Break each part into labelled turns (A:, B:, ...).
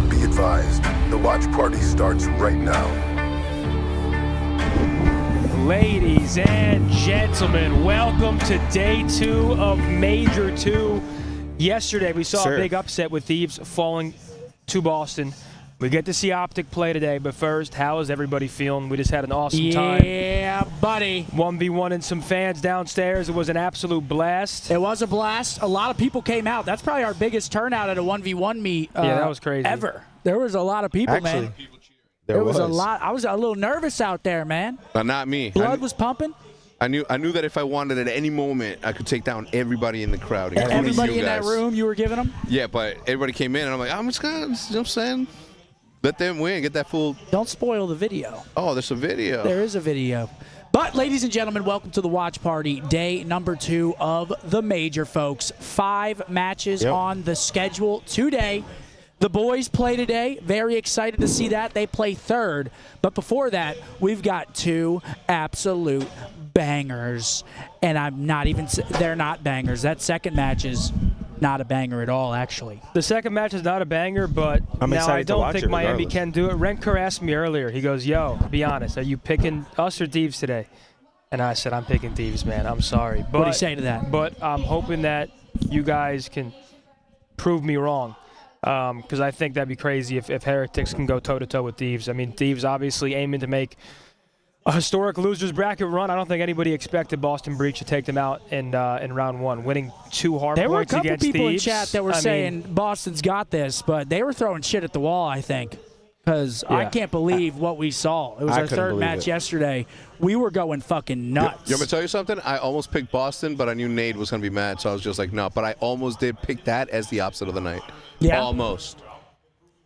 A: Be advised, the watch party starts right now. Ladies and gentlemen, welcome to day 2 of Major 2. Yesterday, we saw a big upset with Thieves falling to Boston. We get to see Optic play today, but first, how is everybody feeling? We just had an awesome time.
B: Yeah, buddy.
A: 1v1 and some fans downstairs. It was an absolute blast.
B: It was a blast. A lot of people came out. That's probably our biggest turnout at a 1v1 meet
A: yeah, that was crazy.
B: Ever. There was a lot of people, man. There was a lot. I was a little nervous out there, man.
C: Not me.
B: Blood was pumping.
C: I knew that if I wanted at any moment, I could take down everybody in the crowd.
B: Everybody in that room you were giving them?
C: Yeah, but everybody came in, and I'm like, I'm just going to, you know what I'm saying? Let them win. Get that full.
B: Don't spoil the video.
C: Oh, there's a video.
B: There is a video. But, ladies and gentlemen, welcome to the watch party, day number 2 of the Major, folks. 5 matches on the schedule today. The boys play today. Very excited to see that. They play third. But before that, we've got 2 absolute bangers. And I'm not even – they're not bangers. That second match is not a banger at all, actually.
A: The second match is not a banger, but now I don't think Miami can do it. ROKKR asked me earlier. He goes, yo, be honest, are you picking us or Thieves today? And I said, I'm picking Thieves, man. I'm sorry. But,
B: what do you say to that?
A: But I'm hoping that you guys can prove me wrong. Because I think that'd be crazy if Heretics can go toe-to-toe with Thieves. I mean, Thieves obviously aiming to make a historic losers bracket run. I don't think anybody expected Boston Breach to take them out in round 1, winning 2 hard points against Thieves.
B: There were a couple people in chat that were saying Boston's got this, but they were throwing shit at the wall, I think. Because I can't believe what we saw. It was our third match yesterday. We were going fucking nuts.
C: You want me to tell you something? I almost picked Boston, but I knew Nate was going to be mad, so I was just like, no. But I almost did pick that as the opposite of the night. Yeah. Almost.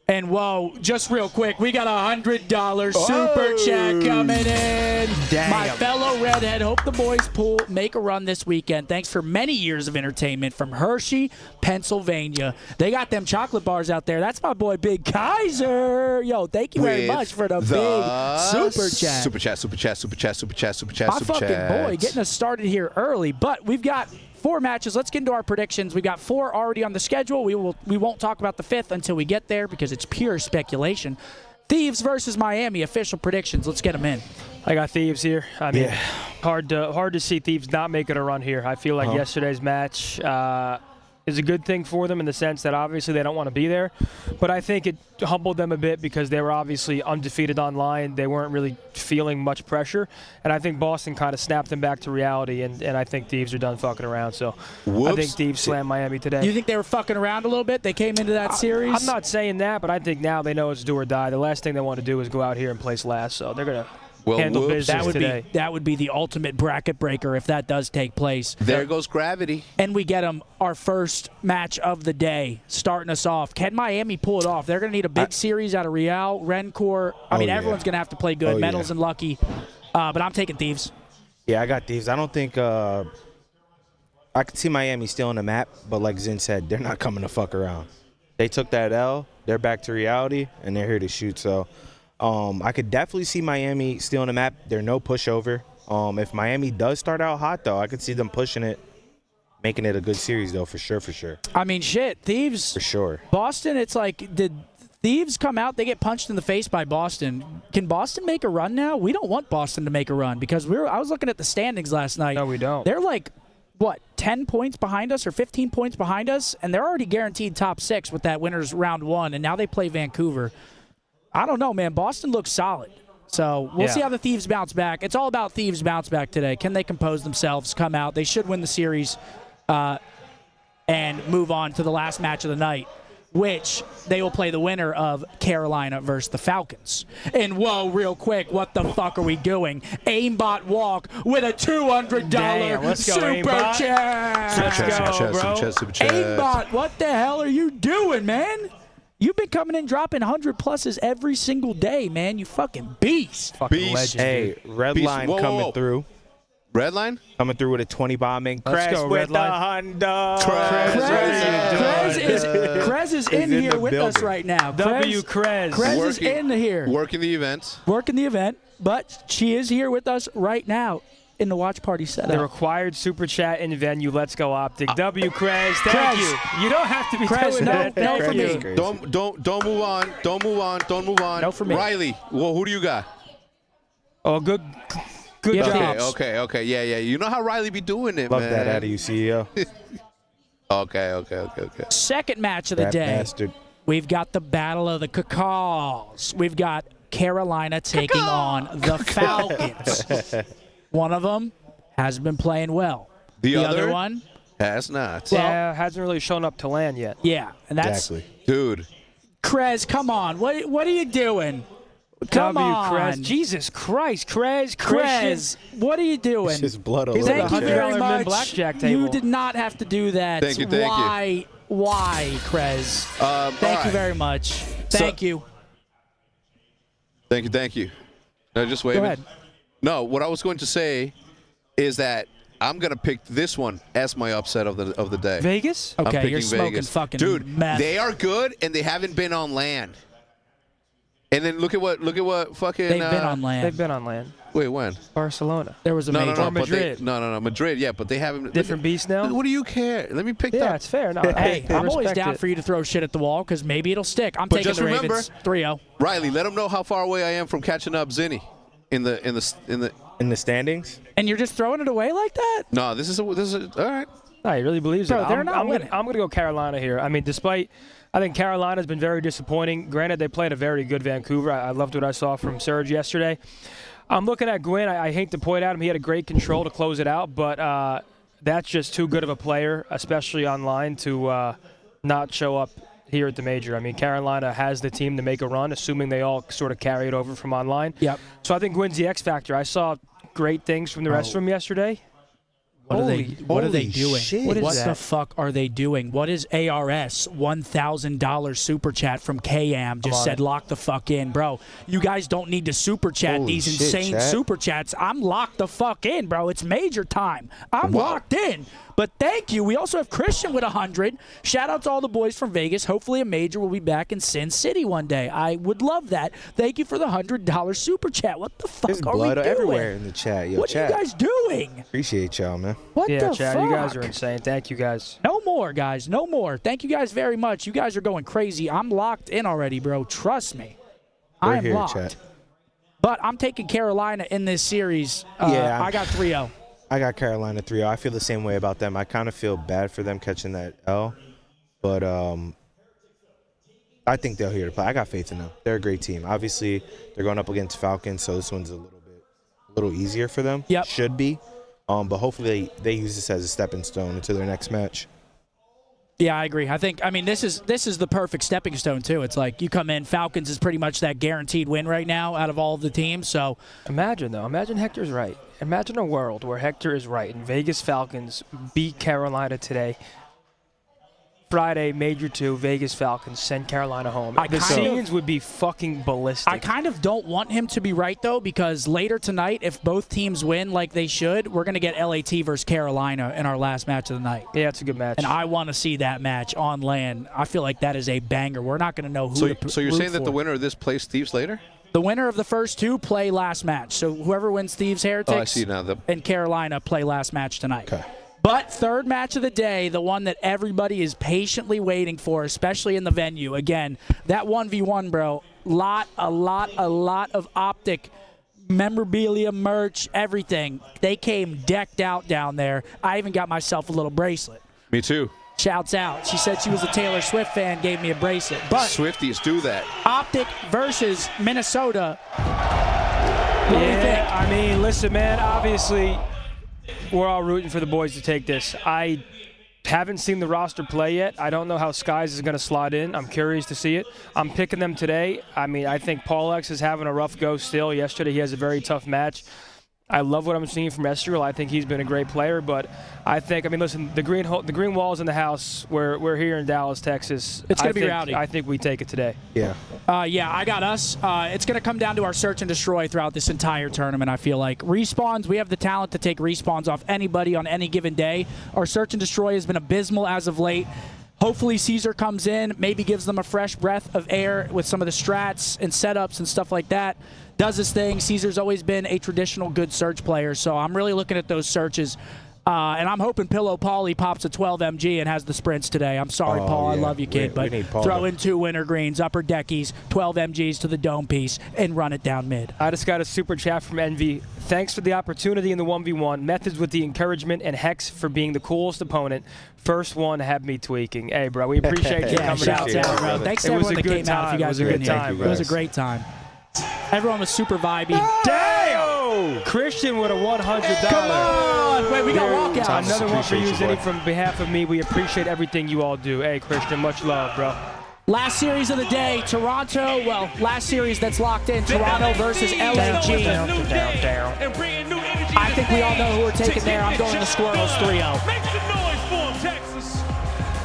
B: And, whoa, just real quick, we got a $100 super chat coming in.
A: Damn.
B: My fellow redhead, hope the boys make a run this weekend. Thanks for many years of entertainment from Hershey, Pennsylvania. They got them chocolate bars out there. That's my boy, Big Kaiser. Yo, thank you very much for the big super chat.
C: Super chat.
B: My fucking boy, getting us started here early. But we've got 4 matches. Let's get into our predictions. We got 4 already on the schedule. We won't talk about the 5th until we get there because it's pure speculation. Thieves versus Miami, official predictions. Let's get them in.
A: I got Thieves here. I mean, hard to see Thieves not making a run here. I feel like yesterday's match is a good thing for them in the sense that obviously they don't want to be there. But I think it humbled them a bit because they were obviously undefeated online. They weren't really feeling much pressure. And I think Boston kind of snapped them back to reality, and I think Thieves are done fucking around. So I think Thieves slammed Miami today.
B: You think they were fucking around a little bit? They came into that series?
A: I'm not saying that, but I think now they know it's do or die. The last thing they want to do is go out here and place last. So they're going to handle business today.
B: That would be the ultimate bracket breaker if that does take place.
C: There goes gravity.
B: And we get them our first match of the day, starting us off. Can Miami pull it off? They're going to need a big series out of Real, ROKKR. I mean, everyone's going to have to play good. Metals and Lucky. But I'm taking Thieves.
D: Yeah, I got Thieves. I don't think I could see Miami still on the map, but like Zin said, they're not coming to fuck around. They took that L. They're back to reality, and they're here to shoot. So I could definitely see Miami still on the map. They're no pushover. If Miami does start out hot, though, I could see them pushing it, making it a good series, though, for sure, for sure.
B: I mean, shit, Thieves.
D: For sure.
B: Boston, it's like, did Thieves come out? They get punched in the face by Boston. Can Boston make a run now? We don't want Boston to make a run because I was looking at the standings last night.
A: No, we don't.
B: They're like, what, 10 points behind us or 15 points behind us? And they're already guaranteed top 6 with that winners round 1, and now they play Vancouver. I don't know, man. Boston looks solid. So we'll see how the Thieves bounce back. It's all about Thieves bounce back today. Can they compose themselves, come out? They should win the series and move on to the last match of the night, which they will play the winner of Carolina versus the Falcons. And whoa, real quick, what the fuck are we doing? Aimbot walk with a $200 super chat.
A: Let's go, bro.
B: Aimbot, what the hell are you doing, man? You've been coming in dropping 100 pluses every single day, man. You fucking beast.
A: Fucking legend.
D: Hey, red line coming through.
C: Red line?
D: Coming through with a 20 bombing.
A: Let's go,
D: with
A: red
D: the Honda.
B: Krez is in here with us right now.
A: Krez.
B: Krez is in here.
C: Working the event.
B: Working the event, but she is here with us right now in the watch party setup.
A: The required super chat in venue. Let's go, Optic. Krez. Thank you. You don't have to be doing that.
B: No for me.
C: Don't move on. Don't move on.
B: No for me.
C: Riley, well, who do you got?
A: Oh, good Good
B: job.
A: job.
C: Okay. Yeah. You know how Riley be doing it,
D: Love
C: man.
D: that out of you, CEO.
C: Okay.
B: Second match of the
D: That
B: day.
D: bastard.
B: We've got the Battle of the Cacaws. We've got Carolina taking on the Falcons. One of them has been playing well.
C: The
B: other one
C: has not.
A: Yeah, hasn't really shown up to land yet.
B: Yeah, and that's
D: Exactly.
C: Dude.
B: Krez, come on. What are you doing? Come on.
A: Krez. Jesus Christ, Krez.
B: Krez, what are you doing?
D: It's just blood all
A: He's
D: over
A: like
B: Thank
A: a
B: you
D: the
A: $100
B: very
A: min
B: much.
A: blackjack table.
B: You did not have to do that.
C: Thank you.
B: Why, Krez? Thank you very much. Thank you.
C: Thank you. No, just wait.
B: Go ahead.
C: No, what I was going to say is that I'm gonna pick this one as my upset of the day.
A: Vegas?
C: I'm
B: Okay,
C: picking
B: you're smoking
C: Vegas.
B: fucking
C: Dude,
B: meth.
C: they are good and they haven't been on land. And then look at what fucking
B: They've been on land.
A: They've been on land.
C: Wait, when?
A: Barcelona.
B: There was a
C: No,
B: major.
C: but
A: Madrid.
C: no, Madrid. Yeah, but they haven't.
A: Different beast now?
C: What do you care? Let me pick
A: Yeah,
C: that.
A: it's fair. No,
B: Hey,
A: I
B: I'm always
A: respect
B: down
A: it.
B: for you to throw shit at the wall because maybe it'll stick. I'm
C: But
B: taking
C: just
B: the
C: remember-
B: Ravens 3-0.
C: Riley, let them know how far away I am from catching up Zinni in the.
D: In the standings?
B: And you're just throwing it away like that?
C: No, this is all right.
A: No, he really believes
B: Bro,
A: it.
B: they're not winning.
A: I'm gonna go Carolina here. I mean, I think Carolina's been very disappointing. Granted, they played a very good Vancouver. I loved what I saw from Serge yesterday. I'm looking at Gwynn. I hate to point at him. He had a great control to close it out, but that's just too good of a player, especially online, to not show up here at the major. I mean, Carolina has the team to make a run, assuming they all sort of carry it over from online.
B: Yep.
A: So I think Gwynn's the X factor. I saw great things from the rest of them yesterday.
B: What are they
D: holy
B: doing?
D: shit.
A: What is
B: What
A: that?
B: the fuck are they doing? What is ARS $1,000 super chat from KM just
A: on
B: said
A: it.
B: lock the fuck in, bro. You guys don't need to super chat
D: Holy
B: these
D: shit,
B: insane
D: chat.
B: super chats. I'm locked the fuck in, bro. It's major time. I'm locked in. But thank you. We also have Christian with 100. Shout out to all the boys from Vegas. Hopefully a major will be back in Sin City one day. I would love that. Thank you for the $100 super chat. What the fuck
D: There's
B: are we
D: blood
B: doing?
D: everywhere in the chat. Yo,
B: What
D: chat.
B: are you guys doing?
D: Appreciate y'all, man.
B: What
A: Yeah,
B: the
A: Chad,
B: fuck?
A: you guys are insane. Thank you, guys.
B: No more, guys. No more. Thank you guys very much. You guys are going crazy. I'm locked in already, bro. Trust me. I
D: We're
B: am
D: here,
B: locked.
D: chat.
B: But I'm taking Carolina in this series.
D: Yeah,
B: I got 3-0.
D: I got Carolina 3-0. I feel the same way about them. I kind of feel bad for them catching that L, but I think they're here to play. I got faith in them. They're a great team. Obviously, they're going up against Falcons, so this one's a little easier for them.
B: Yep.
D: Should be. But hopefully they use this as a stepping stone into their next match.
B: Yeah, I agree. I mean, this is the perfect stepping stone, too. It's like you come in, Falcons is pretty much that guaranteed win right now out of all of the teams. So
A: Imagine Hector's right. Imagine a world where Hector is right and Vegas Falcons beat Carolina today. Friday, Major 2, Vegas Falcons send Carolina home. The scenes would be fucking ballistic.
B: I kind of don't want him to be right, though, because later tonight, if both teams win like they should, we're going to get LAT versus Carolina in our last match of the night.
A: Yeah, it's a good match.
B: And I want to see that match on land. I feel like that is a banger. We're not going to know who to
C: So you're
B: root
C: saying that the
B: for.
C: winner of this plays Thieves later?
B: The winner of the first two play last match. So whoever wins Thieves Heretics
C: Oh, I see now.
B: and Carolina play last match tonight.
D: Okay.
B: But third match of the day, the one that everybody is patiently waiting for, especially in the venue. Again, that 1v1, bro. A lot of Optic memorabilia, merch, everything. They came decked out down there. I even got myself a little bracelet.
C: Me too.
B: Shouts out. She said she was a Taylor Swift fan, gave me a bracelet. But
C: Swifties do that.
B: Optic versus Minnesota. What do you think?
A: I mean, listen, man, obviously we're all rooting for the boys to take this. I haven't seen the roster play yet. I don't know how Skies is going to slot in. I'm curious to see it. I'm picking them today. I mean, I think Paul X is having a rough go still. Yesterday he has a very tough match. I love what I'm seeing from Estriel. I think he's been a great player, but I mean, listen, the green wall's in the house. We're here in Dallas, Texas.
B: It's gonna be rowdy.
A: I think we take it today.
D: Yeah.
B: Yeah, I got us. It's going to come down to our search and destroy throughout this entire tournament, I feel like. Respawns, we have the talent to take respawns off anybody on any given day. Our search and destroy has been abysmal as of late. Hopefully Caesar comes in, maybe gives them a fresh breath of air with some of the strats and setups and stuff like that. Does his thing. Caesar's always been a traditional good search player, so I'm really looking at those searches. And I'm hoping Pillow Paulie pops a 12 MG and has the sprints today. I'm sorry, Paul. I love you, kid. But throw in 2 winter greens, upper deckies, 12 MGs to the dome piece, and run it down mid.
A: I just got a super chat from Envy. Thanks for the opportunity in the 1v1. Methods with the encouragement, and Hex for being the coolest opponent. First one had me tweaking. Hey, bro, we appreciate you coming out.
B: Bro. Thanks to everyone that came out. If you guys are in here, it was a great time. Everyone was super vibey.
A: Damn! Christian with a $100.
B: Come on! Wait, we got walkouts.
A: Another one for you, Zinni, from behalf of me. We appreciate everything you all do. Hey, Christian, much love, bro.
B: Last series of the day, Toronto. Well, last series that's locked in, Toronto versus LAG.
A: Down.
B: I think we all know who we're taking there. I'm going to Squirrels 3-0.
E: Make some noise for him, Texas.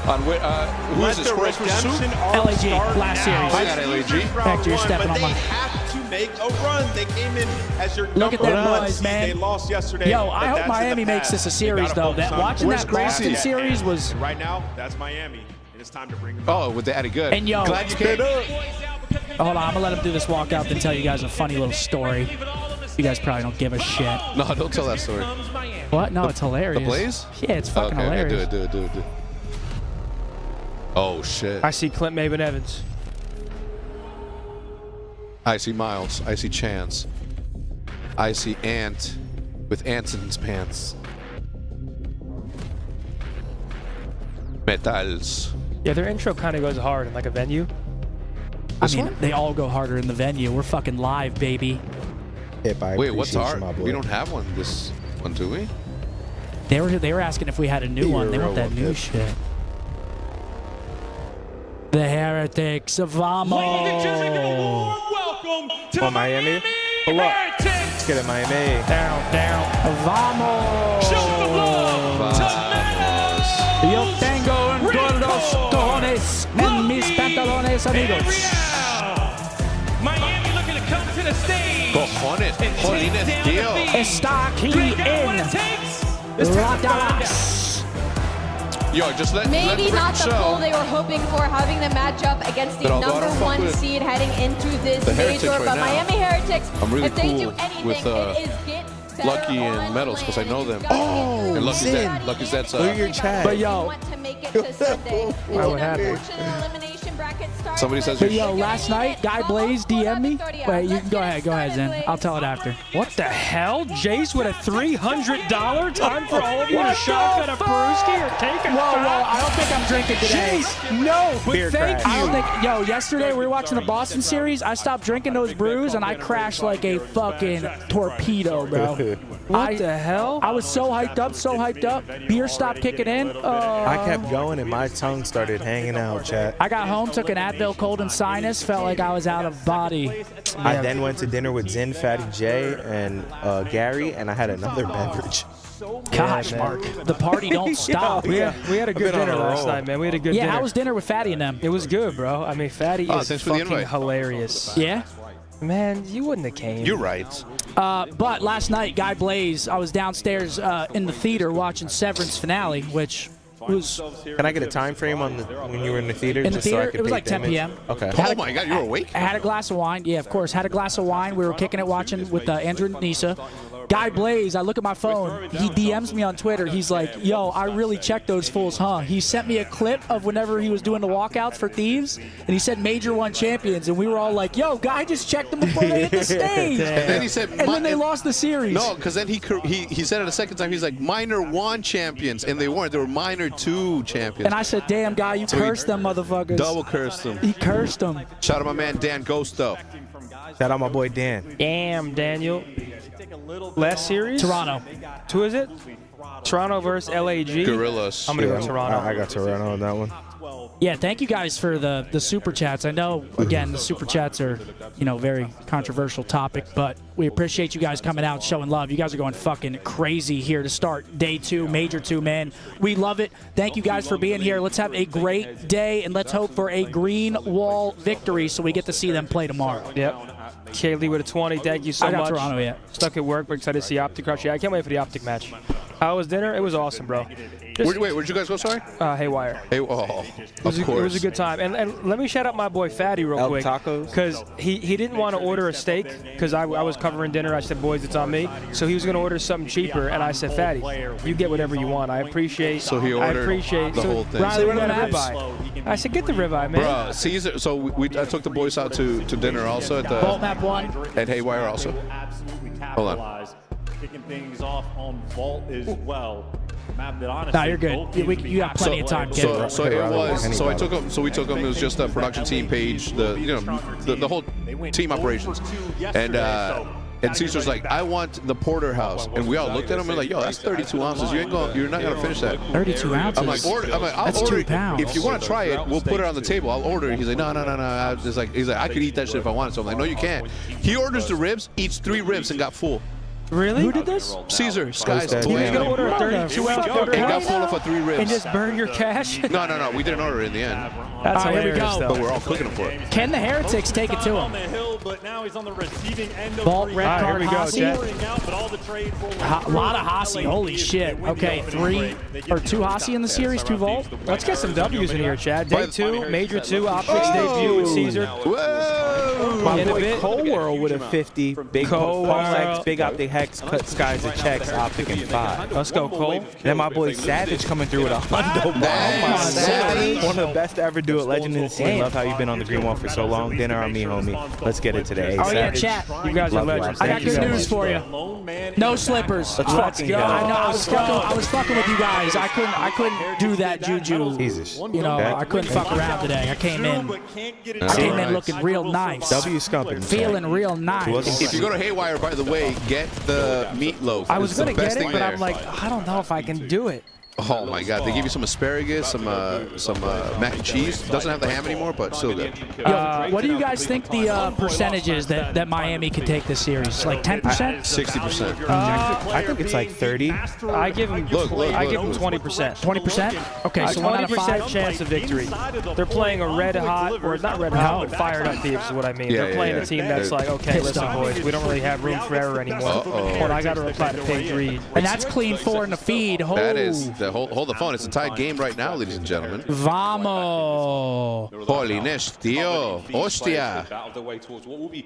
C: Who is the Squirrels versus?
B: LAG, last series.
C: I got LAG.
B: Hector, you're stepping on
F: But
B: my...
F: they have to make a run. They came in as your
B: Look at
F: number
B: them
F: one
B: boys,
F: seed.
B: man.
F: They lost yesterday.
B: Yo,
F: but
B: I hope
F: that's in the
B: Miami makes
F: past.
B: this a
F: They
B: series,
F: gotta
B: though.
F: focus on
B: Watching
C: Where's
B: that Boston
C: Gracie at?
B: series was...
F: And right now, that's Miami. And it's time to bring them
C: Oh, with the added good.
B: And yo,
C: Glad you came.
B: hold on, I'm gonna let him do this walkout and tell you guys a funny little story. You guys probably don't give a shit.
C: No, don't tell that story.
B: What? No, it's hilarious.
C: The Blaze?
B: Yeah, it's fucking
C: Okay,
B: hilarious.
C: do it. Oh, shit.
A: I see Clint Maven Evans.
C: I see Miles. I see Chance. I see Ant with ants in his pants. Metals.
A: Yeah, their intro kind of goes hard in like a venue.
B: I mean, they all go harder in the venue. We're fucking live, baby.
C: Wait, what's our?
D: my boy.
C: We don't have one. This one, do we?
B: They were asking if we had a new one. They want that new shit. The Heretics of Vamos.
E: Ladies and gentlemen, give a warm welcome to the
D: Miami. Pull up.
E: Heretics.
D: Let's get it, Miami.
A: Down.
B: Vamos.
E: Show some love to Meadows.
B: Yo tengo un gordos cojones en mis pantalones, amigos.
E: Miami looking to come to the stage.
C: Cojones.
E: and take
C: Jolines,
E: down
C: tío.
E: the beat.
B: Está aquí
E: Bring down what
B: en
E: it takes. It's time to burn down.
B: Dallas.
C: Yo, just let
G: Maybe
C: Rick
G: not the
C: show.
G: goal they were hoping for, having the matchup against the
C: But although I
G: number
C: don't fuck
G: one
C: with
G: seed heading into this
C: the Heretics
G: major.
C: right
G: But
C: now,
G: Miami Heretics,
C: I'm really
G: if they do
C: cool
G: anything,
C: with,
G: it is get better
C: Lucky and
G: on
C: Metals, 'cause I know
G: land.
C: them.
G: You've gotta
C: And
G: be
C: Lucky's
G: really
C: that-
G: good.
C: Lucky's that's,
D: Look at your chat.
B: But yo.
G: You want to make it to Sunday. It's
A: what
G: an
A: happened?
G: unfortunate elimination bracket start,
C: Somebody says
B: But
C: you're
B: yo, last night, Guy Blaze DM'd me. Wait, you can go ahead, Zen. I'll tell it after.
A: What the hell? Jace with a $300? Time for all of you to shotgun a brewski or take a
B: Whoa,
A: shot?
B: I don't think I'm drinking today.
A: Jace, no, but
D: Beer
A: thank
D: crash.
B: I
A: you.
B: don't think, yesterday we were watching the Boston series. I stopped drinking those brews and I crashed like a fucking torpedo, bro.
A: What the hell?
B: I was so hyped up. Beer stopped kicking in.
D: I kept going and my tongue started hanging out, chat.
B: I got home, took an Advil cold and sinus, felt like I was out of body.
D: I then went to dinner with Zin, Fatty J, and Gary, and I had another beverage.
B: Gosh,
D: man.
B: Mark, the party don't stop.
A: we had a good
D: been on
A: dinner
D: a
A: last
D: roll.
A: night, man. We had a good
B: Yeah,
A: dinner.
B: how was dinner with Fatty and them?
A: It was good, bro. I mean, Fatty is
C: thanks for the
A: fucking
C: invite.
A: hilarious.
B: Yeah?
A: Man, you wouldn't have came.
C: You're right.
B: But last night, Guy Blaze, I was downstairs in the theater watching Severance finale, which was
D: Can I get a time frame on when you were in the theater?
B: in the
D: just so I
B: theater.
D: could
B: It was
D: take
B: like 10
D: the image?
B: p.m.
D: Okay.
C: Oh my God, you were awake?
B: I had a glass of wine. Yeah, of course. Had a glass of wine. We were kicking it, watching with Andrew and Nisa. Guy Blaze, I look at my phone. He DMs me on Twitter. He's like, yo, I really checked those fools, huh? He sent me a clip of whenever he was doing the walkouts for Thieves, and he said Major 1 champions. And we were all like, yo, Guy just checked them before they hit the stage.
C: And then he said,
B: And then they lost the series.
C: No, because then he said it a second time. He's like minor 1 champions, and they weren't. They were minor 2 champions.
B: And I said, damn, Guy, you
C: So he
B: cursed them motherfuckers.
C: double cursed them.
B: He cursed them.
C: Shout out my man Dan Ghosto.
D: Shout out my boy Dan.
A: Damn, Daniel. Last series?
B: Toronto.
A: Who is it? Toronto versus LAG.
C: Gorillas.
A: I'm going to go Toronto.
D: I got Toronto on that one.
B: Yeah, thank you guys for the super chats. I know, again, the super chats are, very controversial topic, but we appreciate you guys coming out, showing love. You guys are going fucking crazy here to start day 2, Major 2, man. We love it. Thank you guys for being here. Let's have a great day, and let's hope for a green wall victory so we get to see them play tomorrow.
A: Yep. Kaylee with a 20. Thank you so
B: I got
A: much.
B: Toronto, yeah.
A: Stuck at work, but excited to see Optic Crush. Yeah, I can't wait for the Optic match. How was dinner? It was awesome, bro.
C: Where'd you guys go? Sorry.
A: Haywire.
C: Hey, oh,
A: It was a good time. And let me shout out my boy Fatty real quick.
D: Tacos?
A: Because he didn't want to order a steak because I was covering dinner. I said, boys, it's on me. So he was going to order something cheaper. And I said, Fatty, you get whatever you want. I appreciate
C: So he ordered the whole thing.
A: Riley, we got a ribeye. I said, get the ribeye, man.
C: Bruh, Caesar. So I took the boys out to dinner also at the
B: Vault map 1.
C: at Haywire also. Hold on.
H: Kicking things off on Vault as well. Map that honestly.
B: No, you're good. You got plenty of time, kid.
C: So it was. So I took them. So we took them. It was just a production team page. The whole team operations. And Caesar's like, I want the porterhouse, and we all looked at him and we're like, yo, that's 32 ounces. You're not gonna finish that.
B: 32 ounces.
C: I'm like, I'll
B: That's
C: order
B: 2
C: it.
B: pounds.
C: If you want to try it, we'll put it on the table. I'll order it. He's like, no. He's like, I could eat that shit if I wanted. So I'm like, no, you can't. He orders the ribs, eats 3 ribs, and got full.
A: Really? Who did this?
C: Caesar, Skies.
D: He was
A: He was going to order a 32-ounce
C: and got full for 3 ribs.
A: and just burn your cash?
C: No. We didn't order it in the end.
A: That's
B: All right, here we
A: hilarious,
B: go.
C: But
A: though.
C: we're all cooking them for it.
B: Can the Heretics take it to
H: On
B: him?
H: the hill, but now he's on the receiving end of
B: Vault,
H: three.
B: red
A: All right,
B: card,
A: here we go,
B: Hossie.
A: Chet.
H: Pouring out, but all the trade for
B: A lot of Hossie. Holy shit. Okay, 3 or 2 Hossie in the series, 2 Vault.
A: Let's get some W's in here, Chad. Day 2, Major 2, Optics debut with Caesar.
C: Whoa!
D: My
A: In a
D: boy
A: bit.
D: Cole World with a 50. Big
A: Cole
D: Pulse X,
A: World.
D: Big Optic Hex, cut Skies and checks, Optic and 5.
A: Let's go, Cole.
D: Then my boy Savage coming through with a hundo bomb.
C: Savage.
D: One of the best to ever do it. Legend in the scene. Love how you've been on the green wall for so long. Dinner on me, homie. Let's get it today.
B: Oh, yeah,
D: Savage.
B: chat.
A: You guys are
D: Love
A: legends.
D: life.
B: I got
A: Thank you
B: good
A: so
B: news
A: much.
B: for you.
H: lone man.
B: No slippers.
D: Let's fucking go.
B: I know. I was fucking with you guys. I couldn't do that juju.
D: Jesus.
B: You know, I couldn't fuck around today. I came in looking real nice.
D: W Scumping.
B: Feeling real nice.
C: If you go to Haywire, by the way, get the meatloaf.
A: I was
C: It's the
A: going to
C: best
A: get it,
C: thing
A: but
C: there.
A: I'm like, I don't know if I can do it.
C: Oh my God! They give you some asparagus, some mac and cheese. Doesn't have the ham anymore, but still good.
B: What do you guys think the percentages that Miami could take this series? Like 10%?
C: 60%.
D: I think it's like 30.
A: I give them.
C: Look.
A: I give them 20%.
B: 20%? Okay, so 1 out of
A: 20%
B: 5.
A: chance of victory. They're playing a red hot, or not red hot, but fired up Thieves is what I mean.
C: Yeah,
A: They're playing a team that's like, okay, listen, boys, we don't really have room for error anymore. But I got to reply to Pig Reed.
B: And that's clean 4 in the feed. Oh.
C: That is the hold the phone. It's a tied game right now, ladies and gentlemen.
B: Vamos.
C: Polines, tío, hostia.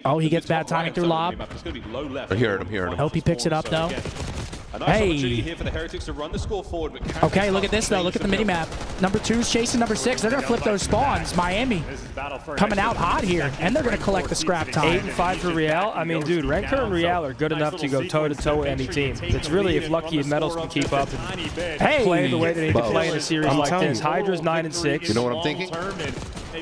B: Oh, he gets bad timing through lob.
C: I hear him.
B: Hope he picks it up, though.
F: A nice opportunity here for the Heretics to run the score forward. But
B: Okay, look at this, though. Look at the mini-map. Number 2's chasing number 6. They're going to flip those spawns. Miami coming out hot here, and they're going to collect the scrap time.
A: 8-5 for Real. I mean, dude, ROKKR and Real are good enough to go toe-to-toe with any team. It's really if Lucky and Metals can keep up and play the way they need to play in a series like this. Hydra's 9-6.
C: You know what I'm thinking?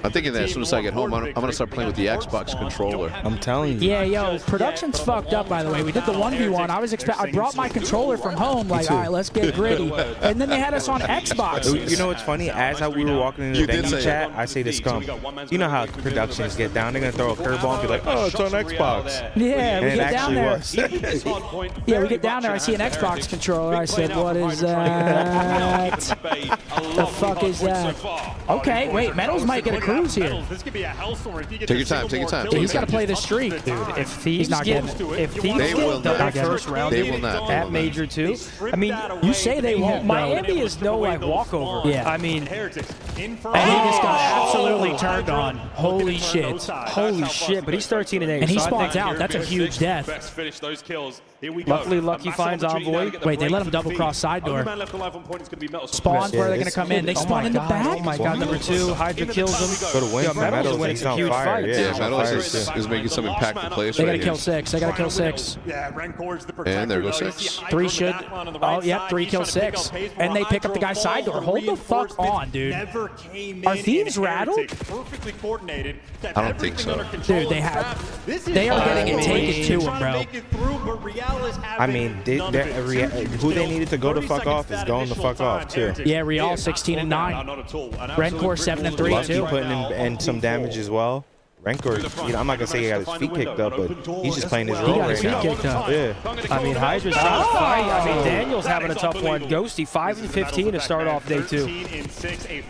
C: I'm thinking that as soon as I get home, I'm going to start playing with the Xbox controller.
D: I'm telling you.
B: Yeah, yo, production's fucked up, by the way. We did the 1v1. I brought my controller from home, like, all right, let's get gritty. And then they had us on Xbox.
D: You know what's funny? As we were walking in the venue chat, I say to Scum, you know how productions get down. They're going to throw a curveball and be like, oh, it's on Xbox.
B: Yeah, we
D: And it
B: get down
D: actually
B: there.
D: was.
B: Yeah, we get down there. I see an Xbox controller. I said, what is that? The fuck is that? Okay, wait, Metals might get a cruise here.
C: Take your time.
B: Yeah, he's got to play this streak.
A: If Thieves
B: not
A: get
B: getting
A: if Thieves
C: They will
A: get
C: not.
A: the first round
C: They will not.
A: at Major 2, I mean,
B: You say they won't, bro.
A: Miami is no like walkover.
B: Yeah.
A: I mean,
B: And he just got absolutely turned on. Holy shit.
A: holy shit, but he's 13-8.
B: And he
A: so I
B: spawns
A: think
B: out. That's a huge death.
F: Let's finish those kills. Here we go.
A: Luckily, Lucky finds Envoy.
B: Wait, they let him double cross side door. Spawns where they're going to come in. They spawn in the back.
A: Oh my god, number 2, Hydra kills him.
D: Go to win
A: Yo,
D: for
A: Metals is
D: Metals.
A: winning
D: He's
A: some
D: on
A: huge
D: fire.
A: fights.
C: Yeah,
D: He's on
C: Metals
D: fire,
C: is making some impactful plays
B: They
C: right
B: got to
C: here.
B: kill 6. They got to kill 6.
C: And there goes 6.
B: 3 should. Oh, yeah, 3 kill 6. And they pick up the guy's side door. Hold the fuck on, dude. Are Thieves rattled?
C: I don't think so.
B: Dude, they are getting it taken to them, bro.
D: I mean, who they needed to go the fuck off is going the fuck off, too.
B: Yeah, Real 16-9. ROKKR 7-3,
D: Lucky
B: too.
D: putting in some damage as well. ROKKR, you know, I'm not gonna say he got his feet kicked up, but he's just playing his
B: He
D: role
B: got
D: right
B: his feet
D: now.
B: kicked up.
D: Yeah.
A: I mean, Hydra's trying to fight. I mean, Daniel's having a tough one. Ghosty 5 and 15 to start off day 2.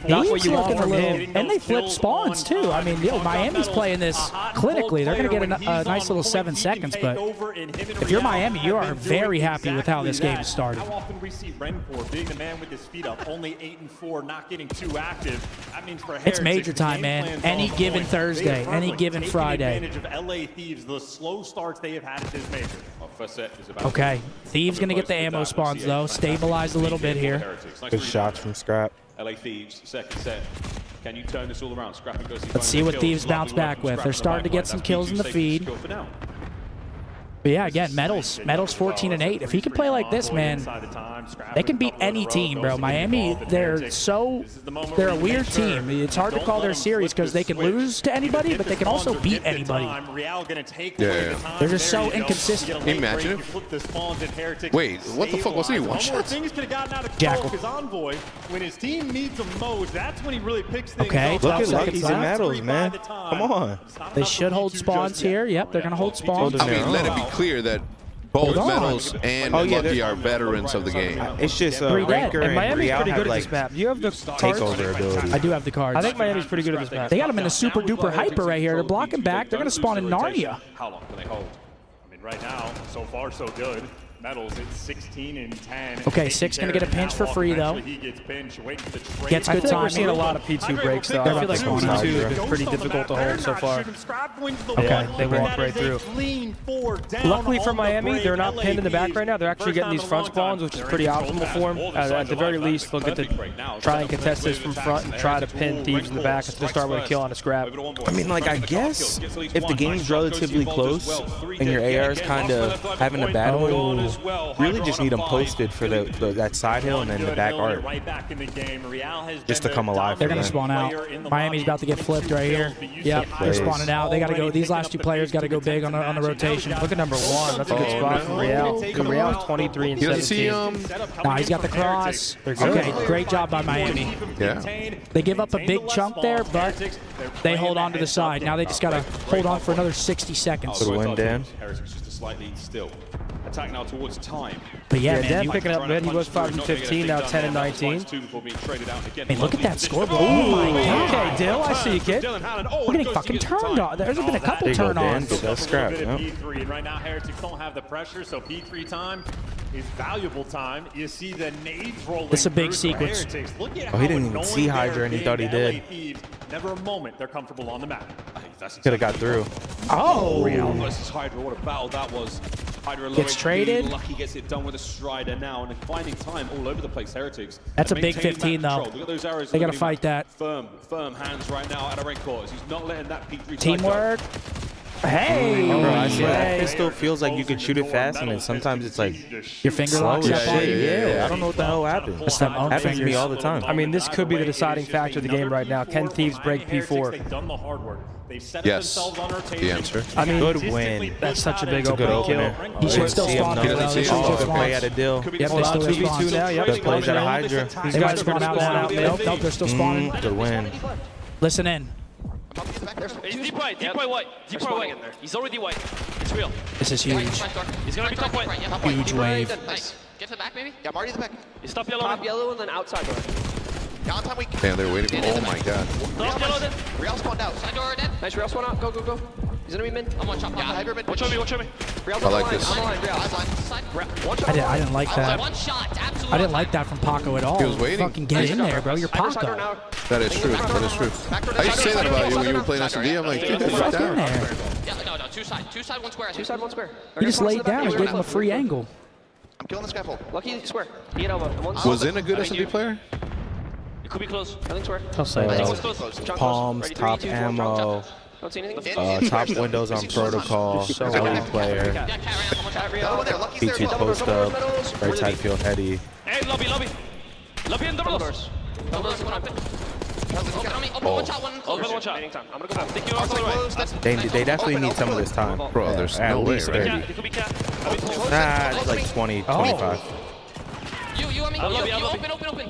A: Not what
B: Thieves
A: you want
B: looking a
A: from
B: little,
A: him.
B: and they flip spawns too. I mean, yo, Miami's playing this clinically. They're going to get a nice little 7 seconds, but if you're Miami, you are very happy with how this game has started.
H: How often we see ROKKR being the man with his feet up, only 8 and 4, not getting too active. That means for
B: It's major time, man. Any given Thursday, any given Friday.
H: Advantage of LA Thieves, the slow starts they have had at this major.
F: First set is about
B: Okay, Thieves going to get the ammo spawns though. Stabilize a little bit here.
D: Good shots from Scrap.
F: LA Thieves, second set. Can you turn this all around? Scrap and Ghosty.
B: Let's see what Thieves bounce back with. They're starting to get some kills in the feed. But yeah, again, Metals 14 and 8. If he can play like this, man, they can beat any team, bro. Miami, they're a weird team. It's hard to call their series because they can lose to anybody, but they can also beat anybody.
C: Yeah.
B: They're just so inconsistent.
C: Can you imagine it? Wait, what the fuck? Wasn't he one shot?
B: Jackal.
H: Envoy, when his team needs him most, that's when he really picks things
B: Okay,
H: up.
D: Look at
B: Seconds
D: Lucky's and
B: left.
D: Metals, man. Come on.
B: They should hold spawns here. Yep, they're going to hold spawns.
C: I mean, let it be clear that both Metals and Lucky are veterans of the game.
D: It's just
B: Three dead.
D: ROKKR
A: And
D: and
A: Miami's
D: Real
A: pretty
D: have
A: good at
D: like
A: this map. Do you have the cards?
D: takeover ability.
B: I do have the cards.
A: I think Miami's pretty good at this map.
B: They got him in a super duper hyper right here. They're blocking back. They're going to spawn in Narnia.
F: How long can they hold?
H: I mean, right now, so far so good. Metals at 16 and 10.
B: Okay, Six gonna get a pinch for free, though.
H: He gets pinched, waiting for the trade.
B: Gets
A: I
B: good
A: feel like we're seeing a
B: timing.
A: lot of P2 breaks, though. I feel like
B: Spawn
A: P2
B: out.
A: has been pretty difficult to hold so far.
B: Okay,
A: they walked right through. Luckily for Miami, they're not pinned in the back right now. They're actually getting these front spawns, which is pretty optimal for them. At the very least, they'll get to try and contest this from front and try to pin Thieves in the back and start with a kill on a Scrap.
D: I mean, like, I guess if the game's relatively close and your AR is kind of having a bad one, really just need them posted for that side hill and then the back arc. Just to come alive.
B: They're going to spawn out. Miami's about to get flipped right here. Yep, they're spawning out. They got to go. These last two players got to go big on the rotation.
A: Look at number 1. That's a good spot from Real. Real's 23 and
C: He doesn't see
A: 17.
B: Nah, he's got the cross. Okay, great job by Miami.
C: Yeah.
B: They give up a big chunk there, but they hold on to the side. Now they just got to hold on for another 60 seconds.
D: Good win, Dan.
F: Heretics just a slightly still. Attack now towards time.
B: But yeah,
A: Yeah,
B: man,
A: Dan
B: you,
A: picking up mid. He was 5 and 15, now 10 and 19.
B: I mean, look at that scoreboard. Oh my God.
A: Okay, Dill, I see you, kid.
B: We're getting fucking turned on. There's been a couple
D: There you go, Dan.
B: turn-ons.
D: Get that Scrap. Yep.
H: P3, and right now Heretics don't have the pressure, so P3 time is valuable time. You see the nades rolling.
B: This is a big
H: through for
B: sequence.
H: Heretics. Look at
D: Oh, he
H: how
D: didn't even
H: annoying
D: see Hydra
H: they're
D: and he
H: being
D: thought he
H: to LA
D: did.
H: Thieves. Never a moment they're comfortable on the map.
D: Could have got through.
B: Oh,
F: Versus Hydra, what a battle that was. Hydra low
B: Gets
F: HP,
B: traded.
F: Lucky gets it done with a strider now, and finding time all over the place. Heretics.
B: That's a
F: And
B: big
F: maintaining
B: 15
F: that
B: though.
F: control. Look at those arrows.
B: They got to
F: looking
B: fight that.
F: Firm hands right now at a ROKKR. He's not letting that P3 side
B: Teamwork. Hey.
D: Bro, I swear that
B: Hey.
D: pistol feels like you can shoot it fast, and then sometimes it's like
B: Your finger
D: slow
B: locks
D: as
B: up on
D: shit.
B: you.
D: Yeah, I don't know what the hell happened.
B: It's them own
D: Happens to me
B: fingers.
D: all the time.
A: I mean, this could be the deciding factor of the game right now. Can Thieves break P4?
H: They've done the hard work. They've set
C: Yes.
H: themselves on rotation.
C: The answer.
A: I mean,
D: Good win.
A: that's such a big
D: It's a good
A: opening
D: opener.
A: kill.
B: He should still spawn.
C: He doesn't see it.
B: Still
D: Good play
B: spawns.
D: at a deal.
B: Yep, they
A: Hold on,
B: still
A: 2v2
B: spawn.
A: now. Yep,
D: Good plays at a Hydra.
A: These
B: They
A: guys
B: might
A: are
B: spawn
A: going to
B: out
A: spawn
B: now.
A: out.
B: Nope, they're still spawning.
D: Good win.
B: Listen in.
E: He's deep white white. Deep white. He's already white. It's real.
B: This is huge.
E: He's gonna be top white.
B: Huge wave.
I: Nice. Get to the back, maybe?
J: Yeah, Marty in the back.
E: He's top yellow.
I: Top yellow and then outside door.
J: Downtime weak.
C: Damn, they're waiting for. Oh my god.
E: Top yellow then.
J: Real spawned out.
I: Side door dead. Nice, Real spawn out. Go, go, go. He's gonna be mid. I'm one shot.
J: Yeah, Hydra mid.
E: Watch on me. Watch on me.
I: Real's
C: I
I: on the
C: like
I: line.
C: this.
I: On the line, Real.
J: I'm blind.
I: Side.
J: One shot.
B: I didn't like that.
I: One shot. Absolutely.
B: I didn't like that from Paco at all.
C: He was waiting.
B: Fucking get in there, bro. You're
I: Side door
B: Paco.
I: now.
C: That is true. That is true. I used to say that about you when you were playing SMD. I'm like, dude,
B: Get the fuck
C: get
B: in
C: down.
B: there.
I: Yeah, no, two side. Two side, one square.
G: Two side, one square.
B: He just laid down and gave him a free angle.
J: I'm killing the scaffold.
I: Lucky square. He had elbow. One
C: Was in a good SMD player?
E: It could be close.
I: I think square.
A: I'll say
J: I think
A: that.
J: it's close.
I: Chunk
D: Palms,
I: close. Ready,
D: top
I: 3, 2, 1,
D: ammo,
I: chunk. Don't see anything.
D: top windows on protocol, early player,
I: Yeah, cat right now. One shot.
J: Another one there. Lucky's there as
D: P2
J: well.
D: post up, right side field heady.
E: Hey, lobby. Lobby and double doors.
I: Double doors, one open. Open on me. Open one shot, one close.
E: Open one shot.
I: Remaining time. I'm gonna go back.
E: Take you out to the
J: Outside
E: right.
J: close. That's
D: They definitely need some of this time.
C: Bro, there's
D: At
C: no way,
D: least
C: right?
D: 30.
E: Cat. It could be cat.
D: Nah, it's like 20, 25.
I: You on me.
E: I'll lobby,
I: You
E: I'll lobby.
I: open.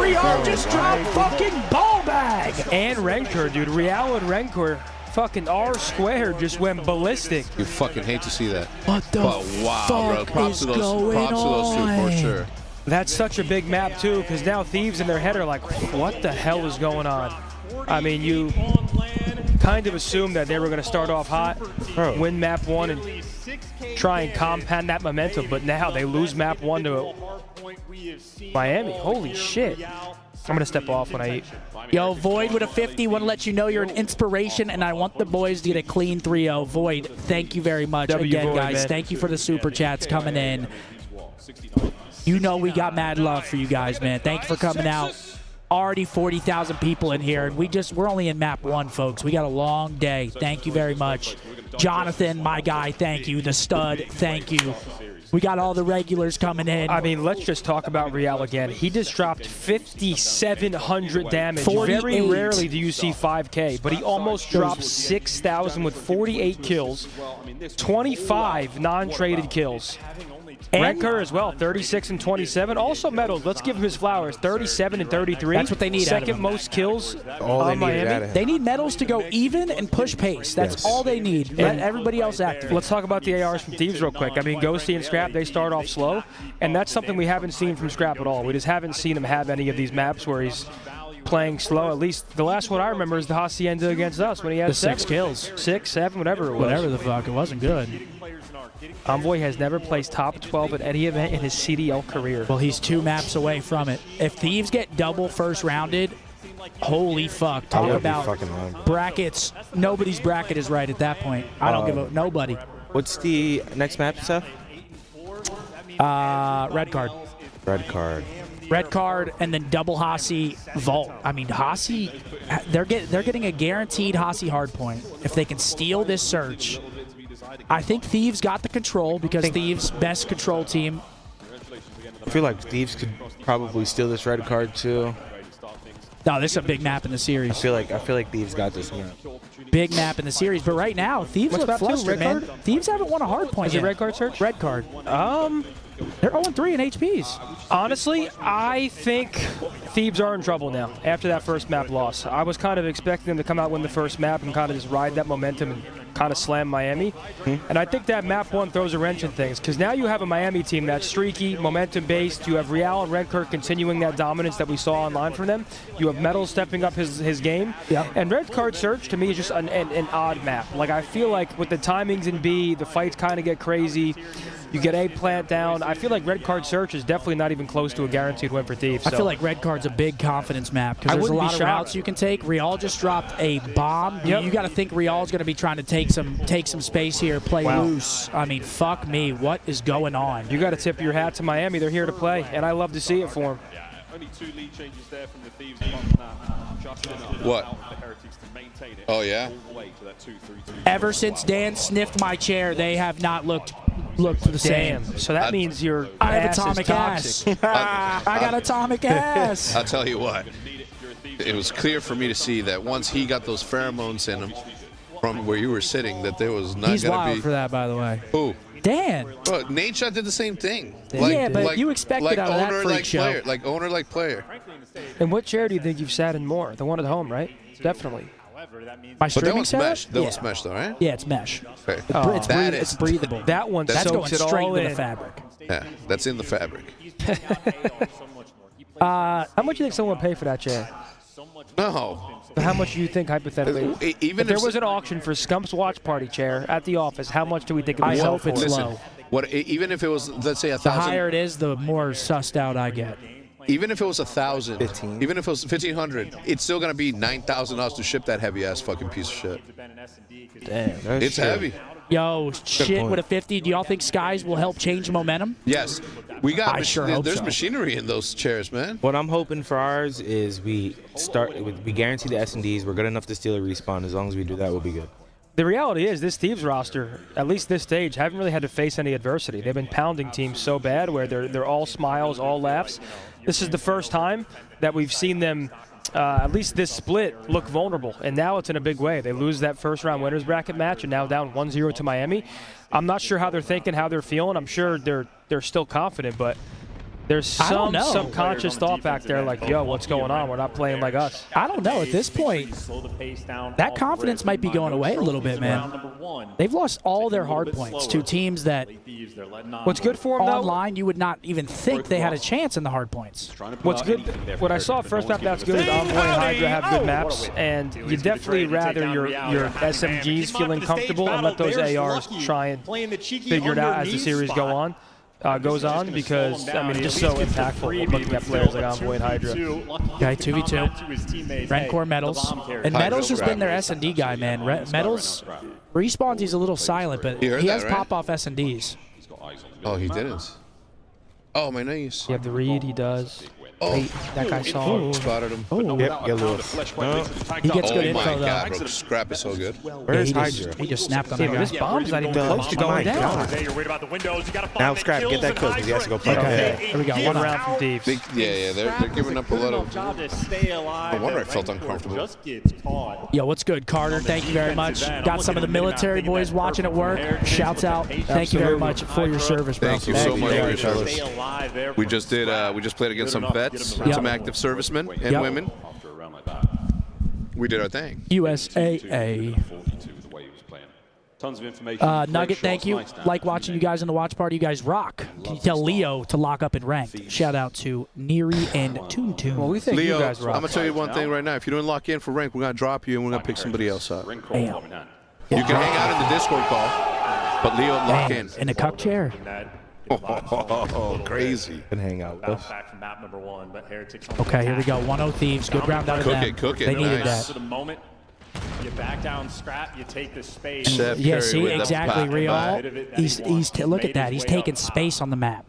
B: Real just dropped fucking ball bag. And
A: And ROKKR, dude. Real and ROKKR, fucking R² just went ballistic.
C: You fucking hate to see that.
B: What the
C: wow,
B: fuck
C: bro. Props
B: is
C: to those
B: going
C: two for sure.
A: That's such a big map, too, because now Thieves in their head are like, what the hell is going on? I mean, you kind of assumed that they were going to start off hot, win map 1, and try and compound that momentum, but now they lose map 1 to Miami. Holy shit. I'm going to step off when I eat.
B: Yo, Void with a 50. Want to let you know you're an inspiration, and I want the boys to get a clean 3-0. Void, thank you very much. Again,
A: Void,
B: guys,
A: man.
B: thank you for the super chats coming in. You know we got mad love for you guys, man. Thank you for coming out. Already 40,000 people in here, and we're only in map 1, folks. We got a long day. Thank you very much. Jonathan, my guy, thank you. The stud, thank you. We got all the regulars coming in.
A: I mean, let's just talk about Real again. He just dropped 5,700 damage.
B: 48.
A: Very rarely do you see 5K, but he almost dropped 6,000 with 48 kills, 25 non-traded kills. ROKKR as well, 36 and 27. Also medals. Let's give him his flowers. 37 and 33.
B: That's what they need.
A: Second most kills on Miami.
B: They need medals to go even and push pace. That's all they need. Let everybody else activate.
A: Let's talk about the ARs from Thieves real quick. I mean, Ghosty and Scrap, they start off slow, and that's something we haven't seen from Scrap at all. We just haven't seen him have any of these maps where he's playing slow. At least the last one I remember is the Hacienda against us when he had
B: the 6 kills.
A: 6, 7, whatever it was.
B: Whatever the fuck. It wasn't good.
A: Envoy has never placed top 12 at any event in his CDL career.
B: Well, he's 2 maps away from it. If Thieves get double first rounded, holy fuck. Talk about brackets. Nobody's bracket is right at that point. I don't give a nobody.
D: What's the next map, Seth?
B: Red card.
D: Red card.
B: Red card and then double Hasi vault. I mean, Hasi, they're getting a guaranteed Hasi hardpoint. If they can steal this search, I think Thieves got the control because Thieves best control team.
D: I feel like Thieves could probably steal this red card too.
B: No, this is a big map in the series.
D: I feel like Thieves got this map.
B: Big map in the series, but right now Thieves look flustered, man. Thieves haven't won a hardpoint yet.
A: Is it red card search?
B: Red card. They're 0-3 in HPs.
A: Honestly, I think Thieves are in trouble now after that first map loss. I was kind of expecting them to come out, win the first map, and kind of just ride that momentum and kind of slam Miami. And I think that map 1 throws a wrench in things because now you have a Miami team that's streaky, momentum-based. You have Real and ROKKR continuing that dominance that we saw online from them. You have Metal stepping up his game.
B: Yep.
A: And red card search, to me, is just an odd map. Like, I feel like with the timings in B, the fights kind of get crazy. You get A plant down. I feel like red card search is definitely not even close to a guaranteed win for Thieves.
B: I feel like red card's a big confidence map because there's a lot of routes you can take. Real just dropped a bomb.
A: Yep.
B: You got to think Real's going to be trying to take some space here, play loose. I mean, fuck me. What is going on?
A: You got to tip your hat to Miami. They're here to play, and I love to see it for them.
F: Only 2 lead changes there from the Thieves.
C: What? Oh, yeah?
B: Ever since Dan sniffed my chair, they have not looked the same.
A: Damn. So that means your
B: I have
A: ass
B: atomic
A: is toxic.
B: ass. I got atomic ass.
C: I'll tell you what. It was clear for me to see that once he got those pheromones in him from where you were sitting, that there was not going to be...
B: He's wild for that, by the way.
C: Who?
B: Dan.
C: Well, Nate Shot did the same thing.
B: Yeah, but you expected out of that freak show.
C: Player, like owner, like player.
A: And what chair do you think you've sat in more? The one at home, right? Definitely.
B: My
C: But that
B: streaming
C: one's
B: setup?
C: mesh. That one's mesh, though, right?
B: Yeah, it's mesh.
C: Okay.
B: It's breathable.
A: That one
B: That's going
A: soaks it
B: straight
A: all
B: into
A: in.
B: the fabric.
C: Yeah, that's in the fabric.
A: How much do you think someone would pay for that chair?
C: No.
A: How much do you think, hypothetically?
C: Even
A: if there was an auction for Scump's watch party chair at the office, how much do we think it would
B: I
A: sell
B: hope
A: for?
B: it's
C: Listen,
B: low.
C: even if it was, let's say,
B: The
C: 1,000.
B: higher it is, the more sussed out I get.
C: Even if it was 1,000,
D: 15.
C: even if it was 1,500, it's still gonna be $9,000 to ship that heavy ass fucking piece of shit.
A: Damn.
C: It's heavy.
B: Yo, shit
D: point.
B: with a 50. Do y'all think Skies will help change momentum?
C: Yes, we got.
B: I sure hope
C: there's
B: so.
C: machinery in those chairs, man.
D: What I'm hoping for ours is we guarantee the S&Ds. We're good enough to steal a respawn. As long as we do that, we'll be good.
A: The reality is this Thieves roster, at least this stage, haven't really had to face any adversity. They've been pounding teams so bad where they're all smiles, all laughs. This is the first time that we've seen them, at least this split, look vulnerable. And now it's in a big way. They lose that first-round winners bracket match and now down 1-0 to Miami. I'm not sure how they're thinking, how they're feeling. I'm sure they're still confident, but There's some
B: know.
A: subconscious thought back there like, yo, what's going on? We're not playing like us.
B: I don't know. At this point, that confidence might be going away a little bit, man. They've lost all their hard points to teams that
A: What's good for them, though?
B: online you would not even think they had a chance in the hard points.
A: What's good? What I saw first half that's good is Envoy and Hydra have good maps, and you definitely rather your SMGs feeling comfortable and let those ARs try and figure it out as the series goes on, because I mean, it's just so impactful looking at players like Envoy and Hydra.
B: Okay, 2v2. ROKKR Metals. And Metals has been their S&D guy, man. Metals respawns, he's a little silent, but he has pop-off S&Ds.
C: Oh, he didn't. Oh, my nice.
A: You have the read, he does.
C: Oh,
A: Wait, that guy saw him.
C: Spotted him.
B: Oh,
D: Yep, get loose.
B: he gets good info,
C: my
B: though.
C: God, bro. Scrap is so good.
D: Where's Hydra?
B: He just snapped on
A: Yeah,
B: that
A: but
B: guy.
A: this bomb's not even close to going down.
D: Now Scrap, get that cook because he has to go play.
B: Okay, here we go.
A: One round from Thieves.
C: Yeah, they're giving up a lot of. No wonder I felt uncomfortable.
B: Yo, what's good, Carter? Thank you very much. Got some of the military boys watching at work. Shouts out. Thank you very much for your service, bro.
C: Thank you so much for your service. We just played against some vets, some active servicemen and women. We did our thing.
B: USAA.
F: Tons of information.
B: Nugget, thank you. Like watching you guys in the watch party. You guys rock. Can you tell Leo to lock up in ranked? Shout out to Neri and Toon.
A: Well, we think
C: Leo,
A: you guys rock.
C: I'm gonna tell you one thing right now. If you don't lock in for rank, we're gonna drop you and we're gonna pick somebody else up. You
B: Damn.
C: can hang out in the Discord call, but Leo, lock in.
B: In a cuck chair.
C: Oh, crazy.
D: Can hang out with us.
B: Okay, here we go. 1-0 Thieves. Good round out of them.
C: Cook it.
B: They needed
C: Nice.
B: that.
H: The moment you back down, Scrap, you take the space.
C: Chef
B: Yeah,
C: Curry
B: see,
C: with the
B: exactly,
C: pop.
B: Real. Look at that. He's taking space on the map.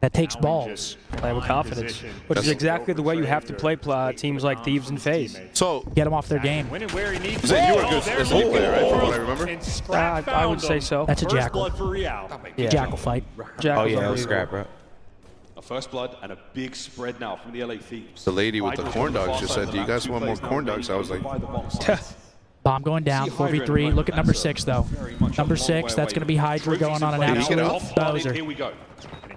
B: That takes balls.
A: Play with confidence, which is exactly the way you have to play teams like Thieves and FaZe.
C: So,
B: Get them off their game.
H: Winning where he needs
C: Zay, you were a good SD player, right? From what I remember.
A: I would say so.
B: That's a jackal.
A: Yeah.
B: Jackal fight.
A: Jack
D: Oh
A: was
D: yeah, it
A: unbelievable.
D: was Scrap, bro.
F: A first blood and a big spread now from the LA Thieves.
C: The lady with the corn dogs just said, "Do you guys want more corn dogs?" I was like,
B: Bomb going down. 4v3. Look at number 6, though. Number 6, that's going to be Hydra going on an absolute bozer.
F: Here we go.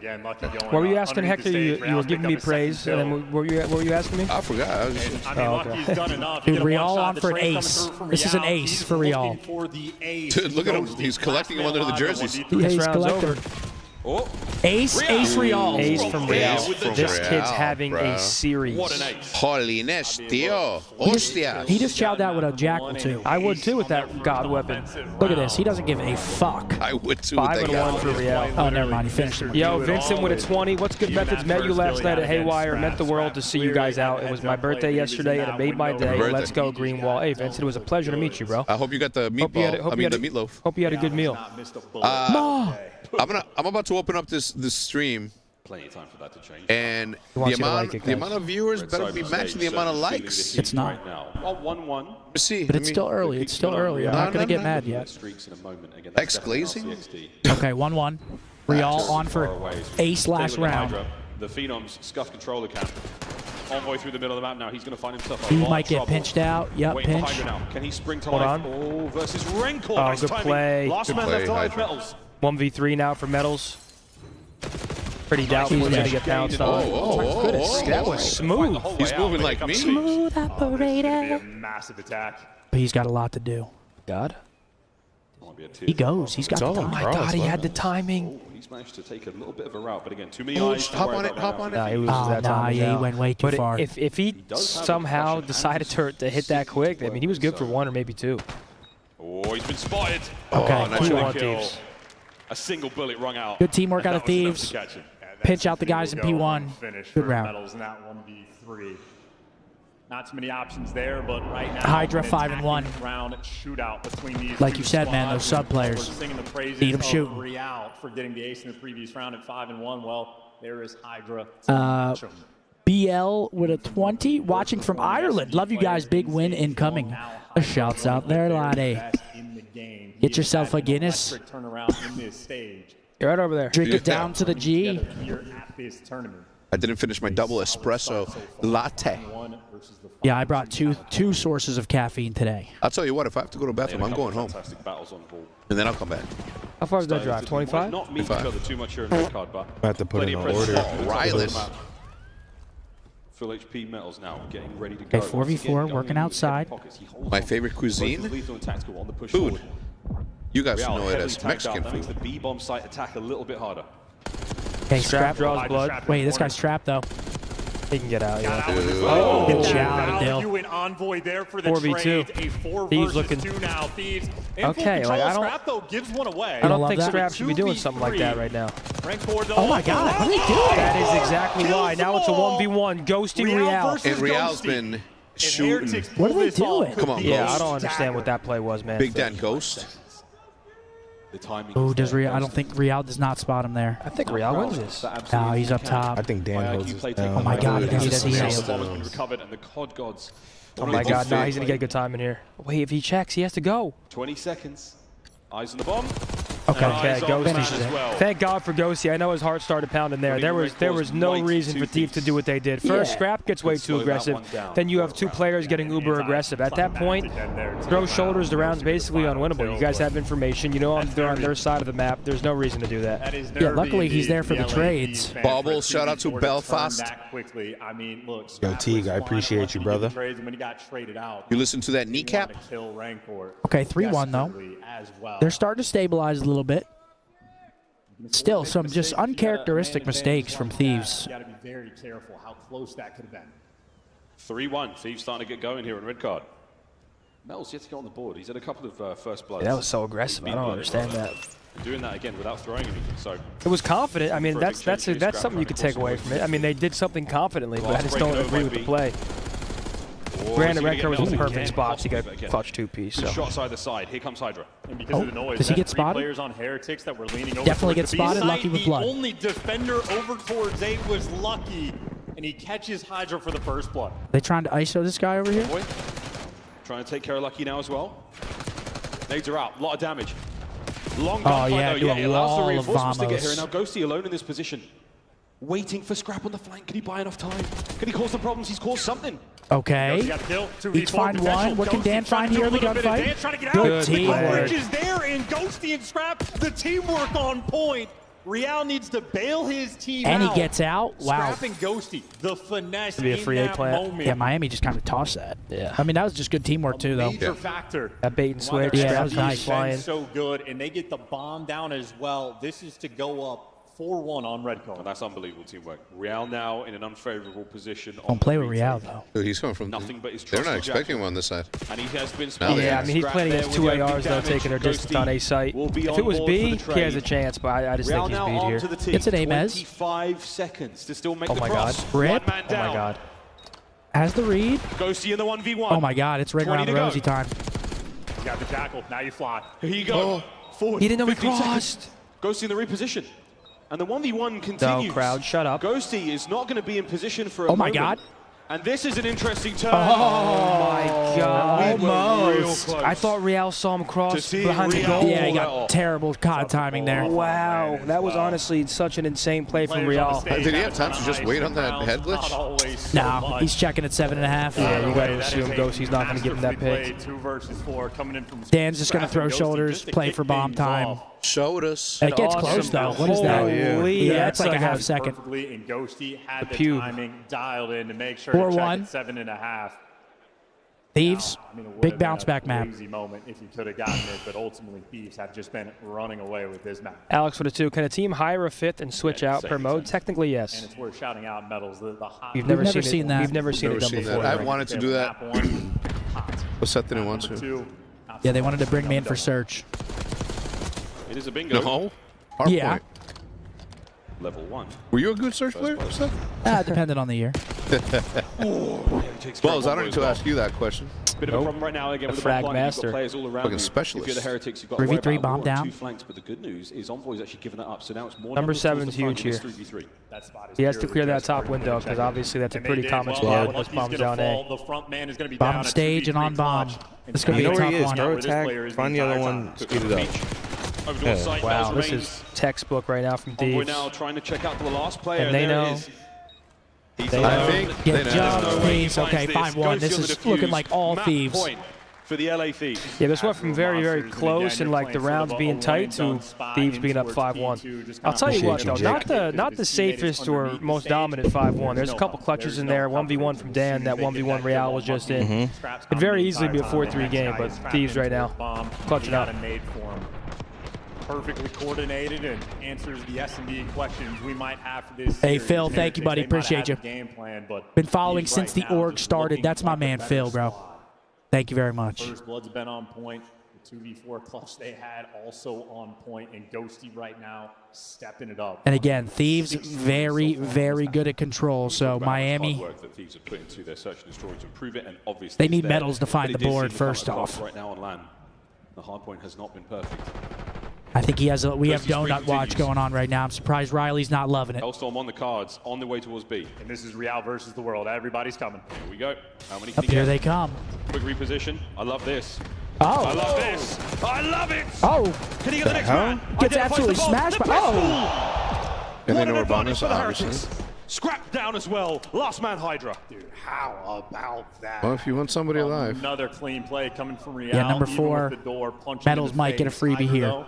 A: What were you asking, Hector? You were giving me praise, and then what were you asking me?
C: I forgot. I was just,
B: Dude, Real on for an ace. This is an ace for Real.
C: dude, look at him. He's collecting them under the jerseys.
B: Yeah, he's
A: round's
B: collector.
A: over.
B: Ace Real.
A: Ace from Real.
C: From
A: This
C: Real,
A: kid's having
C: bro.
A: a series.
F: What an ace.
C: Holiness, tío. Hostia.
B: He just chowed out with a jackal, too.
A: I would too with that god weapon.
B: Look at this. He doesn't give a fuck.
C: I would too with
A: 5
C: that
A: and
C: guy.
A: 1 for Real.
B: Oh, never mind. He finished him.
A: Yo, Vincent with a 20. What's good methods? Met you last night at Haywire. Meant the world to see you guys out. It was my birthday yesterday, and it made my day.
C: birthday.
A: Let's go, Greenwall. Hey, Vincent, it was a pleasure to meet you, bro.
C: I hope you got the
A: Hope you had
C: meatball.
A: a-
C: The meatloaf.
A: Hope you had a good meal.
C: I'm about to open up this stream,
F: Plenty of time for that to change.
C: and
A: wants you to like it,
C: the
A: guys.
C: amount of viewers better be matching the amount of likes.
B: It's not.
F: Right now. Well, 1-1.
C: Let's see.
B: But it's still early. It's still early. I'm not going to get mad yet.
F: Streaks in a moment against
C: Ex-glazing?
B: Okay, 1-1. Real on for ace last round.
F: The Phenoms scuff controller cam. Envoy through the middle of the map now. He's going to find himself a
B: He
F: lot
B: might
F: of
B: get
F: trouble.
B: pinched out. Yep,
F: Waiting for
B: pinch.
F: Hydra now. Can he spring to
A: Hold
F: life?
A: on.
F: Oh, versus ROKKR.
A: Oh,
F: Nice
A: good
F: timing.
A: play.
F: Last
C: Good
F: man
C: play,
F: left alive,
C: Hydra.
F: Metals.
A: 1v3 now for Metals. Pretty doubtful he's going to get pounced on.
C: Oh,
A: That was smooth.
C: He's moving like me.
B: Smooth operator.
H: Massive attack.
B: But he's got a lot to do.
A: God.
B: He goes. He's got the
A: Oh
B: time.
A: my God, he had the timing.
F: He's managed to take a little bit of a route, but again, too many
C: Oh,
F: eyes. to
C: hop
F: worry
C: on it,
F: about
C: hop
F: right
C: on
F: now.
C: it.
A: Nah, he was
B: Oh,
A: that
B: nah,
A: time.
B: yeah, he went way too
A: But
B: far.
A: if he somehow decided to hit that quick, I mean, he was good for 1 or maybe 2.
F: Oh, he's been spotted.
B: Okay,
C: nice
A: Two
C: one.
A: on Thieves.
F: A single bullet rung out.
B: Good teamwork out of
F: That was enough
B: Thieves.
F: to catch him.
B: Pinch out the guys in P1. Good round.
H: Metals in that 1v3. Not too many options there, but right now
B: Hydra
H: an
B: 5 and 1.
H: attacking round shootout between these
B: Like
H: two
B: you said, man, those
H: squads.
B: sub players.
H: We're singing the praises
B: Need 'em
H: of
B: shooting.
H: Real for getting the ace in the previous round at 5 and 1. Well, there is Hydra.
B: BL with a 20. Watching from Ireland. Love you guys. Big win incoming. A shouts out there, laddie. Get yourself a Guinness.
H: Turnaround in this stage.
A: You're right over there.
B: Drink it down to the G.
H: Here at this tournament.
C: I didn't finish my double espresso latte.
B: Yeah, I brought two sources of caffeine today.
C: I'll tell you what, if I have to go to the bathroom, I'm going home. And then I'll come back.
A: How far is that drive? 25?
F: Not me to too much here in red card, but
D: I have to put in an order.
C: Rylus.
F: Full HP metals now, getting ready to
B: Okay,
F: go.
B: 4v4, working outside.
C: My favorite cuisine? Food. You guys know it as Mexican
F: That makes the
C: food.
F: B-bomb site attack a little bit harder.
B: Okay,
A: Strap
B: Scrap.
A: draws blood.
B: Wait, this guy's trapped though.
A: He can get out, yeah.
B: Oh, good job, Dill.
H: Value and Envoy there for the
A: 4v2.
H: trade. A 4
A: Thieves
H: versus
A: looking-
H: 2 now. Thieves in
A: Okay,
H: full
A: like,
H: control.
A: I don't-
H: Scrap, though, gives one away.
A: I don't
B: love
A: think
B: that.
A: Scrap should be doing something like that right now.
H: Rank 4,
B: Oh my God, what are they doing?
A: That is exactly why. Now it's a 1v1. Ghosty Real.
C: And Real's been shooting.
B: What are they doing?
C: Come on,
A: Yeah,
C: Ghost.
A: I don't understand what that play was, man.
C: Big Dan Ghost.
F: The timing.
B: Oh, does Real? I don't think Real does not spot him there.
A: I think Real wins this.
B: No, he's up top.
D: I think Dan holds his down.
B: Oh my God, he
D: Dude,
B: does
D: he's
B: see
D: just
B: it.
F: The bomb has been recovered, and the COD gods.
A: Oh my God, no, he's going to get good time in here. Wait, if he checks, he has to go.
F: 20 seconds. Eyes on the bomb.
B: Okay.
F: And
A: Okay,
F: eyes on
A: Ghosty.
F: that as well.
A: Thank God for Ghosty. I know his heart started pounding there. There was no reason for Thief to do what they did. First, Scrap gets way too aggressive. Then you have two players getting uber aggressive. At that point, throw shoulders, the round's basically unwinnable. You guys have information. You know they're on their side of the map. There's no reason to do that.
B: Yeah, luckily he's there for the trades.
C: Bobble, shout out to Belfast.
H: I mean, look,
D: Yo, Teague, I appreciate you, brother.
C: You listen to that kneecap?
B: Okay, 3-1 though. They're starting to stabilize a little bit. Still, some just uncharacteristic mistakes from Thieves.
H: Got to be very careful how close that could have been.
F: 3-1. Thieves starting to get going here in red card. Mel's yet to get on the board. He's had a couple of first bloods.
A: That was so aggressive. I don't understand that.
F: Doing that again without throwing anything. So
A: It was confident. I mean, that's something you could take away from it. I mean, they did something confidently, but I just don't agree with the play. Granted, ROKKR was in the perfect spot to get clutch two-piece.
F: Good
A: So.
F: shots either side. Here comes Hydra.
H: And because of the noise,
B: does he
H: that
B: get
H: 3
B: spotted?
H: players on Heretics that were leaning over
B: Definitely
H: towards
B: gets
H: the B
B: spotted,
H: site,
B: lucky with blood.
H: The only defender over towards A was Lucky, and he catches Hydra for the first blood.
B: They trying to ISO this guy over here?
F: Boy, trying to take care of Lucky now as well. Nades are out. A lot of damage. Long gunfight
B: yeah,
F: though.
B: do a
F: It allows the
B: wall of
F: reinforcements to get here.
B: bombos.
F: Now Ghosty alone in this position. Waiting for Scrap on the flank. Can he buy enough time? Can he cause some problems? He's caused something.
B: Okay.
H: Got the kill. 2v4
B: Each find
H: potential.
B: one. What can
H: Ghosty
B: Dan
H: trying
B: find
H: to do
B: here in the
H: a little bit of
B: gunfight?
H: Dan trying to get
B: Good
H: out. The
B: teamwork.
H: coverage is there, and Ghosty and Scrap, the teamwork on point. Real needs to bail his team
B: And
H: out.
B: he gets out. Wow.
H: Scrap and Ghosty, the finesse
A: To be a
H: in
A: free A
H: that
A: plant.
H: moment.
B: Yeah, Miami just kind of tossed that.
A: Yeah.
B: I mean, that was just good teamwork too, though.
H: Major factor.
A: That bait and switch,
B: Yeah, that
A: Scrap
B: was
A: keeps
B: nice.
A: flying.
H: So good, and they get the bomb down as well. This is to go up 4-1 on red card.
F: And that's unbelievable teamwork. Real now in an unfavorable position.
B: Don't play with Real, though.
C: Dude, he's coming from
F: Nothing but his
C: They're not
F: trust for
C: expecting
F: Jackson.
C: him on this side.
F: And he has been
C: Yeah,
F: spotted.
A: Yeah, I mean, he's
F: Scrap
A: playing
F: there
A: against
F: with
A: 2
F: the
A: ARs,
F: big
A: though,
F: damage.
A: taking their distance on A site.
F: Will be
A: If
F: on
A: it was
F: board for
A: B,
F: the
A: he has a
F: trade.
A: chance, but I just
F: Real
A: think he's
F: now
A: beat
F: on
A: here.
F: to the team.
B: Gets an Amez.
F: 25 seconds to still make
A: Oh
F: the
A: my
F: cross.
A: God.
B: Rip.
F: One man
A: Oh
F: down.
A: my God.
B: Has the read.
F: Ghosty in the 1v1.
B: Oh my God, it's ring
F: 20
B: around
F: to
B: the
F: go.
B: rosy time.
H: You got the jackal. Now you fly.
F: Here you go. Forward.
A: He didn't know he
F: 15
A: crossed.
F: seconds. Ghosty in the reposition. And the 1v1 continues.
A: No, crowd, shut up.
F: Ghosty is not going to be in position for a
B: Oh my
F: moment.
B: God.
F: And this is an interesting turn.
A: Oh my God.
F: We were real
A: Almost.
F: close.
A: I thought Real saw him
F: To
A: cross
F: see
A: behind the
F: Real-
A: goal.
B: Yeah, he
F: that
B: got
F: off.
B: terrible COD timing there.
A: Wow, that was honestly such an insane play from Real.
C: Did he have time to just wait on that head glitch?
B: No, he's checking at 7.5.
A: Yeah, you gotta assume Ghosty's not gonna give him that pick.
H: 2 versus 4 coming in from
B: Dan's just going to
H: Scrap
B: throw
H: and Ghosty
B: shoulders,
H: just to
B: play
H: kick
B: for bomb
H: things
B: time.
H: off.
C: Showed us.
B: It gets
A: Awesome.
B: close, though. What is that?
A: Holy,
B: Yeah,
A: that's
B: it's like a
A: like
B: half
A: a
B: second.
H: Perfectly, and Ghosty had the
A: pube.
H: timing dialed in to make sure
B: 4-1.
H: to check at 7.5.
B: Thieves,
H: I mean, it would
B: big
H: have been
B: bounce
H: a
B: back map.
H: Crazy moment if you could have gotten it, but ultimately Thieves have just been running away with this map.
A: Alex with a 2. Can a team hire a 5th and switch out per mode? Technically,
H: And
A: yes.
H: it's worth shouting out medals. The hot
A: We've never
B: never
A: seen
B: seen
A: it.
B: that.
A: We've never seen it done
C: seen
A: before.
C: that. I wanted to do that.
H: Map 1, hot.
C: What's that didn't want
H: Number
C: to?
H: 2,
B: Yeah, they wanted to bring me in for search.
F: It is a bingo.
C: No. Hardpoint.
B: Yeah.
F: Level 1.
C: Were you a good search player? Seth?
B: Depended on the year.
C: Well, I don't need to ask you that question.
F: Bit of a problem right now again
A: A
F: with the
A: frag
F: bomb line. You've
A: master.
F: got players all around
C: Fucking
F: you.
C: specialist.
F: If you're the Heretics, you've got to
B: 3v3
F: worry about
B: bomb
F: more
B: down.
F: 2 flanks, but the good news is Envoy's actually given that up, so now it's more
A: Number
F: numbers towards
A: 7's
F: the front
A: huge
F: in this
A: here.
F: 3v3.
H: That spot is
A: He has to
H: purely
A: clear that
H: just
A: top
H: for
A: window
H: check
A: because
H: it.
A: obviously that's a
H: And they
A: pretty
H: did
A: common
H: well.
A: spot when
H: Lucky's
A: this bomb's
H: gonna
A: down A.
H: fall. The front man is going to be
B: Bomb
H: down at
B: stage and
H: 2v3
B: on bomb.
H: clutch.
B: This could be
D: You
B: a
D: know where he
B: tough
D: is,
B: one.
D: bro.
H: Where this player
D: Attack.
H: is
D: Find the
H: the
D: other
H: entire
D: one.
H: time.
D: Speed it up.
F: Over to the side,
A: Wow,
F: Bells
A: this
F: remains.
A: is textbook right now from
F: Envoy
A: Thieves.
F: now trying to check out the last player.
A: And they
F: There it
A: know.
F: is.
C: I think
B: Get
C: they
B: jumped,
C: know.
B: Thieves. Okay, 5-1. This is looking like all Thieves.
F: For the LA Thieves.
A: Yeah, this went from very, very close and like the rounds being tight to Thieves being up 5-1. I'll tell you what, though, not the safest or most dominant 5-1. There's a couple clutches in there. 1v1 from Dan. That 1v1 Real was just in. Could very easily be a 4-3 game, but Thieves right now clutching out.
H: Perfectly coordinated and answers the S&D questions we might have for this.
B: Hey, Phil, thank you, buddy. Appreciate you. Been following since the org started. That's my man, Phil, bro. Thank you very much.
H: First Blood's been on point. The 2v4 clutch they had also on point, and Ghosty right now stepping it up.
B: And again, Thieves very, very good at control. So Miami, they need medals to find the board first off.
F: Right now on land, the hardpoint has not been perfect.
B: I think we have donut watch going on right now. I'm surprised Riley's not loving it.
F: Hellstorm on the cards, on the way towards B.
H: And this is Real versus the world. Everybody's coming.
F: Here we go. How many
B: Up here they come.
F: Quick reposition. I love this.
B: Oh.
F: I love this. I love it.
B: Oh.
F: Can he get the next man?
B: Gets absolutely smashed by. Oh.
C: And they know we're bonus, obviously.
F: Scrap down as well. Last man Hydra.
H: Dude, how about that?
C: Well, if you want somebody alive.
H: Another clean play coming from Real.
B: Yeah, number 4. Medals might get a freebie here.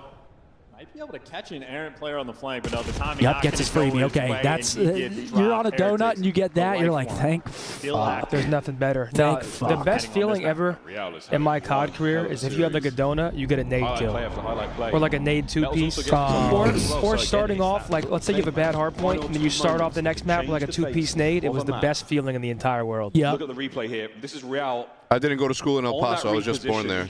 H: Might be able to catch an errant player on the flank, but no, the timing.
B: Yep, gets his freebie. Okay, that's you're on a donut and you get that. You're like, thank fuck.
A: There's nothing better.
B: Thank
A: The best feeling ever in my COD career is if you have like a donut, you get a nade kill, or like a nade 2-piece, or starting off like, let's say you have a bad hard point and then you start off the next map with like a 2-piece nade. It was the best feeling in the entire world.
B: Yeah.
F: Look at the replay here. This is Real.
C: I didn't go to school in El Paso. I was just born there.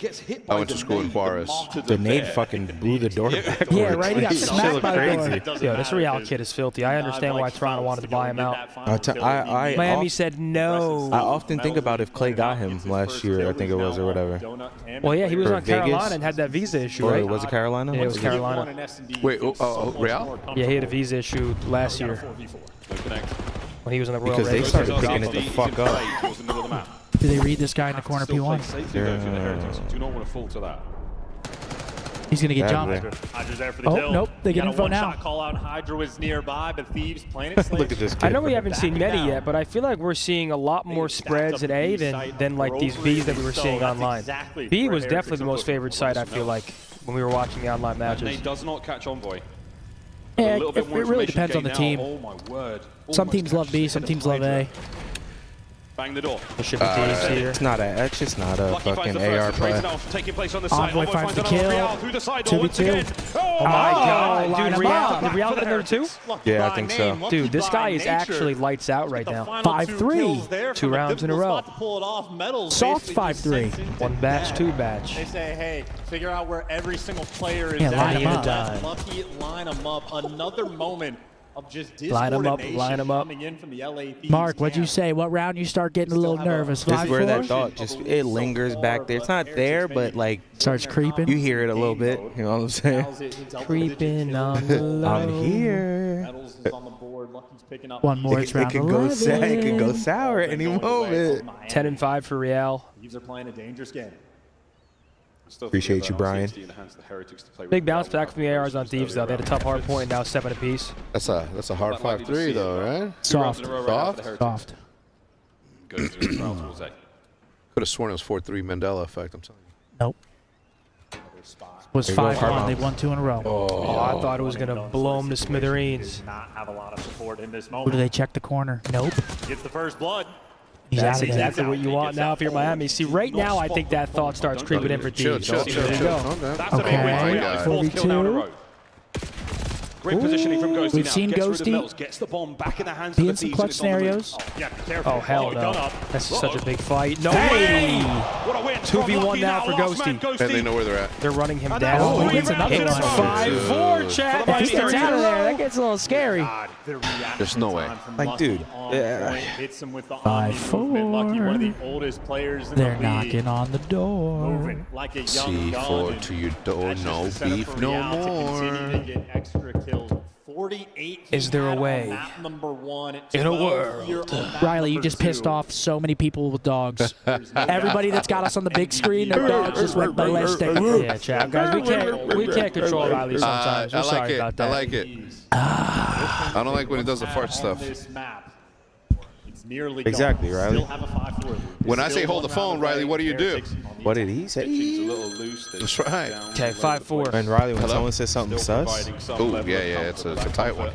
C: I went to school in Juarez.
D: The nade fucking blew the door backwards.
B: Yeah, right. He got smacked by the door.
A: Yeah, this Real kid is filthy. I understand why Toronto wanted to buy him out. Miami said no.
D: I often think about if Clay got him last year, I think it was, or whatever.
A: Well, yeah, he was
D: Or
A: on
D: Vegas.
A: Carolina and had that visa issue,
D: Or
A: right?
D: was it Carolina?
A: Yeah, it was Carolina.
C: Wait, Real?
A: Yeah, he had a visa issue last year when he was on the Royal
D: Because they
A: Red.
D: started picking it the fuck up.
B: Do they read this guy in the corner P1?
F: Do not want to fall to that.
B: He's going to get jumped.
H: Hydra's there for the
B: Oh,
H: kill.
B: nope, they get
H: Got a
B: info now.
H: one-shot call out. Hydra was nearby, but Thieves playing it safe.
D: Look at this kid.
A: I know we haven't seen many yet, but I feel like we're seeing a lot more spreads at A than like these Bs that we were seeing online. B was definitely the most favorite site, I feel like, when we were watching the online matches.
F: Nate does not catch Envoy.
B: Yeah, it really depends on the team.
F: Oh my word.
B: Some teams love B, some teams love A.
F: Bang the door.
A: It should be Thieves here.
D: It's just not a fucking AR play.
F: Taking place on the side.
B: Envoy finds the kill. 2v2.
A: Oh my god,
B: line
A: dude,
B: him
A: Real,
B: up.
A: did Real get there too?
D: Yeah, I think so.
A: Dude, this guy is actually lights out right now.
B: 5-3.
A: 2 rounds in a row.
B: Soft 5-3.
A: 1 batch, 2 batch.
H: They say, hey, figure out where every single player is
B: Yeah,
H: at.
B: line 'em up.
H: Let Lucky line them up. Another moment of just
A: Line 'em up, line 'em up.
H: coming in from the LA Thieves
B: Mark, what'd you
H: camp.
B: say? What round you start getting a little nervous?
D: This is where that
B: 5-4?
D: thought it lingers back there. It's not there, but like
B: Starts creeping.
D: you hear it a little bit. You know what I'm saying?
A: Creeping on the low.
D: I'm here.
H: Metals is on the board. Lucky's picking up.
B: One more,
D: It
B: it's round
D: could go
B: 11.
D: it could go sour at any moment.
A: 10-5 for Real.
H: Thieves are playing a dangerous game.
D: Appreciate you, Brian.
A: Big bounce back from the ARs on Thieves, though. They had a tough hard point, now 7 apiece.
C: That's a hard 5-3 though, right?
B: Soft.
D: Soft?
F: Goes to the trial towards A.
C: Could have sworn it was 4-3 Mandela effect. I'm telling you.
B: Nope. Was
D: There you go,
B: 5-1.
D: Hardpoint.
B: They've won 2 in a row.
A: Oh, I thought it was going to blow him to smithereens.
H: Did not have a lot of support in this
B: Who do
H: moment.
B: they check the corner? Nope.
H: Gets the first blood.
B: He's
A: That's
B: out of there.
A: exactly what you want now if you're Miami. See, right now, I think that thought starts creeping in for Thieves.
C: Chill.
A: There you go.
F: That's
B: Okay.
F: a big win for Real. Fourth kill now in a
B: 4v2.
F: row. Great positioning from Ghosty
B: We've
F: now.
B: seen
F: Gets rid of
B: Ghosty
F: Mills, gets the bomb back in the hands
B: Be
F: of
B: in
F: the
B: some
F: Thieves,
B: clutch
F: and it's on the move.
B: scenarios.
H: Yeah, careful.
A: Oh, hell
H: gun
A: no.
H: up.
A: That's such a big fight. No
F: Hey!
A: way!
F: What a win.
A: 2v1 now for
F: Last man,
A: Ghosty.
C: And they know where they're at.
A: They're running him
B: Oh,
A: down.
B: he gets another
A: It's
B: one.
A: 5-4, Chad.
B: If he gets out of there, that gets a little scary.
H: God, the reaction
C: There's no way.
H: time from
D: Like,
H: Lucky
D: dude,
H: on
D: yeah.
H: point. Hits him with the
B: 5-4.
H: omni movement. Lucky, one of the oldest players in
B: They're
H: the league.
B: knocking on the door.
H: Moving like a young gun.
C: C4 to your door,
H: That's just
C: no
H: the setup
C: beef,
H: for
C: no
H: Real to continue
C: more.
H: to get extra kills. 48
A: Is there a
H: he had
A: way
H: on map number 1
A: in a
H: 12 here
A: world?
H: on map
B: Riley, you
H: number
B: just pissed
H: 2.
B: off so many people with dogs. Everybody that's got us on the big screen, their dogs just went ballistic.
A: Yeah, Chad. Guys, we can't control Riley sometimes.
C: I
A: We're
C: like
A: sorry
C: it.
A: about that.
C: I like it. I don't like when he does the fart stuff.
H: This map. He's nearly
D: Exactly,
H: gone.
D: Riley.
H: Still have a 5-4 lead.
C: When I
H: Still
C: say hold the
H: one round
C: phone, Riley,
H: away.
C: what do you do?
D: What did he say?
F: Pitching's a little loose.
C: That's right.
A: Okay, 5-4.
D: And Riley, when
C: Hello?
D: someone says something sus,
C: Oh, yeah, it's a tight one.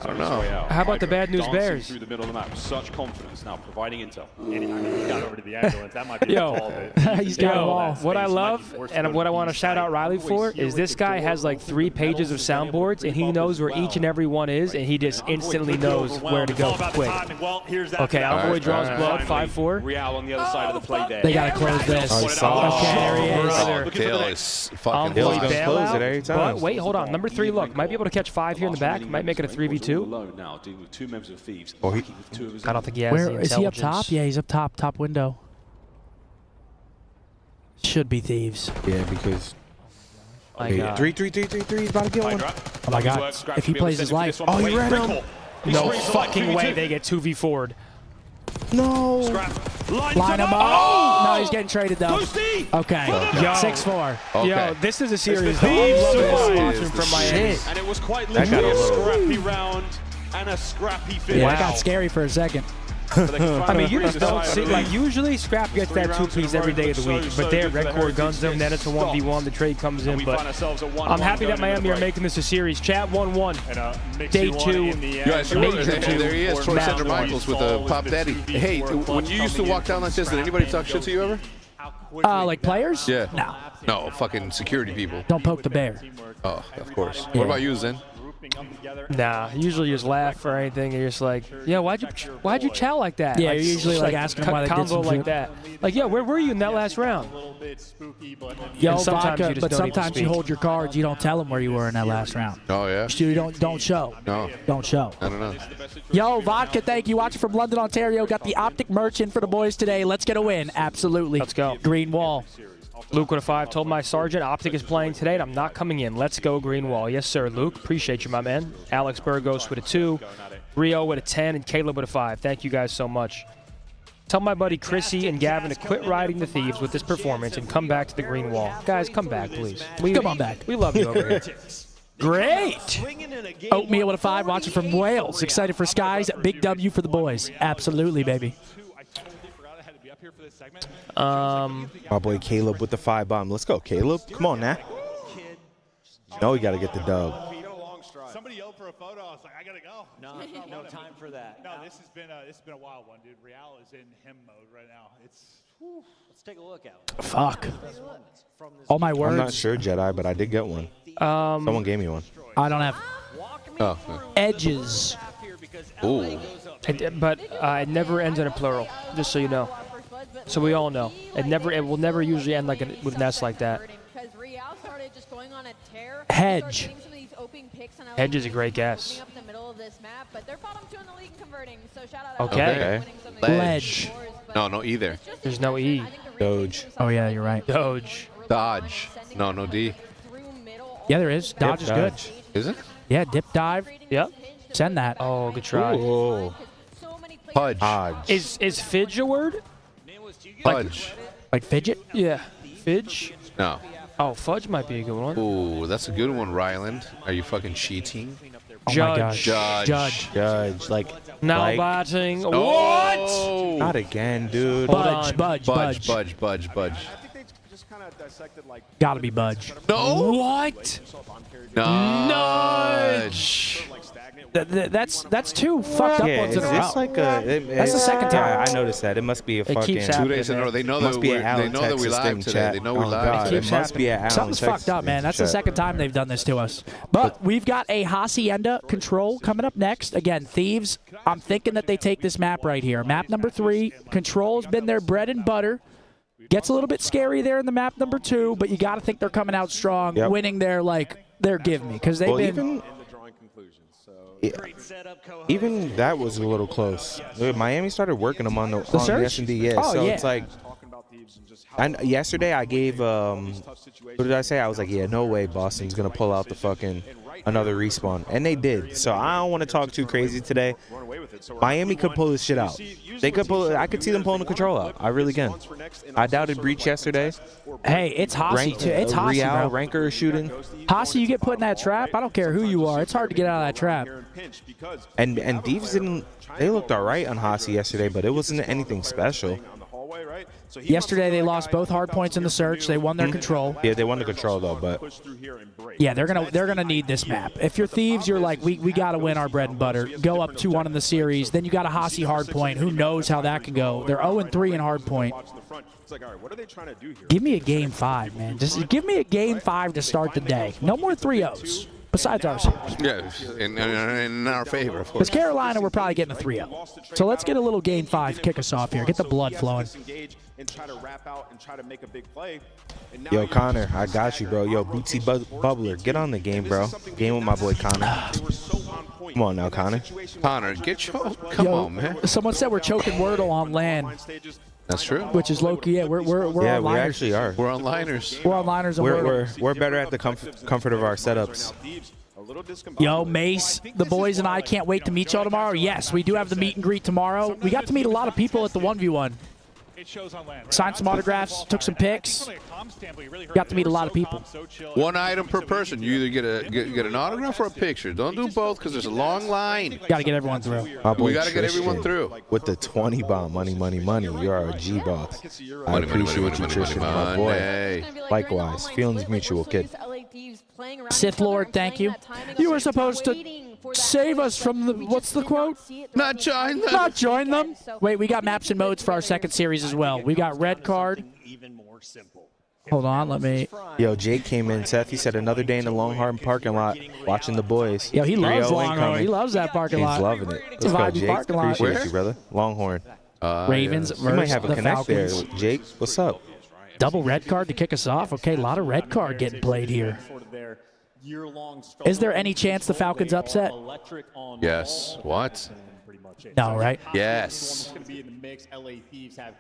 C: I don't know.
A: How about the bad news Bears?
F: Through the middle of the map. Such confidence now, providing intel.
H: He got over to the ambulance. That might be the call.
B: He's got them all.
A: What I love and what I want to shout out Riley for is this guy has like 3 pages of soundboards, and he knows where each and every one is, and he just instantly knows where to go quick. Okay, Alvoy draws blood, 5-4.
F: Real on the other side of the play there.
B: They got to close this.
D: Oh,
B: Okay, there he is.
A: brother.
C: Tail is fucking
A: Alvoy
D: gonna
C: fly.
D: close it
A: bailout.
D: every time.
A: But wait, hold on. Number 3, look, might be able to catch 5 here in the back. Might make it a 3v2.
F: Alone now, dealing with 2 members of Thieves.
D: Oh, he-
F: With 2 of his
A: I don't think he has the
B: Where is he up
A: intelligence.
B: top? Yeah, he's up top, top window. Should be Thieves.
D: yeah, because
A: My
D: hey,
A: God.
D: 3, he's about to get one.
B: Oh my God! If he plays his life.
D: Oh, he ran him.
A: No fucking way they get 2v4'd.
D: No.
B: Line him up. No, he's getting traded though. Okay.
A: Yo.
B: 6-4.
C: Okay.
A: Yo, this is a series though.
F: Thieves
A: I'm loving this
F: survive.
A: sponsor from Miami.
F: And it was quite
D: That got
F: literally a
D: a little-
F: scrappy round and a scrappy finish.
B: Yeah, that got scary for a second.
A: I mean, you just don't see, like, usually Scrap gets that 2-piece every day of the week, but there, Red Core guns them, then it's a 1v1, the trade comes in, but I'm happy that Miami are making this a series. Chat 1-1. Day 2.
C: Yes,
A: Major two.
C: there he is, Troy
A: Match
C: Center
A: one.
C: Michaels with a Pop Daddy. Hey, when you used to walk down like this, did anybody talk shit to you ever?
B: Like players?
C: Yeah.
B: No.
C: No, fucking security people.
B: Don't poke the bear.
C: Oh, of course.
B: Yeah.
C: What about you, Zen?
A: Nah, usually you just laugh or anything, and you're just like, yeah, why'd you chow like that?
B: Yeah, you're usually, like, asking them why they did some
A: convo like
B: shit.
A: that. Like, yeah, where were you in that last round?
B: Yo,
A: And sometimes
B: Vodka,
A: you just
B: but
A: don't even
B: sometimes you
A: speak.
B: hold your cards. You don't tell them where you were in that last round.
C: Oh, yeah?
B: You don't show.
C: No.
B: Don't show.
C: I don't know.
B: Yo, Vodka, thank you. Watching from London, Ontario. Got the Optic merch in for the boys today. Let's get a win. Absolutely.
A: Let's go.
B: Green wall.
A: Luke with a 5 told my sergeant Optic is playing today and I'm not coming in. Let's go Green Wall. Yes, sir, Luke. Appreciate you, my man. Alex Burgos with a 2, Rio with a 10, and Caleb with a 5. Thank you guys so much. Tell my buddy Chrissy and Gavin to quit riding the Thieves with this performance and come back to the Green Wall. Guys, come back, please.
B: Come on back.
A: We love you over here.
B: Great. Oatmeal with a 5. Watching from Wales. Excited for Skies. Big W for the boys. Absolutely, baby.
D: My boy Caleb with the 5 bomb. Let's go, Caleb. Come on now. No, we got to get the dub.
H: Somebody yelled for a photo. I was like, I gotta go.
K: No time for that.
H: No, this has been a wild one, dude. Real is in him mode right now.
K: Let's take a look at it.
B: Fuck. All my words.
D: I'm not sure, Jedi, but I did get one. Someone gave me one.
B: I don't have
C: Oh.
B: edges.
C: Ooh.
A: But it never ends in a plural, just so you know. So we all know. It will never usually end with an S like that.
B: Hedge.
A: Hedge is a great guess.
C: Okay.
B: Ledge.
C: No, either.
A: There's no E.
D: Doge.
B: Oh, yeah, you're right.
A: Doge.
C: Dodge. No D.
B: Yeah, there is. Dodge is good.
D: Dodge.
C: Is it?
B: Yeah, dip dive.
A: Yep.
B: Send that.
A: Oh, good try.
D: Ooh.
C: Pudge.
D: Dodge.
A: Is fidge a word?
C: Pudge.
B: Like fidget?
A: Yeah. Fidge?
C: No.
A: Oh, fudge might be a good one.
C: Ooh, that's a good one, Ryland. Are you fucking cheating?
B: Oh my God.
C: Judge.
D: Judge. Like,
A: Now
D: like,
A: batting. What?
C: Oh!
D: not again, dude.
B: Budge, budge,
C: Budge,
B: budge.
C: budge, budge, budge.
B: Gotta be budge.
C: No!
A: What?
C: Nudge!
B: That's 2 fucked up
D: Yeah,
B: ones
D: is
B: in a row.
D: this like a...
B: That's the second time.
D: Yeah, I noticed that. It must be a
A: It
D: fucking...
A: keeps
C: 2
A: happening.
C: days in a row. They know
D: must
C: that
D: be
C: we're,
D: an
C: they know that we
D: Texas
C: live
D: thing,
C: today.
D: chat.
C: They know we're
D: Oh,
C: live.
D: God,
C: today.
D: it must be an Allen,
B: Something's
D: Texas
B: fucked up, man.
D: thing,
B: That's the
D: chat.
B: second time they've done this to us. But we've got a Hacienda Control coming up next. Again, Thieves, I'm thinking that they take this map right here. Map number 3, Control has been their bread and butter. Gets a little bit scary there in the map number 2, but you got to think they're coming out strong, winning their give me. Because they've been...
D: Even that was a little close. Miami started working them on the S&D, yeah.
B: Oh,
D: so
B: yeah.
D: it's like Yesterday I gave what did I say? I was like, yeah, no way Boston's gonna pull out the fucking another respawn, and they did. So I don't want to talk too crazy today. Miami could pull this shit out. They could pull it. I could see them pulling the control out. I really can. I doubted Breach yesterday.
B: Hey, it's Hossie too. It's Hossie, bro.
D: ROKKR is shooting.
B: Hossie, you get put in that trap. I don't care who you are. It's hard to get out of that trap.
D: And Thieves didn't. They looked all right on Hossie yesterday, but it wasn't anything special.
B: Yesterday they lost both hard points in the search. They won their control.
D: Yeah, they won the control though, but
B: yeah, they're gonna need this map. If you're Thieves, you're like, we gotta win our bread and butter. Go up 2-1 in the series. Then you got a Hossie hard point. Who knows how that can go? They're 0-3 in hard point. Give me a game 5, man. Just give me a game 5 to start the day. No more 3-0s. Besides our series.
C: Yeah, in our favor, of
B: Because
C: course.
B: Carolina, we're probably getting a 3-0. So let's get a little game 5, kick us off here. Get the blood flowing.
D: Yo, Connor, I got you, bro. Yo, Bootsy Bubbler, get on the game, bro. Game with my boy Connor. Come on now, Connor.
C: Connor, come on, man.
B: Someone said we're choking Wordle on LAN.
C: That's true.
B: Which is low key. Yeah, we're
D: yeah,
B: on
D: we
B: liners.
D: actually are.
C: We're on liners.
B: We're on liners. And
D: we're better at the comfort of our setups.
B: Yo, Mace, the boys and I can't wait to meet y'all tomorrow. Yes, we do have the meet and greet tomorrow. We got to meet a lot of people at the 1v1. Signed some autographs, took some pics. Got to meet a lot of people.
C: One item per person. You either get an autograph or a picture. Don't do both because there's a long line.
B: Got to get everyone through.
C: We got to get everyone through.
D: With the 20 bomb, money. You are a G boss. I appreciate you, Tristan, my boy. Likewise, feelings mutual, kid.
B: Sith Lord, thank you. You were supposed to save us from the, what's the quote?
C: Not join them.
B: Not join them. Wait, we got maps and modes for our second series as well. We got red card. Hold on, let me.
D: Yo, Jake came in, Seth. He said another day in the Longhorn parking lot watching the boys.
B: Yo, he loves Longhorn. He loves that parking lot.
D: He's loving it. Let's go, Jake. Appreciate you, brother. Longhorn.
B: Ravens versus
D: you might have a
B: the
D: connect
B: Falcons.
D: there, Jake. What's up?
B: Double red card to kick us off. Okay, a lot of red card getting played here. Is there any chance the Falcons upset?
C: Yes. What?
B: No, right?
C: Yes.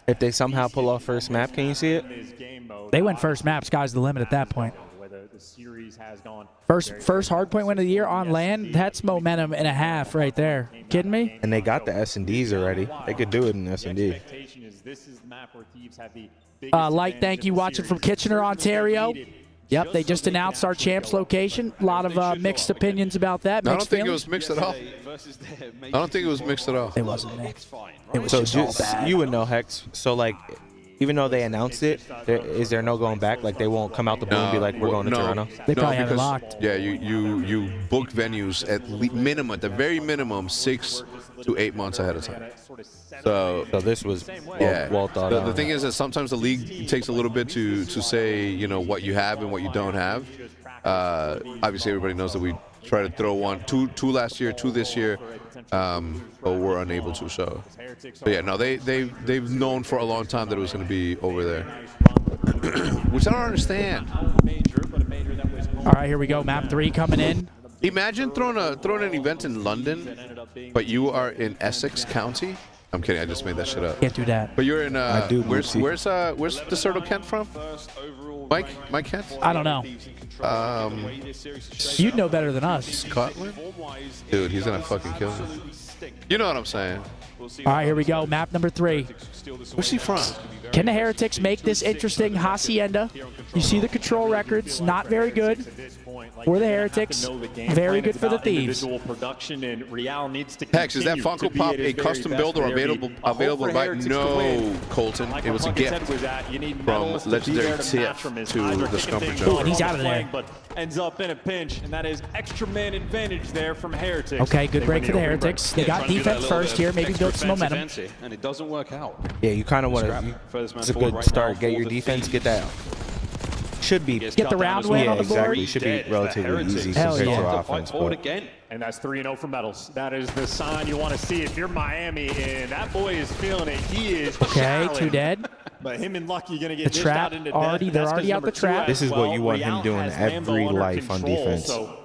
D: If they somehow pull off first map, can you see it?
B: They went first map. Sky's the limit at that point. First hard point win of the year on land. That's momentum and a half right there. Kidding me?
D: And they got the S&Ds already. They could do it in S&D.
B: Light, thank you. Watching from Kitchener, Ontario. Yep, they just announced our champs location. A lot of mixed opinions about that.
C: I don't think it was mixed at all. I don't think it was mixed at all.
B: It wasn't mixed. It was
D: so
B: just all bad.
D: You would know, Hex. So, like, even though they announced it, is there no going back? Like, they won't come out the blue and be like, we're going to Toronto?
B: They probably have it locked.
C: Yeah, you book venues at minimum, at the very minimum, 6 to 8 months ahead of time. So
D: this was well thought out.
C: The thing is that sometimes the league takes a little bit to say, you know, what you have and what you don't have. Obviously, everybody knows that we try to throw two last year, 2 this year, but we're unable to. So yeah, no, they've known for a long time that it was going to be over there, which I don't understand.
B: All right, here we go. Map 3 coming in.
C: Imagine throwing an event in London, but you are in Essex County. I'm kidding. I just made that shit up.
B: Can't do that.
C: But you're in. Where's DeSerto Kent from? Mike Kent?
B: I don't know. You'd know better than us.
C: Scotland? Dude, he's gonna fucking kill me. You know what I'm saying?
B: All right, here we go. Map number 3.
C: Where's he from?
B: Can the Heretics make this interesting? Hacienda. You see the control records. Not very good for the Heretics. Very good for the Thieves.
C: Hex, is that Funko Pop a custom build or available to buy? No, Colton. It was a gift from Legendary Tip to the Scumper
B: And he's out of there.
H: But ends up in a pinch, and that is extra man advantage there from Heretics.
B: Okay, good break for the Heretics. They got defense first here, maybe build some momentum.
F: And it doesn't work out.
D: Yeah, you kind of want to. It's a good start. Get your defense. Get that. Should be.
B: Get the round win on the board.
D: Exactly. Should be relatively easy
B: Hell
D: compared
B: yeah.
D: to offense. But
H: And that's 3-0 for medals. That is the sign you want to see if you're Miami, and that boy is feeling it. He is
B: okay,
H: challenged.
B: 2 dead.
H: But him and Lucky going to get
B: the trap
H: out into
B: already.
H: death.
B: They're already out the trap.
D: This is what you want him doing every life on defense.
H: So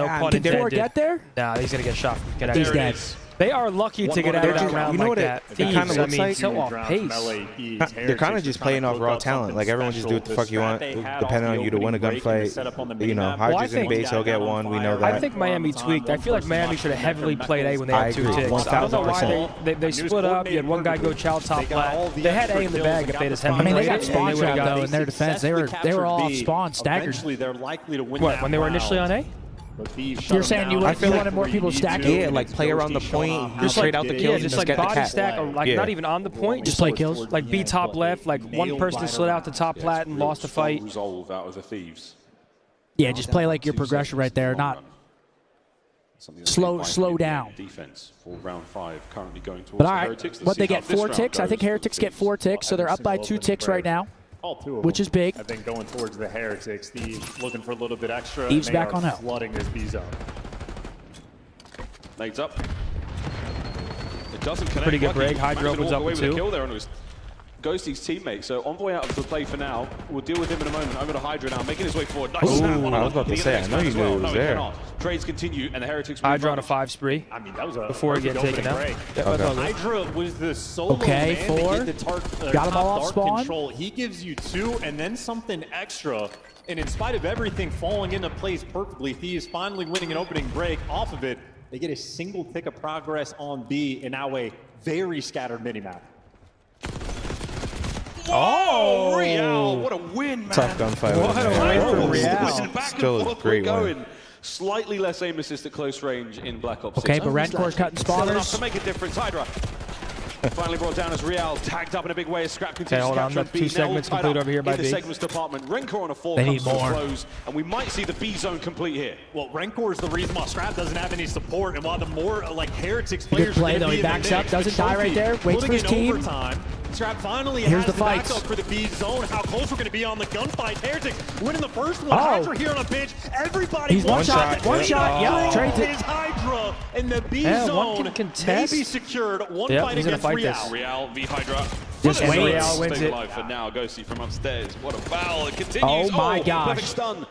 A: No pun
B: Can
A: intended.
B: Thor get there?
A: Nah, he's gonna get shot from
B: He's
A: connection.
B: dead.
A: They are lucky to get out of that round
D: you know
A: like
D: what
A: that.
D: it kind of looks like?
A: So off pace.
D: They're kind of just playing off raw talent. Like, everyone just do what the fuck you want, depending on you to win a gunfight. You know, Hydra's in base, he'll get one. We know that.
A: I think Miami tweaked. I feel like Miami should have heavily played A when they had 2 ticks. I don't know why they split up. You had one guy go chow top flat. They had A in the bag if they just had.
B: I mean, they got spawn trap though in their defense. They were all off spawn staggered.
H: They're likely to win
A: What, when they were initially on A?
B: You're saying you wanted more people stacking?
D: Yeah, like play around the point, just straight out the kill,
A: just like
D: get the
A: body
D: cat.
A: stack, or like not even on the point,
B: Just play kills.
A: like B top left, like one person slid out the top plat and lost a fight.
F: Resolve out of the Thieves.
B: Yeah, just play like your progression right there, not slow down.
F: Defense for round 5 currently going towards
B: But all
F: the
B: right,
F: Heretics.
B: what they get 4 ticks? I think Heretics get 4 ticks, so they're up by 2 ticks right now.
H: All 2 of
B: which
H: them,
B: is big.
H: I think going towards the Heretics. Thieves looking for a little bit extra.
B: Thieves
H: and they
B: back
H: are
B: on L.
H: flooding this B zone.
F: Nades up. It doesn't connect.
A: Pretty good
F: Lucky
A: break. Hydra
F: managed to
A: opens
F: walk
A: up
F: away
A: with
F: with a
A: 2.
F: kill there, and it was Ghosty's teammate. So Envoy out of the play for now. We'll deal with him in a moment. Over to Hydra now, making his way forward. Nice snap.
D: I was about to say, I know you knew it was there.
F: Trades continue, and the Heretics.
A: Hydra on a 5 spree.
H: I mean, that was a
A: before he
H: perfect
A: get taken
H: opening
A: out.
H: break. Hydra was the solo
B: Okay,
H: man
B: 4.
H: to get the
B: Got him all off
H: dark
B: spawn.
H: control. He gives you 2 and then something extra. And in spite of everything falling into place perfectly, Thieves finally winning an opening break off of it. They get a single tick of progress on B and now a very scattered minimap.
F: Oh, Real! What a win, man!
D: Tough gunfight.
A: What a win for Real.
D: Still a great win.
F: Slightly less aim assist at close range in Black Ops 6.
B: Okay, but ROKKR cutting
F: Still enough
B: spawners.
F: to make a difference. Hydra finally brought down as Real tagged up in a big way. Scrap continues
A: hold
F: to
A: on,
F: capture
A: that's
F: B.
A: 2
F: Now
A: segments
F: all tied
A: complete
F: up
A: over here by
F: in the
A: B.
F: segments department. ROKKR on a 4
B: They
F: comes
B: need
F: to a
B: more.
F: close, and we might see the B zone complete here.
H: Well, ROKKR is the reason why Scrap doesn't have any support, and while the more like Heretics players
B: Good play
H: are gonna
B: though.
H: be
B: He
H: in the
B: backs up,
H: mix,
B: doesn't
H: the
B: die right
H: trophy,
B: there. Waits for his
H: putting in
B: team.
H: overtime. Scrap finally
B: Here's
H: has
B: the fights.
H: backup for the B zone. How close we're going to be on the gunfight. Heretics winning the first one. Hydra here on a pitch. Everybody
B: He's one shot. One shot. Yep. Trades it.
H: Is Hydra and the B
A: Yeah, one
H: zone
A: can contest.
H: maybe secured. One
A: Yep,
H: fight
A: he's gonna
H: against
A: fight
H: Real.
A: this.
F: Real v Hydra.
B: Just
F: Well,
B: wait.
A: Real wins
F: stay
A: it.
F: alive for now. Ghosty from upstairs. What a foul. It continues.
B: Oh my gosh.
F: Perfect stun.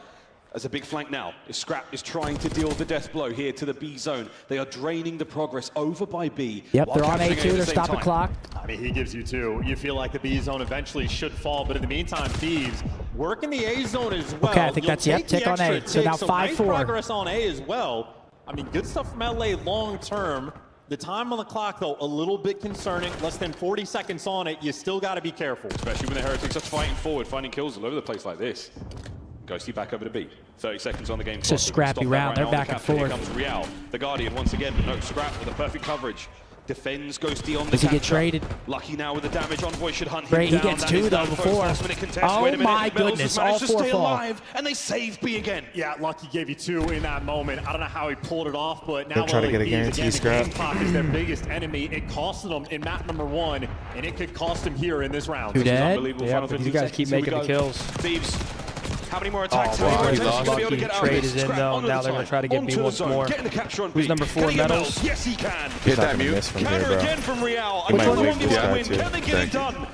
F: As a big flank now, Scrap is trying to deal the death blow here to the B zone. They are draining the progress over by B.
B: Yep,
F: while
B: they're on
F: capturing
B: A2.
F: at the
B: They're
F: same
B: stopping
F: time.
B: clock.
H: I mean, he gives you 2. You feel like the B zone eventually should fall, but in the meantime, Thieves working the A zone as well.
B: Okay, I think
H: You'll
B: that's, yep,
H: take the
B: tick on A.
H: extra
B: So now
H: tick,
B: 5-4.
H: nice progress on A as well. I mean, good stuff from LA long term. The time on the clock, though, a little bit concerning. Less than 40 seconds on it. You still got to be careful.
F: Especially when the Heretics are fighting forward, finding kills all over the place like this. Ghosty back over to B. 30 seconds on the game.
B: It's a scrappy round. They're back and forth.
F: Here comes Real, the Guardian once again. No Scrap with a perfect coverage. Defends Ghosty on the
B: Does he get
F: capture.
B: traded?
F: Lucky now with the damage. Envoy should hunt him
B: Great, he
F: down.
B: gets
F: That
B: 2
F: is
B: though
F: down first.
B: before.
F: Last minute contest.
B: Oh
F: Wait a minute.
B: my
F: Mills
B: goodness,
F: has
B: all
F: managed to
B: 4
F: stay
B: fall.
F: alive, and they save B again.
H: Yeah, Lucky gave you 2 in that moment. I don't know how he pulled it off, but now
D: They'll try to get a
H: LAPD,
D: guarantee
H: again,
D: scrap.
H: the game clock is their biggest enemy. It costed them in map number 1, and it could cost them here in this round.
B: Who dead?
F: Unbelievable.
A: Yeah,
F: Final
A: but
F: 15
A: you guys keep
F: seconds. Here
A: making
F: we
A: the
F: go.
A: kills.
F: Thieves. How many more attacks?
A: wow,
F: How many
A: he
F: more attacks?
A: lost.
F: Gonna be able to get out of
A: Trade
F: this.
A: is in,
F: Scrap
A: though.
F: onto
A: Now
F: the
A: they're gonna
F: side.
A: try to get
F: Onto
A: me
F: the
A: once
F: zone.
A: more.
F: Getting the capture on
A: Who's
F: B.
A: number 4,
F: Can he get
A: Metals?
F: Yes, he can.
C: Hit
D: not
C: that
D: gonna
C: mute.
D: miss from here,
F: Counter
D: bro.
F: again from Real.
D: He might
F: Another
D: wait
F: one
D: for
F: to
D: that,
F: win.
D: too.
F: Can they get it done?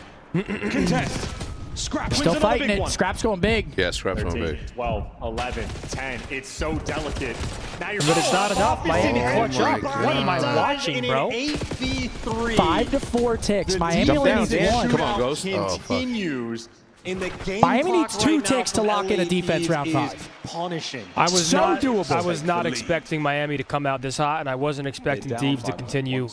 F: Contest. Scrap wins
B: Still
F: another
B: fighting
F: big
B: it.
F: one.
B: Scrap's going big.
C: Yeah, Scrap's on
H: 13,
C: big.
H: 12, 11, 10. It's so delicate. Now you're
A: But it's not enough. Miami clutch up.
H: Everybody
A: What am I
H: dies
A: watching,
H: in
A: bro?
H: An 8v3.
B: 5 to 4 ticks.
H: The
B: Miami
H: defense
B: only
D: down,
B: needs
D: Dan.
B: 1.
C: Come on, Ghost. Oh, fuck.
H: Continues. In the game
B: Miami
H: clock
B: needs 2
H: right now
B: ticks to
H: from
B: lock in a
H: LA
B: defense round
H: is
B: 5.
H: Punishing.
A: I was
B: So
A: not
B: doable.
A: I was not expecting Miami to come out this hot, and I wasn't expecting Thieves to continue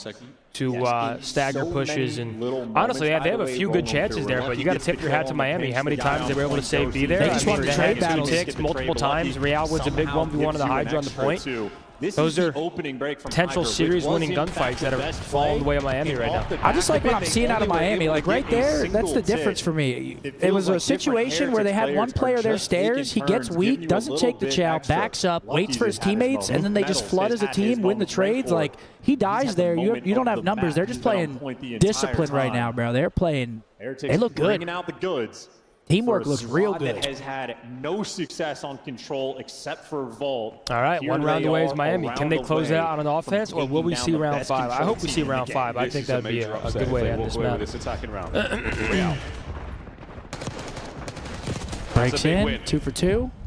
A: to stagger pushes. And honestly, they have a few good chances there, but you got to tip your hat to Miami. How many times they were able to save B there?
B: They just won the trade
A: had 2
B: battles.
A: ticks multiple times. Real wins a big 1v1 on the Hydra on the point. Those are potential series-winning gunfights that are falling the way of Miami right now.
B: I just like what I'm seeing out of Miami. Like right there, that's the difference for me. It was a situation where they had one player there stairs. He gets weak, doesn't take the chow, backs up, waits for his teammates, and then they just flood as a team, win the trades. Like he dies there. You don't have numbers. They're just playing discipline right now, bro. They're playing. They look good.
H: Bringing out the goods.
B: Teamwork looks real good.
H: That has had no success on control except for Vault.
A: All right,
H: Here
A: one round
H: they
A: away is
H: are,
A: Miami.
H: a
A: Can they
H: round
A: close it
H: away
A: out on an offense,
H: from
A: or will we
H: taking
A: see
H: down the
A: round
H: best
A: 5? I hope we
H: control
A: see
H: team
A: round
H: in the
A: 5. I
F: This
A: think
F: is a
A: that'd be
F: major
A: a
F: upset
A: good way
F: if
A: to
F: they
A: end
F: walk
A: this
F: away with
A: match.
F: this attacking round. Real.
B: Breaks
F: big
B: in,
F: win.
B: 2 for 2.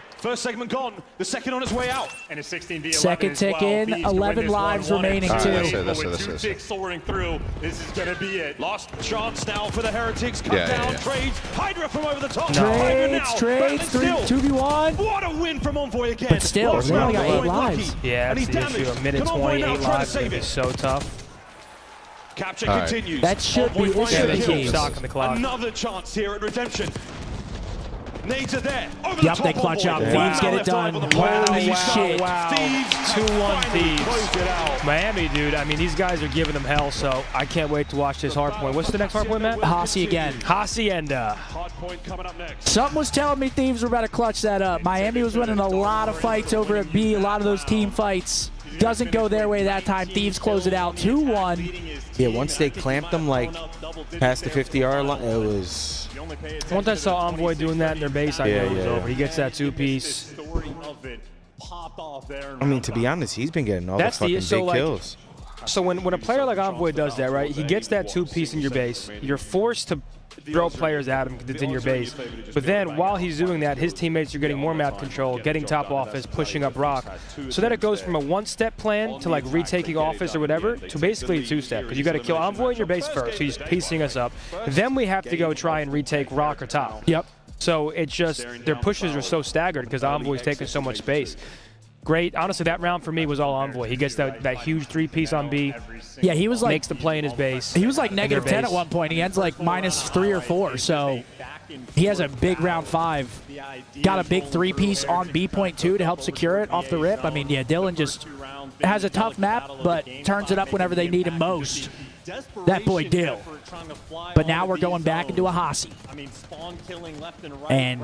A: together.
F: First segment gone. The second on its way out.
H: And a 16v11
B: Second
H: as
B: tick
H: well.
B: in,
H: Thieves to
B: 11
H: win this
B: lives
H: one.
B: remaining,
C: All right,
B: too.
C: that's it, that's
H: But
C: it,
H: with
C: that's it,
H: two
C: that's it.
H: ticks soaring through, this is going to be it.
F: Last chance now for the Heretics. Come
C: Yeah,
F: down,
C: yeah.
F: trades. Hydra from over the top. Hydra now.
B: Trades,
F: battling still.
B: 2v1.
F: What a win from Envoy again.
B: But still,
F: Last
B: they only
F: round,
B: got 8
F: Envoy
B: lives.
F: lucky.
A: Yeah,
F: And
A: that's
F: he's
A: the
F: damaged.
A: issue. A minute
F: Can Envoy
A: 28
F: now try to
A: lives
F: save
A: is
F: it?
A: so tough.
F: Capture
C: All right.
F: continues.
B: That should be
F: Envoy
B: it
F: finds
B: for
F: the
B: the
F: kill.
B: Thieves.
A: Stock on the clock.
F: Another chance here at redemption. Nades are there. Over
B: Yep,
F: the
B: they
F: top
B: clutch up.
F: Envoy.
B: Thieves get it done. Holy shit.
F: Thieves
A: 2-1
F: finally closed it out.
A: Thieves. Miami, dude, I mean, these guys are giving them hell, so I can't wait to watch this hardpoint. What's the next hardpoint, Matt?
B: Hasi again.
A: Hacienda.
F: Hardpoint coming up next.
B: Something was telling me Thieves were about to clutch that up. Miami was winning a lot of fights over at B, a lot of those team fights. Doesn't go their way that time. Thieves close it out 2-1.
D: Yeah, once they clamped them like past the 50-yard line, it was.
A: Once I saw Envoy doing that in their base, I knew it was over. He gets that two-piece.
D: I mean, to be honest, he's been getting all the fucking big kills.
A: So when a player like Envoy does that, right, he gets that two-piece in your base. You're forced to throw players at him because it's in your base. But then while he's doing that, his teammates are getting more map control, getting top office, pushing up rock. So then it goes from a one-step plan to like retaking office or whatever to basically a two-step, because you got to kill Envoy in your base first. So he's piecing us up. Then we have to go try and retake rock or top.
B: Yep.
A: So it's just their pushes are so staggered because Envoy's taking so much space. Great. Honestly, that round for me was all Envoy. He gets that huge three-piece on B.
B: Yeah, he was like
A: makes the play in his base.
B: He was like -10 at one point. He ends like -3 or 4. So he has a big round 5. Got a big three-piece on B point 2 to help secure it off the rip. I mean, yeah, Dylan just has a tough map, but turns it up whenever they need him most. That boy Dill. But now we're going back into a Hasi. And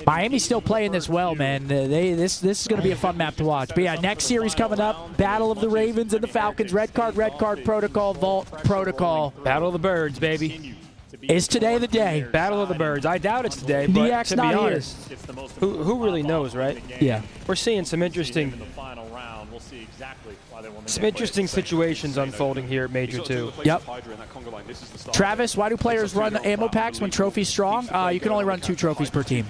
B: Miami's still playing this well, man. This is going to be a fun map to watch. But yeah, next series coming up, Battle of the Ravens and the Falcons. Red card protocol, vault protocol.
A: Battle of the Birds, baby.
B: Is today the day?
A: Battle of the Birds. I doubt it's today, but to be honest, who really knows, right?
B: Yeah.
A: We're seeing some interesting situations unfolding here at Major 2.
B: Yep. Travis, why do players run ammo packs when trophies strong? You can only run 2 trophies per team.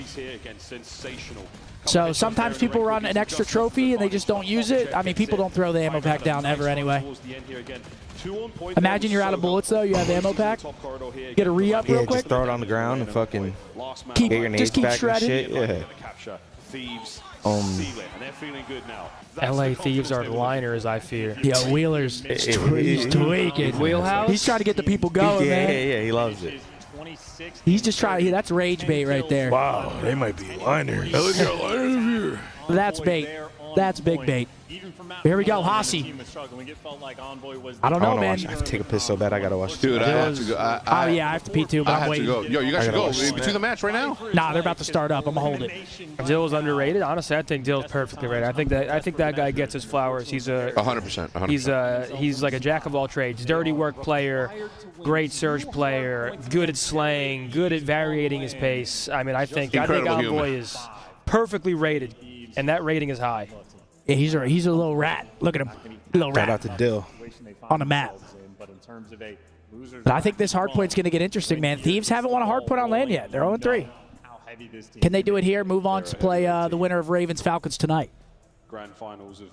B: So sometimes people run an extra trophy and they just don't use it. I mean, people don't throw the ammo pack down ever anyway. Imagine you're out of bullets, though. You have the ammo pack. Get a re-up real quick.
D: Yeah, just throw it on the ground and fucking get your nades back
B: shredding.
D: and shit. Yeah.
A: LA Thieves are liners, I fear.
B: Yeah, Wheeler's he's tweaking.
A: Wheelhouse?
B: He's trying to get the people going, man.
D: Yeah, he loves it.
B: He's just trying. That's rage bait right there.
D: Wow, they might be liners.
B: That's bait. That's big bait. Here we go, Hasi. I don't know, man.
D: I have to take a piss so bad I gotta watch.
C: Dude, I have to go.
B: Oh yeah, I have to pee too, but I'm waiting.
C: Yo, you guys should go. Between the match right now?
B: Nah, they're about to start up. I'm gonna hold it.
A: Dill's underrated. Honestly, I think Dill's perfectly rated. I think that guy gets his flowers. He's a
C: 100%.
A: He's like a jack of all trades. Dirty work player, great surge player, good at slaying, good at varying his pace. I mean, I think Envoy is perfectly rated, and that rating is high.
B: Yeah, he's a little rat. Look at him, little rat.
D: Shout out to Dill
B: on the map. But I think this hardpoint's going to get interesting, man. Thieves haven't won a hardpoint on land yet. They're 0-3. Can they do it here? Move on to play the winner of Ravens Falcons tonight.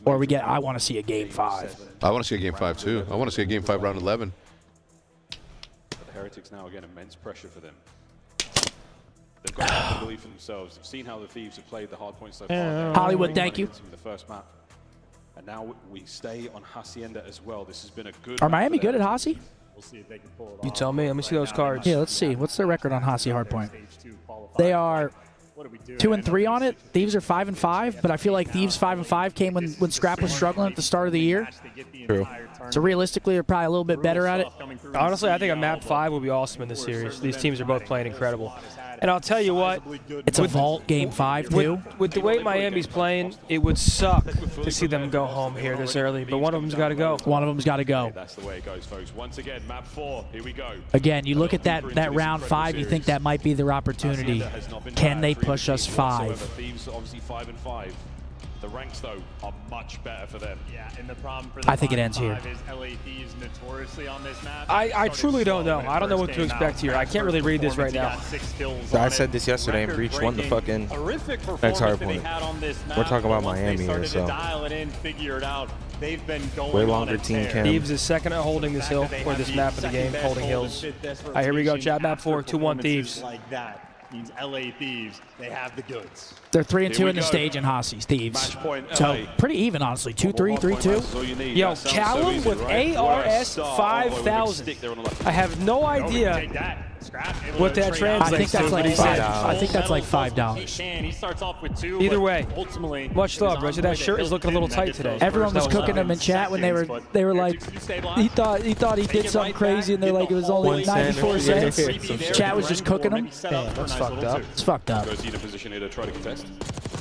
B: Or we get. I want to see a game 5.
C: I want to see a game 5 too. I want to see a game 5 round 11.
F: The Heretics now again immense pressure for them. They've got a lot of belief in themselves. They've seen how the Thieves have played the hardpoint so far.
B: Hollywood, thank you.
F: The first map. And now we stay on Hacienda as well. This has been a good.
B: Are Miami good at Hasi?
A: You tell me. Let me see those cards.
B: Yeah, let's see. What's their record on Hasi hardpoint? They are 2-3 on it. Thieves are 5-5, but I feel like Thieves 5-5 came when Scrap was struggling at the start of the year.
D: True.
B: So realistically, they're probably a little bit better at it.
A: Honestly, I think a map 5 would be awesome in this series. These teams are both playing incredible. And I'll tell you what,
B: it's a vault game 5 too.
A: With the way Miami's playing, it would suck to see them go home here this early. But one of them's got to go.
B: One of them's got to go.
F: That's the way it goes, folks. Once again, map 4. Here we go.
B: Again, you look at that round 5. You think that might be their opportunity. Can they push us 5?
F: Thieves obviously 5-5. The ranks, though, are much better for them.
H: Yeah, and the problem for the
B: I think it ends here.
H: is LA Thieves notoriously on this map.
A: I truly don't know. I don't know what to expect here. I can't really read this right now.
D: I said this yesterday, and Breach won the fucking next hardpoint. We're talking about Miami here, so. Way longer team cam.
A: Thieves is second at holding this hill, or this map of the game, holding hills. All right, here we go. Chat map 4, 2-1 Thieves.
H: Means LA Thieves, they have the goods.
B: They're 3-2 in the stage in Hasi's Thieves. So pretty even, honestly. 2-3, 3-2.
A: Yo, Callum with ARS 5000. I have no idea what that translates to.
B: I think that's like $5.
H: He starts off with 2.
A: Either way,
H: ultimately,
A: much love, Reggie. That shirt is looking a little tight today.
B: Everyone was cooking him in chat when they were like, he thought he did something crazy, and they're like, it was only 94 cents. Chat was just cooking him.
A: Damn, that's fucked up.
B: It's fucked up.
F: Goes in a position here to try to contest.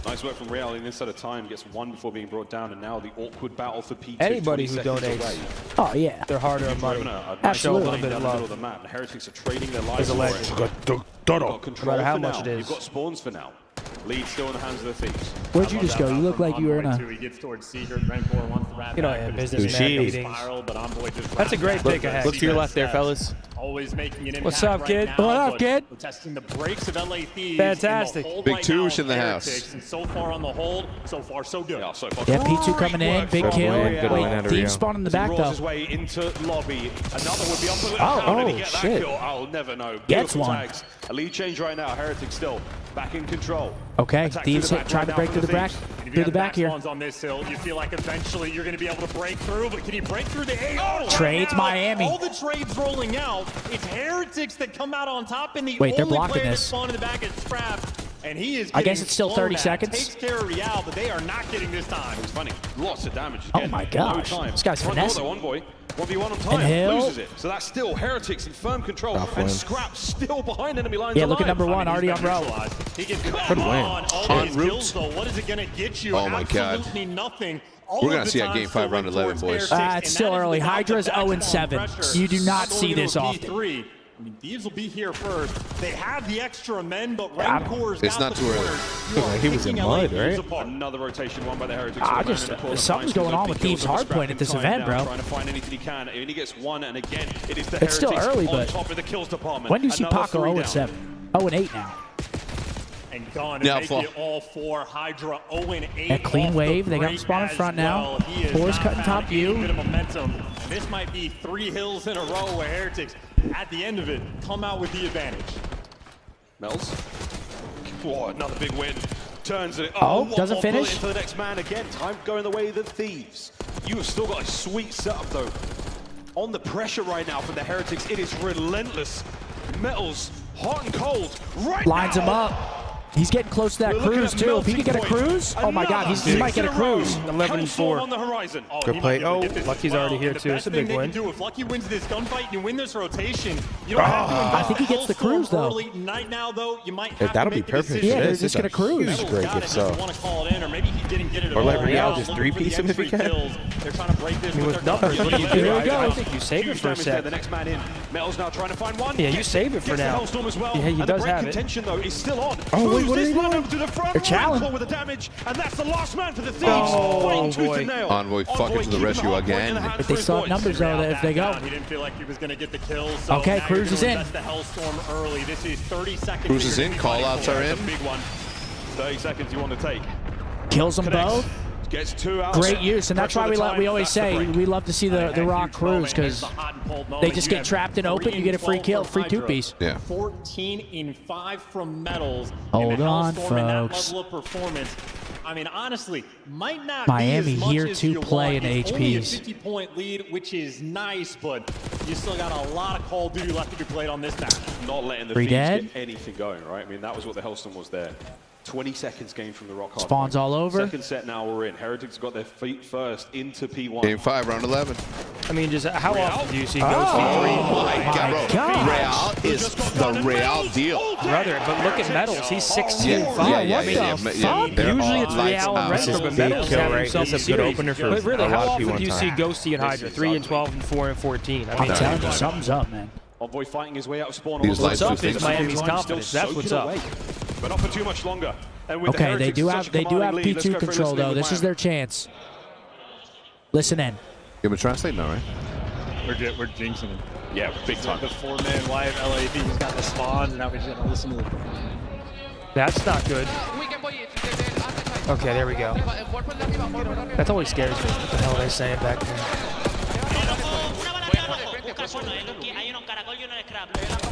F: Nice work from Real in this at a time. Gets 1 before being brought down, and now the awkward battle for P2.
A: Anybody who donates,
B: Oh yeah,
A: they're harder on money.
B: Absolutely.
A: A little bit of love.
F: The map. The Heretics are trading their lives.
A: As a legend.
F: Got control
A: No matter how
F: for
A: much
F: now.
A: it is.
F: You've got spawns for now. Lead still in the hands of the Thieves.
B: Where'd you just go? You look like you were in a.
H: He gets towards Seeger. Rancor wants to wrap
A: You know,
H: back,
A: yeah,
H: but it's
A: businessman
H: just
A: meetings.
H: spiral, but Envoy just
A: That's a great pick ahead.
D: Look to your left there, fellas.
H: Always making an impact.
A: What's up,
H: right
A: kid?
H: now,
B: What up,
H: but
B: kid?
H: we're testing the brakes of LA Thieves.
A: Fantastic.
H: In the hold
C: Big
H: right
C: Touche
H: now,
C: in the house.
H: Heretics, and so far on the hold, so far so good.
F: Yeah, so far.
B: Yeah, P2 coming in, big kill.
D: Good win out of
B: Thieves
D: Rio.
B: spawn in the
F: As he
B: back
F: rolls
B: though.
F: his way into lobby. Another would be up.
B: Oh,
F: How did he
B: oh,
F: get
B: shit.
F: that kill? I'll never know.
B: Gets
F: Beautiful
B: one.
F: tags. A lead change right now. Heretics still back in control.
B: Okay,
F: Attack
B: Thieves
F: through the back
B: trying
F: right
B: to
F: now
B: break
F: from
B: through the back,
F: Thieves.
H: And if you
B: through
H: have
B: the back here.
H: spawns on this hill, you feel like eventually you're going to be able to break through, but can you break through the A? Oh,
B: Trades
H: right now,
B: Miami.
H: All the trades rolling out. It's Heretics that come out on top, and the
B: Wait, they're
H: only
B: blocking
H: player
B: this.
H: that spawned in the back is Scrap, and he is.
B: I guess
H: getting
B: it's still
H: blown
B: 30
H: at.
B: seconds.
H: Takes care of Real, but they are not getting this time.
F: It's funny. Lots of damage.
B: Oh
F: Again,
B: my
F: no
B: gosh.
F: time.
B: This guy's
F: Front door,
B: finessing.
F: though, Envoy. 1v1 on time.
B: Hill.
F: Loses it. So that's still Heretics in firm control.
D: Tough
F: And
D: win.
F: Scrap still behind enemy lines.
B: Yeah, look at
F: alive.
B: number one, already on row.
H: He gets back
D: Good win.
H: on all
C: En
H: these
C: route.
H: kills, though. What is it going to get you?
C: Oh my God.
H: Absolutely nothing. All
C: We're
H: of
C: gonna
H: the
C: see a
H: time
C: game
H: still
C: 5 round
H: went
C: 11,
H: towards
C: boys.
H: Heretics,
B: It's
H: and
B: still
H: that is
B: early.
H: without the
B: Hydra's
H: back
B: 0-7.
H: pressure.
B: You do not
H: Going
B: see
H: into
B: this
H: a
B: often.
H: P3. I mean, Thieves will be here first. They have the extra men, but Rancor's
C: It's
H: got
C: not
H: the
C: too early.
H: corners. You are
D: He was in
H: picking LA
D: mud,
H: Thieves
D: right?
H: apart.
F: Another rotation won by the Heretics.
B: Something's going on with Thieves Hardpoint at this event, bro.
F: Trying to find anything he can. And he gets one, and again, it is the
B: It's still
F: Heretics
B: early,
F: on
B: but
F: top of the kills department.
B: when do you see
F: Another
B: Paco
F: 3 down.
B: 0-7? 0-8 now.
H: And gone and
C: Now
H: make
C: for-
H: it all four. Hydra 0-8.
B: A clean
H: off
B: wave.
H: the
B: They got him
H: break
B: spawn in
H: as
B: front now.
H: well. He has
B: Four's
H: not
B: cutting
H: found
B: top
H: any
B: view.
H: bit of momentum. And this might be 3 hills in a row where Heretics, at the end of it, come out with the advantage.
F: Mel's. Whoa, another big win. Turns it.
B: Oh,
F: one
B: doesn't
F: more
B: finish.
F: bullet for the next man again. Time going the way of the Thieves. You have still got a sweet setup though. On the pressure right now from the Heretics, it is relentless. Metals, hot and cold, right
B: Lines
F: now.
B: him up. He's getting close to that
F: We're looking
B: cruise
F: at
B: too. If he can get a
F: melting point.
B: cruise, oh my God, he might get a cruise.
A: 11-4.
F: on the horizon.
D: Good play. Oh,
A: Lucky's already here too. It's a big win.
H: If Lucky wins this gunfight and you win this rotation, you don't have to invest
B: I think he gets the cruise, though.
H: early. Night now, though, you might have
D: That'll
H: to
D: be
H: make a
D: perfect.
H: decision.
B: Yeah, they're
D: This
B: just
D: is
B: gonna
D: a
B: cruise.
D: huge
H: Metal's
D: break
H: got
D: if
H: it,
D: so.
H: doesn't want to call it in, or maybe he didn't get it at
D: Or
H: all.
D: let Real
H: Real
D: just
H: looking
D: three-piece
H: for the
D: him if he
H: extra
D: can.
H: kills. They're trying to break this
A: I mean,
H: with
A: with
H: their
A: numbers,
H: guns.
A: what do you do?
B: Here we go.
A: I think you save it
F: Huge
A: for a
F: damage there.
A: sec.
F: The next man in. Metal's now trying to find one.
A: Yeah, you save it for
F: Gets the
A: now.
F: Hellstorm as well.
A: Yeah, he
F: And the
A: does
F: break
A: have it.
F: contention though is still on.
B: Oh, wait,
F: Moves
B: what are
F: this
B: they
F: one
B: doing?
F: over to the front.
B: They're challenged.
F: Rancor with the damage, and that's the last man for the Thieves.
A: Oh,
F: Fighting tooth
A: boy.
F: and nail.
C: Envoy fucking to the
F: keeping
C: rescue
F: Hardpoint
C: again.
F: in the hands
B: If
F: for
B: they
F: his
B: saw
F: boys.
B: numbers though, if they go.
H: He didn't feel like he was going to get the kills. So
B: Okay,
H: now
B: Cruz
H: you're
B: is
H: gonna
B: in.
H: invest the Hellstorm early. This is 30 seconds.
C: Cruz
H: you're
C: is
H: gonna
C: in,
H: be
C: call-outs
H: fighting
C: are
H: for.
C: in.
H: It's a big one.
F: 30 seconds you want to take.
B: Kills them
F: Connects.
B: both.
F: Gets 2 out.
B: Great use, and that's why we always say we love to see the Rock cruise because they just get trapped and open. You get a free kill, free 2-piece.
C: Yeah.
H: 14-5 from Metals.
B: Hold on,
H: Hellstorm and that
B: folks.
H: level of performance. I mean, honestly, might not
B: Miami
H: be as much
B: here
H: as
B: to
H: you
B: play
H: want.
B: in
H: It's only a
B: HPs.
H: 50-point lead, which is nice, but you still got a lot of Call of Duty left to be played on this map.
F: Not letting the
B: Free
F: Thieves
B: dead.
F: get anything going, right? I mean, that was what the Hellstorm was there. 20 seconds gained from the ROKKR.
B: Spawns all over.
F: Second set now we're in. Heretics got their feet first into P1.
C: Game 5, round 11.
A: I mean, just how often do you see Ghosty
C: Oh my
B: my
C: God, bro.
B: God.
C: Real is the real deal.
A: brother? But look at Metals. He's 16-5.
C: Yeah,
A: I mean,
C: they're
A: usually
C: all
A: it's
C: lights
A: Real and
C: out.
D: This is
A: Renko, but
D: big
A: Metals
D: kill,
A: have
D: right?
A: himself
D: This
A: a
D: is a good
A: series.
D: opener for
A: But really,
D: a
A: how
D: lot of
A: often
D: P1
A: do you see
D: time.
A: Ghosty and Hydra? 3-12 and 4-14. I
B: I'm
A: mean,
B: telling you, something's up, man.
F: Envoy fighting his way out of spawn.
C: These
A: what's
C: lights
A: up
C: do
A: is
C: things.
A: Miami's
F: Still
A: confidence. That's what's
F: soaking
A: up.
F: away, but not for too much longer. And with the
B: Okay,
F: Heretics
B: they do
F: in
B: have
F: such a commanding lead, let's
B: P2
F: go for
B: control
F: listening
B: though.
F: with
B: This is
F: Miami.
B: their chance. Listen in.
C: You want to translate now, right?
H: We're jinxing him.
F: Yeah, big time.
H: The 4-man live LA Thieves got the spawns, and now we just got to listen to the
A: That's not good. Okay, there we go. That always scares me. What the hell are they saying back there?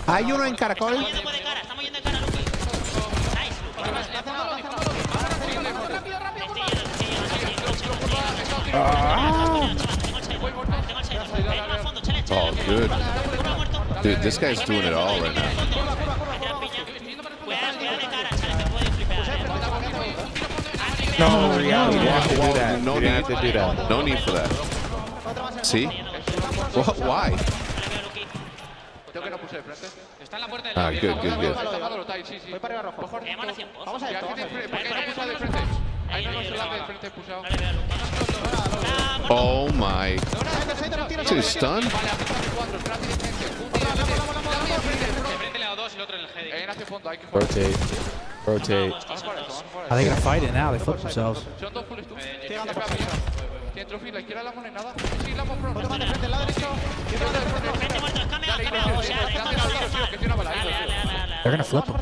J: Hay uno en Caracol.
C: Oh, good. Dude, this guy's doing it all right now.
D: No, reality. You didn't have to do
C: Well,
D: that.
C: no
D: You didn't have to do that.
C: No need for that. See? What? Why? Good. Oh my. Too stunned?
D: Rotate. Rotate.
B: Are they gonna fight it now? They flip themselves. They're gonna flip him.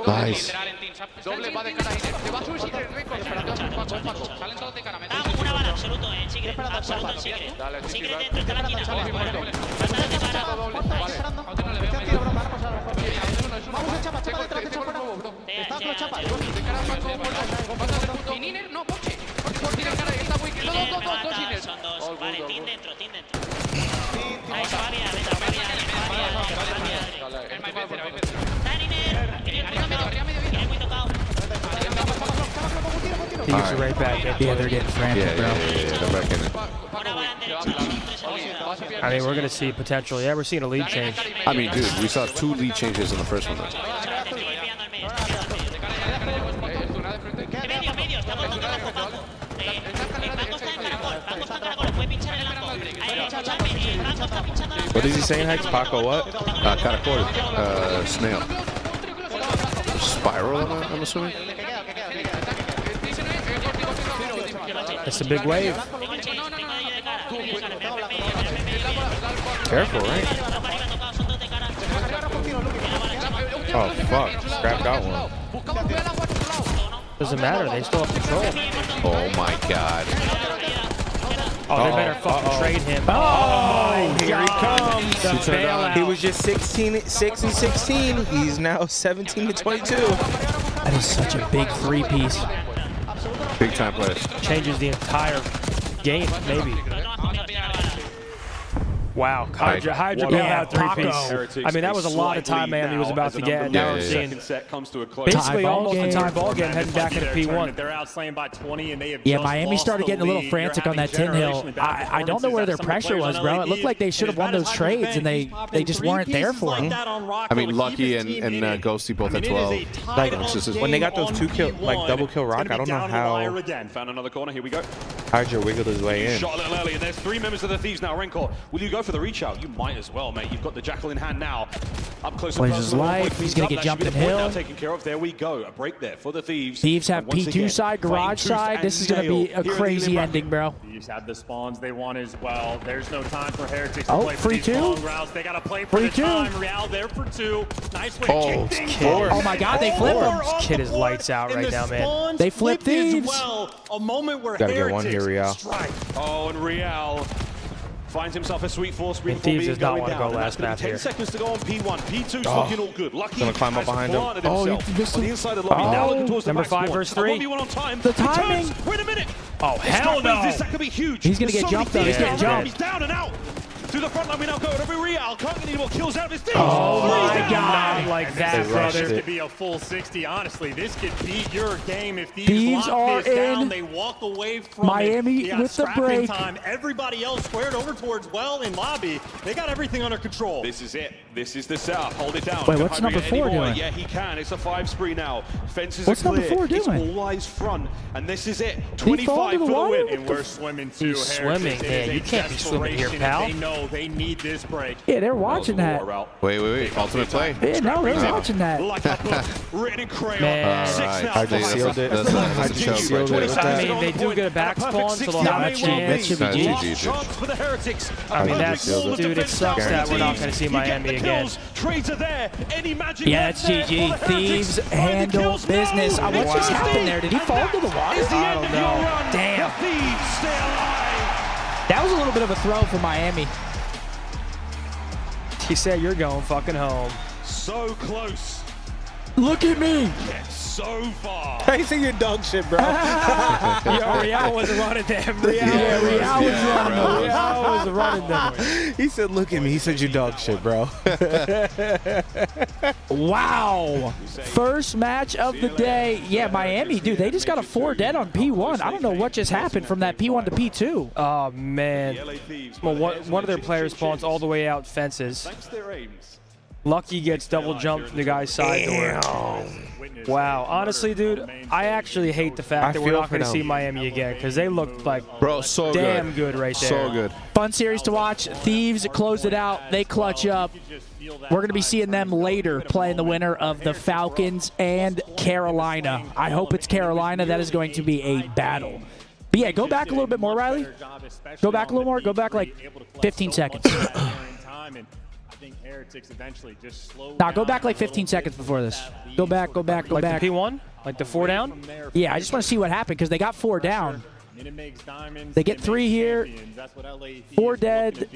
C: Nice.
A: Thieves are right back.
B: Yeah, they're getting frantic, bro.
C: They're back in it.
A: I mean, we're going to see potential. Yeah, we're seeing a lead change.
C: I mean, dude, we saw 2 lead changes in the first one.
D: What is he saying, Hex? Paco what?
C: Caracol. Snail. Spiral, I'm assuming?
A: It's a big wave.
D: Careful, right? Oh, fuck. Scrap got one.
A: Doesn't matter. They still have control.
C: Oh my god.
A: Oh, they better fucking trade him.
D: Oh, here he comes.
A: The bailout.
D: He was just 6 and 16. He's now 17 to 22.
B: That is such a big three-piece.
C: Big time players.
A: Changes the entire game, maybe. Wow, Hydra got out 3-piece. I mean, that was a lot of time Miami was about to get. Now we're seeing basically almost a tie ball game heading back into P1.
H: They're outslaying by 20, and they have
B: Yeah, Miami started getting a little frantic on that tin hill. I don't know where their pressure was, bro. It looked like they should have won those trades, and they just weren't there for them.
C: I mean, Lucky and Ghosty both at 12.
D: Like, when they got those 2 kill, like double kill rock, I don't know how
F: Found another corner. Here we go.
D: Hydra wiggled his way in.
F: Shot a little early, and there's 3 members of the Thieves now. ROKKR, will you go for the reach out? You might as well, mate. You've got the Jackal in hand now. Up close.
B: Plays his life. He's going to get jumped in hill.
F: Taken care of. There we go. A break there for the Thieves.
B: Thieves have P2 side, garage side. This is going to be a crazy ending, bro.
H: Thieves have the spawns they want as well. There's no time for Heretics to
B: Oh,
H: play
B: free
H: for these
B: 2.
H: long routes. They got to play for
B: Free
H: the
B: 2.
H: time. Real there for 2. Nice way.
C: Oh,
B: Oh my God, they flip him.
A: This kid is lights out right now, man.
B: They flip Thieves.
F: Well, a moment where
D: Gotta get one here, Real.
F: strike. Oh, and Real finds himself a sweet force screen for
A: Thieves
F: being
A: does not
F: going
A: want to
F: down.
A: go
F: And
A: last
F: that's gonna
A: map
F: be 10
A: here.
F: seconds to go on P1. P2's looking all good. Lucky
D: Gonna climb up
F: has
D: behind him.
F: planted
B: Oh,
F: himself
B: you missed
F: on
B: him.
F: the inside of the lobby. Now looking towards the
A: Number
F: back
A: 5
F: spawn.
A: versus 3.
F: 1v1 on time.
B: The
F: He turns.
B: timing.
F: Wait a minute.
A: Oh, hell no.
F: This could be huge.
B: He's gonna
F: There's
B: get
F: so many
B: jumped, though. He's
F: Thieves
B: getting
F: down.
B: jumped.
F: He's down and out. To the front line we now go. Every Real can't get any more kills out of his team.
A: Oh my
F: Three down.
A: God, like that,
D: They rushed
A: brother.
H: This
D: it.
H: could be a full 60. Honestly, this could beat your game if
B: Thieves
H: lock
B: are
H: this down.
B: in.
H: They walk away from
B: Miami
H: it. Yeah,
B: with the
H: scrapping
B: break.
H: time. Everybody else squared over towards well in lobby. They got everything under control.
F: This is it. This is the setup. Hold it down.
B: Wait,
F: Can
B: what's
F: Hydra
B: number
F: get
B: 4
F: any more?
B: doing?
F: Yeah, he can. It's a 5 spree now. Fences
B: What's
F: are clear.
B: number 4
F: It's
B: doing?
F: all eyes front, and this is it.
B: Did he fall
F: 25
B: into
F: for
B: the
F: the
B: water?
F: win.
H: And we're swimming too.
A: He's swimming,
H: Heretics. It
A: man.
H: is
A: You
H: a
A: can't be swimming here,
H: desperation,
A: pal.
H: and They know they need this break.
B: Yeah, they're watching that.
C: Wait. Ultimate play.
B: Yeah, no, they're watching that.
F: Like a book, written in crayon.
A: Man.
F: 6
C: Alright,
F: now.
D: Hydra
F: Five
D: sealed it.
F: seconds.
D: Hydra
C: choke
D: sealed
C: right
D: it with
C: there.
A: I
D: that.
A: mean, they do get a back spawn, so they'll have a
B: That
A: chance.
B: should be
C: That's
B: G.
C: GG, dude.
F: Chance for the Heretics.
A: I mean, that's, dude, it sucks that we're not going to see Miami again.
F: Trades are there. Any magic
B: Yeah,
F: left
B: it's
F: there
B: GG.
F: for the
B: Thieves
F: Heretics?
B: handle
F: Kills?
B: business.
F: No.
B: What just happened there? Did he fall into the water?
F: Is the
A: I
F: end
A: don't
F: of your
A: know.
F: run.
B: Damn.
F: The Thieves stay alive.
B: That was a little bit of a throw for Miami.
A: He said you're going fucking home.
F: So close.
B: Look at me.
F: Yet so far.
D: Hey, say your dog shit, bro.
A: Yo, Real wasn't running them. Real was running them.
D: He said, look at me. He said, you dog shit, bro.
B: Wow. First match of the day. Yeah, Miami, dude, they just got a 4 dead on P1. I don't know what just happened from that P1 to P2.
A: Oh, man. Well, one of their players spawns all the way out fences. Lucky gets double jumped from the guy's side door. Wow. Honestly, dude, I actually hate the fact that we're not going to see Miami again because they looked like
C: so
A: damn good right there.
C: So good.
B: Fun series to watch. Thieves closed it out. They clutch up. We're going to be seeing them later playing the winner of the Falcons and Carolina. I hope it's Carolina. That is going to be a battle. But yeah, go back a little bit more, Riley. Go back a little more. Go back like 15 seconds. Nah, go back like 15 seconds before this. Go back, go back, go
A: like
B: back.
A: The P1? Like the 4 down?
B: Yeah, I just want to see what happened because they got 4 down. They get 3 here. 4 dead.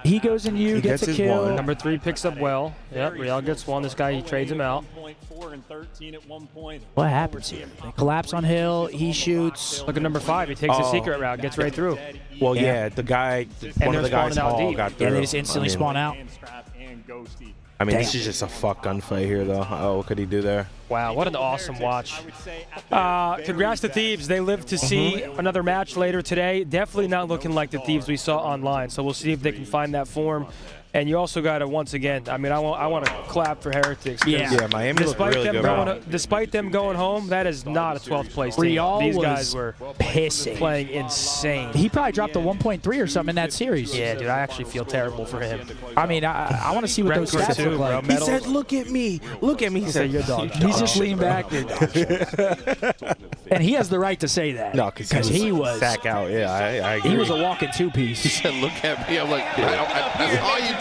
B: He goes in you, gets a kill.
A: Number 3 picks up well. Yep, Real gets 1. This guy, he trades him out.
B: What happens here? They collapse on Hill. He shoots.
A: Look at number 5. He takes the secret route, gets right through.
D: Well, yeah, the guy, one of the guys all got through.
B: Yeah, they just instantly spawn out.
D: I mean, this is just a fuck gunfight here, though. Oh, what could he do there?
A: Wow, what an awesome watch. Congrats to Thieves. They live to see another match later today. Definitely not looking like the Thieves we saw online, so we'll see if they can find that form. And you also got to, once again, I mean, I want to clap for Heretics.
B: Yeah,
D: Miami looked really good.
A: Despite them going home, that is not a 12th place team.
B: Real
A: These guys were
B: pissing.
A: Playing insane.
B: He probably dropped a 1.3 or something in that series.
A: Yeah, dude, I actually feel terrible for him.
B: I mean, I want to see what those stats look like.
D: He said, look at me. Look at me. He said, your dog.
B: He's just leaned back. And he has the right to say that.
D: No, because
B: he was
D: sack out. Yeah, I agree.
B: He was a walking 2-piece.
C: He said, look at me. I'm like, that's all you do.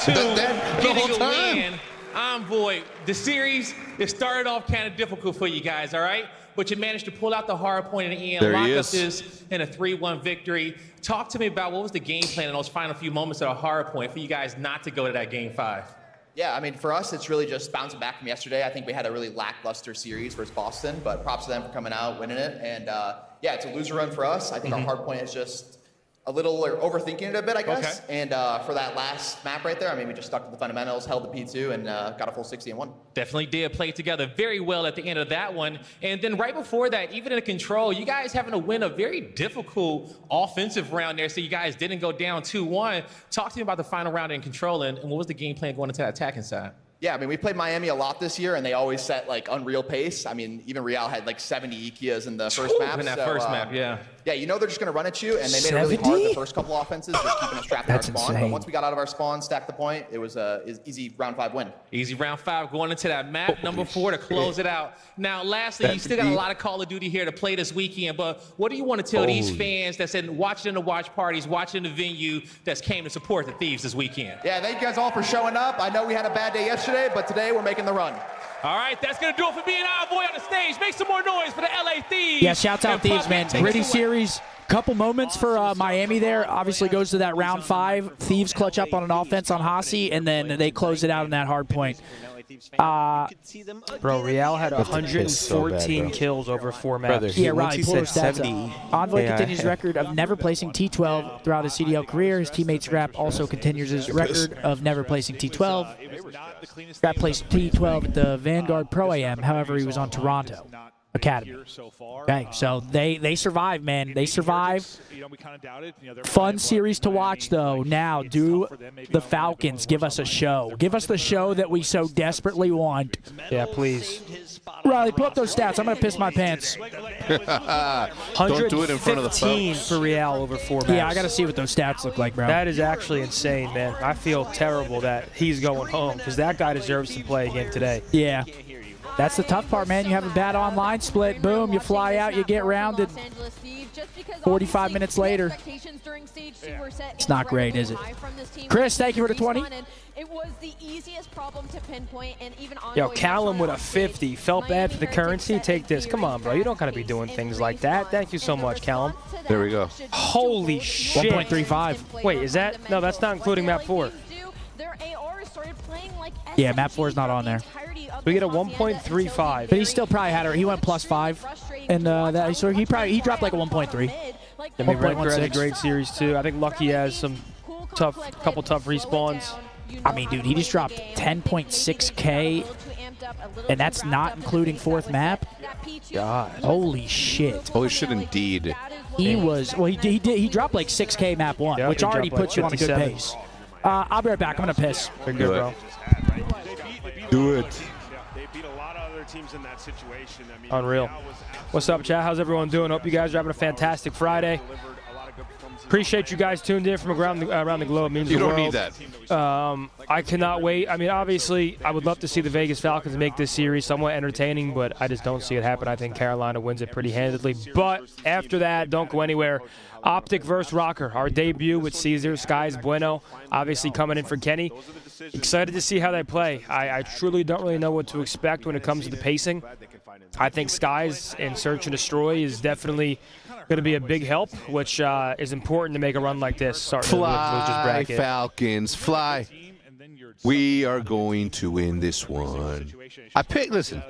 C: The whole time.
E: Envoy, the series, it started off kind of difficult for you guys, all right? But you managed to pull out the hard point in the end, lock up this in a 3-1 victory. Talk to me about what was the game plan in those final few moments at a hard point for you guys not to go to that game 5?
I: Yeah, I mean, for us, it's really just bouncing back from yesterday. I think we had a really lackluster series versus Boston, but props to them for coming out, winning it. And yeah, it's a loser run for us. I think our hard point is just a little overthinking it a bit, I guess. Okay. And for that last map right there, I mean, we just stuck to the fundamentals, held the P2, and got a full 60 and 1.
E: Definitely did play together very well at the end of that one. And then right before that, even in the control, you guys having to win a very difficult offensive round there, so you guys didn't go down 2-1. Talk to me about the final round in control, and what was the game plan going into that attacking side?
I: Yeah, I mean, we played Miami a lot this year, and they always set, like, unreal pace. I mean, even Real had, like, 70 Ikias in the first map.
E: In that first map, yeah.
I: Yeah, you know they're just going to run at you, and they made it really hard the first couple offenses, just keeping us trapped in our spawn.
B: Insane.
I: But once we got out of our spawn, stacked the point, it was an easy round 5 win.
E: Easy round 5 going into that map number 4 to close it out. Now, lastly, you still got a lot of Call of Duty here to play this weekend, but what do you want to tell these fans that's watching the watch parties, watching the venue, that's came to support the Thieves this weekend?
I: Yeah, thank you guys all for showing up. I know we had a bad day yesterday, but today we're making the run.
E: All right, that's going to do it for me and Envoy on the stage. Make some more noise for the LA Thieves.
B: Yeah, shouts out Thieves, man. Gritty series. Couple moments for Miami there. Obviously goes to that round 5. Thieves clutch up on an offense on Hasi, and then they close it out in that hard point.
A: Bro, Real had 114 kills over 4 maps.
B: Yeah, Riley, pull those stats up. Envoy continues his record of never placing T12 throughout his CDL career. His teammate Scrap also continues his record of never placing T12. Scrap placed T12 at the Vanguard Pro AM. However, he was on Toronto Academy. Okay, so they survive, man. They survive. Fun series to watch, though. Now, do the Falcons give us a show? Give us the show that we so desperately want.
A: Yeah, please.
B: Riley, pull up those stats. I'm going to piss my pants.
C: Don't do it in front of the folks.
A: for Real over 4 maps.
B: Yeah, I got to see what those stats look like, bro.
A: That is actually insane, man. I feel terrible that he's going home because that guy deserves to play again today.
B: Yeah. That's the tough part, man. You have a bad online split. Boom, you fly out, you get rounded. 45 minutes later. It's not great, is it? Chris, thank you for the 20.
G: It was the easiest problem to pinpoint, and even
A: Yo, Callum with a 50. Felt bad for the currency. Take this. Come on, bro. You don't got to be doing things like that. Thank you so much, Callum.
C: There we go.
A: Holy shit.
B: 1.35.
A: Wait, is that? No, that's not including map 4.
G: Their AR started playing
B: Yeah, map 4 is not on there.
A: We get a 1.35.
B: But he still probably had he went +5, and that so he dropped like a 1.3.
A: I mean, ROKKR had a great series too. I think Lucky has some couple tough respawns.
B: I mean, dude, he just dropped 10.6K, and that's not including 4th map.
A: God,
B: holy shit!
C: Holy shit, indeed.
B: He was he dropped like 6K map 1,
A: yep,
B: which already puts you on a good pace. I'll be right back. I'm gonna piss.
A: Good, bro.
C: Do it.
F: They beat a lot of other teams in that situation. I mean,
A: Unreal. What's up, chat? How's everyone doing? Hope you guys are having a fantastic Friday. Appreciate you guys tuned in from around the globe. It means
C: you
A: the
C: don't
A: world.
C: need that.
A: I cannot wait. I mean, obviously, I would love to see the Vegas Falcons make this series somewhat entertaining, but I just don't see it happen. I think Carolina wins it pretty handedly. But after that, don't go anywhere. Optic versus ROKKR, our debut with Caesar, Skies Bueno, obviously coming in for Kenny. Excited to see how they play. I truly don't really know what to expect when it comes to the pacing. I think Skies in Search and Destroy is definitely going to be a big help, which is important to make a run like this.
C: Fly, Falcons, fly. We are going to win this one. Listen,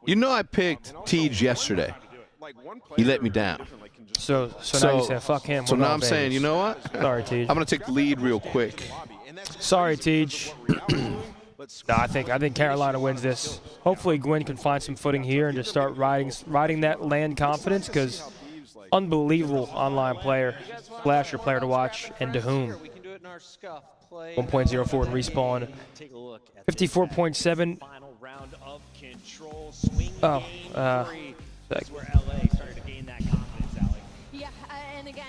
C: you know I picked Thieves yesterday. He let me down.
A: So now you say, fuck him.
C: So now I'm saying, you know what?
A: Sorry, Tej.
C: I'm going to take the lead real quick.
A: Sorry, Tej. No, I think Carolina wins this. Hopefully Gwyn can find some footing here and just start riding that land confidence, because unbelievable online player, flasher player to watch, and to whom. 1.04 in respawn. 54.7.
G: Yeah, and again,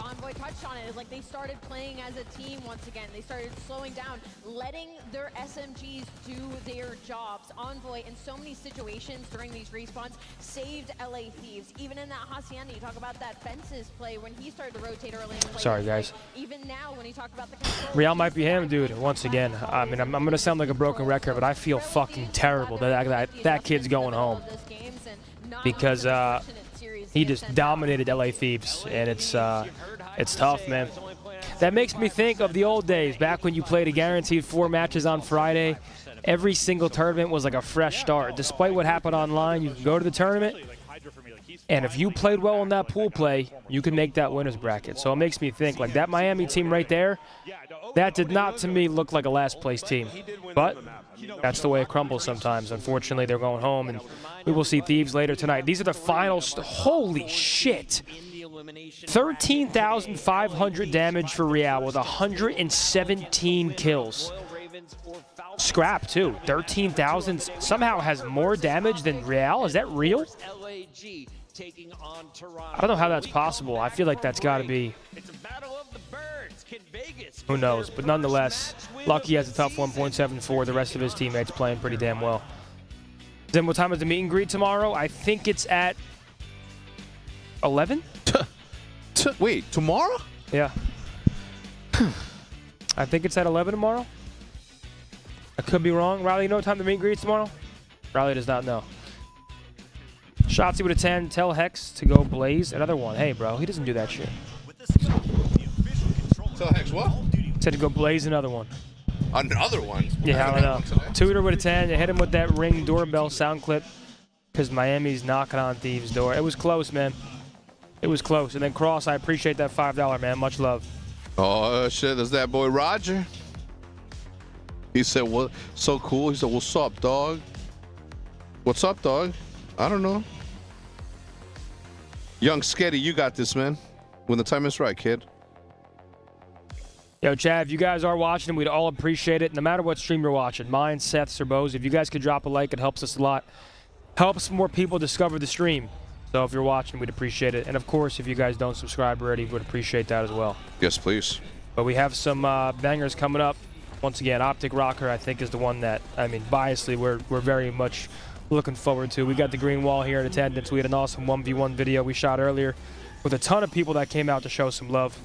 G: Envoy touched on it. It's like they started playing as a team once again. They started slowing down, letting their SMGs do their jobs. Envoy, in so many situations during these respawns, saved LA Thieves. Even in that Hacienda, you talk about that fences play when he started to rotate early and play.
A: Sorry, guys.
G: Even now, when you talk about the control,
A: Real might be him, dude. Once again, I mean, I'm gonna sound like a broken record, but I feel fucking terrible that kid's going home, because he just dominated LA Thieves, and it's tough, man. That makes me think of the old days, back when you played a guaranteed 4 matches on Friday. Every single tournament was like a fresh start. Despite what happened online, you can go to the tournament, and if you played well in that pool play, you can make that winner's bracket. So it makes me think, like, that Miami team right there, that did not to me look like a last place team. But that's the way it crumbles sometimes. Unfortunately, they're going home, and we will see Thieves later tonight. These are the finals. Holy shit. 13,500 damage for Real with 117 kills. Scrap, too. 13,000 somehow has more damage than Real. Is that real? I don't know how that's possible. I feel like that's got to be... Who knows? But nonetheless, Lucky has a tough 1.74. The rest of his teammates playing pretty damn well. Then what time is the meet and greet tomorrow? I think it's at 11?
C: Wait, tomorrow?
A: Yeah. I think it's at 11 tomorrow. I could be wrong. Riley, you know what time the meet and greet is tomorrow? Riley does not know. Shotzi with a 10. Tell Hex to go blaze another one. Hey, bro, he doesn't do that shit.
C: Tell Hex what?
A: Said to go blaze another one.
C: Another one?
A: Yeah, I don't know. Tutor with a 10. You hit him with that Ring doorbell sound clip because Miami's knocking on Thieves' door. It was close, man. It was close. And then Cross, I appreciate that $5, man. Much love.
C: Oh, shit. There's that boy Roger. He said, what? So cool. He said, what's up, dog? What's up, dog? I don't know. Young Sketty, you got this, man. When the time is right, kid.
A: Yo, Chad, if you guys are watching, we'd all appreciate it. No matter what stream you're watching, mine, Seth's, or Bo's, if you guys could drop a like, it helps us a lot. Helps more people discover the stream. So if you're watching, we'd appreciate it. And of course, if you guys don't subscribe already, we'd appreciate that as well.
C: Yes, please.
A: But we have some bangers coming up. Once again, Optic ROKKR, I think, is the one that, I mean, biasly, we're very much looking forward to. We got the green wall here in attendance. We had an awesome 1v1 video we shot earlier with a ton of people that came out to show some love.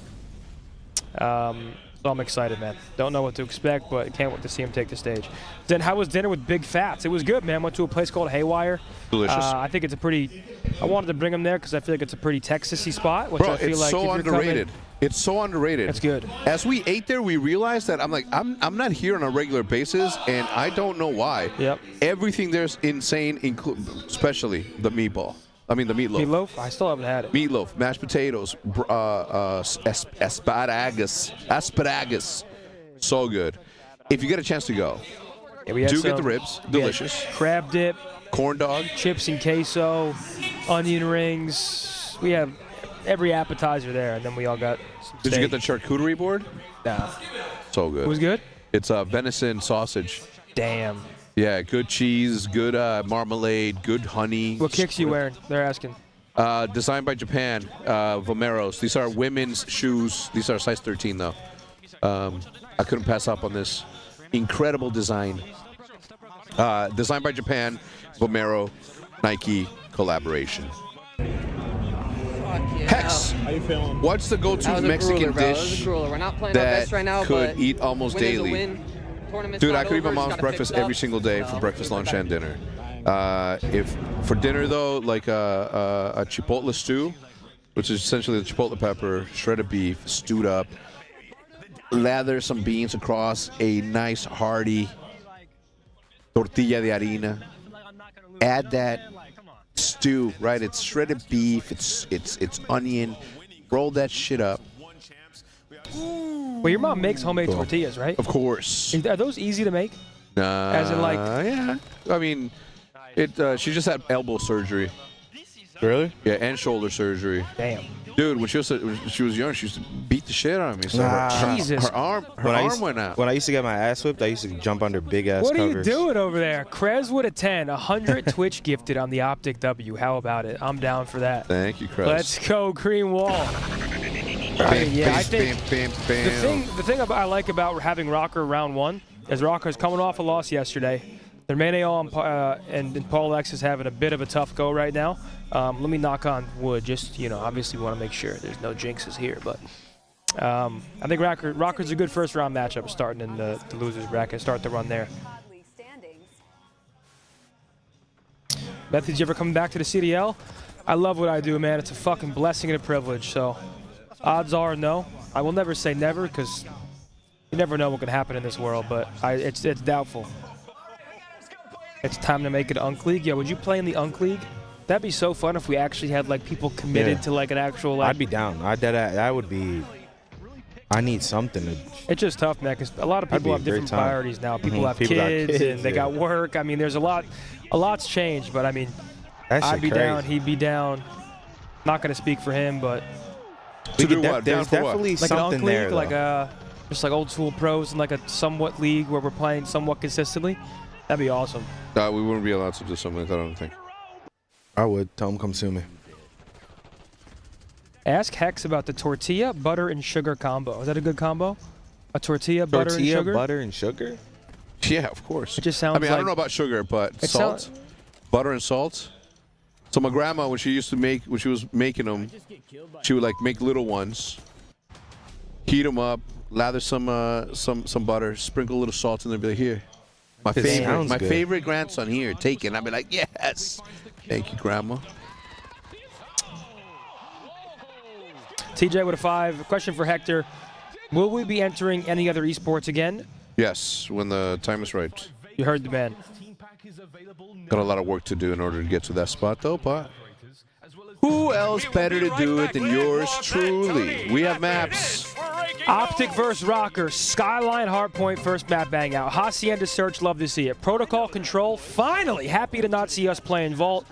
A: So I'm excited, man. Don't know what to expect, but can't wait to see him take the stage. Then how was dinner with Big Fats? It was good, man. Went to a place called Haywire.
C: Delicious.
A: I think it's a pretty... I wanted to bring him there because I feel like it's a pretty Texas-y spot, which
C: Bro,
A: I feel
C: it's
A: like
C: so
A: if you're
C: underrated. It's so underrated.
A: That's good.
C: As we ate there, we realized that I'm not here on a regular basis, and I don't know why.
A: Yep.
C: Everything there's insane, especially the meatball. I mean the meatloaf.
A: Meatloaf? I still haven't had it.
C: Meatloaf, mashed potatoes, asparagus. So good. If you get a chance to go,
A: Yeah,
C: do get the ribs. Delicious.
A: Crab dip,
C: Corn dog.
A: chips and queso, onion rings. We have every appetizer there, and then we all got some
C: Did
A: steak.
C: you get the charcuterie board?
A: Nah.
C: So good.
A: It was good?
C: It's venison sausage.
A: Damn.
C: Yeah, good cheese, good marmalade, good honey.
A: What kicks you wearing? They're asking.
C: Designed by Japan, Vomeros. These are women's shoes. These are size 13, though. I couldn't pass up on this. Incredible design. Designed by Japan, Vomero, Nike collaboration. Hex,
L: How you feeling?
C: what's the go-to Mexican dish
L: We're not playing
C: that could eat almost daily? Dude, I could eat my mom's breakfast every single day for breakfast, lunch, and dinner. If for dinner though, like a chipotle stew, which is essentially the chipotle pepper, shredded beef, stewed up, lather some beans across a nice hearty tortilla de harina. Add that stew, right? It's shredded beef, it's onion. Roll that shit up.
A: Well, your mom makes homemade tortillas, right?
C: Of course.
A: Are those easy to make? As in, like,
C: yeah. I mean, she just had elbow surgery.
D: Really?
C: Yeah, and shoulder surgery.
A: Damn.
C: Dude, when she was young, she used to beat the shit out of me. So
A: Jesus.
C: her arm went out.
D: When I used to get my ass whipped, I used to jump under big ass
A: What
D: covers.
A: are you doing over there? Krez with a 10, 100 Twitch gifted on the Optic W. How about it? I'm down for that.
C: Thank you, Chris.
A: Let's go, Green Wall. I think the thing I like about having ROKKR round 1 is ROKKR's coming off a loss yesterday. Their Maneo and Paul X is having a bit of a tough go right now. Let me knock on wood. Just, obviously we want to make sure there's no jinxes here. But I think ROKKR's a good first round matchup starting in the losers bracket. Start the run there. Beth, did you ever come back to the CDL? I love what I do, man. It's a fucking blessing and a privilege. So odds are no. I will never say never because you never know what can happen in this world. But it's doubtful. It's time to make it Unk League. Yeah, would you play in the Unk League? That'd be so fun if we actually had like people committed to like an actual.
D: I'd be down. That would be. I need something to.
A: It's just tough, man, because a lot of people have different priorities now. People have kids and they got work. I mean, there's a lot's changed. But I mean, I'd be down. He'd be down. Not gonna speak for him, but.
C: To do what?
D: There's definitely
A: like
D: something
A: an Unk
D: there,
A: League, just like old school pros and like a somewhat league where we're playing somewhat consistently. That'd be awesome.
C: We wouldn't be allowed to do something like that, I don't think.
D: I would. Tell him come sue me.
A: Ask Hex about the tortilla, butter, and sugar combo. Is that a good combo? A tortilla, butter, and sugar?
D: Tortilla, butter, and sugar?
C: Yeah, of course.
A: It just sounds
C: I don't know about sugar, but salt, butter, and salt. So my grandma, when she was making them, she would like make little ones, heat them up, lather some butter, sprinkle a little salt in there, and be like, here. My favorite grandson here, take it. And I'd be like, yes. Thank you, Grandma.
A: TJ with a 5. Question for Hector. Will we be entering any other esports again?
C: Yes, when the time is right.
A: You heard the man.
C: Got a lot of work to do in order to get to that spot, though, but who else better to do it than yours truly? We have maps.
A: Optic versus ROKKR. Skyline Hardpoint first map bang out. Hacienda Search, love to see it. Protocol Control, finally. Happy to not see us playing Vault.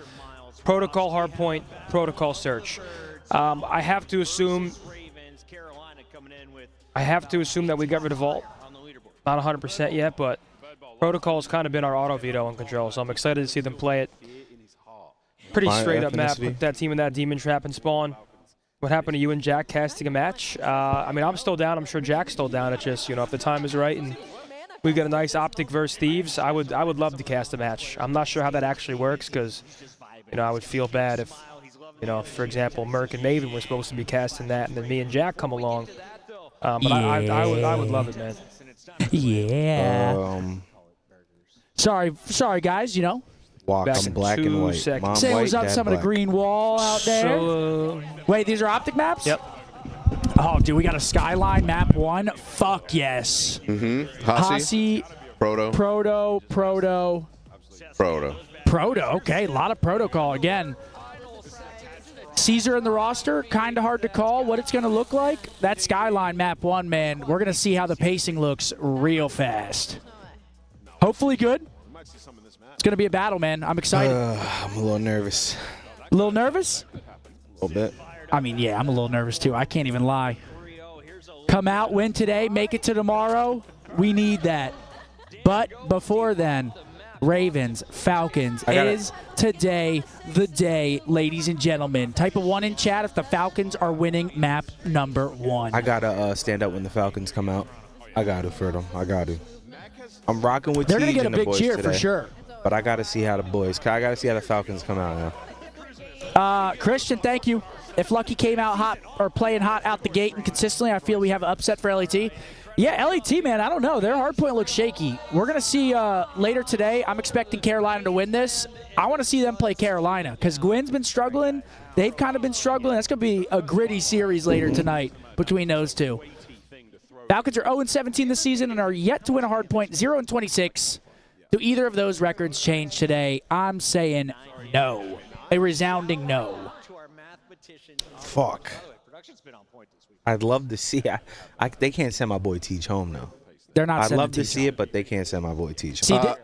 A: Protocol Hardpoint, Protocol Search. I have to assume that we got rid of Vault. Not 100% yet, but Protocol's kind of been our auto veto on Control, so I'm excited to see them play it. Pretty straight up map with that team in that Demon Trap and Spawn. What happened to you and Jack casting a match? I mean, I'm still down. I'm sure Jack's still down. It's just, if the time is right and we've got a nice Optic versus Thieves, I would love to cast a match. I'm not sure how that actually works because, I would feel bad if, for example, Merc and Maven were supposed to be casting that and then me and Jack come along. But I would love it, man.
B: Yeah. Sorry, guys,
D: Walk, I'm black and white. Mom
B: say
D: white,
B: what's up to some of the green wall out there.
A: So,
B: wait, these are Optic maps?
A: Yep.
B: Oh, dude, we got a Skyline map 1. Fuck yes.
C: Hasi. Proto.
B: Okay, a lot of protocol again. Caesar in the roster, kind of hard to call what it's going to look like. That Skyline map 1, man, we're going to see how the pacing looks real fast. Hopefully good. It's going to be a battle, man. I'm excited.
D: I'm a little nervous.
B: A little nervous?
D: A little bit.
B: I mean, yeah, I'm a little nervous too. I can't even lie. Come out, win today, make it to tomorrow. We need that. But before then, Ravens, Falcons, is today the day, ladies and gentlemen. Type a 1 in chat if the Falcons are winning map number 1.
D: I got to stand up when the Falcons come out. I got to for them. I got to. I'm rocking with
B: They're
D: They're
B: going to get a big cheer
D: today,
B: for sure.
D: But I got to see how the boys. I got to see how the Falcons come out now.
B: Christian, thank you. If Lucky came out hot or playing hot out the gate and consistently, I feel we have an upset for LAT. Yeah, LAT, man, I don't know. Their hardpoint looks shaky. We're going to see later today. I'm expecting Carolina to win this. I want to see them play Carolina because Gwen's been struggling. They've kind of been struggling. That's going to be a gritty series later tonight between those two. Falcons are 0-17 this season and are yet to win a hardpoint, 0-26. Do either of those records change today? I'm saying no. A resounding no.
D: Fuck. I'd love to see. They can't send my boy Teach home now.
B: They're not.
D: I'd love to see it, but they can't send my boy Teach home.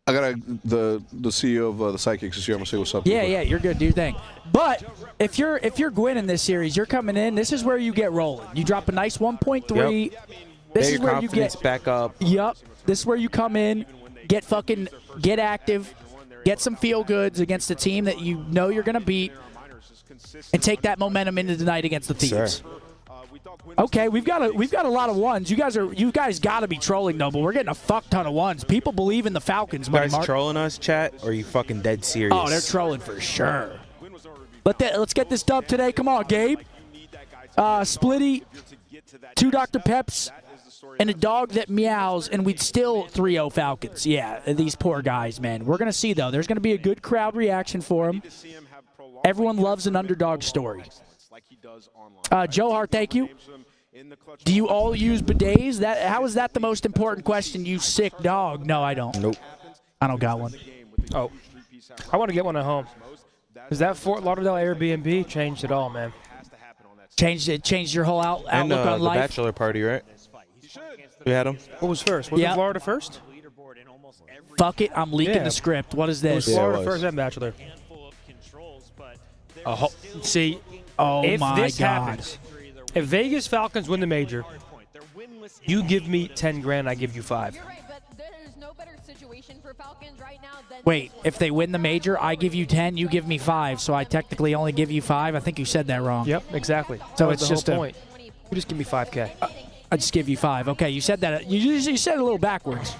C: I got the CEO of the Psychics is here. I'm gonna say what's up.
B: Yeah, you're good. Do your thing. But if you're Gwyn in this series, you're coming in. This is where you get rolling. You drop a nice 1.3.
D: Yep.
B: This is where you get
D: back up.
B: Yep. This is where you come in, get active, get some feel goods against a team that you know you're gonna beat, and take that momentum into the night against the Thieves. Okay, we've got a lot of ones. You guys got to be trolling though, but we're getting a fuck ton of ones. People believe in the Falcons.
D: You guys trolling us, chat, or are you fucking dead serious?
B: Oh, they're trolling for sure. Let's get this dub today. Come on, Gabe. Splitty, 2 Dr. Peps, and a dog that meows, and we'd still 3-0 Falcons. Yeah, these poor guys, man. We're gonna see though. There's gonna be a good crowd reaction for them. Everyone loves an underdog story. Joe Hart, thank you. Do you all use bidets? How is that the most important question, you sick dog? No, I don't.
D: Nope.
B: I don't got one.
A: Oh. I want to get one at home. Because that Fort Lauderdale Airbnb changed it all, man.
B: Changed your whole outlook on
D: the
B: life?
D: bachelor party, right? We had them.
A: What was first? Was it Florida first?
B: Fuck it, I'm leaking the script. What is this?
A: It was Florida first and bachelor. See,
B: if
A: my
B: this
A: happens, if Vegas Falcons win the major, you give me 10 grand, I give you 5.
G: You're right, but there's no better situation for Falcons right now than
B: Wait, if they win the major, I give you 10, you give me 5, so I technically only give you 5? I think you said that wrong.
A: Yep, exactly.
B: So
A: that
B: it's
A: was the
B: just
A: whole point. You just give me 5K.
B: I just give you 5. Okay, you said that. You said it a little backwards.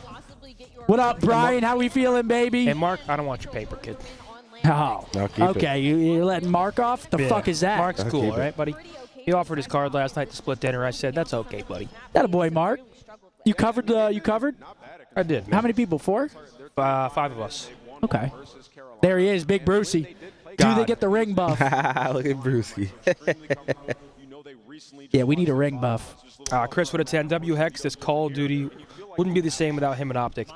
B: What up, Brian? How we feeling, baby?
A: Hey, Mark, I don't want your paper, kid.
B: Oh, okay. You're letting Mark off? The fuck is that?
A: Mark's cool, all right, buddy? He offered his card last night to split dinner. I said, that's okay, buddy.
B: That a boy, Mark. You covered? You covered?
A: I did, man.
B: How many people? 4?
A: 5 of us.
B: Okay. There he is, Big Brucey. Do they get the ring buff?
D: Look at Brucey.
B: Yeah, we need a ring buff.
A: Chris with a 10. W Hex, this Call of Duty wouldn't be the same without him and Optic.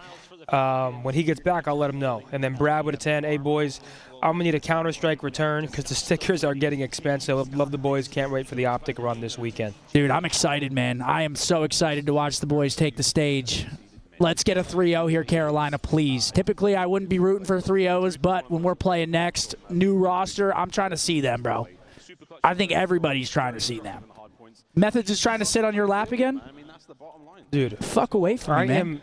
A: When he gets back, I'll let him know. And then Brad with a 10. Hey, boys, I'm going to need a Counter-Strike return because the stickers are getting expensive. Love the boys. Can't wait for the Optic run this weekend.
B: Dude, I'm excited, man. I am so excited to watch the boys take the stage. Let's get a 3-0 here, Carolina, please. Typically, I wouldn't be rooting for 3-0s, but when we're playing next, new roster, I'm trying to see them, bro. I think everybody's trying to see them. Methods is trying to sit on your lap again?
A: Dude.
B: Fuck away from me, man.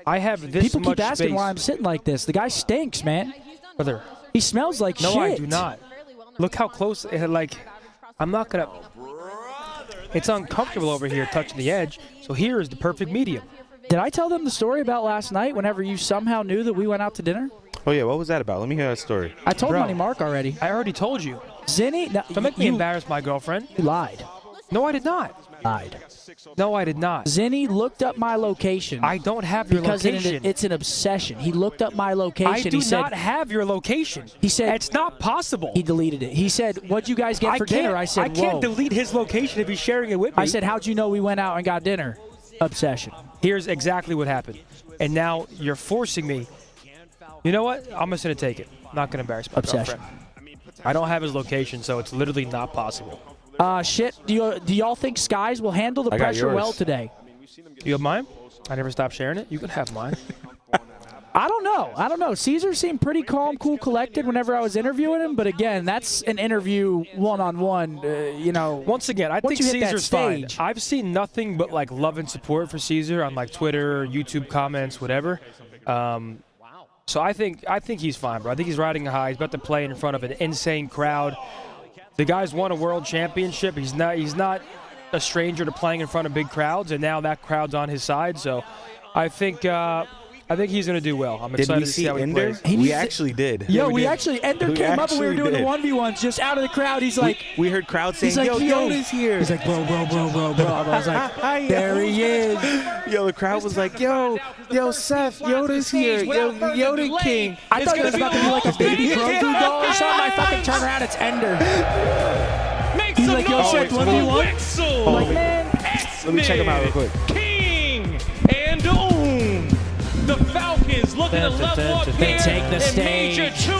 A: I have this
B: People
A: much
B: keep asking
A: space.
B: why I'm sitting like this. The guy stinks, man.
A: Brother.
B: He smells like shit.
A: No, I do not. Look how close, I'm not going to. It's uncomfortable over here touching the edge, so here is the perfect medium.
B: Did I tell them the story about last night whenever you somehow knew that we went out to dinner?
D: Oh, yeah, what was that about? Let me hear that story.
B: I told Money Mark already.
A: I already told you.
B: Zinni? No,
A: Don't make me embarrass my girlfriend.
B: You lied.
A: No, I did not.
B: Died.
A: No, I did not.
B: Zinni looked up my location.
A: I don't have your
B: because
A: location.
B: it's an obsession. He looked up my location.
A: I do not have your location.
B: He said
A: it's not possible.
B: He deleted it. He said, "What'd you guys get for dinner?" I said,
A: I can't delete his location if he's sharing it with me.
B: I said, "How'd you know we went out and got dinner?" Obsession.
A: Here's exactly what happened. And now you're forcing me. You know what? I'm just going to take it. I'm not going to embarrass my
B: Obsession.
A: girlfriend. I don't have his location, so it's literally not possible.
B: Shit. Do y'all think Skies will handle the pressure well today?
A: You have mine? I never stopped sharing it. You can have mine.
B: I don't know. Caesar seemed pretty calm, cool, collected whenever I was interviewing him. But again, that's an interview one-on-one. You know.
A: Once again, I think Caesar's fine. I've seen nothing but like love and support for Caesar on like Twitter, YouTube comments, whatever. So I think he's fine, bro. I think he's riding a high. He's about to play in front of an insane crowd. The guy's won a world championship. He's not a stranger to playing in front of big crowds, and now that crowd's on his side. So I think he's going to do well. I'm excited to see how he plays.
D: We actually did.
B: Yo, Ender came up and we were doing the 1v1s just out of the crowd. He's like,
D: we heard crowd saying,
B: like,
D: yo, Yoda's here.
B: He's like, bro. I was like, there he is.
D: Yo, the crowd was like, yo, Seth, Yoda's here. Yo, Yoda King.
B: I thought it was about to be like a baby Grogu doll or something. I fucking turn around, it's Ender. He's like, yo, Seth, 1v1. I'm like, man.
D: Let me check him out real quick.
E: King and the Falcons looking to level up here in Major 2.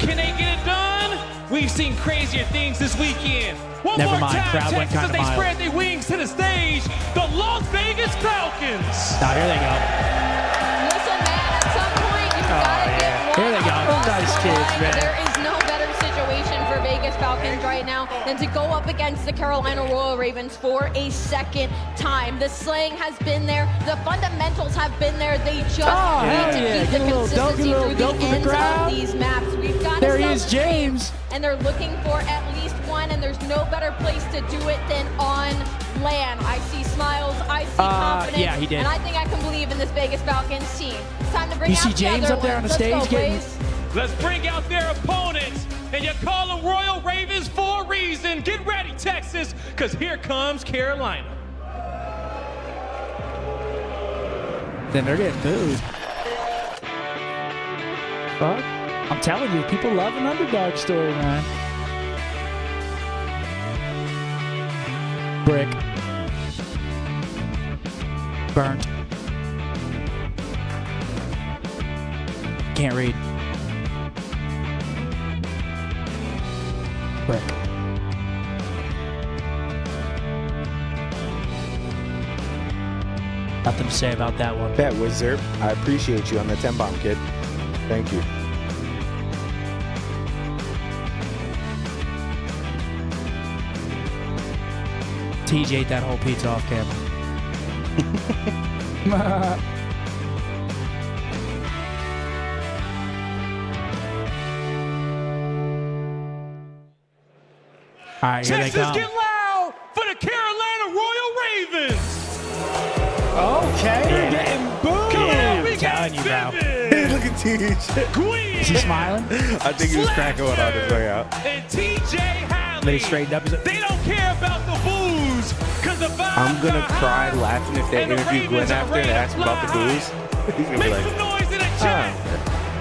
E: Can they get it done? We've seen crazier things this weekend. One
B: Never
E: more
B: mind.
E: time,
B: Crowd went
E: Texas,
B: kinda
E: they
B: mild.
E: spread their wings to the stage. The Las Vegas Falcons.
B: Now, here they go.
G: Listen, man, at some point, you've got to get one
B: Here they go.
G: across
A: Nice
G: the
A: kids,
G: line.
A: man.
G: There is no better situation for Vegas Falcons right now than to go up against the Carolina Royal Ravens for a second time. The slang has been there. The fundamentals have been there. They just need to keep the consistency through the ends of these maps. We've got
B: There he is, James.
G: and they're looking for at least one, and there's no better place to do it than on land. I see smiles, I see confidence,
B: yeah, he did.
G: and I think I can believe in this Vegas Falcons team. It's time to bring
B: You
G: out
B: see
G: the
B: James
G: other
B: up there on the
G: ones. Let's
B: stage
G: go,
B: getting-
G: boys.
E: Let's bring out their opponents. And you call them Royal Ravens for a reason. Get ready, Texas, because here comes Carolina.
B: Then they're getting booed. Fuck. I'm telling you, people love an underdog story, man. Brick. Burnt. Can't read. Brick. Nothing to say about that one.
D: Bet, Wizard. I appreciate you on the 10-bomb, kid. Thank you.
B: TJ ate that whole pizza off camera. All right, here they
E: Texas,
B: come.
E: get loud for the Carolina Royal Ravens.
A: Okay, you're getting booed.
E: Come on, we
B: telling
E: got
B: you, bro.
E: Vivid,
D: Look at TJ.
E: Queen,
B: Is he smiling?
D: I think he was cracking one on his way out.
E: and TJ Hadley.
A: Then he straightened up. He's like,
E: They don't care about the booze, because the vibes
D: I'm gonna
E: are
D: cry
E: high.
D: laughing if they
E: And the
D: interview Glenn
E: Ravens are
D: after
E: ready
D: and
E: to
D: ask him about the
E: fly.
D: booze. He's gonna be
E: Make
D: like,
E: some noise in the chat.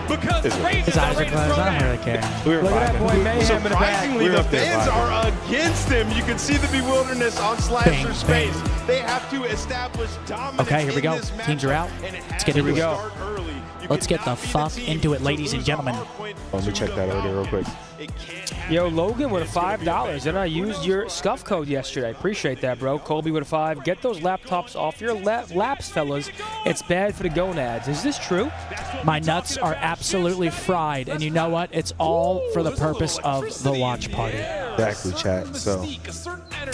E: Because the Ravens
B: His
E: are
B: eyes are
E: ready to
B: closed.
E: throw
B: I don't
E: down.
B: really care.
D: we were
A: look at that
D: vibing.
A: boy Mayhem in the back.
F: Surprisingly,
D: We were
F: the
D: up there
F: fans
D: vibing.
F: are against him. You can see the bewilderness on Slasher's
B: Bang,
F: face. They have to establish dominance.
B: Okay, here we
F: in
B: go.
F: this
B: Teams are
F: matchup,
B: out.
F: and it
B: Let's
F: has
B: get
F: to
B: into it.
F: start early. You
B: Let's get
F: cannot
B: the
F: be
B: fuck
F: team
B: into it,
F: to
B: ladies and
F: lose
B: gentlemen.
F: on Hardpoint.
D: Let me check that order real quick.
F: It can't happen.
A: Yo, Logan with a $5. And I used your scuff code yesterday. Appreciate that, bro. Colby with a 5. Get those laptops off your laps, fellas. It's bad for the gonads. Is this true?
B: My nuts are absolutely fried, and you know what? It's all for the purpose of the watch party.
D: Exactly, chat. So,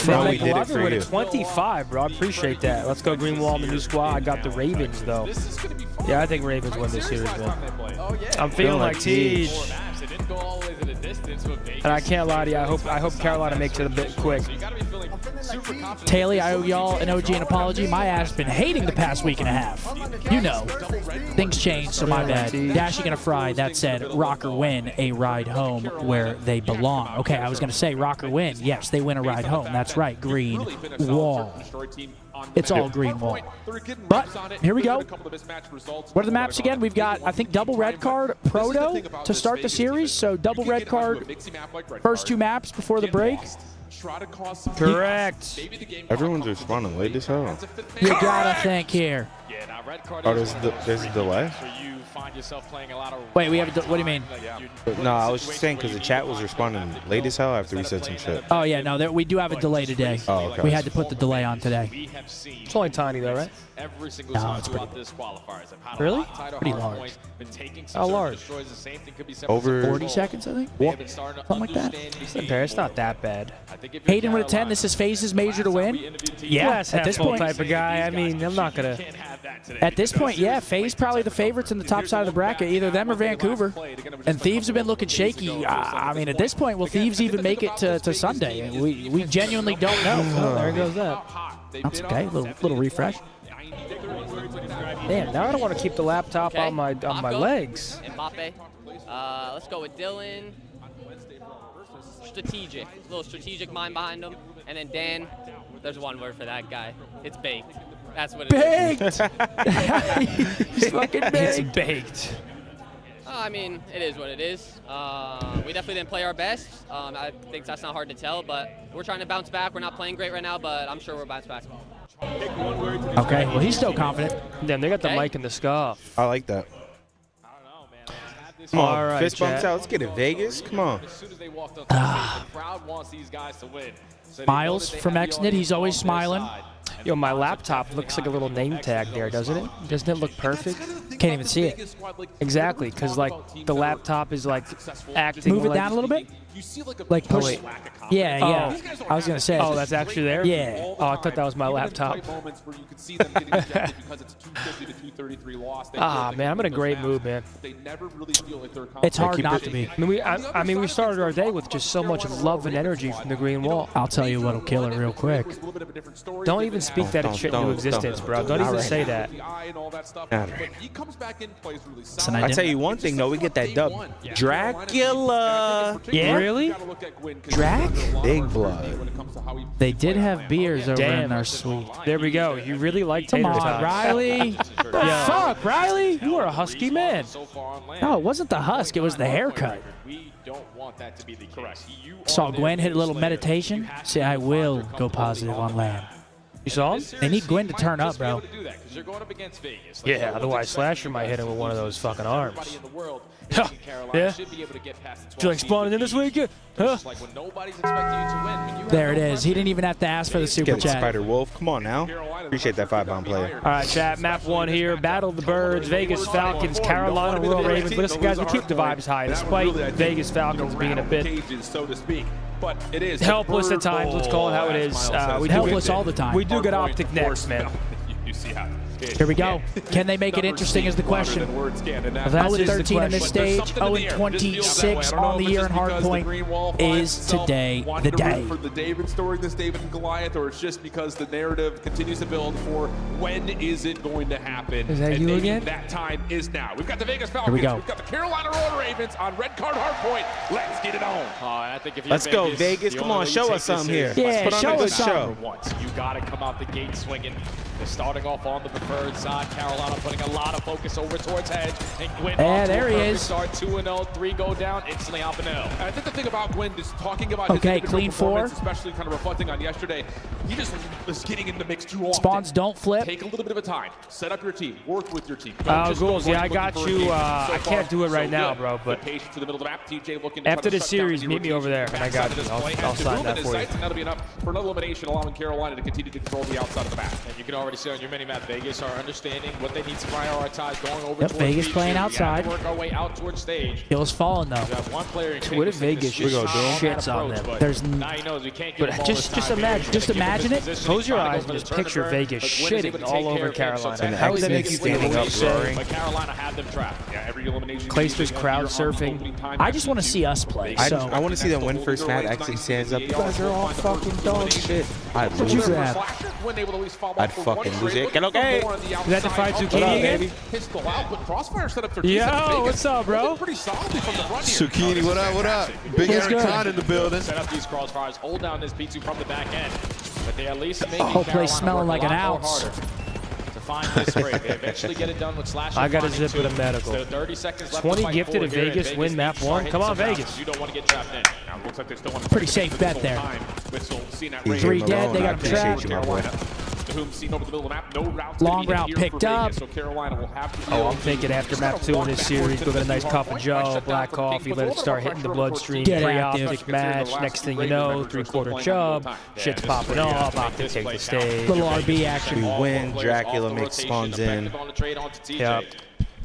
A: Bro,
D: we did it for
A: with
D: you.
A: a 25, bro. I appreciate that. Let's go Greenwall, the new squad. I got the Ravens, though. Yeah, I think Ravens win this series, man. I'm feeling like Teach. And I can't lie to you. I hope Carolina makes it a bit quick.
B: Taylor, I owe y'all an OG an apology. My ass been hating the past week and a half. You know, things change, so my bad. Dashy gonna fry. That said, ROKKR win a ride home where they belong. Okay, I was gonna say ROKKR win. Yes, they win a ride home. That's right. Green wall. It's all green wall. But here we go. What are the maps again? We've got, I think, double red card proto to start the series. So double red card first 2 maps before the break.
A: Correct.
D: Everyone's responding late as hell.
B: You gotta think here.
D: Oh, there's a delay?
B: Wait, we have what do you mean?
D: No, I was just saying because the chat was responding late as hell after we said some shit.
B: Oh, yeah, no, we do have a delay today.
D: Oh, okay.
B: We had to put the delay on today.
A: It's only tiny though, right?
B: No, it's really? Pretty large.
A: How large?
D: Over
B: 40 seconds, I think? Something like that.
A: It's not that bad.
B: Hayden with a 10. This is FaZe's major to win. Yeah, at this point.
A: Type of guy. I mean, I'm not going to.
B: At this point, yeah, FaZe probably the favorites in the top side of the bracket, either them or Vancouver. And Thieves have been looking shaky. I mean, at this point, will Thieves even make it to Sunday? We genuinely don't know.
A: Oh, there goes that.
B: That's okay. Little refresh.
A: Damn, now I don't want to keep the laptop on my legs.
L: Mbappe. Let's go with Dylan. Strategic. A little strategic mind behind him. And then Dan, there's one word for that guy. It's baked. That's what it is.
B: Baked! He's fucking baked.
A: It's baked.
L: I mean, it is what it is. We definitely didn't play our best. I think that's not hard to tell, but we're trying to bounce back. We're not playing great right now, but I'm sure we'll bounce back.
B: Okay, well, he's still confident.
A: Damn, they got the mic and the scarf.
D: I like that. Come on,
A: all right,
D: fist bumps
A: chat.
D: out. Let's get it, Vegas. Come on.
B: Miles from XNIT, he's always smiling.
A: Yo, my laptop looks like a little name tag there, doesn't it? Doesn't it look perfect?
B: Can't even see it.
A: Exactly, because like the laptop is like acting.
B: Move it
A: like,
B: down a little bit. Like push. Yeah, yeah. I was gonna say.
A: Oh, that's actually there?
B: Yeah.
A: Oh, I thought that was my laptop. Ah, man, I'm in a great mood, man.
B: It's hard not to be.
A: I mean, we started our day with just so much love and energy from the green wall.
B: I'll tell you what'll kill it real quick.
A: Don't even speak that shit into existence, bro. Don't even say that.
D: I tell you one thing, though, we get that dub. Dracula.
B: Yeah.
A: Really?
B: Drac?
D: Big blood.
B: They did have beers over in our suite.
A: There we go. You really like
B: Come
A: tater
B: on,
A: tots.
B: Riley.
A: Yeah.
B: Fuck, Riley.
A: You are a husky man.
B: No, it wasn't the husk. It was the haircut. Saw Gwen hit a little meditation. See, I will go positive on land.
A: You saw him?
B: They need Gwen to turn up, bro.
A: Yeah, otherwise Slasher might hit him with one of those fucking arms. Yeah. Did you like spawning in this weekend? Huh?
B: There it is. He didn't even have to ask for the super
D: Get it,
B: chat.
D: Spider Wolf. Come on now. Appreciate that 5-pound player.
A: All right, chat. Map 1 here. Battle of the Birds, Vegas Falcons, Carolina Royal Ravens. Listen, guys, we keep the vibes high despite Vegas Falcons being a bit helpless at times. Let's call it how it is.
B: Helpless all the time.
A: We do get Optic next, man.
B: Here we go. Can they make it interesting is the question. 0-13 in this stage, 0-26 on the year in Hardpoint. Is today the day?
C: For the David story, this David and Goliath, or it's just because the narrative continues to build for when is it going to happen?
A: Is that
C: and
A: you
C: maybe
A: again?
C: that time is now. We've got the Vegas Falcons.
B: Here we go.
C: We've got the Carolina Royal Ravens on red card Hardpoint. Let's get it on.
H: I think if
D: Let's go, Vegas. Come on, show us something here.
B: Yeah,
D: Let's put on
B: show
D: a good
B: us something.
D: show.
H: You got to come out the gate swinging. They're starting off on the preferred side. Carolina putting a lot of focus over towards Hedge. And Gwyn
B: Yeah, there he is.
H: Start 2-0, 3 go down, instantly up and out.
C: I think the thing about Gwyn is talking about his
B: Okay,
C: individual
B: clean 4.
C: performance, especially kind of reflecting on yesterday. He just was getting in the mix too often.
B: Spawns don't flip.
C: Take a little bit of a time. Set up your team. Work with your team.
A: Ghouls, yeah, I got you. I can't do it right now, bro, but
C: Patience to the middle of the map. TJ looking
A: after
C: to
A: the series, meet me over there, and I got you. I'll sign that for you.
C: And that'll be enough for an elimination, allowing Carolina to continue to control the outside of the map.
H: And you can already
M: already see on your mini-map, Vegas are understanding what they need to prioritize going over
B: Yep,
M: towards
B: Vegas
M: B2.
B: playing
M: We have
B: outside.
M: to work our way out towards stage.
B: Kills falling though.
M: We have one player in
A: What if Vegas just shits on them?
B: There's
M: now he knows we can't give
A: But
M: him all
A: just
M: this time.
A: imagine,
B: just imagine it.
A: Close your eyes and just picture Vegas shitting all over Carolina.
D: And
A: How
D: X
A: is
D: makes
A: Vegas
D: standing up roaring.
M: But Carolina had them trapped. Yeah, every elimination.
A: Clayster's crowd surfing.
B: I just want to see us play.
D: I
B: So
D: want to see them win first match. X stands up. You guys are all fucking dog shit. I'd lose it. I'd fucking lose it. Get okay.
A: Is that the fried zucchini again?
C: Pistol out, but Crossfire set up their
A: Yo, what's up, bro?
C: pretty solidly from the front here. Zucchini, what up, what up? Big Eric Khan in the building.
M: Set up these crossfires, hold down this B2 from the back end. But they at least making
B: whole place
M: Carolina
B: smelling
M: work
B: like
M: a
B: an
M: lot more
B: ounce.
M: harder to find this break. They eventually get it done with Slasher.
A: I got a
M: finding
A: zip with a
M: two.
A: medical.
M: So 30 seconds left
A: 20
M: to fight
A: gifted
M: for
A: at
M: here, and
A: Vegas, win map
M: needs to start
A: 1.
M: hitting
A: Come on,
M: some rounds.
A: Vegas.
M: You don't want to get trapped in.
C: Now, looks like they still want to
B: Pretty safe bet there. Three dead, they got him trapped. Long route picked up.
M: So Carolina will have to
A: Oh, I'm thinking after map 2 in this series, we'll get a nice cup of Joe, black coffee, let it start hitting the bloodstream.
B: Get
A: Pre-optic match, next thing you know, 3/4 chub, shit's popping off, Optic take the stage.
B: Little RB action.
D: We win. Dracula makes spawns in.
A: Yep.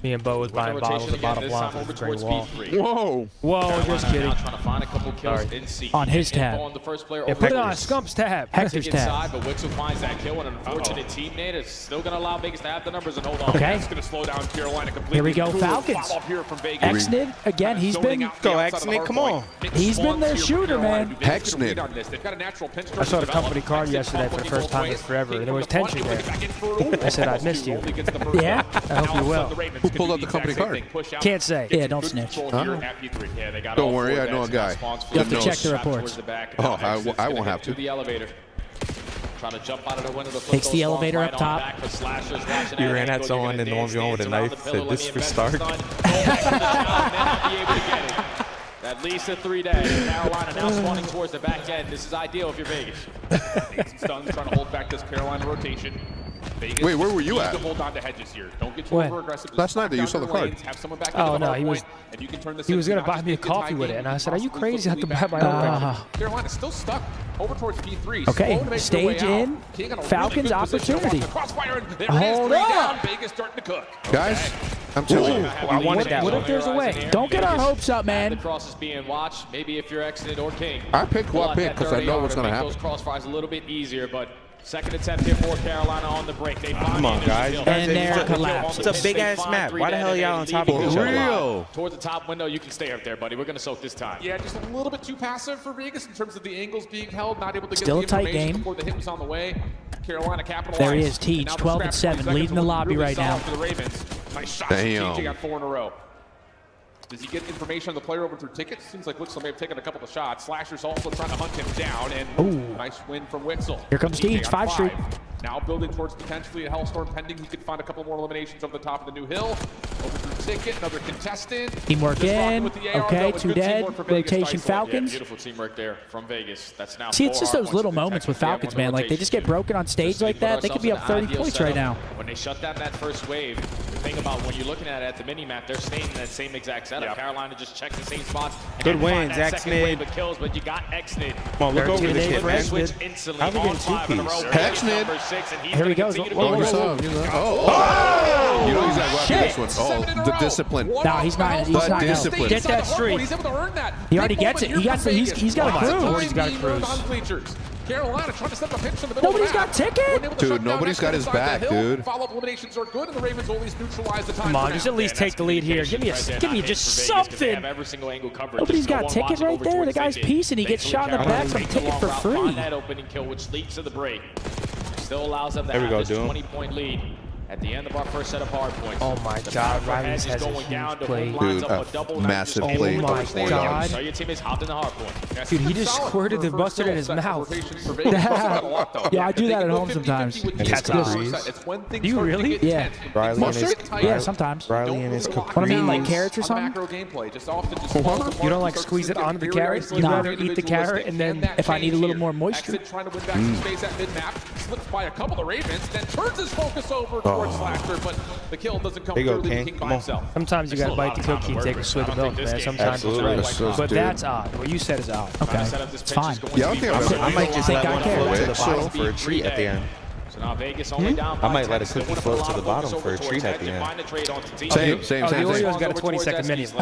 A: Me and Bo was buying bottles of bottle blanc for the Great Wall.
C: Whoa.
A: Whoa, just kidding.
M: Trying to find a couple kills in seat.
B: On his tab.
A: Yeah, put it on Scump's tab.
B: Hector's tab.
M: But Wixel finds that kill, and an unfortunate teammate is still going to allow Vegas to have the numbers and hold on.
B: Okay.
C: That's going to slow down Carolina completely.
B: Here we go, Falcons.
C: Follow up here from Vegas.
B: Xnid, again, he's been
D: Go, X-Nick, come on.
B: He's been their shooter, man.
C: Hexnid.
A: I saw the company card yesterday for the first time in forever, and there was tension there. I said, I missed you.
B: Yeah?
A: I hope you will.
C: Who pulled out the company card?
A: Can't say.
B: Yeah, don't snitch.
C: Don't worry, I know a guy.
B: You have to check the reports.
C: Oh, I won't have to.
M: Trying to jump out of the window to
B: Takes the elevator up top.
D: You ran at someone in the 1v1 with a knife. Said, this for Stark.
M: At least a 3-day. Carolina now spawning towards the back end. This is ideal if you're Vegas.
C: Stuns trying to hold back this Carolina rotation. Vegas, wait, where were you at? Hold on to hedges here. Don't get too over aggressive. Last night that you saw the card.
A: Oh no, he was gonna buy me a coffee with it, and I said, "Are you crazy? I could buy my own."
C: Carolina's still stuck over towards P3.
B: Okay, stage in. Falcons opportunity. Hold up,
C: Vegas starting to cook. Guys, I'm telling you,
A: I wanted that. What if there's a way?
B: Don't get our hopes up,
M: The
B: man.
M: cross is being watched. Maybe if you're Xnid or King.
C: I picked who I picked because I know what's going to happen.
M: Those crossfires a little bit easier, but second attempt here for Carolina on the break. They
D: Come on, guys.
B: And there collapse.
D: It's a big-ass map. Why the hell are y'all on top of each other?
C: Real.
M: Towards the top window, you can stay up there, buddy. We're going to soak this time.
C: Yeah, just a little bit too passive for Vegas in terms of the angles being held, not able to get
B: Still
C: the
B: a tight
C: information
B: game.
C: before the hit was on the way. Carolina capitalized.
B: There he is, Teach, 12-7, leading the lobby right now.
C: For the Ravens. Nice shot.
D: Damn.
C: TJ got 4 in a row. Does he get information on the player over through tickets? Seems like Wixel may have taken a couple of shots. Slasher's also trying to hunt him down, and nice win from Wixel.
B: Here comes
C: TJ
B: Teach,
C: on
B: 5 street.
C: Now building towards potentially a Hellstorm pending. He could find a couple more eliminations over the top of the new hill. Over through ticket, another contestant.
B: Teamwork
C: Just rocking
B: in.
C: with the AR,
B: Okay,
C: though, with
B: 2
C: good
B: dead.
C: teamwork for Vegas.
B: Rotation
C: Nice one.
B: Falcons.
M: Beautiful teamwork there from Vegas. That's now
B: See, it's just
M: 4
B: those little
M: hard points
B: moments with
M: detected.
B: Falcons, man. Like, they just get broken on stage like that. They could be up 30 points right now.
M: When they shut down that first wave, the thing about when you're looking at it at the mini-map, they're staying in that same exact setup. Carolina just checks the same spots.
D: Good wins, Xnid.
M: Kills, but you got Xnid.
D: Come on, look over this kid, man.
M: Switch instantly
D: How we
M: on
D: getting
M: 5 in a row.
C: Xnid.
M: Number 6, and he's
B: Here he
M: gonna
B: goes.
M: continue to
B: Whoa,
M: go.
B: whoa,
C: Oh! You know he's not
B: Shit.
C: this one. Oh, the discipline.
B: No, he's not. He's
C: But
B: not.
C: discipline.
A: Get that streak.
C: He's able to earn that.
B: He already gets it. He got the. He's got a cruise.
A: He's got a cruise.
C: Carolina trying to set the pitch in the middle
B: Nobody's
C: of the
B: got
C: map.
B: ticket.
C: Dude, nobody's got his back, dude. Follow-up eliminations are good, and the Ravens always neutralize the time.
A: Come on, just at least take the lead here. Give me just something.
B: Nobody's got ticket right there. The guy's piecing. He gets shot in the back from ticket for free.
M: That opening kill, which leads to the break. Still allows them to
D: There we
M: have
D: go,
M: this
D: Doom.
M: 20-point lead at the end of our first set of hard points.
A: Oh my God, Riley's has a huge play.
C: Dude, a massive play.
A: Oh my God.
M: So your team is hopped in the hard point.
A: Dude, he just squirted the mustard in his mouth.
B: Yeah, I do that at home sometimes.
D: And his Capri's.
A: Do you really?
B: Yeah.
D: Riley and his
B: Yeah, sometimes.
D: Riley and his
B: What I mean, like
D: Capri's.
B: carrots or something?
A: You don't like squeeze it onto the carrot? You'd rather eat the carrot and then
B: If I need a little more moisture.
C: Trying to win back some space at mid-map, slips by a couple of Ravens, then turns his focus over towards Slasher, but the kill doesn't come
D: There you
C: through.
D: go,
C: The
D: King.
C: King
D: Come
C: by
D: on.
C: himself.
A: sometimes you gotta bite the cookie and take a swig of milk, man. Sometimes it's right.
C: Absolutely.
A: But that's odd. What you said is odd.
B: Okay, it's fine.
C: Yeah, I think
D: I might just
B: Think
D: let
B: I
D: one
B: care.
D: flow to the
C: Wixel.
D: bottom for a treat at the end.
M: So now Vegas only down
D: I might
M: by
D: let a
M: 10.
D: cookie float to the bottom for a treat at the end.
C: Same.
A: The Oreo's got a 20-second minimum.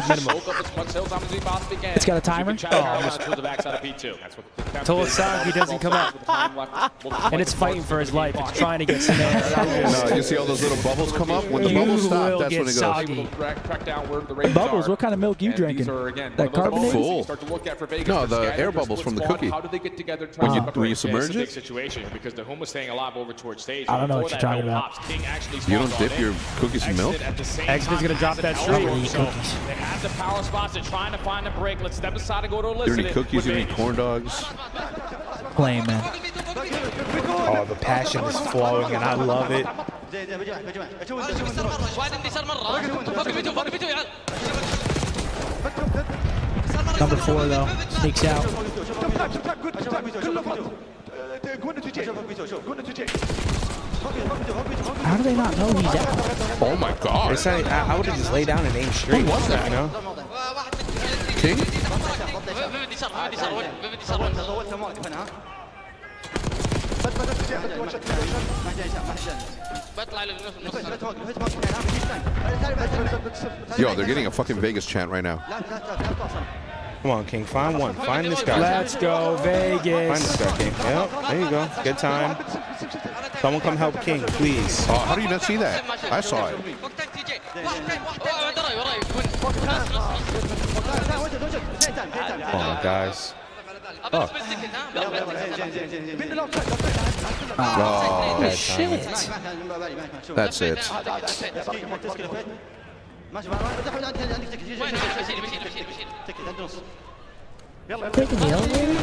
B: It's got a timer?
A: Until Asagi doesn't come up. And it's fighting for his life. It's trying to get snared.
C: No, you see all those little bubbles come up? When the bubbles stop, that's when it goes.
B: Bubbles, what kind of milk you drinking? That carbonated?
C: Full. No, the air bubbles from the cookie.
M: How do they get together?
C: When you submerge it?
M: Situation because the Huma's staying alive over towards stage.
B: I don't know what you're talking about.
C: You don't dip your cookies in milk?
A: Exman's going to drop that streak.
M: They have the power spots. They're trying to find a break. Let's step aside and go to
C: You eat cookies, you eat corn dogs.
B: Playing, man.
D: Oh, the passion is flowing, and I love it.
B: Number 4, though, sneaks out. How do they not know he's out?
C: Oh my God!
D: I would have just laid down and aimed straight.
C: Who was that?
D: You know?
C: King? Yo, they're getting a fucking Vegas chant right now.
D: Come on, King. Find one. Find this guy.
A: Let's go, Vegas.
D: Find this guy, King. Yep. There you go. Good time. Someone come help King, please.
C: Oh, how do you not see that? I saw it.
D: Oh, my guys. Oh.
C: Oh,
B: Shit.
C: that's it.
B: Taking the elevator?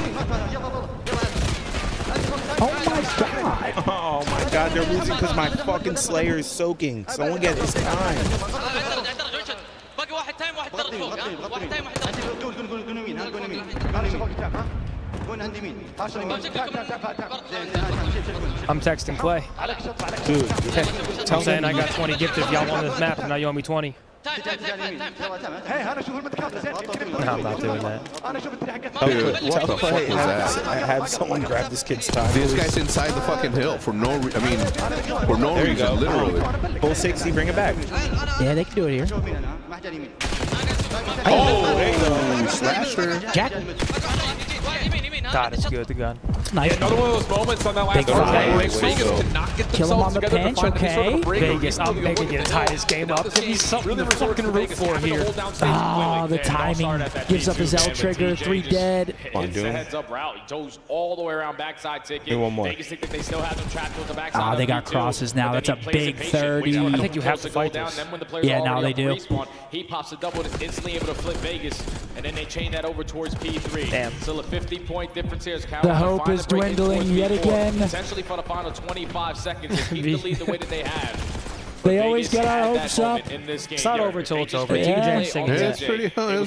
B: Oh my God.
D: Oh, my God. They're losing because my fucking Slayer is soaking. Someone get his time.
A: I'm texting Clay.
D: Dude,
A: I'm saying I got 20 gifted if y'all want this map, and now you owe me 20. No, I'm not doing that.
C: Dude, what the fuck was that?
D: Have someone grab this kid's time.
C: This guy's inside the fucking hill for no reason. I mean, for no
D: There you
C: reason,
D: go.
C: literally.
D: Full 60, bring it back.
B: Yeah, they can do it here.
C: Oh, there you go. Slashed her.
B: Jack.
A: God, it's good, the gun.
B: Nice.
M: Another one of those moments on that last
B: Big
M: round.
B: fight.
M: Vegas could not get
B: Kill him on
M: themselves
B: the
M: together to
B: pinch,
M: find any sort of
B: okay.
M: a break.
A: Vegas, I'm making you tie this game up. Give me something to fucking root for here.
B: Oh, the timing. Gives up his L trigger, 3 dead.
M: It's a heads-up route. He goes all the way around backside ticket.
D: Do one more.
M: Vegas think that they still have them trapped with the backside.
B: Ah, they got crosses now. That's a big 30.
A: I think you have to fight this.
B: Yeah, now they do.
M: He pops a double and is instantly able to flip Vegas, and then they chain that over towards P3.
A: Damn.
M: Still a 50-point difference here.
B: The hope is dwindling yet again.
M: Essentially for the final 25 seconds, they keep the lead the way that they have.
B: They always get our hopes up.
A: It's not over till it's over.
B: Yeah.
A: TJ singing
C: It's
A: that.
C: pretty over.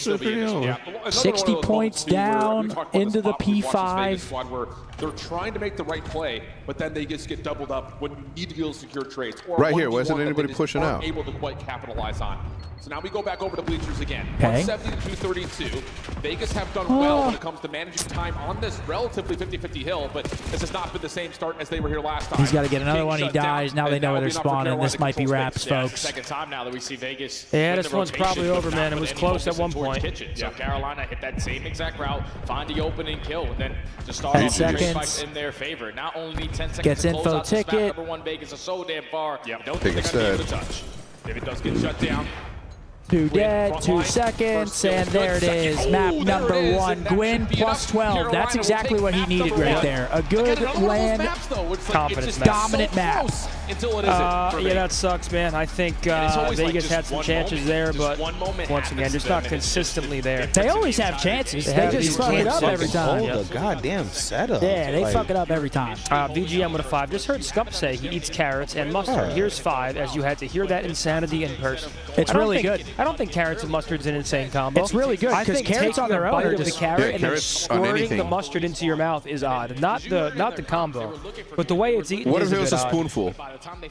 B: 60 points down into the P5.
F: They're trying to make the right play, but then they just get doubled up when you need to be able to secure trades. Or
C: Right here,
F: 1v1
C: wasn't
F: that they
C: anybody
F: just
C: pushing
F: aren't
C: out.
F: able to quite capitalize on. So now we go back over to bleachers again.
B: Okay.
F: 170 to 232. Vegas have done well when it comes to managing time on this relatively 50-50 hill, but this has not been the same start as they were here last time.
B: He's got to get another one. He
F: shut down,
B: dies. Now they
F: and
B: know where
F: that'll
B: they're
F: be enough for
B: spawning.
F: Carolina
B: This
F: to
B: might be
F: control
B: wraps,
F: space.
M: Yeah, it's the
B: folks.
M: second time now that we see Vegas.
A: Yeah,
M: win
A: this
M: the
A: one's
M: rotation,
A: probably over,
M: but
A: man.
M: not
A: It was
M: with any
A: close at
M: focus
A: one
M: towards
A: point.
M: Kitchen. So Carolina hit that same exact route, find the opening, kill, and then to start
B: 10
M: off the
B: seconds.
M: fight in their favor. Not only need 10 seconds
B: Gets
M: to
B: info
M: close out this map,
B: ticket.
M: number 1 Vegas is so damn far.
F: Yep.
M: Don't think
C: Vegas
M: they're going to be able
C: dead.
M: to touch. If it does get shut down,
B: 2 dead, 2 seconds, and there it is. Map number 1, Gwyn plus 12. That's exactly what he needed right there. A good land,
A: Confidence map.
B: dominant map.
F: Until it isn't.
A: Yeah, that sucks, man. I think Vegas had some chances there, but once again, just not consistently there.
B: They always have chances. They
A: have
B: just
A: these
B: fuck it up
A: chances.
B: every time.
D: Hold the goddamn setup.
B: Yeah, they
D: Like,
B: fuck it up every time.
A: VGM with a 5. Just heard Scump say he eats carrots and mustard. Here's 5, as you had to hear that insanity in person.
B: It's really good.
A: I don't think carrots and mustard's an insane combo.
B: It's really good,
A: I
B: 'cause
A: think
B: carrots
A: taking
B: on their
A: a
B: own
A: bite
B: are
A: of the
B: just-
A: carrot
C: Yeah,
A: and then
C: carrots on
A: squirting
C: anything.
A: the mustard into your mouth is odd. Not the combo, but the way it's eaten
C: What
A: is
C: if it
A: a
C: was
A: bit
C: a
A: odd.
C: spoonful?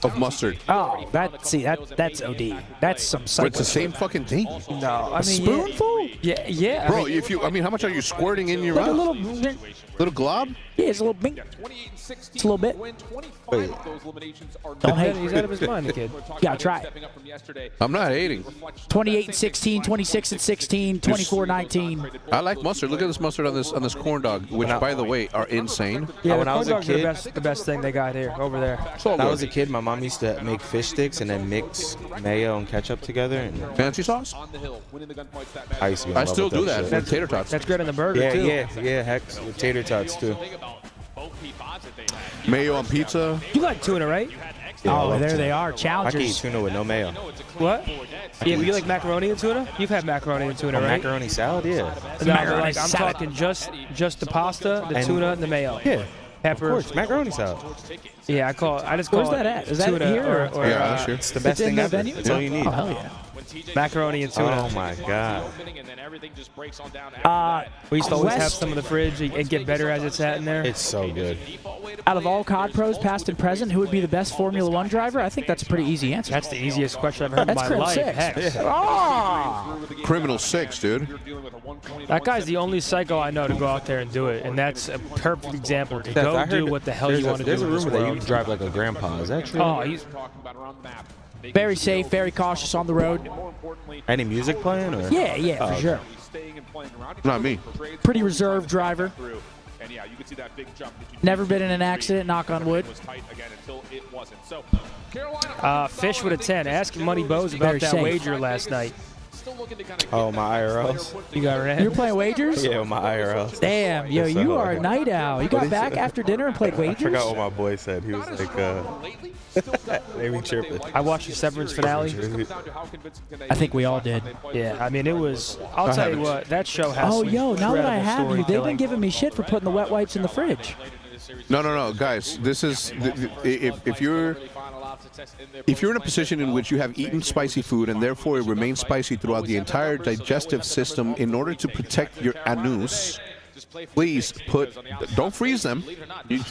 C: of mustard.
B: Oh, that's OD. That's some
C: But
B: psycho.
C: it's the same fucking thing.
A: No, I mean,
B: Spoonful?
A: Yeah.
C: Bro, I mean, how much are you squirting in your
B: Like a
C: mouth?
B: little
C: glob?
B: Yeah, it's a little bink. It's a little bit.
C: Wait.
B: Don't hate.
A: He's out of his mind, the kid.
B: Gotta try it.
C: I'm not hating.
B: 28-16, 26-16, 24-19.
C: I like mustard. Look at this mustard on this corn dog, which, by the way, are insane.
A: Yeah,
D: when
A: the
D: I was
A: corn
D: a
A: dogs are
D: kid,
A: the best thing they got here, over there.
D: when I was a kid, my mom used to make fish sticks and then mix mayo and ketchup together. And
C: Fancy sauce?
D: I used to be in love
C: still
D: with
C: do that.
D: shit.
C: With tater tots.
A: That's good in the burger,
D: Yeah,
A: too.
D: yeah, heck, with tater tots too.
C: Mayo on pizza.
A: You like tuna, right?
D: Yeah, I
B: Oh,
D: love
B: there
D: tuna.
B: they are.
D: I can eat
B: Challengers.
D: tuna with no mayo.
A: What? Yeah, but you like macaroni and tuna? You've had macaroni and tuna, right?
D: Macaroni salad, yeah.
A: No, but
B: Macaroni
A: like, I'm
B: salad.
A: talking just the pasta, the
D: And-
A: tuna, and the mayo.
D: Yeah,
A: Pepper.
D: of course, macaroni salad.
A: Yeah, I just call
B: Where's
A: it
B: that at? Is that
A: tuna
B: here?
A: or
C: Yeah, I'm sure.
D: It's the best
B: It's in
D: thing
B: the
D: ever.
B: venue?
D: That's all you need.
B: Oh, hell yeah.
A: macaroni and tuna.
D: Oh my god.
A: We used to always have
B: West-
A: some in the fridge. It get better as it's sat in there.
D: It's so good.
B: Out of all COD pros, past and present, who would be the best Formula One driver? I think that's a pretty easy answer.
A: That's the easiest question I've heard in
B: That's
A: my
B: Crim
A: life.
B: 6.
A: Heck.
B: Ah!
C: Criminal 6, dude.
A: That guy's the only psycho I know to go out there and do it, and that's a perfect example to
D: Seth,
A: go
D: I
A: do
D: heard
A: what the hell you want to do
D: There's a
A: in this
D: rumor that you
A: world.
D: drive like a grandpa. Is that true?
A: Oh, he's
B: Very safe, very cautious on the road.
D: Any music playing? Or?
B: Yeah, for sure.
C: Not me.
B: Pretty reserved driver. Never been in an accident, knock on wood.
A: Fish with a 10. Ask Money Bose about
B: Very
A: that
B: safe.
A: wager last night.
D: Oh, my IRLs?
A: You got ran.
B: You're playing wagers?
D: Yeah, my IRLs.
B: Damn, yo,
D: Yes,
B: you
D: I
B: are a
D: have.
B: night owl. You got back after dinner and played
D: I
B: wagers?
D: forgot what my boy said. He was like, they be tripping.
A: I watched the Severance finale.
B: I think we all did.
A: Yeah, I mean, it was. I'll tell you what, that show has.
B: Oh,
A: some
B: yo, now that I
A: incredible
B: have you, they've been
A: storytelling.
B: giving me shit for putting the wet wipes in the fridge.
C: No, guys. This is if you're in a position in which you have eaten spicy food and therefore it remains spicy throughout the entire digestive system, in order to protect your anus, please don't freeze them. You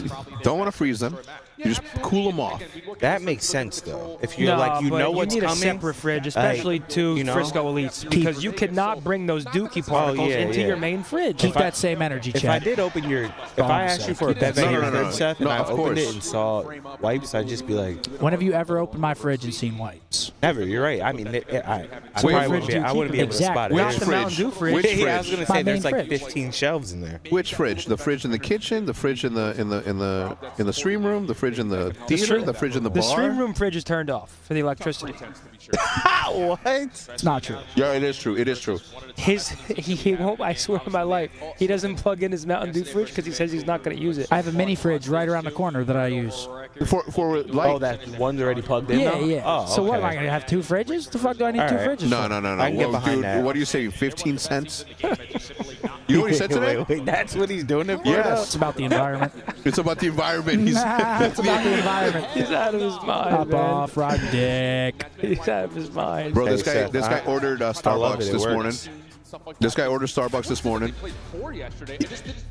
C: don't want to freeze them. You just cool them off.
D: That makes sense, though. If you're
A: No,
D: like, you
A: but
D: know what's
A: you need
D: coming.
A: a separate fridge, especially to
D: you know?
A: Frisco Elites, because you cannot bring those dookie particles
D: yeah,
A: into
D: yeah.
A: your main fridge.
B: Keep that same energy,
D: If I
B: Chad.
D: did open your, if I asked you for a bevy in your fridge, Seth, and I
C: of
D: opened it
C: course.
D: and saw wipes, I'd just be like,
B: When have you ever opened my fridge and seen wipes?
D: never. You're right. I mean, I
C: Wait,
D: probably wouldn't be, I wouldn't be able to spot it.
A: Not
B: Exactly.
A: the Mountain Dew fridge.
C: Which
D: Yeah, I was gonna
B: My
D: say there's
B: main
D: like
B: fridge.
D: 15 shelves in there.
C: Which fridge? The fridge in the kitchen, the fridge in the stream room, the fridge in the theater, the fridge in the bar.
A: The stream room fridge is turned off for the electricity.
D: What?
B: It's not true.
C: Yeah, it is true. It is true.
A: He won't. I swear on my life, he doesn't plug in his Mountain Dew fridge because he says he's not going to use it.
B: I have a mini fridge right around the corner that I use.
C: For light.
D: Oh, that one's already plugged in
B: Yeah,
D: now?
B: yeah.
D: Oh,
B: So what, am I
D: okay.
B: going to have two fridges? The fuck do I need two
D: All right.
B: fridges
C: No.
B: for?
D: I can get behind
C: dude,
D: that.
C: what do you say? 15 cents? You know what he said today?
D: Wait, that's what he's doing it for?
C: Yes.
B: It's about the environment.
C: It's about the environment. He's
B: It's about the environment.
A: He's out of his mind,
B: Pop
A: man.
B: off, ride dick.
A: He's out of his mind.
C: Bro,
D: Hey,
C: this guy
D: Seth,
C: ordered
D: I love
C: Starbucks
D: it. It
C: this
D: works.
C: morning. This guy ordered Starbucks this morning.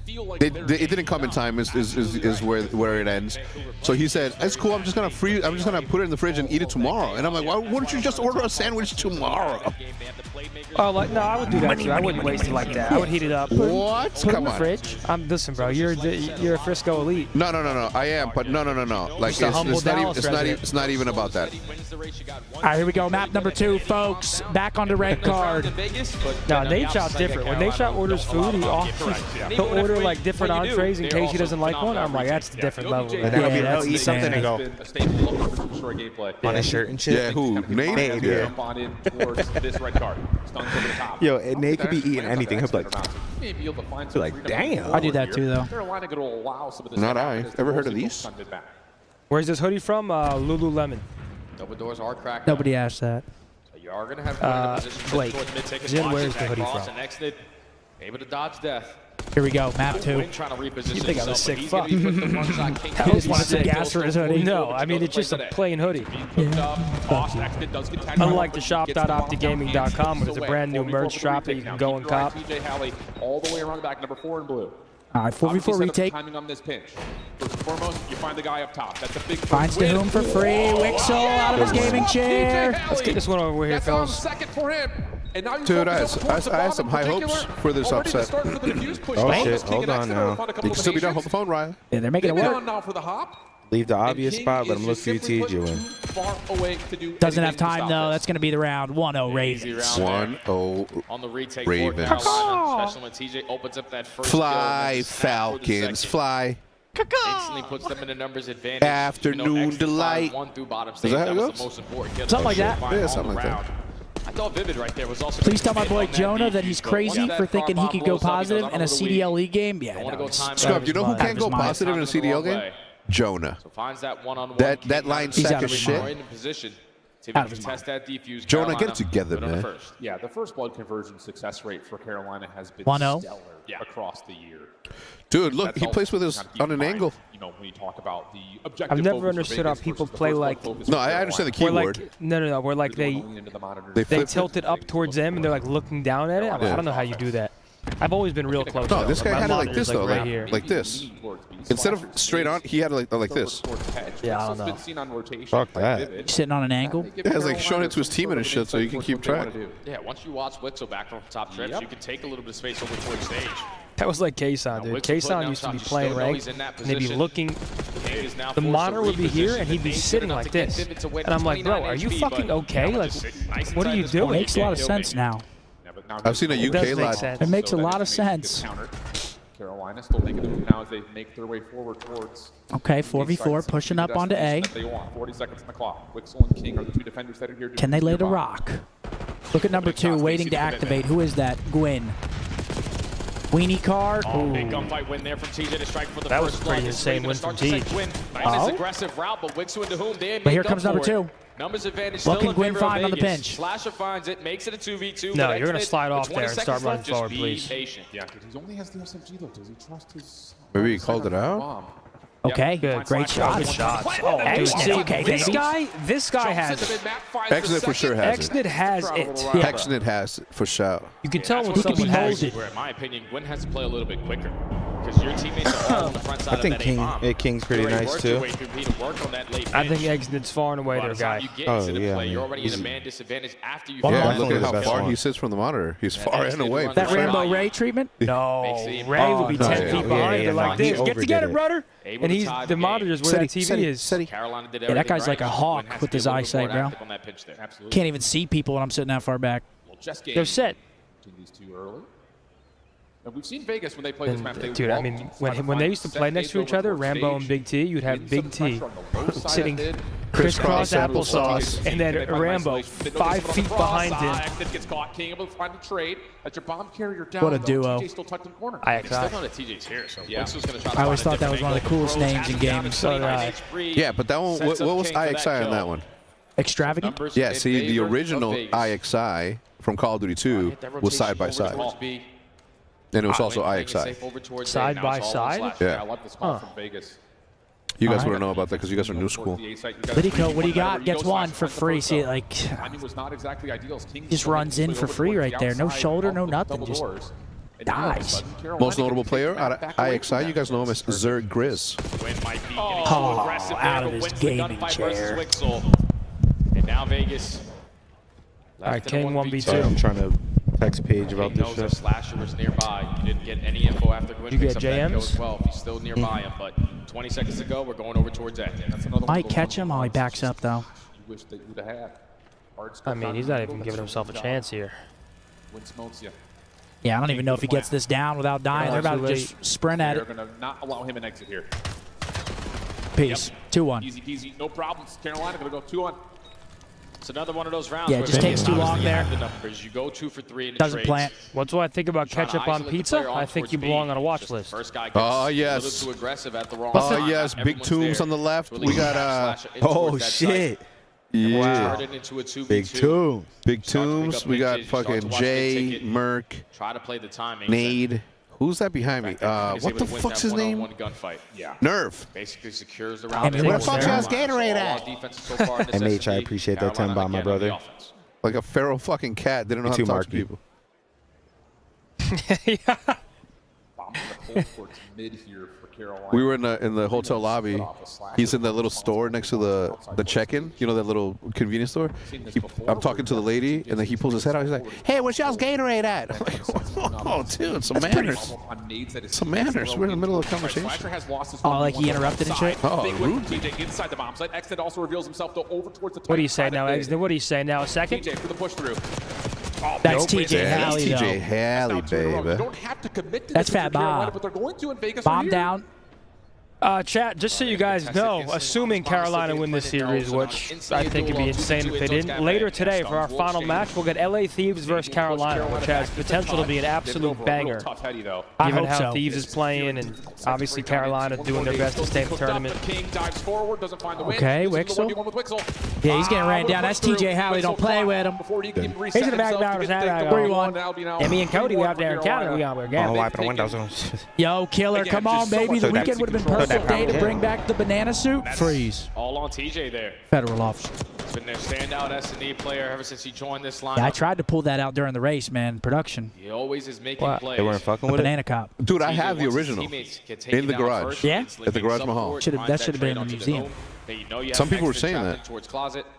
C: It didn't come in time. Is where it ends. So he said, "It's cool. I'm just gonna put it in the fridge and eat it tomorrow." And I'm like, "Why wouldn't you just order a sandwich tomorrow?"
A: Oh, like no, I would do that too. I wouldn't waste it like that. I would heat it up.
C: What?
A: Put it
C: Come
A: in the
C: on.
A: fridge. Listen, bro. You're a Frisco Elite.
C: No. I am, but no. Like
A: Just a humble Dallas resident.
C: it's not even about that.
B: All right, here we go. Map number 2, folks. Back on the red card.
A: No, Nate Shot's different. When Nate Shot orders food, he'll order like different entrees in case he doesn't like one. I'm like, that's the different level.
D: And then
B: Yeah, that's
D: he'll eat something and go on his shirt and shit.
C: Yeah, who? Nate?
D: Nate, yeah. Yo, and Nate could be eating anything. He'll be like, damn.
B: I do that too, though.
C: Not I. Ever heard of these?
A: Where's this hoodie from? Lululemon.
L: Double doors are cracked.
B: Nobody asked that.
M: You are going to have
A: Blake. Jen, where's the hoodie from?
M: Able to dodge death.
B: Here we go. Map 2.
M: Trying to reposition
A: You think I'm a sick
M: himself,
A: fuck?
M: but he's gonna get the one shot king.
B: He just wanted some gas for his hoodie.
A: No, I mean, it's just a plain hoodie. Unlike the shop.opticgaming.com, where there's a brand new merch shop that you can go and cop.
M: PJ Halley all the way around the back, number 4 in blue.
B: All right, 4v4 retake.
N: Timing on this pinch. First and foremost, you find the guy up top. That's a big
B: Finds the Whom for free. Wixel out of his gaming chair.
A: Let's get this one over here, fellas.
N: Second for him. And now
C: Dude, I have some high hopes for this upset.
D: Oh shit, hold on now.
C: You can still be done. Hold the phone, Ryan.
B: Yeah, they're making it work.
N: Now for the hop.
D: Leave the obvious spot, let him look for you, TJ.
B: Doesn't have time, though. That's going to be the round. 1-0 Ravens.
C: 1-0
M: on the retake
C: Ravens.
M: for Carolina, especially when TJ opens up that first
C: Fly, Falcons, fly.
M: Instantly puts them in a numbers advantage.
C: Afternoon delight.
M: Is
C: that how it goes?
B: Something like that.
C: Yeah, something like that.
M: I thought Vivid right there was also.
B: Please tell my boy Jonah that he's crazy for thinking he could go positive in a CDL league game. Yeah, no,
C: Scrub, you know who can't go positive in a CDL game? Jonah.
M: So finds that one-on-one.
C: That line sack of shit.
M: In position to test that defuse.
C: Jonah, get it together, man.
N: Yeah, the first blood conversion success rate for Carolina has been
B: 1-0
N: stellar across the year.
C: Dude, look, he plays with us on an angle.
N: You know, when you talk about the objective.
A: I've never understood how people play like.
C: No, I understand the keyboard.
A: No. Where like they tilt it up towards them and they're like looking down at it. I don't know how you do that. I've always been real close.
C: No, this guy had it like this though,
A: right here.
C: like this. Instead of straight on, he had it like this.
A: Yeah, I don't know.
D: Fuck that.
B: He's sitting on an angle.
C: Yeah, it's like showing it to his teammate and shit, so you can keep track.
M: Yeah, once you watch Wixel back from top trips, you can take a little bit of space over towards stage.
A: That was like Kason, dude. Kason used to be playing ranked, and they'd be looking. The monitor would be here, and he'd be sitting like this. And I'm like, bro, are you fucking okay? Like, what are you doing?
B: Makes a lot of sense now.
C: I've seen a UK lad.
B: It makes a lot of sense.
N: Carolina still making the move now as they make their way forward towards.
B: Okay, 4v4 pushing up onto A.
N: They want 40 seconds on the clock. Wixel and King are the two defenders that are here.
B: Can they lay the rock? Look at number 2 waiting to activate. Who is that? Gwyn. Weenie car.
M: Oh, big gunfight win there from TJ to strike for the
A: that
M: first
A: was pretty insane win from TJ.
M: Nice aggressive route, but Wixel into whom they
B: But here comes number 2.
M: Numbers advantage.
B: What can Gwyn find on the pinch?
M: Slasher finds it, makes it a 2v2.
A: No, you're going to slide off there and start running forward, please.
N: Yeah, he only has the SMG though. Does he trust his?
C: Maybe he called it out.
B: Okay, good. Great shot.
A: Good shots.
B: Oh,
A: okay, this guy has it.
C: Exnit for sure has it.
A: Exnit has it.
C: Exnit has it for sure.
A: You can tell when
B: he could be
A: someone has
B: molded.
A: it.
M: Where, in my opinion, Gwyn has to play a little bit quicker. Because your teammates are all on the front side
D: I think King's pretty nice too.
A: I think Exnit's far and away their guy.
M: Oh yeah, you're already in a man disadvantage after you.
C: Yeah, look at how far he sits from the monitor. He's far and away.
B: That Rambo Ray treatment?
A: No, Ray would be 10 feet behind. They're like this. Get together, brother. And he's the monitor's where that TV is.
B: Yeah, that guy's like a hawk with his eyesight, bro. Can't even see people when I'm sitting that far back.
A: They're set.
N: These two early. And we've seen Vegas when they play this map.
A: Dude, I mean, when they used to play next to each other, Rambo and Big T, you'd have Big T sitting crisscross applesauce, and then Rambo 5 feet behind him.
N: Gets caught. King able to find a trade. That's your bomb carrier down.
B: What a duo.
N: TJ still tucked in the corner.
B: I always thought that was one of the coolest names in games.
C: Yeah, but that one, what was IXI on that one?
B: Extravagant?
C: Yeah, see, the original IXI from Call of Duty 2 was side by side. And it was also IXI.
A: Side by side?
C: Yeah.
N: I love this call from Vegas.
C: You guys wouldn't know about that because you guys are new school.
B: Lidico, what do you got? Gets one for free. See, like, just runs in for free right there. No shoulder, no nothing. Just dies.
C: Most notable player out of IXI, you guys know him as Zerg Grizz.
B: Oh, out of his gaming chair.
M: And now Vegas.
A: All right, King 1v2.
D: I'm trying to text Paige about this shit.
M: Slasher was nearby. You didn't get any info after Gwyn
A: you
M: picks
A: get
M: up that kill
A: JMs?
M: as well. He's still nearby him, but 20 seconds to go. We're going over towards that.
B: Might catch him while he backs up, though.
N: Wish that you'd have had.
A: I mean, he's not even giving himself a chance here.
B: Yeah, I don't even know if he gets this down without dying. They're about to just sprint at it.
N: They're going to not allow him an exit here.
B: Peace. 2-1.
N: Easy peasy, no problems. Carolina going to go 2-1.
M: It's another one of those rounds.
B: Yeah, it just takes too long there.
M: The numbers. You go 2 for 3 in
B: Doesn't plant.
A: What's what I think about ketchup on pizza? I think you belong on a watch list.
M: First guy gets
C: Oh,
M: a
C: yes.
M: little too aggressive at the wrong
C: Oh,
M: time.
C: yes. Big
M: Everyone's
C: Tombs
M: there.
C: on the left. We got,
D: oh, shit.
C: Yeah.
M: Into a 2v2.
D: Big Tombs.
C: Big Tombs. We got fucking Jay, Merc,
M: Try to play the timing.
C: Nade. Who's that behind me? What the fuck's his name?
M: Yeah.
C: Nerve.
M: Basically secures the round.
D: Where the fuck's
J: y'all's Gatorade at?
D: MH, I appreciate that 10 by my brother.
C: Like a feral fucking cat. Didn't know how to talk to people.
A: Yeah.
C: We were in the hotel lobby. He's in that little store next to the check-in. You know that little convenience store. I'm talking to the lady, and then he pulls his head out. He's like, "Hey, where's y'all's Gatorade at?" I'm like, "Oh, dude, some manners. Some manners. We're in the middle of a conversation."
B: Oh, like he interrupted and shit.
C: Oh, rude.
N: TJ inside the bomb site. Extend also reveals himself though over towards the.
A: What do you say now, Exton? What do you say now? A second?
N: TJ for the push through.
B: That's TJ Halley,
C: TJ
B: though.
C: Halley, baby.
N: You don't have to commit to
B: That's
N: this
B: Fat
N: Carolina,
B: Bob.
N: but they're going to in Vegas.
B: Bomb down.
A: Chat, just so you guys know, assuming Carolina win this series, which I think would be insane if they didn't, later today for our final match, we'll get LA Thieves versus Carolina, which has potential to be an absolute banger, given how Thieves is playing and obviously Carolina doing their best to stay in the tournament.
B: Okay, Wixel. Yeah, he's getting ran down. That's TJ Halley. Don't play with him.
A: He's in the back now. 3-1. And me and Cody, we out there in Canada. We're
D: Oh, wiping the windows.
B: Yo, killer, come on, baby. The weekend would have been perfect day to bring back the banana suit. Freeze.
M: All on TJ there.
B: Federal officer.
M: He's been their standout S&E player ever since he joined this lineup.
B: Yeah, I tried to pull that out during the race, man. Production.
M: He always is making plays.
D: They weren't fucking with
B: Banana cop.
C: Dude, I have the original in the garage.
B: Yeah?
C: At the Garage Mahal.
B: That should have been in the museum.
C: Some people were saying that.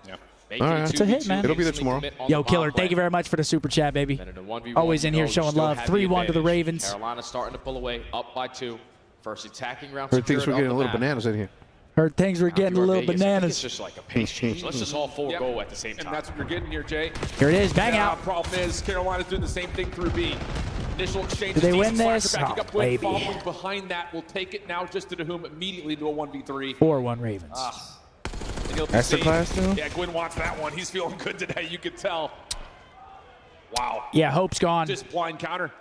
M: Yeah.
C: All right.
B: It's a hit, man.
C: It'll be there tomorrow.
B: Yo, killer, thank you very much for the super chat, baby. Always in here showing love. 3-1 to the Ravens.
M: Carolina starting to pull away, up by 2. First attacking round.
C: Heard things were getting a little bananas in here.
B: Heard things were getting a little bananas.
M: It's just like a pace change. Let's just all 4 go at the same time.
N: And that's what you're getting here, Jay.
B: Here it is. Bang out.
N: Problem is, Carolina's doing the same thing through B. Initial exchange.
B: Do they win this?
N: Oh,
B: baby.
N: Following behind that, will take it now just to the whom immediately into a 1v3.
B: 4-1 Ravens.
D: That's the class, though?
N: Yeah, Gwyn wants that one. He's feeling good today. You can tell. Wow.
B: Yeah, Hope's gone.
N: Just blind counter.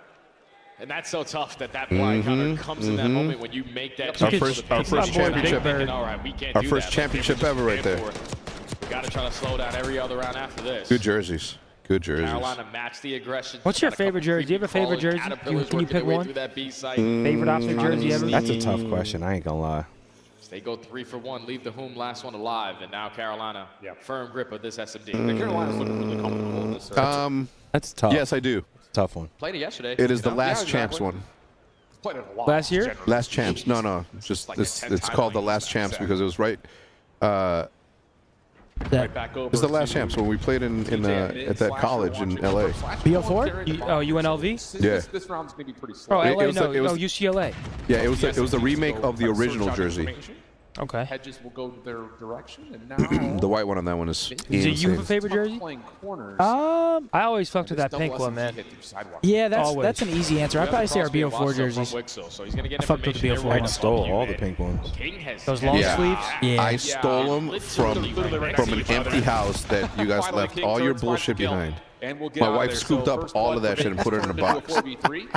M: And that's so tough that blind counter comes in that moment when you make that.
C: Our first championship.
M: All right, we can't
C: Our
M: do
C: first
M: that.
C: championship ever right there.
M: We got to try to slow down every other round after this.
C: Good jerseys. Good jerseys.
M: Carolina match the aggression.
A: What's your favorite jersey? Do you have a favorite jersey? Can you pick one? Favorite Optic jersey ever?
D: That's a tough question. I ain't gonna lie.
M: They go 3 for 1, leave the whom last one alive, and now Carolina, firm grip of this SMD.
N: Carolina's looking really comfortable in this.
D: That's tough.
C: Yes, I do.
D: Tough one.
M: Played it yesterday.
C: It is the last champs one.
N: Played it a lot.
A: Last year?
C: Last champs. No. Just it's called the last champs because it was right.
N: Right back over.
C: It's the last champs when we played at that college in LA.
B: BO4?
A: UNLV?
C: Yeah.
N: This round's gonna be pretty slow.
A: Oh, LA,
C: it was
A: UCLA.
C: Yeah, it was the remake of the original jersey.
A: Okay.
N: Hedges will go their direction, and now
C: The white one on that one is
A: Do you have a
C: insane.
A: favorite jersey?
N: playing corners.
A: I always fucked with that pink one, man.
B: Yeah, that's
A: Always.
B: an easy answer. I'd probably say our BO4 jerseys.
M: I
B: fucked with the BO4
D: I
B: one.
D: stole all the pink ones.
A: Those long sleeves?
B: Yeah.
C: I stole them from an empty house that you guys left all your bullshit behind.
N: And we'll get
C: My
N: out of
C: wife
N: there.
C: scooped
N: So
C: up
N: first
C: all
N: blood
C: of that shit and put it in a box.
N: 4v3.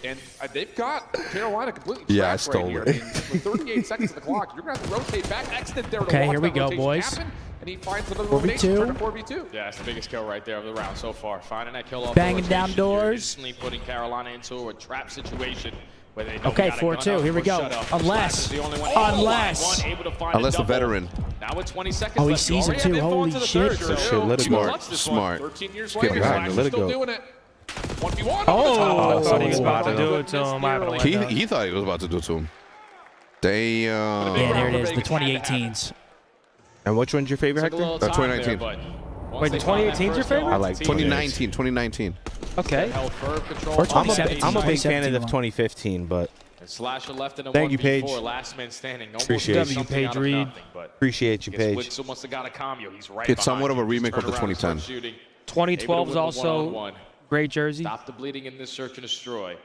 N: And they've got Carolina completely
C: Yeah, I
N: trapped
C: stole
N: right
C: it.
N: here. With 38 seconds of the clock, you're going to have to rotate back. Extend there to
B: Okay,
N: watch
B: here we
N: that
B: go,
N: rotation
B: boys.
N: happen, and he finds another
B: 4v2.
N: rotation, turn to 4v2.
M: Yeah, that's the biggest kill right there of the round so far. Finding that kill off
B: Banging
M: the
B: down
M: rotation, you're
B: doors.
M: instantly putting Carolina into a trap situation where they know
B: Okay,
M: we got a gun
B: 4-2.
M: up
B: Here we
M: or
B: go.
M: shut up.
B: Unless-
M: Slash is the only one.
B: unless-
M: One able to find
C: Unless
M: a
C: the
M: double.
C: veteran.
M: Now with 20 seconds
B: Oh, he
M: left, you
B: sees it
M: already
B: too.
M: have info
B: Holy
M: into the
B: shit.
M: third.
C: Shit, let it
N: You
C: go.
N: clutched this
C: Smart.
N: one. 13 years
C: Get
N: later,
C: behind
N: Slash
C: it, let
N: is
C: it
N: still
C: go.
N: doing it. 1v1.
A: Oh, I thought he was
N: Oh,
A: about to
N: my
A: do it to
N: goodness,
A: him. I
N: nearly.
C: He thought he was about to do it to him. Damn.
B: Yeah, there it is. The 2018s.
D: And which one's your favorite,
M: Took a
D: Hector?
M: little time
C: 2019.
M: there, but once
A: Wait,
M: they
A: the
M: found that
A: 2018 's your
M: first
A: favorite?
M: goal,
D: I like
M: the team
C: 2019.
A: Okay.
M: held firm control.
B: Or
D: I'm
B: 2017.
D: a big fan of the
B: 2017 one.
D: 2015, but
M: And Slasher left in a
D: Thank you,
M: 1v4,
D: Paige.
M: last man standing. Almost
D: Appreciate
M: did
D: it.
M: something
A: Paige
M: out of
A: Reed.
M: nothing, but
D: appreciate you,
M: I guess
D: Paige.
M: Wixel must have got a commune. He's right
C: It's somewhat
M: behind
C: of a
M: you. Just
C: remake of
M: turn
C: the
M: around and start
C: 2010.
M: shooting.
A: 2012
M: Able
A: is
M: to win
A: also
M: one-on-one.
A: great jersey.
M: Stop the bleeding in this search and destroy.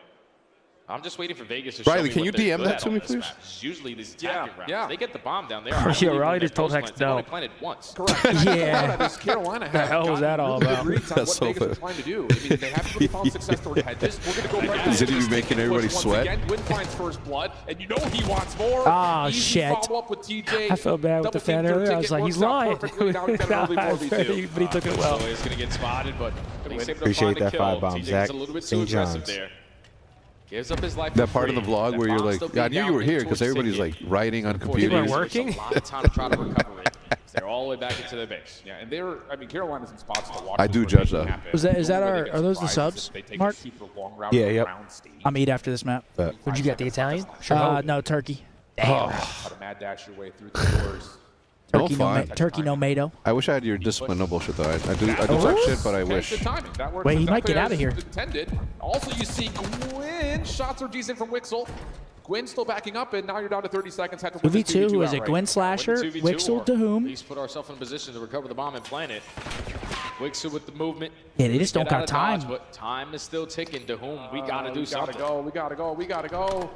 M: I'm just just waiting for Vegas to
C: Riley,
M: show me
C: can
M: what
C: you
M: they're
C: DM
M: good
C: that
M: at
C: to
M: on
C: me,
M: this
C: please?
M: map. It's usually these
N: Yeah,
M: attacking rounds.
N: yeah.
M: They get the bomb down there.
A: Yeah, Riley just told Hex no.
M: They planted once.
N: Correct.
B: Yeah.
N: This Carolina has
A: hell was that all
N: gotten
A: about?
N: really good reads on
C: That's
N: what
C: so
N: Vegas are
C: fair.
N: trying to do. I mean, they haven't really found success toward hedges. We're going to go right
C: Is it even making everybody
N: Once
C: sweat?
N: Again, Gwyn finds first blood, and you know he wants more.
B: Oh,
N: Easy
B: shit.
N: follow-up with TJ.
A: I felt bad with the
N: Double team
A: fan
N: third
A: earlier. I was
N: ticket
A: like, he's
N: works out
A: lying.
N: perfectly. Now we've got an early 4v2.
A: But he took it well.
M: So he's going to get spotted, but he's able to
D: Appreciate
M: find a
D: that
M: kill.
D: 5 bomb,
M: TJ
D: Zach.
M: gets a little bit too
D: St.
M: aggressive
D: John's.
M: there. Gives up his life
C: That
M: for
C: part of the
M: free.
C: vlog
M: That
C: where you're
M: bomb
C: like,
M: still
C: yeah, I
M: being
C: knew you were
M: down
C: here
M: in
C: because
M: towards
C: everybody's like
M: ticket.
C: writing on
M: People are
C: computers.
A: working?
M: There's a lot of time to try to recover it. They're all the way back into their base.
N: Yeah, and I mean, Carolina's in spots to watch.
C: I do judge that.
B: Are those the subs, Mark?
D: Yeah, yep.
B: I'm eat after this map.
A: What'd you get, the Italian?
B: No, turkey.
N: How to mad dash your way through the doors.
B: Turkey no mato.
C: I wish I had your discipline. No bullshit, though. I do talk shit, but I wish.
B: Wait, he might get out of here.
N: Intended. Also, you see Gwyn. Shots are decent from Wixel. Gwyn still backing up, and now you're down to 30 seconds.
B: 2v2, who is it? Gwyn Slasher, Wixel to whom?
M: He's put ourselves in a position to recover the bomb and plant it. Wixel with the movement.
B: Yeah, they just don't got time.
M: But time is still ticking. To whom we got to do something.
N: We got to go.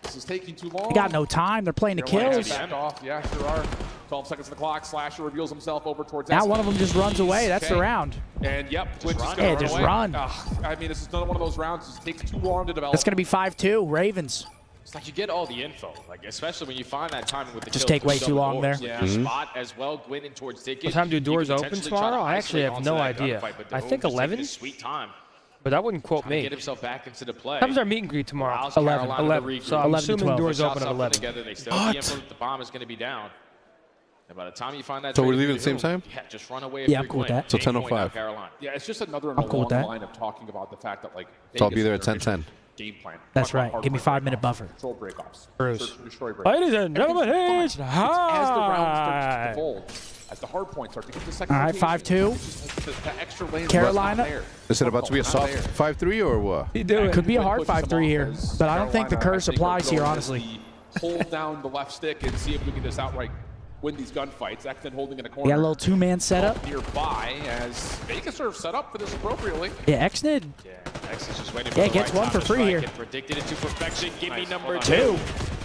N: This is taking too long.
B: They got no time. They're playing the kills.
N: Back off. Yeah, sure are. 12 seconds on the clock. Slasher reveals himself over towards
B: Now one of them just runs away. That's the round.
N: And yep,
B: just run.
N: I mean, this is another one of those rounds. It takes too long to develop.
B: That's going to be 5-2, Ravens.
M: It's like you get all the info, like especially when you find that timing with the
B: just take way too long there.
M: Yeah. Spot as well, Gwyn in towards Dickens.
A: What time do doors open tomorrow? I actually have no idea. I think 11.
M: Sweet time.
A: But that wouldn't quote me.
M: Get himself back into the play.
A: How was our meet and greet tomorrow? 11. So I'm assuming doors open at 11.
M: They still have the info that the bomb is going to be down. And by the time you find that,
C: so we're leaving at the same time?
M: Yeah, just run away.
B: Yeah, I'm cool with that.
C: So 10:05.
N: Yeah, it's just another in a long line of talking about the fact that like.
C: So I'll be there at 10:10.
N: Game plan.
B: That's right. Give me 5-minute buffer.
N: Control breakoffs.
A: Bruce. Ladies and gentlemen, it's high.
N: As the round starts to fold, as the hard points start to get the second.
B: All right, 5-2.
N: The extra lane.
B: Carolina.
C: Is it about to be a soft 5-3 or what?
B: Could be a hard 5-3 here, but I don't think the curse applies here, honestly.
N: Hold down the left stick and see if we can just outright win these gunfights. Exton holding in a corner.
B: We got a little two-man setup.
N: Nearby as Vegas are set up for this appropriately.
B: Yeah, Xnid.
M: Yeah, X is just waiting for the
B: gets
M: right
B: one for free here.
M: Predicted it to perfection. Give me number 2.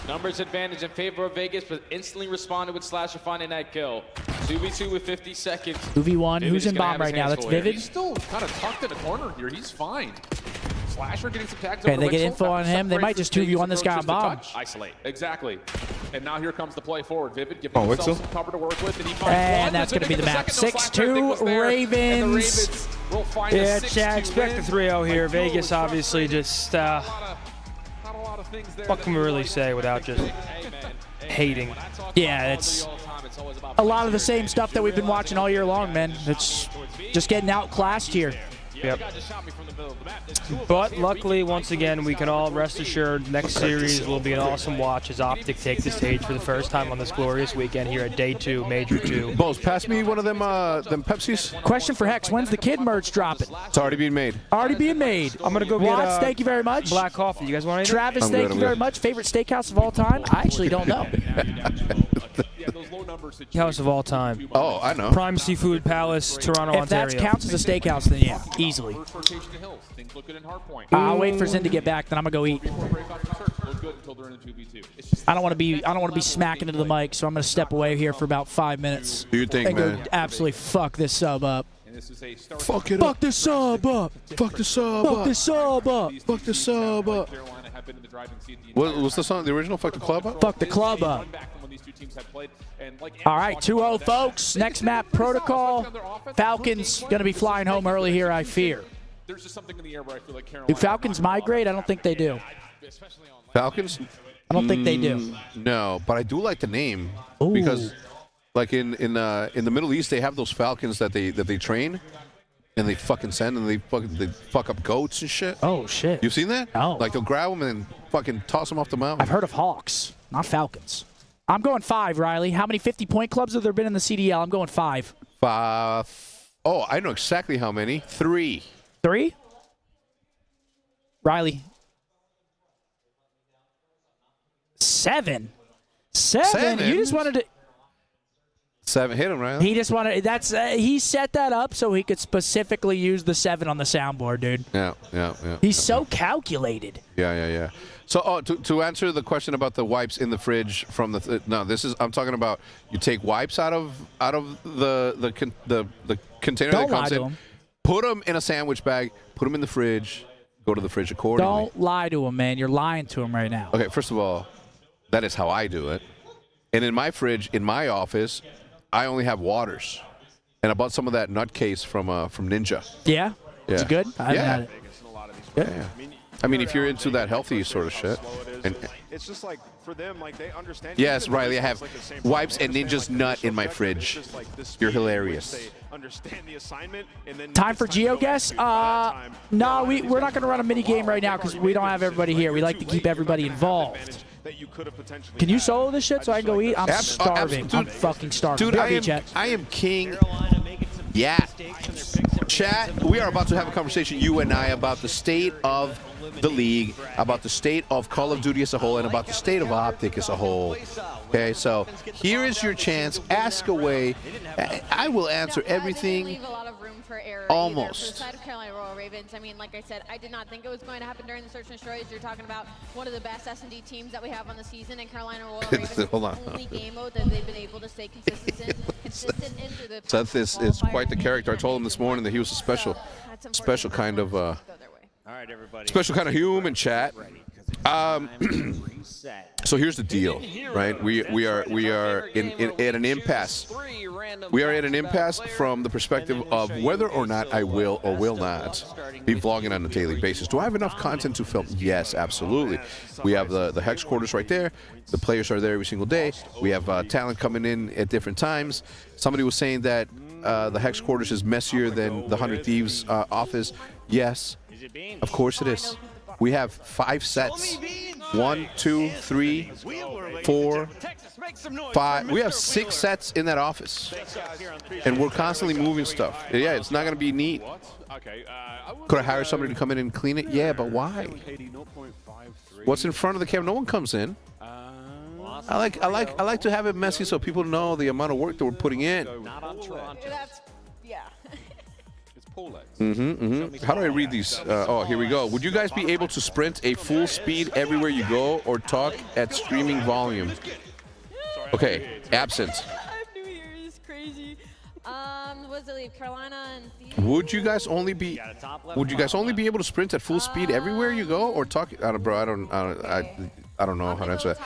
M: Numbers advantage in favor of Vegas, but instantly responded with Slasher finding that kill. 2v2 with 50 seconds.
B: 2v1. Who's in bomb right now? That's Vivid.
N: He's still kind of tucked in a corner here. He's fine. Slasher getting some tags.
B: Okay, they get info on him. They might just 2v1 this guy on bomb.
M: Isolate.
N: Exactly. And now here comes the play forward. Vivid giving himself some cover to work with. And he finds
B: and that's going to be the map. 6-2 Ravens.
A: Yeah, Chad, expect the 3-0 here. Vegas obviously just, what can we really say without just hating?
B: Yeah, it's a lot of the same stuff that we've been watching all year long, man. It's just getting outclassed here.
A: Yep. But luckily, once again, we can all rest assured next series will be an awesome watch as Optic takes the stage for the first time on this glorious weekend here at Day 2, Major 2.
C: Boz, pass me one of them Pepsis.
B: Question for Hex, when's the kid merch dropping?
C: It's already being made.
B: Already being made.
A: I'm going to go
B: Watts,
A: get
B: thank you very much.
A: Black coffee. You guys want anything?
B: Travis, thank you very much. Favorite steakhouse of all time? I actually don't know.
A: House of all time.
C: Oh, I know.
A: Prime Seafood Palace, Toronto, Ontario.
B: If that counts as a steakhouse, then yeah, easily. I'll wait for Zin to get back, then I'm gonna go eat. I don't want to be smacking into the mic, so I'm gonna step away here for about 5 minutes.
C: Do you think, man?
B: Go absolutely fuck this sub up.
C: Fuck
B: this sub up.
C: Fuck the sub up.
B: Fuck this sub up.
C: Fuck the sub up. What was the song? The original? Fuck the club up.
B: Fuck the club up. All right, 2-0, folks. Next map, Protocol. Falcons going to be flying home early here, I fear.
N: There's just something in the air where I feel like Carolina.
B: Do Falcons migrate? I don't think they do.
C: Falcons?
B: I don't think they do.
C: No, but I do like the name.
B: Ooh.
C: Because, like in the Middle East, they have those falcons that they train, and they fucking send, and they fuck up goats and shit.
B: Oh shit!
C: You've seen that?
B: No.
C: Like they'll grab them and then fucking toss them off the mountain.
B: I've heard of hawks, not falcons. I'm going 5, Riley. How many 50-point clubs have there been in the CDL? I'm going 5.
C: 5. Oh, I know exactly how many. 3.
B: 3? Riley. 7. 7? You just wanted to...
C: 7. Hit him, right?
B: He just wanted... he set that up so he could specifically use the 7 on the soundboard, dude.
C: Yeah.
B: He's so calculated.
C: Yeah. So, to answer the question about the wipes in the fridge from the no, I'm talking about you take wipes out of the container that comes in, put them in a sandwich bag, put them in the fridge, go to the fridge accordingly.
B: Don't lie to him, man. You're lying to him right now.
C: Okay, first of all, that is how I do it. And in my fridge, in my office, I only have waters. And I bought some of that nutcase from Ninja.
B: Yeah? It's good? I haven't had it.
C: Yeah. I mean, if you're into that healthy sort of shit. And
F: it's just like for them, like they understand.
C: yes, Riley, I have wipes and Ninja's nut in my fridge. You're hilarious.
F: Understand the assignment, and then
B: time for GeoGuess? No, we're not going to run a mini game right now because we don't have everybody here. We like to keep everybody involved. Can you solo this shit so I can go eat? I'm starving. I'm fucking starving.
C: Dude, I am king. Yeah. Chat, we are about to have a conversation, you and I, about the state of the league, about the state of Call of Duty as a whole, and about the state of Optic as a whole. Okay, so here is your chance. Ask away. I will answer everything. Almost.
G: For the side of Carolina Royal Ravens, I mean, like I said, I did not think it was going to happen during the Search and Destroy. You're talking about one of the best S&D teams that we have on the season, and Carolina Royal Ravens is the only game mode that they've been able to stay consistent in through the
C: Seth is quite the character. I told him this morning that he was a special kind of special kind of human, chat. So here's the deal, right? We are at an impasse. We are at an impasse from the perspective of whether or not I will or will not be vlogging on a daily basis. Do I have enough content to film? Yes, absolutely. We have the Hex quarters right there. The players are there every single day. We have talent coming in at different times. Somebody was saying that the Hex quarters is messier than the 100 Thieves office. Yes, of course it is. We have 5 sets. 1, 2, 3, 4, 5. We have 6 sets in that office. And we're constantly moving stuff. Yeah, it's not going to be neat. Could I hire somebody to come in and clean it? Yeah, but why? What's in front of the camera? No one comes in. I like to have it messy so people know the amount of work that we're putting in. How do I read these? Oh, here we go. Would you guys be able to sprint a full speed everywhere you go or talk at streaming volume? Okay, absent.
G: New Year's crazy. Was it leave Carolina and Thieves?
C: Would you guys only be able to sprint at full speed everywhere you go or talk? I don't know how to answer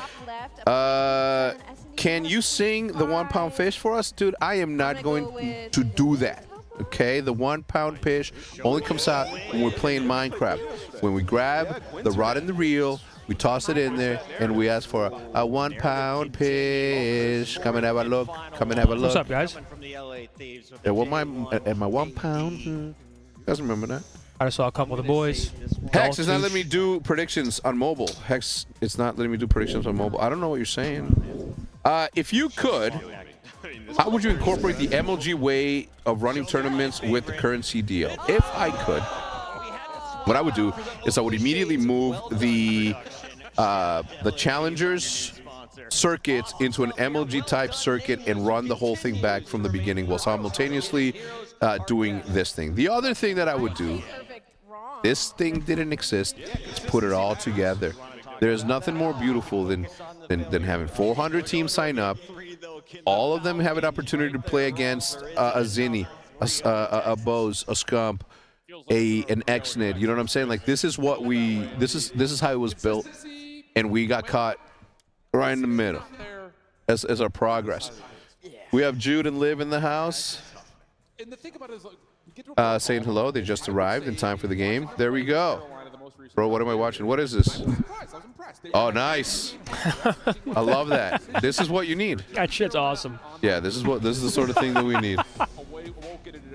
C: that. Can you sing the 1 pound fish for us, dude? I am not going to do that. Okay, the 1 pound fish only comes out when we're playing Minecraft. When we grab the rod and the reel, we toss it in there, and we ask for a 1 pound fish. Come and have a look. Come and have a look.
A: What's up, guys?
C: Yeah, what my 1 pound? You guys remember that?
A: I just saw a couple of the boys.
C: Hex is not letting me do predictions on mobile. Hex, it's not letting me do predictions on mobile. I don't know what you're saying. If you could, how would you incorporate the MLG way of running tournaments with the current CDL? If I could, what I would do is I would immediately move the challengers circuits into an MLG type circuit and run the whole thing back from the beginning while simultaneously doing this thing. The other thing that I would do, this thing didn't exist, let's put it all together. There's nothing more beautiful than having 400 teams sign up. All of them have an opportunity to play against a Zinni, a Boz, a Scump, an Xnid. You know what I'm saying? Like this is how it was built, and we got caught right in the middle as our progress. We have Jude and Liv in the house. Saying hello. They just arrived in time for the game. There we go. Bro, what am I watching? What is this? Oh, nice. I love that. This is what you need.
A: That shit's awesome.
C: Yeah, this is the sort of thing that we need.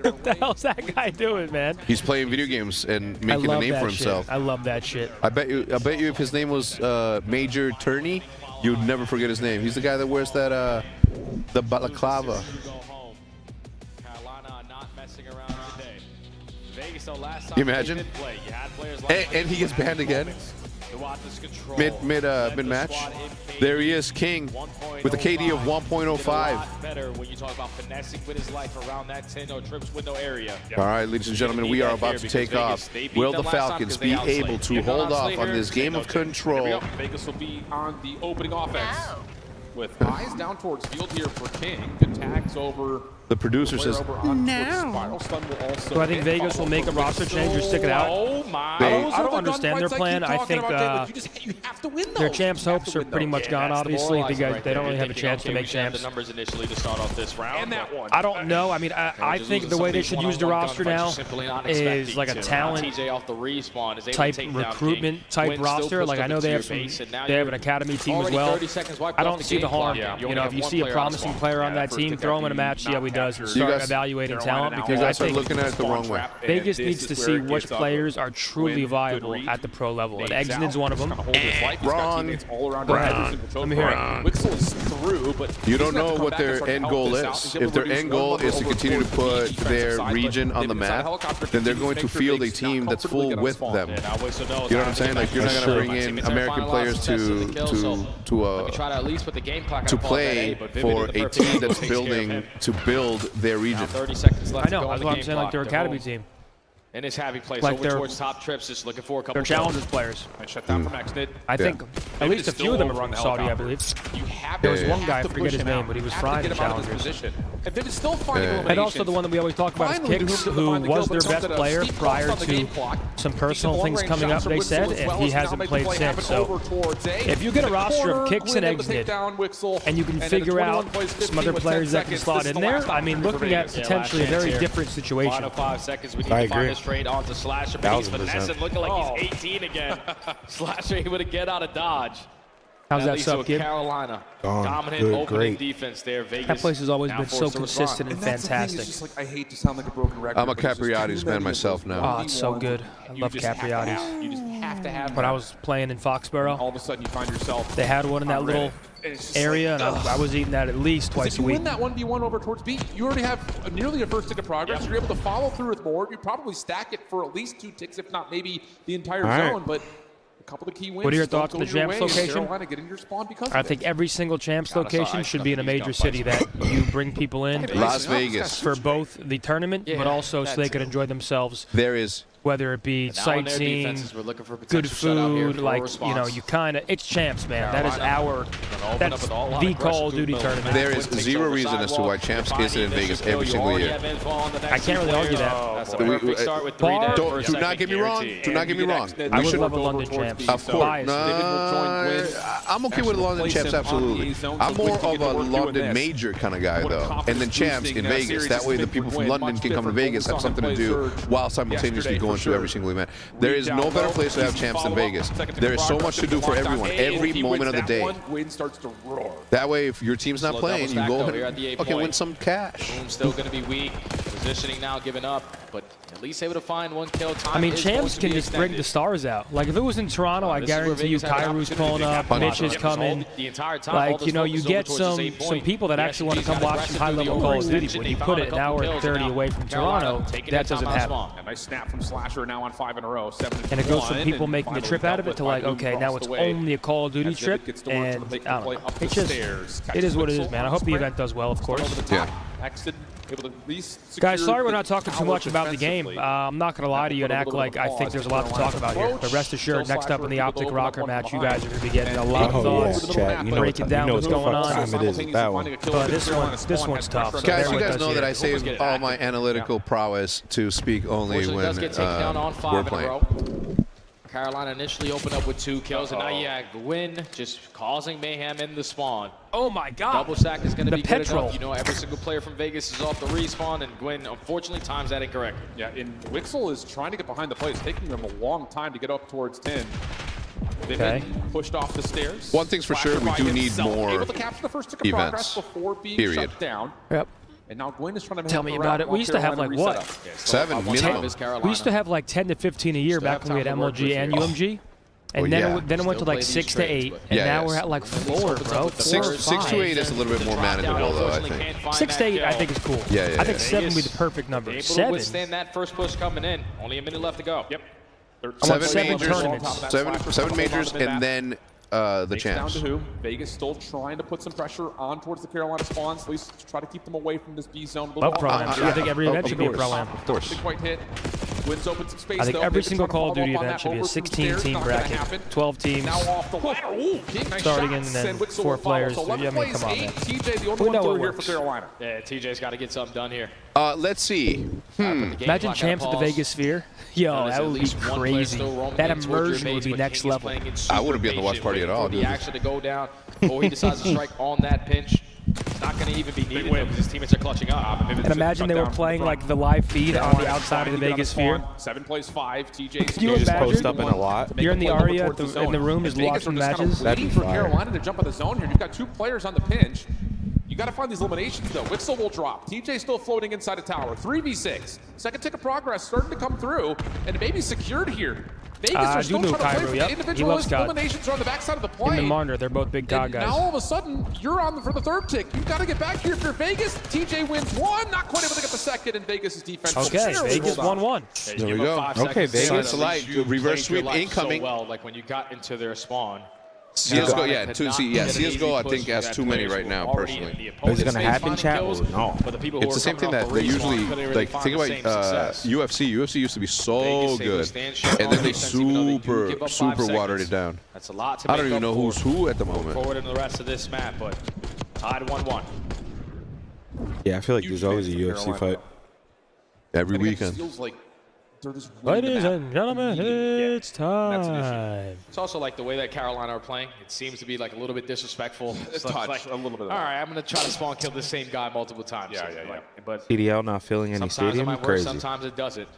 A: What the hell's that guy doing, man?
C: He's playing video games and making a name for himself.
A: Shit. I love that shit.
C: I bet you if his name was Major Turney, you'd never forget his name. He's the guy that wears that the balaclava. You imagine? And he gets banned again. Mid match. There he is, King, with a KD of 1.05.
M: Better when you talk about finessing with his life around that 10 no trips window area.
C: All right, ladies and gentlemen, we are about to take off. Will the Falcons be able to hold off on this game of control?
N: Vegas will be on the opening offense with eyes down towards field here for King. Good tags over
C: The producer says,
N: no.
A: So I think Vegas will make a roster change or stick it out.
N: Oh my.
A: I don't understand their plan. I think their champs' hopes are pretty much gone, obviously. They don't really have a chance to make champs.
M: The numbers initially to start off this round.
N: And that one.
A: I don't know. I mean, I think the way they should use the roster now is like a talent type recruitment type roster. Like I know they have an academy team as well. I don't see the harm. You know, if you see a promising player on that team, throw him in a match, see how he does, and start evaluating talent, because I think
C: looking at it the wrong way.
A: Vegas needs to see which players are truly viable at the pro level, and Exnid's one of them.
C: Wrong.
A: Go ahead. Let me hear it.
C: You don't know what their end goal is. If their end goal is to continue to put their region on the map, then they're going to field a team that's full with them. You know what I'm saying? Like you're not going to bring in American players to play for a team that's building to build their region.
M: 30 seconds left.
A: I know. That's what I'm saying. Like their academy team.
M: And his happy plays
A: like
M: over towards top trips, just looking for a couple.
A: They're challengers players.
N: Shut down from Exnid.
A: I think at least a few of them are from Saudi, I believe. There was one guy, I forget his name, but he was frying the challengers. And also the one that we always talk about is Kicks, who was their best player prior to some personal things coming up, they said, and he hasn't played since. So if you get a roster of Kicks and Exnid, and you can figure out some other players that can slot in there, I mean, looking at potentially a very different situation.
M: Final 5 seconds. We need to find a straight onto Slasher, but he's finessing, looking like he's 18 again. Slasher able to get out of dodge.
A: How's that sub, kid?
M: Carolina, dominant opening defense there. Vegas.
A: That place has always been so consistent and fantastic.
F: Just like, I hate to sound like a broken record.
C: I'm a Capriati's man myself now.
A: Oh, it's so good. I love Capriati's.
N: You just have to have.
A: When I was playing in Foxborough,
N: all of a sudden you find yourself.
A: They had one in that little area, and I was eating that at least twice a week.
N: If you win that 1v1 over towards B, you already have nearly a first tick of progress. You're able to follow through with more. You probably stack it for at least 2 ticks, if not maybe the entire zone. But a couple of key wins.
A: What are your thoughts on the champs location?
N: I
A: think every single champs location should be in a major city that you bring people in.
C: Las Vegas.
A: For both the tournament, but also so they can enjoy themselves.
C: There is.
A: Whether it be sightseeing, good food, like, you know, you kind of, it's champs, man. That is that's the Call of Duty tournament.
C: There is zero reason as to why champs isn't in Vegas every single year.
A: I can't really argue that.
C: Do not get me wrong. Do not get me wrong.
A: I would love a London champs.
C: Of course. I'm okay with London champs, absolutely. I'm more of a London major kind of guy, though. And then champs in Vegas. That way the people from London can come to Vegas, have something to do, while simultaneously going through every single event. There is no better place to have champs than Vegas. There is so much to do for everyone, every moment of the day. That way, if your team's not playing, you go ahead and win some cash.
M: Still going to be weak. Positioning now, giving up, but at least able to find 1 kill.
A: I mean, champs can just bring the stars out. Like, if it was in Toronto, I guarantee you Kairu's pulling up, Mitch is coming. Like, you know, you get some people that actually want to come watch some high-level Call of Duty. When you put it an hour and 30 away from Toronto, that doesn't happen.
N: A nice snap from Slasher now on 5 in a row. 7-1.
A: And it goes from people making the trip out of it to like, okay, now it's only a Call of Duty trip, and I don't know. It's just, it is what it is, man. I hope the event does well, of course.
C: Yeah.
A: Guys, sorry we're not talking too much about the game. I'm not going to lie to you and act like I think there's a lot to talk about here. But rest assured, next up in the Optic ROKKR match, you guys are going to be getting a lot of thoughts, breaking down what's going on. But this one's tough. So
C: guys, you guys know that I save all my analytical prowess to speak only when we're playing.
M: Carolina initially opened up with 2 kills, and now you have Gwyn just causing mayhem in the spawn.
A: Oh my God!
M: Double stack is going to be good enough. You know, every single player from Vegas is off the respawn, and Gwyn unfortunately times that incorrectly.
N: Yeah, and Wixel is trying to get behind the play. It's taking them a long time to get up towards 10. They've been pushed off the stairs.
C: One thing's for sure, we do need more
N: able to capture the first tick of progress before being shut down.
A: Yep.
N: And now Gwyn is trying to
A: tell me about it. We used to have like what?
C: 7 minimum.
A: We used to have like 10 to 15 a year back when we had MLG and UMG. And then it went to like 6 to 8, and now we're at like 4, bro.
C: 6 to 8 is a little bit more manageable, though, I think.
A: 6 to 8, I think is cool.
C: Yeah.
A: I think 7 would be the perfect number. 7.
M: Withstand that first push coming in. Only a minute left to go.
N: Yep.
C: 7 majors, and then the champs.
N: Down to who? Vegas still trying to put some pressure on towards the Carolina spawns, at least try to keep them away from this B zone.
A: Love pro-am. I think every event should be a pro-am.
C: Of course.
N: Quite hit. Wins open some space,
A: I think
N: though.
A: every
N: David
A: single
N: trying to
A: Call of
N: follow
A: Duty
N: up on
A: event
N: that
A: should be a
N: over through
A: 16-team
N: not gonna
A: bracket,
N: happen.
A: 12 teams
N: Now off the ladder. Ooh, King, nice
A: starting
N: shots,
A: and then
N: Wixel
A: 4
N: will follow.
A: players.
N: So 11
A: I mean,
N: plays,
A: come on,
N: 8.
A: man.
N: TJ, the only
A: We
N: one
A: know
N: through
A: it
N: here for
A: works.
N: Carolina.
M: Yeah, TJ's got to get something done here.
C: Let's see.
A: Imagine champs at the Vegas Sphere. Yo, that would be crazy. That immersion would be next level.
C: I wouldn't be on the watch party at all,
M: The
C: dude.
M: action to go down, or he decides to strike on that pinch. It's not going to even be needed because his teammates are clutching up.
A: And imagine they were playing like the live feed on the outside of the Vegas Sphere.
N: 7 plays 5. TJ's
A: Can you
D: just
A: imagine?
D: post up in a lot.
A: You're in the Aria in the room, just watching matches.
N: Waiting for Carolina to jump on the zone here. You've got 2 players on the pinch. You got to find these eliminations, though. Wixel will drop. TJ still floating inside a tower. 3v6. Second tick of progress starting to come through, and it may be secured here. Vegas are still trying to play for the individualist eliminations are on the backside of the plane.
A: Him and Marner, they're both big COD guys.
N: Now all of a sudden, you're on for the 3rd tick. You've got to get back here if you're Vegas. TJ wins 1, not quite able to get the 2nd, and Vegas' defense.
A: Okay, Vegas 1-1.
C: There we go. Okay, Vegas. Reverse sweep incoming.
M: Well, like when you got into their spawn.
C: CSGO, yeah, CSGO I think has too many right now, personally.
D: Is it going to happen, chat? No.
C: It's the same thing that they usually, like, think about UFC. UFC used to be so good, and then they super watered it down.
M: That's a lot to
C: I don't even know who's who at the moment.
M: Forward in the rest of this map, but tied 1-1.
D: Yeah, I feel like there's always a UFC fight.
C: Every weekend.
N: Feels like
A: ladies and gentlemen, it's time.
M: It's also like the way that Carolina are playing. It seems to be like a little bit disrespectful. So like,
N: a little bit.
M: All right, I'm going to try to spawn kill the same guy multiple times.
N: Yeah.
M: But
D: CDL not filling any
M: sometimes
D: stadium?
M: it might work,
D: Crazy.
M: sometimes it doesn't.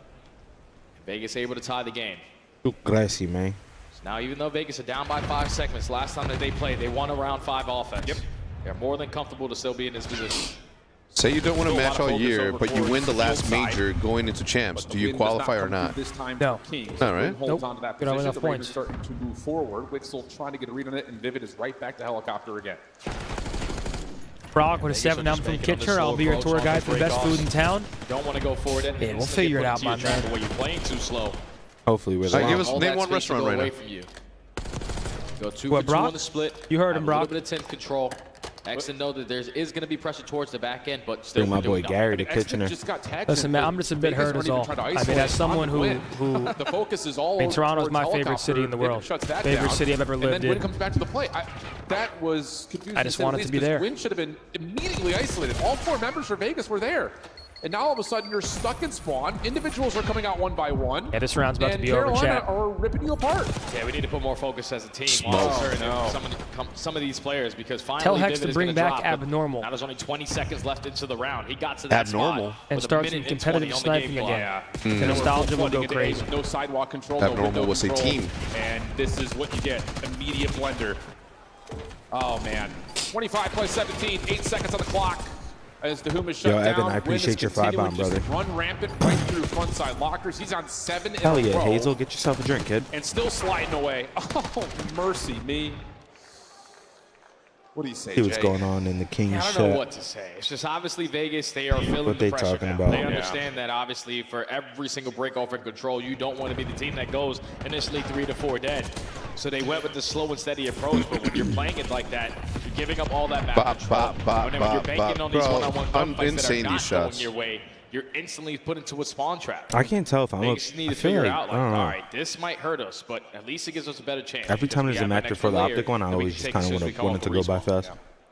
M: Vegas able to tie the game.
D: Too crazy, man.
M: So now, even though Vegas are down by 5 segments, last time that they played, they won a round 5 offense. Yep. They're more than comfortable to still be in this position.
C: Say you don't win a match all year, but you win the last major going into champs. Do you qualify or not?
A: No.
C: All right.
N: Holds on to that
A: Good on
N: position.
A: enough
N: The Ravens
A: points.
N: starting to move forward. Wixel trying to get a read on it, and Vivid is right back to helicopter again.
A: Brock with a 7 down from Kitchener. I'll be your tour guide for the best food in town.
M: Don't want to go forward.
A: Yeah, we'll figure it out, my man.
M: You're playing too slow.
D: Hopefully we're
C: Give us name one restaurant right now.
M: Go 2
A: What,
M: for 2
A: Brock?
M: on the split.
A: You heard him, Brock.
M: A little bit of 10 control. X and know that there is going to be pressure towards the back end, but still
D: Bring my boy Gary to Kitchener.
A: Listen, man, I'm just a bit hurt as all. I mean, as someone who
N: the focus is all.
A: I mean, Toronto's
N: towards
A: my favorite
N: helicopter.
A: city in the world.
N: Shuts that
A: Favorite
N: down.
A: city I've ever lived
N: and then when
A: in.
N: it comes back to the play, that was confusing.
A: I just
N: to say the
A: wanted to
N: least,
A: be there.
N: Win should have been immediately isolated. All 4 members for Vegas were there. And now all of a sudden you're stuck in spawn. Individuals are coming out 1 by 1.
A: Yeah, this round's about to be
N: Carolina
A: over, chat.
N: are ripping you apart.
M: Yeah, we need to put more focus as a team some of these players because finally
A: Tell Hex
M: Vivid
A: to
M: is
A: bring
M: gonna
A: back
M: drop,
A: Abnormal.
M: Now there's only 20 seconds left into the round. He got to that
C: Abnormal.
M: spot
A: And
M: with a
A: start
M: minute
A: some
M: and
A: competitive
M: 20 on the
A: sniping
M: game clock.
A: again. The nostalgia will go crazy.
N: No sidewalk control. No
C: Abnormal
N: window
C: was a
N: control.
C: team.
N: And this is what you get. Immediate blender. Oh, man. 25 plus 17. 8 seconds on the clock. As the Huma shut
D: Yo,
N: down.
D: Evan, I appreciate your 5-bomb, brother.
N: Run rampant right through front side lockers. He's on 7 in
D: Hell
N: a
D: yeah,
N: row.
D: Hazel, get yourself a drink, kid.
N: And still sliding away. Oh, mercy me. What do you say,
D: See what's
N: Jay?
D: going on in the King's
M: I don't
D: chat.
M: know what to say. It's just obviously Vegas, they are feeling
D: What
M: the
D: they
M: pressure
D: talking
M: now.
D: about.
M: They understand that obviously for every single break off and control, you don't want to be the team that goes initially 3 to 4 dead. So they went with the slow and steady approach, but when you're playing it like that, you're giving up all that map control. When you're banking on these one-on-one gunfights that are not going your way, you're instantly put into a spawn trap.
D: I can't tell if I'm
M: Vegas need to
D: I feel
M: figure
D: like,
M: out,
D: I don't know.
M: all right, this might hurt us, but at least it gives us a better chance.
D: Every
M: because
D: time
M: we
D: there's a
M: have an
D: matchup
M: extra
D: for the
M: layer
D: Optic one, I
M: that we
D: always
M: can
D: just
M: take
D: kind
M: as soon
D: of
M: as we come
D: wanted
M: off
D: to
M: the
D: go by
M: respawn.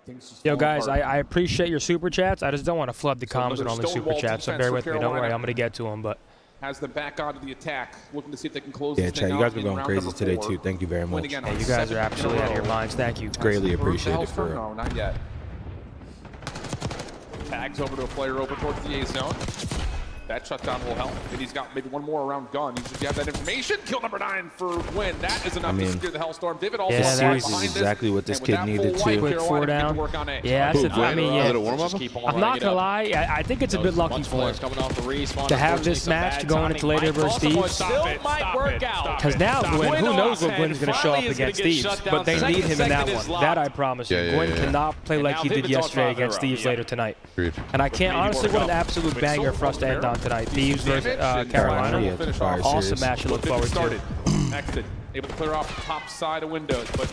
D: fast.
A: Yo, guys, I appreciate your super chats. I just don't want to flood the comms and all the super chats, so bear with me. Don't worry, I'm going to get to them. But
N: has them back onto the attack, looking to see if they can close
D: Yeah,
N: this
D: chat,
N: thing
D: you guys
N: out
D: been
N: in
D: going
N: round
D: crazy
N: number
D: today,
N: 4.
D: too. Thank you very
N: Win
D: much.
N: again
A: yeah,
N: on
A: you guys
N: 7
A: are
N: in a
A: absolutely out of your
N: row.
A: minds. Thank you.
D: Greatly
N: First
D: appreciated
N: Hellstorm?
D: for real.
N: No, not yet. Tags over to a player over towards the A zone. That shutdown will help. And he's got maybe one more around gun. He should have that information. Kill number 9 for win. That is enough to secure the Hellstorm. Vivid also
A: Yeah,
D: Series
N: behind
D: is
N: this.
D: exactly what this
N: And with
D: kid
N: that
D: needed
N: full white,
D: too.
A: Quick
N: Carolina
A: 4
N: can get to
A: down.
N: work on it.
A: Yeah, I mean, yeah. I'm not going to lie. I think it's a bit lucky for him to have this match going into later versus Thieves.
M: Still might work out.
A: Because now Gwen, who knows what Gwen's going to show up against Thieves. But they need him in that one. That I promise you. Gwen cannot play like he did yesterday against Thieves later tonight. And I can't honestly, what an absolute banger for us to end on tonight. Thieves versus Carolina.
D: Yeah, it's a fire
A: Awesome
D: series.
A: match to look forward to.
N: Exit. Able to clear off the top side of windows, but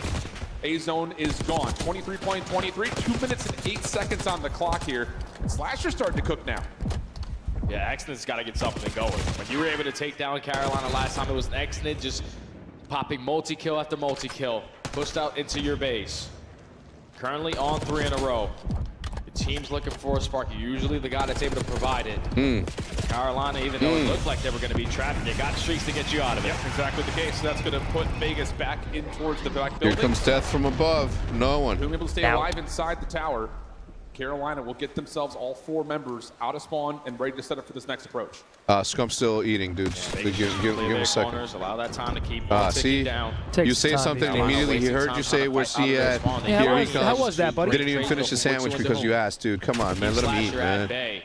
N: A-zone is gone. 23.23, 2 minutes and 8 seconds on the clock here. Slasher's starting to cook now.
M: Yeah, Exnid's got to get something going. When you were able to take down Carolina last time, it was Exnid just popping multi-kill after multi-kill, pushed out into your base. Currently on 3 in a row. The team's looking for a spark. Usually the guy that's able to provide it. Carolina, even though it looked like they were going to be trapped, they got streaks to get you out of it.
N: Yeah, exactly the case. That's going to put Vegas back in towards the back building.
C: Here comes death from above. No one.
N: Being able to stay alive inside the tower. Carolina will get themselves all 4 members out of spawn and ready to set up for this next approach.
C: Scump's still eating, dudes. Give him a second.
M: Corners, allow that time to keep
C: see,
M: down.
C: You say something immediately. He heard you say, "Where's he at?" Here he comes.
A: How was that, buddy?
C: Didn't even finish the sandwich because you asked, dude. Come on, man. Let him eat, man.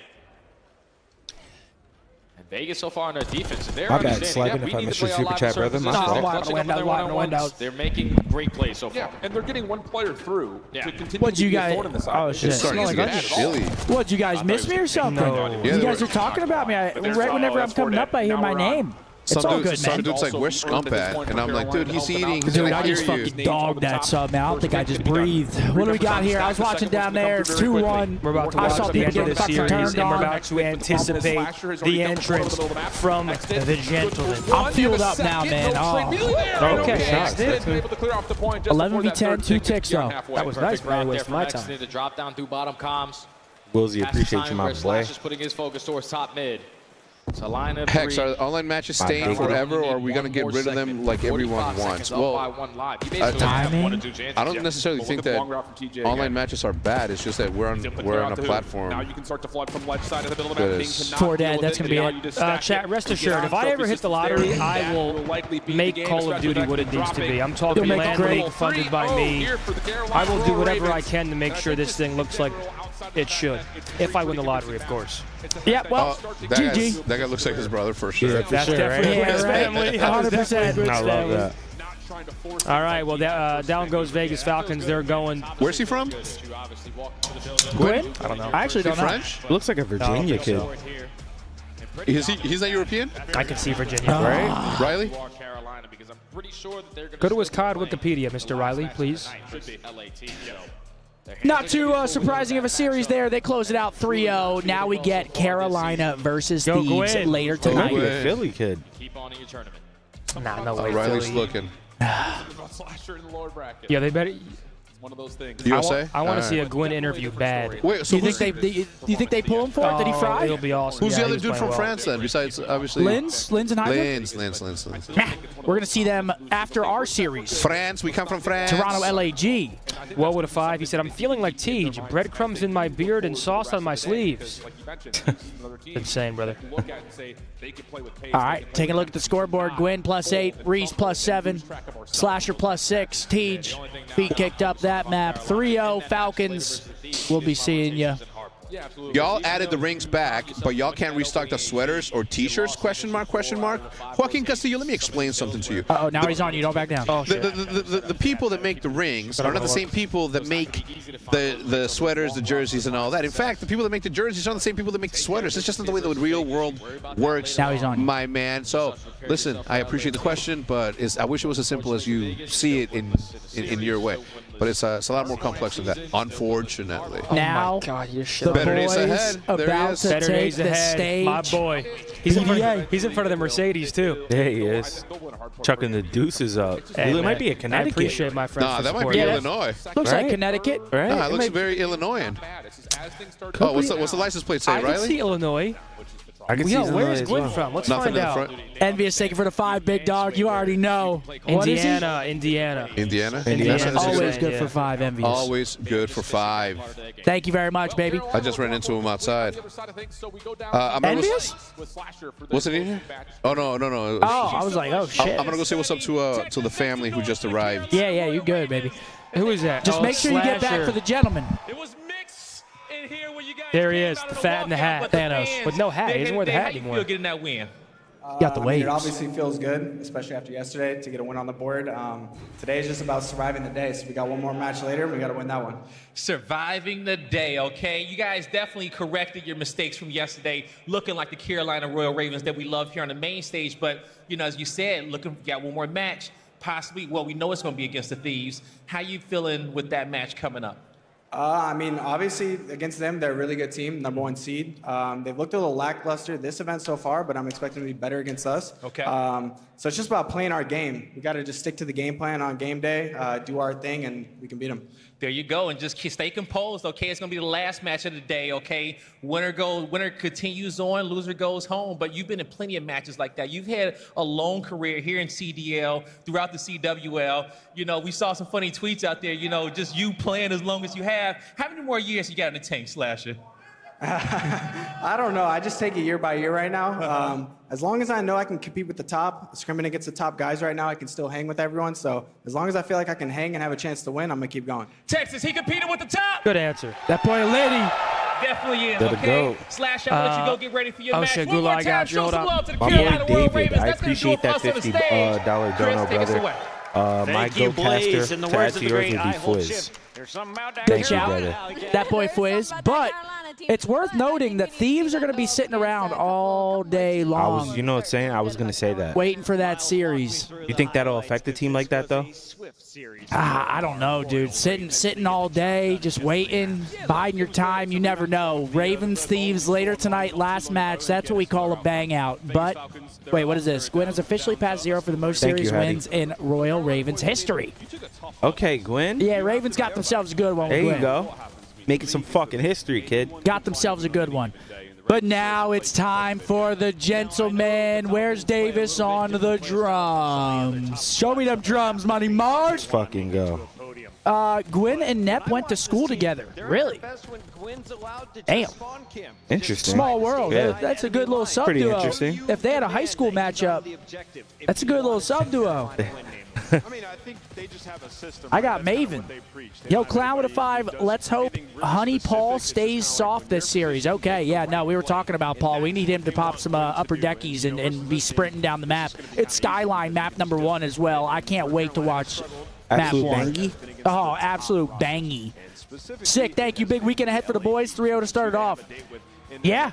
M: Vegas so far on their defense, they're
D: my bad, Slagging, if I missed your super chat, brother. My fault.
M: They're making great plays so far.
N: Yeah, and they're getting one player through to continue
B: What'd
N: to
B: you
N: be a
B: guys?
N: thorn in the side.
B: Oh shit! What'd you guys miss me or something?
C: No.
B: You guys are talking about me. Right whenever I'm coming up, I hear my name. It's all good, man.
C: Some dude's like, "Where's Scump at?" And I'm like, "Dude, he's eating."
B: Dude, I just fucking dogged that sub, man. I don't think I just breathed. What do we got here? I was watching down there. It's 2-1.
A: We're about to
B: I
A: watch
B: saw
A: the
B: people
A: end of
B: getting
A: the
B: fucking
A: series,
B: turned
A: and we're
B: on.
A: about to anticipate the entrance from the gentleman.
B: I'm fueled up now, man. Oh.
A: Okay.
B: 11v10, 2 ticks, though.
A: That was nice, by the way, my time.
M: To drop down through bottom comms.
D: Wilsey, appreciate you, my boy.
M: Slash is putting his focus towards top mid. So line of
C: Hex, are online matches staying forever, or are we going to get rid of them like everyone wants? Well, I don't necessarily think that online matches are bad. It's just that we're on a platform.
N: Now you can start to flood from left side of the middle of the map. Bing cannot
B: Poor Dad,
N: deal
B: that's
N: with
B: going to be it.
A: Chat, rest assured, if I ever hit the lottery, I will make Call of Duty what it needs to be. I'm talking land league funded by me. I will do whatever I can to make sure this thing looks like it should. If I win the lottery, of course.
B: Yeah, well, GG.
C: That guy looks like his brother for sure.
D: Yeah,
A: That's definitely Gwen's family.
B: 100%.
A: I
D: love that.
A: All right, well, down goes Vegas Falcons. They're going.
C: Where's he from?
B: Gwen?
A: I don't know.
B: I actually don't know.
C: French?
D: Looks like a Virginia kid.
C: He's not European?
A: I can see Virginia.
C: Right? Riley?
A: Go to his COD Wikipedia, Mr. Riley, please.
B: Not too surprising of a series there. They close it out 3-0. Now we get Carolina versus Thieves later tonight.
D: Philly kid.
M: Keep on in your tournament.
A: Nah, no way.
C: Riley's
A: Philly.
C: looking.
N: Slasher in the lower bracket.
A: Yeah, they better.
N: It's one of those things.
C: USA?
A: I want to see a Gwen interview bad.
C: Wait, so
B: Do you think they pull him for it? Did he fry?
A: It'll be awesome.
C: who's
A: Yeah,
C: the other
A: he's
C: dude from
A: playing well.
C: France then, besides obviously?
B: Lins and Hydra?
C: Lins.
B: We're going to see them after our series.
C: France, we come from France.
B: Toronto LAG.
A: What would a 5? He said, I'm feeling like Tej. Breadcrumbs in my beard and sauce on my sleeves. Insane, brother.
B: All right, taking a look at the scoreboard. Gwen +8, Reese +7, Slasher +6, Tej feet kicked up that map. 3-0 Falcons. We'll be seeing you.
C: Y'all added the rings back, but y'all can't restock the sweaters or T-shirts? Question mark? Joaquin Castillo, let me explain something to you.
B: Uh-oh, now he's on you. Don't back down.
A: Oh, shit.
C: The people that make the rings are not the same people that make the sweaters, the jerseys, and all that. In fact, the people that make the jerseys are not the same people that make the sweaters. It's just not the way the real world works,
B: Now he's on you.
C: my man. So, listen, I appreciate the question, but I wish it was as simple as you see it in your way. But it's a lot more complex than that, unfortunately.
B: Now,
A: God, you're
B: the
C: Better days
B: boys
C: ahead. There he
B: about
C: is.
B: to
A: Better
B: take
A: days
B: the
A: ahead.
B: stage.
A: My boy. He's in front of the Mercedes, too.
D: There he is. Chucking the deuces up.
A: Hey,
D: it
A: man,
D: might be a
A: I
D: Connecticut.
A: appreciate my friends.
C: Nah,
A: for
C: that might
A: supporting
C: be
A: us.
C: Illinois.
B: Looks like
D: Right?
B: Connecticut.
D: Right?
C: Nah, it looks very Illinoisan. Oh, what's the license plate say,
A: I can
C: Riley?
A: see Illinois.
D: I can see
A: Yo,
D: Illinois
A: where's
D: as
A: Gwen
D: well.
A: from? Let's
C: Nothing
A: find
C: in the
A: out.
C: front.
B: Envious taking for the 5, big dog. You already know. What is he?
A: Indiana.
C: Indiana?
B: Always good
A: Yeah.
B: for 5, Envious.
C: Always good for 5.
B: Thank you very much, baby.
C: I just ran into him outside.
B: Envious?
C: What's it in here? Oh, no.
B: Oh, I was like, oh, shit.
C: I'm going to go say what's up to the family who just arrived.
B: Yeah, you good, baby.
A: Who is that?
B: Just make sure you get back
A: Slasher.
B: for the gentleman.
A: There he is, the fat in the hat. Thanos. With no hat. He doesn't wear the hat anymore.
E: Feel getting that win.
B: Got the waves.
O: It obviously feels good, especially after yesterday, to get a win on the board. Today is just about surviving the day, so we got one more match later, and we got to win that one.
E: Surviving the day, okay? You guys definitely corrected your mistakes from yesterday, looking like the Carolina Royal Ravens that we love here on the main stage. But, you know, as you said, got one more match, possibly. Well, we know it's going to be against the Thieves. How you feeling with that match coming up?
O: I mean, obviously, against them, they're a really good team, #1 seed. They've looked a little lackluster this event so far, but I'm expecting them to be better against us.
E: Okay.
O: So it's just about playing our game. We got to just stick to the game plan on game day, do our thing, and we can beat them.
E: There you go, and just stay composed, okay? It's gonna be the last match of the day, okay? Winner continues on, loser goes home. But you've been in plenty of matches like that. You've had a long career here in CDL, throughout the CWL. You know, we saw some funny tweets out there. You know, just you playing as long as you have. How many more years you got in the tank, Slasher?
O: I don't know. I just take it year by year right now. As long as I know I can compete with the top, scrimming against the top guys right now, I can still hang with everyone. So as long as I feel like I can hang and have a chance to win, I'm going to keep going.
E: Texas, he competed with the top.
A: Good answer.
B: That boy Liddy.
E: Definitely is,
D: Let it
E: okay?
D: go.
E: Slash, I'm going to let you go get ready for your match.
A: shit,
E: One more
A: Gula, I
E: time,
A: got you.
E: show
A: Hold
E: some
A: up.
E: love to the
D: My
E: Carolina
D: boy
E: Royal
D: David,
E: Ravens.
D: I
E: That's gonna do
D: appreciate
E: it for
D: that
E: us on the
D: $50
E: stage.
D: dono,
E: Chris, take us
D: brother.
E: away.
D: My
K: Thank you, Blaze.
D: go-caster
K: In the
D: to
K: words
D: add
K: of
D: to
K: the
D: yours
K: great
D: would be
K: I Hold
D: Fwiz.
K: Chip, there's something about that
B: Good
K: Carolina
B: shout.
K: now.
B: That boy Fwiz. But it's worth noting that Thieves are going to be sitting around all day long.
D: You know what I'm saying? I was going to say that.
B: Waiting for that series.
D: You think that'll affect a team like that, though?
B: I don't know, dude. Sitting all day, just waiting, biding your time. You never know. Ravens, Thieves later tonight, last match. That's what we call a bang out. But wait, what is this? Gwen has officially passed 0 for the most
D: Thank
B: series
D: you, Hattie.
B: wins in Royal Ravens history.
D: Okay, Gwen.
B: Yeah, Ravens got themselves a good one.
D: There
B: with
D: you
B: Gwen.
D: go. Making some fucking history, kid.
B: Got themselves a good one. But now it's time for the gentleman. Where's Davis on the drums? Show me them drums, Money Mars.
D: Let's fucking go.
B: Gwen and Nep went to school together. Really? Damn.
D: Interesting.
B: Small world.
D: Yeah.
B: That's a good little sub
D: Pretty
B: duo.
D: interesting.
B: If they had a high school matchup, that's a good little sub duo. I got Maven. Yo, Clown with a 5. Let's hope Honey Paul stays soft this series. Okay, yeah, no, we were talking about Paul. We need him to pop some upper deckies and be sprinting down the map. It's Skyline map #1 as well. I can't wait to watch
D: Absolute
B: map 1.
D: bangy?
B: Oh, absolute bangy. Sick. Thank you. Big weekend ahead for the boys. 3-0 to start it off. Yeah.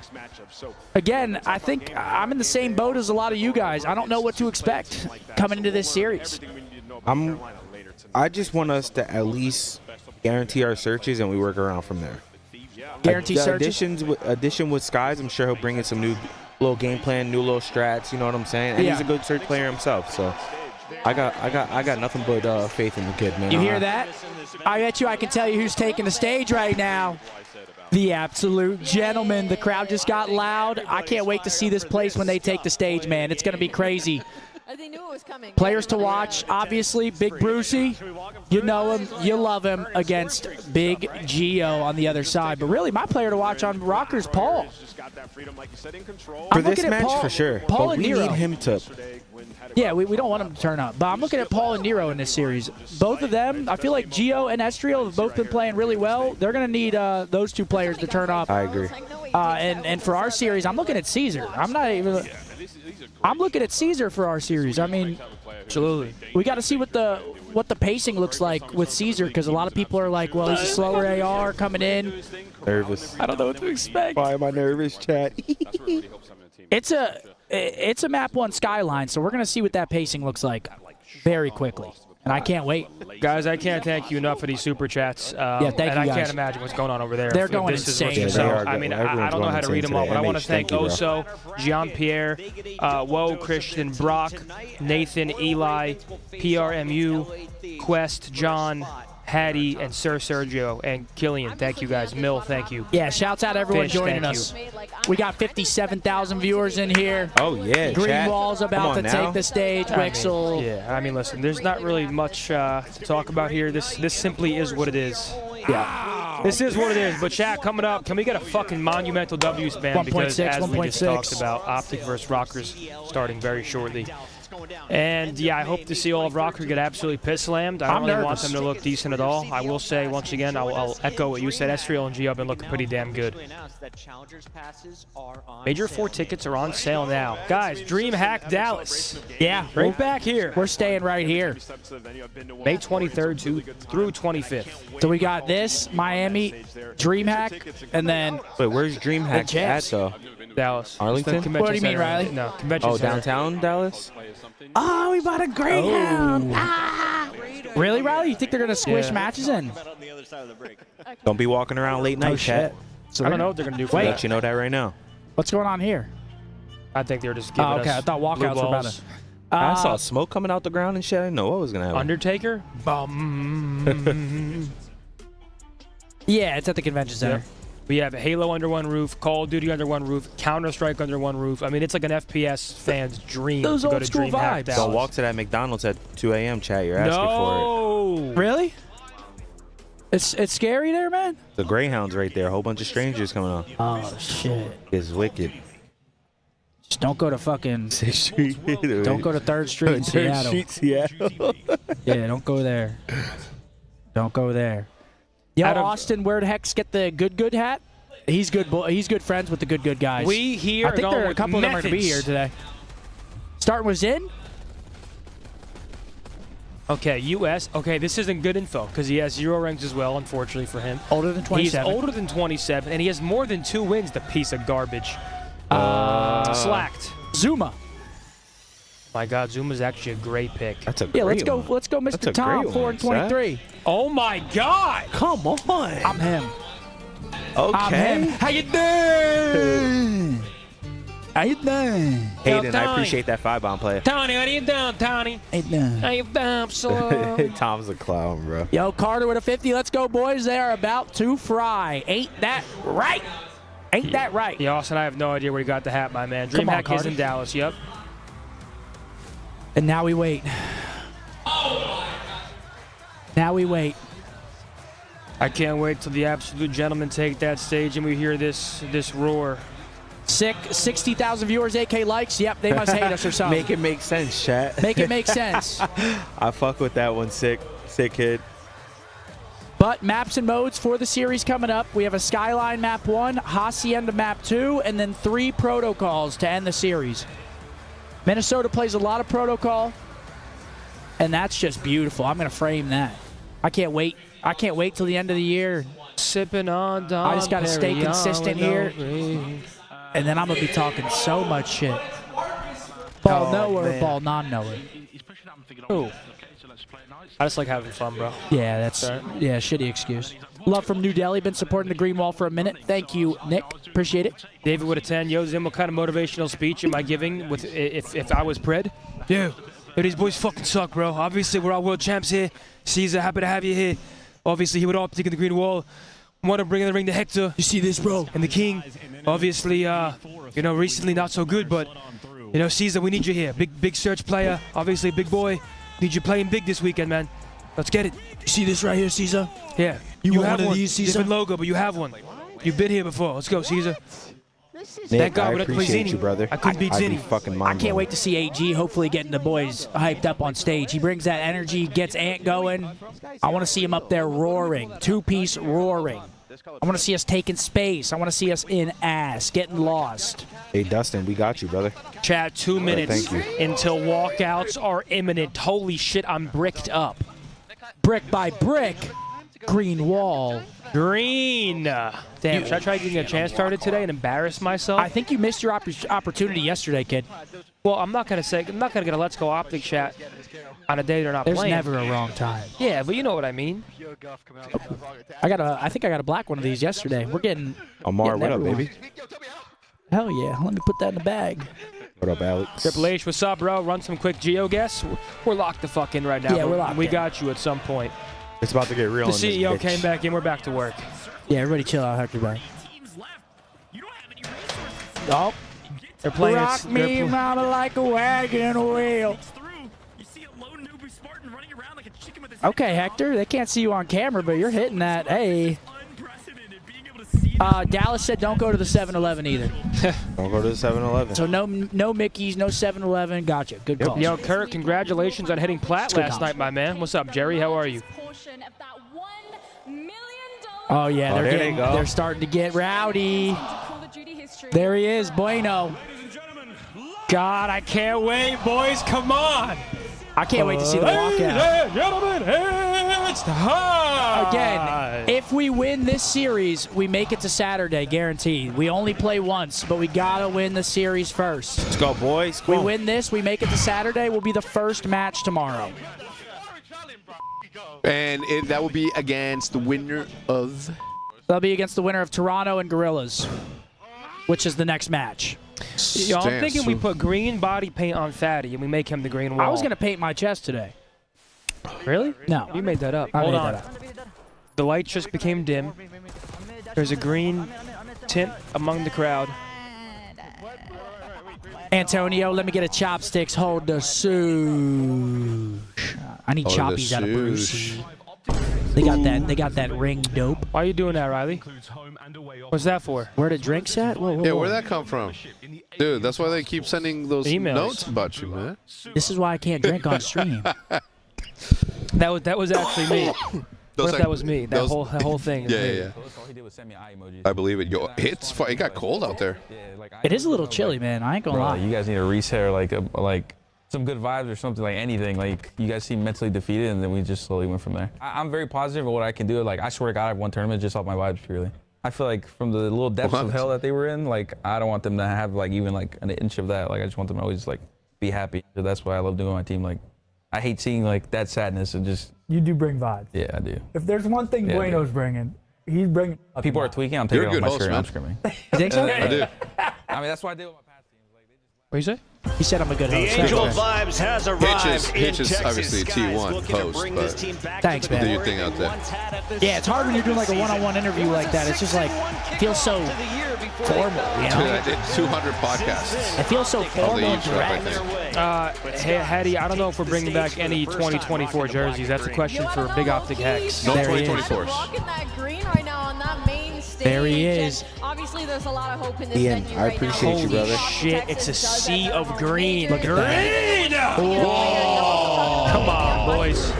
B: Again, I think I'm in the same boat as a lot of you guys. I don't know what to expect coming into this series.
D: I just want us to at least guarantee our searches and we work around from there.
B: Guarantee
D: the
B: searches?
D: Addition with Skies, I'm sure he'll bring in some new little game plan, new little strats, you know what I'm saying? And
B: Yeah.
D: he's a good search player himself, so I got nothing but faith in the kid, man.
B: You hear that? I bet you I can tell you who's taking the stage right now. The absolute gentleman. The crowd just got loud. I can't wait to see this place when they take the stage, man. It's going to be crazy.
G: They knew it was coming.
B: Players to watch, obviously, Big Brucey. You know him, you love him against Big Gio on the other side. But really, my player to watch on ROKKR's Paul.
D: For this match, for sure.
B: Paul
D: but
B: and
D: we
B: Nero.
D: need him to.
B: Yeah, we don't want him to turn up. But I'm looking at Paul and Nero in this series. Both of them, I feel like Gio and Estriel have both been playing really well. They're going to need those two players to turn up.
D: I agree.
B: And for our series, I'm looking at Caesar. I'm looking at Caesar for our series. I mean,
A: absolutely.
B: We got to see what the pacing looks like with Caesar, because a lot of people are like, well, he's a slower AR coming in.
D: Nervous.
B: I don't know what to expect.
D: Why am I nervous, chat?
B: It's a map 1 Skyline, so we're going to see what that pacing looks like very quickly. And I can't wait.
A: Guys, I can't thank you enough for these super chats.
B: Yeah, thank you,
A: and I
B: guys.
A: can't imagine what's going on over there.
B: They're
A: If
B: going
A: this is
B: insane.
A: what's-
D: Yeah, they
A: so,
D: are
A: I mean,
D: going-
A: I
D: everyone's
A: don't know how to
D: going
A: read them all,
D: insane
A: but I want to
D: today.
A: thank
D: MH, thank you, bro.
A: Oso, Jean-Pierre, Woe, Christian, Brock, Nathan, Eli, PRMU, Quest, John, Hattie, and Sir Sergio, and Killian. Thank you, guys. Mill, thank you.
B: Yeah, shouts out everyone
A: Fish,
B: joining
A: thank
B: us. We got 57,000 viewers in here.
D: Oh, yeah,
B: Green
D: chat.
B: Wall's
D: Come
B: about
D: on
B: to
D: now.
B: take the stage. Wixel.
A: Yeah, I mean, listen, there's not really much to talk about here. This simply is what it is.
B: Yeah.
A: This is what it is. But chat, coming up, can we get a fucking monumental W spam? Because
B: 1.6,
A: as we just
B: 1.6.
A: talked about, Optic versus ROKKR's starting very shortly. And yeah, I hope to see all of ROKKR get absolutely piss slammed. I don't
B: I'm
A: really want
B: nervous.
A: them to look decent at all. I will say once again, I'll echo what you said. Estriel and Gio have been looking pretty damn good. Major 4 tickets are on sale now. Guys, DreamHack Dallas.
B: Yeah,
A: Right back here.
B: we're staying right here.
A: May 23rd through 25th.
B: So we got this, Miami, DreamHack, and then
D: Wait, where's DreamHack at,
B: Jets.
D: though?
A: Dallas.
D: Arlington?
A: Convention
B: What do you mean,
A: Center.
B: Riley?
A: No, convention center.
D: Downtown Dallas?
B: Oh, we bought a Greyhound. Ah. Really, Riley? You think they're going to squish matches in?
D: Don't be walking around late night, chat.
B: So
A: I don't know what they're going to do for
D: I'll
A: that.
D: let you know that right now.
B: What's going on here?
A: I think they're just giving
B: Okay,
A: us
B: I thought walkouts
A: blue
B: were about
A: balls.
B: to.
D: I saw smoke coming out the ground and shit. I didn't know what was going to happen.
A: Undertaker?
B: Yeah, it's at the convention center.
A: Yep. We have Halo under one roof, Call of Duty under one roof, Counter-Strike under one roof. I mean, it's like an FPS fan's dream
B: Those
A: to go
B: old
A: to
B: school
A: DreamHack
B: vibes.
A: Dallas.
D: Don't walk to that McDonald's at 2 a.m. chat. You're asking for it.
B: Really? It's scary there, man?
D: The Greyhound's right there. A whole bunch of strangers coming on.
B: Oh, shit.
D: It's wicked.
B: Just don't go to fucking... Don't go to 3rd Street in
D: 3rd
B: Seattle.
D: Street, Seattle.
B: Yeah, don't go there. Don't go there. Yo, Austin, where the heck's get the good hat? He's good. He's good friends with the good guys.
A: We here
B: I think
A: are going
B: there are a
A: with
B: couple of them are going to be here today. Starting with Zin.
A: Okay, U.S. Okay, this isn't good info because he has 0 ranks as well, unfortunately for him.
B: Older than 27.
A: He's older than 27, and he has more than 2 wins, the piece of garbage. Slacked.
B: Zuma.
A: My God, Zuma's actually a great pick.
D: That's a great
B: let's go.
D: one.
B: Let's go, Mr.
D: That's a
B: Tom,
D: great
B: 4
D: one,
B: and 23.
A: Oh my God!
D: Come on.
B: I'm him.
D: Okay.
B: I'm him. How you doing? How you doing?
D: Hayden, I appreciate that 5-bomb play.
A: Tony, what are you doing, Tony?
B: How you doing?
A: How you doing, so?
D: Tom's a clown, bro.
B: Yo, Carter with a 50. Let's go, boys. They are about to fry. Ain't that right? Ain't that right?
A: Yeah, Austin, I have no idea where he got the hat, my man.
B: Come on,
A: DreamHack is
B: Carter.
A: in Dallas, yep.
B: And now we wait. Now we wait.
A: I can't wait till the absolute gentlemen take that stage and we hear this roar.
B: Sick, 60,000 viewers, 8K likes. Yep, they must hate us or something.
D: Make it make sense, chat.
B: Make it make sense.
D: I fuck with that one, sick kid.
B: But maps and modes for the series coming up. We have a Skyline map 1, Hacienda map 2, and then 3 protocols to end the series. Minnesota plays a lot of protocol, and that's just beautiful. I'm going to frame that. I can't wait. I can't wait till the end of the year.
A: Sipping on Dom
B: I just got to stay
A: Perignon
B: consistent
A: with no
B: here,
A: ring.
B: and then I'm going to be talking so much shit. Ball
A: Oh,
B: knower,
A: man.
B: ball non-knower.
A: Ooh. I just like having fun, bro.
B: Yeah, that's shitty excuse. Love from New Delhi. Been supporting the Green Wall for a minute. Thank you, Nick. Appreciate it.
A: David with a 10. Yo, Zim, what kind of motivational speech am I giving with if I was pred? Yeah. Yo, these boys fucking suck, bro. Obviously, we're all world champs here. Caesar, happy to have you here. Obviously, he would Optic in the Green Wall. Want to bring in the ring to Hector. You see this, bro? And the King. Obviously, recently not so good, but, Caesar, we need you here. Big search player. Obviously, big boy. Need you playing big this weekend, man. Let's get it.
B: You see this right here, Caesar?
A: Yeah.
B: You want
A: have
B: one of these, Caesar?
A: Different logo, but you have one. You've been here before. Let's go, Caesar.
D: Nick,
A: Thank God
D: I
A: we don't play
D: appreciate
A: Zinni.
D: you, brother.
A: I couldn't beat
D: I'd be
A: Zinni.
D: fucking
B: I
D: mind
B: can't wait to see AG hopefully getting the boys hyped up on stage. He brings that energy, gets Ant going. I want to see him up there roaring, two-piece roaring. I want to see us taking space. I want to see us in ass, getting lost.
D: Hey, Dustin, we got you, brother.
A: Chat, 2 minutes
D: thank you.
A: until walkouts are imminent. Holy shit, I'm bricked up.
B: Brick by brick, Green Wall.
A: Green. Damn, should I try getting a chance started today and embarrass myself?
B: I think you missed your opportunity yesterday, kid.
A: Well, I'm not gonna get a Let's Go Optic chat on a day they're not
B: There's
A: playing.
B: never a wrong time.
A: Yeah, but you know what I mean.
B: I think I got a black one of these yesterday. We're getting
D: Amar,
B: getting
D: what up,
B: everyone.
D: baby?
B: Hell yeah. Let me put that in the bag.
D: What up, Alex?
A: Triple H, what's up, bro? Run some quick geo guess. We're locked the fuck in right now.
B: Yeah,
A: but
B: we're locked
A: We
B: in.
A: got you at some point.
D: It's about to get real.
A: The
D: in this
A: CEO
D: bitch.
A: came back in. We're back to work.
B: Yeah, everybody chill out, Hector. Bro.
A: Oh, they're playing.
B: Rock me mama like a wagon wheel. Okay, Hector, they can't see you on camera, but you're hitting that. Hey. Dallas said don't go to the 7-Eleven either.
D: Don't go to the 7-Eleven.
B: So no Mickeys, no 7-Eleven. Gotcha. Good call.
A: Yo, Kurt, congratulations on hitting plat
B: Good
A: last
B: call.
A: night, my man. What's up, Jerry? How are you?
B: Oh yeah,
D: there they go.
B: They're starting to get rowdy. There he is, Bueno.
A: God, I can't wait, boys. Come on.
B: I can't wait to see the walkout.
A: Ladies and gentlemen, It's hot.
B: Again, if we win this series, we make it to Saturday, guaranteed. We only play once, but we gotta win the series first.
D: Let's go, boys.
B: We win this, we make it to Saturday. Will be the first match tomorrow.
C: And that will be against the winner of...
B: That'll be against the winner of Toronto and Gorillas, which is the next match.
A: Yo, I'm thinking we put green body paint on Fatty and we make him the green wall.
B: I was going to paint my chest today.
A: Really?
B: No.
A: You made that up.
B: I
A: Hold
B: made
A: on.
B: that up.
A: The light just became dim. There's a green tint among the crowd.
B: Antonio, let me get a chopsticks. Hold the swoosh. I need choppies out of Brucey. They got that ring dope.
A: Why are you doing that, Riley? What's that for?
B: Where the drinks at? Whoa, whoa,
C: Yeah,
B: whoa.
C: where'd that come from? Dude, that's why they keep sending those
A: Emails.
C: notes about you, man.
B: This is why I can't drink on stream.
A: That was actually me. What if that was me? That whole thing. Is me.
C: Yeah. I believe it. Yo, it got cold out there.
B: It is a little chilly, man. I ain't gonna lie.
P: You guys need to reset like some good vibes or something, like anything. Like, you guys seem mentally defeated, and then we just slowly went from there. I'm very positive of what I can do. Like, I swear to God, I've won tournaments just off my vibes purely. I feel like from the little depths of hell that they were in, like, I don't want them to have like even like an inch of that. Like, I just want them to always like be happy. So that's why I love doing my team. Like, I hate seeing like that sadness and just.
B: You do bring vibes.
P: Yeah, I do.
B: If there's one thing Bueno's bringing, he's bringing.
P: People are tweaking. I'm taking off my shirt. I'm screaming.
B: You think so?
C: I do.
P: I mean, that's what I did with my past teams. Like,
A: What you say?
B: He said I'm a good host.
J: The Angel Vibes has arrived
C: Hitch is
J: in
C: obviously
J: Texas.
C: a T1
J: Looking to
C: host,
J: bring
C: but
J: this team back
B: Thanks,
J: to the
B: man.
C: do your thing out there.
B: Yeah, it's hard when you're doing like a one-on-one interview like that. It's just like feels so formal, you
C: Dude,
B: know?
C: I did 200 podcasts.
B: It feels so
C: All
B: formal
C: the
B: and
C: each up, I
B: direct.
C: think.
A: Hey, Hattie, I don't know if we're bringing back any 2024 jerseys. That's a question for Big Optic Hex.
C: No
B: There he is.
C: 2024s.
G: Rocking that green right now on that main stage.
B: There he is.
G: And obviously, there's a lot of hope in this
D: Ian,
G: venue
D: I
G: right
D: appreciate
G: now.
D: you, brother.
A: Shit, it's a sea of green.
B: Look at that.
A: Whoa! Come on, boys.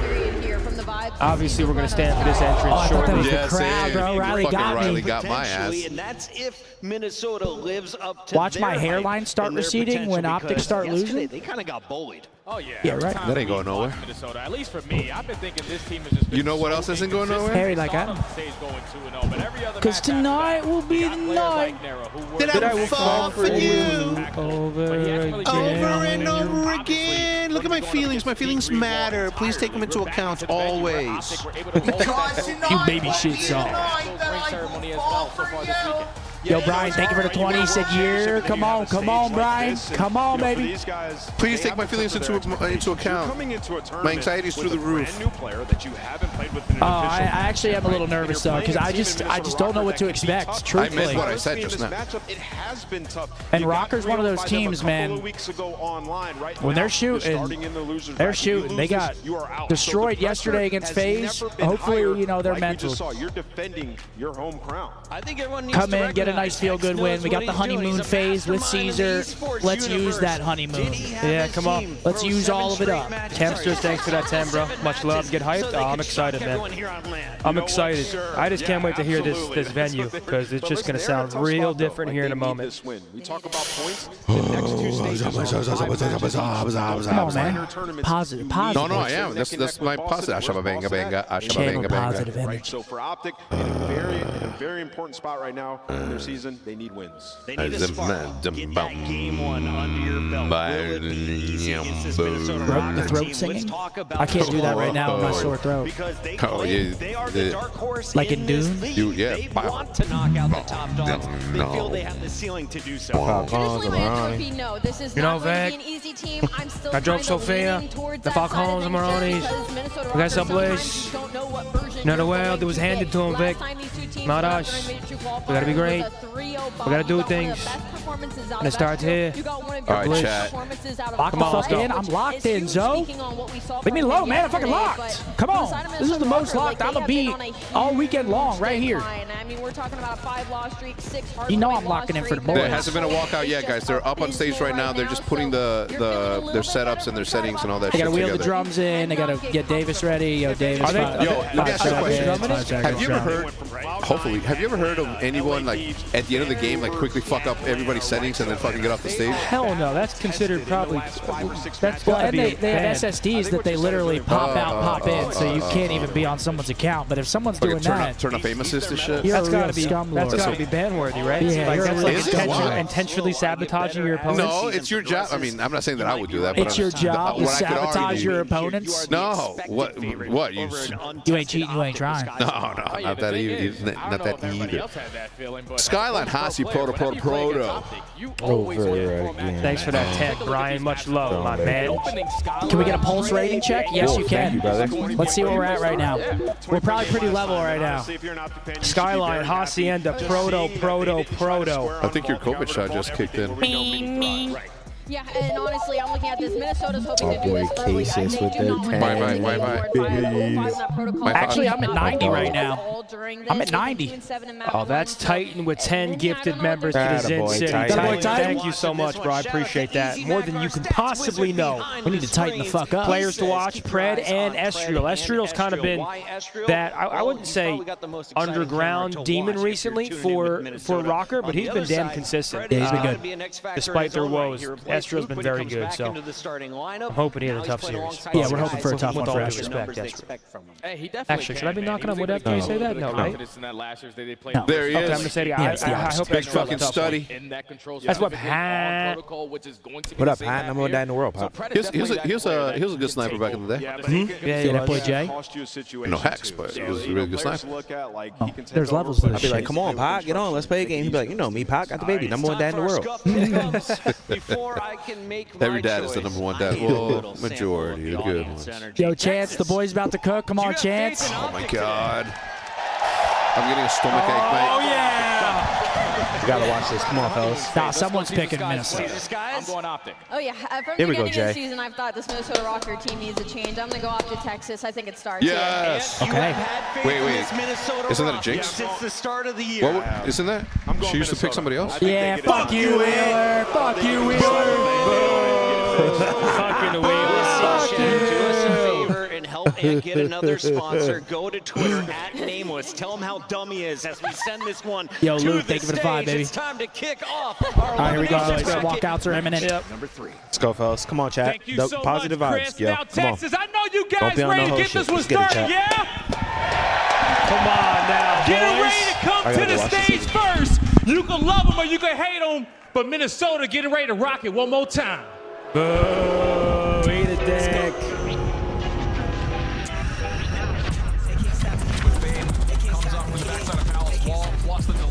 A: Obviously, we're going to stand for this entrance
B: Oh, I thought that was
A: shortly.
B: the crowd, bro. Riley
C: fucking
B: got
C: Riley
B: me.
C: got my ass.
J: Potentially, and that's if Minnesota lives up to
B: Watch
J: their
B: my
J: hype
B: hairline start
J: and their
B: receding when
J: potential,
B: Optic
J: because
B: start
J: yesterday
B: losing.
J: They kind of got bullied.
M: Oh, yeah.
B: Yeah, right.
C: That ain't going nowhere.
M: Minnesota. At least for me, I've been thinking this team has just been
C: You know what else isn't going nowhere?
B: Harry, like I. Because tonight will be the night.
J: That I will fall for you.
A: Over again.
J: Over and over again. Look at my feelings. My feelings matter. Please take them into account always.
B: You baby shit song. Yo, Brian, thank you for the 20. He said, yeah, come on, Brian. Come on, baby.
C: Please take my feelings into account. My anxiety is through the roof.
B: Oh, I actually am a little nervous though, because I just don't know what to expect.
C: I
B: Truthfully.
C: meant what I said just now.
B: And ROKKR's one of those teams, man. When they're shooting, They got destroyed yesterday against FaZe. Hopefully, you know, they're mental.
F: You're defending your home crown.
J: I think everyone needs
B: Come
J: to
B: in, get a nice feel-good win. We got the honeymoon phase with Caesar. Let's use that honeymoon.
A: Yeah, come on.
B: Let's use all of it up.
A: Tempster, thanks for that 10, bro. Much love. Get hyped. Oh, I'm excited, man. I'm excited. I just can't wait to hear this venue because it's just going to sound real different here in a moment.
F: We talk about points. The next two stages
B: Come on, man. Positive.
C: No, I am. That's my positive. Ashaba benga benga. Ashaba
B: Channel
C: benga
B: positive
C: benga.
B: energy.
F: So for Optic, in a very important spot right now in their season, they need wins.
J: They need a spark. Get that game one under your belt. Will it be easy against this Minnesota
B: The
J: Rockers
B: throat
J: team?
B: singing?
J: Let's talk about
B: I can't do that right now with my sore throat.
J: because they
C: Oh,
J: claim
C: yeah,
J: they are the dark horse
B: Like in
J: this
B: Dune?
J: league.
C: Yeah.
J: They want to knock out the top dogs. They feel they have the ceiling to do so.
G: Traditionally, my answer would be no. This is
A: You know,
G: not going to
A: Vec,
G: be an easy team. I'm still
A: I drove
G: kind of
A: Sophia,
G: leaning towards
A: the
G: that side of
A: Falcons, the
G: things just
A: Maronis.
G: because Minnesota
A: We got
G: Rockers
A: someplace.
G: sometimes don't know what version
A: Not
G: you're
A: well,
G: going
A: there was
G: to
A: handed
G: get.
A: to him,
G: Last
A: Vic.
G: time these two teams
A: Not
G: went out
A: us.
G: there and made a true qualifier,
A: We gotta be
G: it was
A: great.
G: a 3-0
A: We gotta do
G: You got one of the
A: things.
G: best performances out
A: And it
G: of
A: starts
G: Vestal.
A: here.
G: You got one of
C: All
G: your
C: right,
G: best
C: chat.
G: performances out of
B: Lock the
A: Come on,
B: fuck
A: let's go.
B: in. I'm locked
G: It's
B: in,
G: huge
B: Zoe.
G: speaking on what we saw
B: Leave
G: from
B: me
G: them
B: alone, man. I'm fucking
G: yesterday,
B: locked.
G: but
B: Come
G: on
B: on.
G: the side of
B: This is the
G: Minnesota
B: most
G: Rockers,
B: locked
G: like,
B: I'm
G: they
B: going to
G: have
B: be
G: been on a
B: all
G: huge
B: weekend long right here.
G: decline. I mean, we're talking about a 5-loss streak, 6 hard
B: You know
G: point
B: I'm
G: loss
B: locking in for the
G: streak.
B: boys.
C: There hasn't been a walkout yet, guys. They're up on stage right now. They're just putting their setups and their settings and all that
B: They
C: shit
B: got to wheel the
C: together.
B: drums in. They got to get Davis ready. Yo, Davis.
C: Yo, let me ask you a question. Have you ever heard Hopefully. Have you ever heard of anyone, like, at the end of the game, like, quickly fuck up everybody's settings and then fucking get off the stage?
A: Hell no. That's considered probably. That's
B: Well,
A: gotta
B: and
A: be
B: they have SSDs that they literally pop out, pop in, so you can't even be on someone's account. But if someone's doing that,
C: turn off aim assist and shit.
B: you're
A: that's
B: a
A: gotta
B: real
A: be
B: scum
A: that's
B: lord.
A: gotta be ban-worthy, right?
B: Yeah,
A: Like,
B: you're
A: that's
B: a
A: like
B: real scum lord.
A: intentionally sabotaging your opponents.
C: No, it's your job. I mean, I'm not saying that I would do that. But
B: It's your job to sabotage your opponents.
C: No, what?
B: You ain't cheating, you ain't trying.
C: No, not that either. Not that either. Skyline Hasi Proto.
A: Thanks for that tag, Brian. Much love, my man.
B: Can we get a pulse rating check? Yes, you can. Let's see where we're at right now. We're probably pretty level right now.
A: Skyline, Hacienda, Proto.
C: I think your COVID shot just kicked in.
G: Yeah, and honestly, I'm looking at this. Minnesota's hoping to do this
D: boy,
G: early.
D: Cases
G: They
D: with
G: do
D: the
G: not want
D: tag.
G: to
C: Bye.
B: Actually, I'm at 90 right now. I'm at 90.
A: Oh, that's Titan with 10 gifted members to the Zen
D: Attaboy,
A: City.
D: Titan.
A: Titan,
B: Titan.
A: thank you so much, bro. I appreciate that. More than you can possibly know.
B: We need to tighten the fuck up.
A: Players to watch, Pred and Estriel. Estriel's kind of been that, I wouldn't say underground demon recently for ROKKR, but he's been damn consistent.
B: Yeah, he's been good.
A: Despite their woes, Estriel's been very good, so I'm hoping he had a tough series.
B: Yeah, we're hoping for a tough one
A: With
B: for
A: all due
B: Estriel.
A: respect, Estriel. Actually, should I be knocking on wood after you say that? No, right?
B: No.
C: There he
A: Okay, I'm
C: is.
A: gonna say
B: Yeah, it's the
A: I hope
C: Big
A: Estriel's
C: fucking
A: a tough
C: study.
A: That's what Pat.
D: What up, Pat? Number one guy in the world, Pat.
C: He was a good sniper back in the day.
B: Yeah, that boy Jay.
C: No Hex, but he was a really good sniper.
B: Oh, there's levels to this
D: I'd be
B: shit.
D: like, come on, Pat, get on, let's play a game. He'd be like, you know me, Pat, got the baby, number one dad in the world.
C: Every dad is the number one dad. Well, majority, the good ones.
B: Yo, Chance, the boy's about to cook. Come on, Chance.
C: Oh my God. I'm getting a stomach ache, mate.
B: Oh, yeah.
D: You gotta watch this. Come on, fellas.
B: Nah, someone's picking Minnesota.
M: I'm going Optic.
G: Oh yeah, from
D: Here
G: the
D: we go,
G: beginning of the
D: Jay.
G: season, I've thought this Minnesota ROKKR team needs a change. I'm gonna go Optic Texas. I think it starts
C: Yes.
B: Okay.
C: Wait. Isn't that a jinx?
F: Since the start of the year.
C: What, isn't that? She used to pick somebody else?
B: Yeah, fuck you, Wheeler. Fuck you, Wheeler.
A: Fucking Wheeler.
F: Do us a favor and help and get another sponsor. Go to Twitter @Nameless. Tell him how dumb he is as we send this one
B: Yo,
F: to
B: Luke,
F: the
B: thank you for the 5,
F: stage.
B: baby.
F: It's time to kick off
B: All right, here we go.
F: elimination bracket.
B: Walkouts are imminent.
F: Number 3.
D: Let's go, fellas. Come on, chat.
E: Thank you so
D: Positive
E: much,
D: vibes.
E: Chris.
D: Yo,
E: Now,
D: come
E: Texas, I know you
D: Don't
E: guys
D: be on
E: ready
D: no
E: to
D: hoe
E: get
D: shit.
E: this one
D: Let's get it,
E: started,
D: chat.
E: yeah?
A: Come on now,
E: Getting
A: boys.
E: ready to come
D: I
E: to
D: gotta
E: the
D: watch this
E: stage first. You can love them or you can hate them, but Minnesota getting ready to rock it one more time.
A: Boo, eat a dick.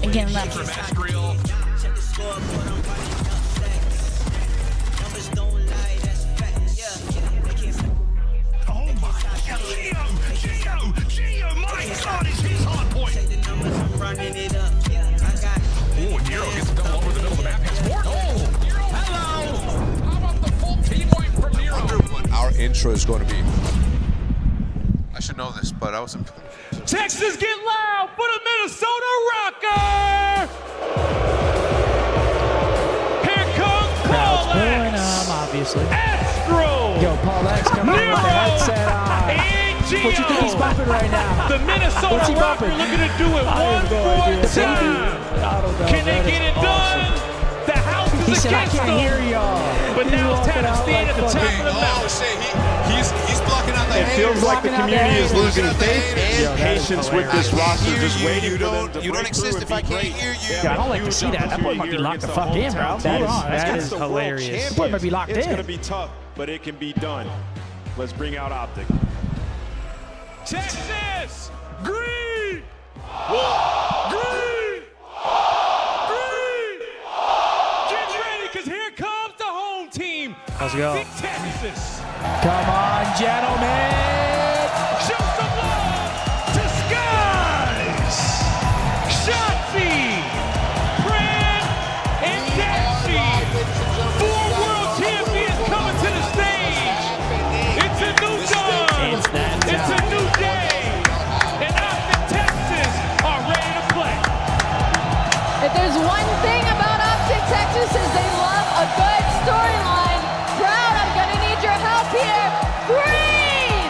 B: Again, left.
C: Our intro is going to be. I should know this, but I was in.
E: Texas, get loud for the Minnesota ROKKR! Here comes
B: Crowd's
E: Paul
B: booing
E: X,
B: him, obviously.
E: Astro,
B: Yo, Paul X coming in with the headset on.
E: and Gio.
B: What you think he's bumping right now?
E: The Minnesota
B: What's he
E: ROKKR
B: bumping?
E: looking to do it
B: I
E: one
B: have no
E: more
B: idea.
E: time.
B: I don't know.
E: Can they
B: That
E: get
B: is
E: it done? The house
B: He
E: is
B: said, I
E: against
B: can't
E: them.
B: hear y'all.
E: But
B: He's
E: now it's time
B: walking
E: to
B: out
E: stand
B: like
E: at the top
B: fucking-
E: of the mountain.
C: He's blocking out the
H: It feels like the
B: Blocking out
H: community
B: the
H: is
B: haters.
H: losing
C: Blocking out the
H: faith
C: haters.
H: and patience with this roster, just waiting for them to
C: You don't
H: break
C: exist
H: through
C: if
H: and
C: I
H: be
C: can't
H: great.
C: hear you.
B: Yeah, I don't like to see that. That boy might be locked the fuck in, bro.
A: That is
H: the world
A: hilarious.
H: champions.
B: Boy might be locked
H: It's
B: in.
H: going to be tough, but it can be done. Let's bring out Optic.
E: Texas, green! Green! Green! Get ready, because here comes the home team.
A: Let's go.
E: Optic Texas.
B: Come on, gentlemen.
E: Show some love to Skies, Shotzi, Pran, and Daxi. 4 world champions coming to the stage. It's a new dawn. It's a new day. And Optic Texas are ready to play.
G: If there's one thing about Optic Texas is they love a good storyline. Proud, I'm gonna need your help here. Green!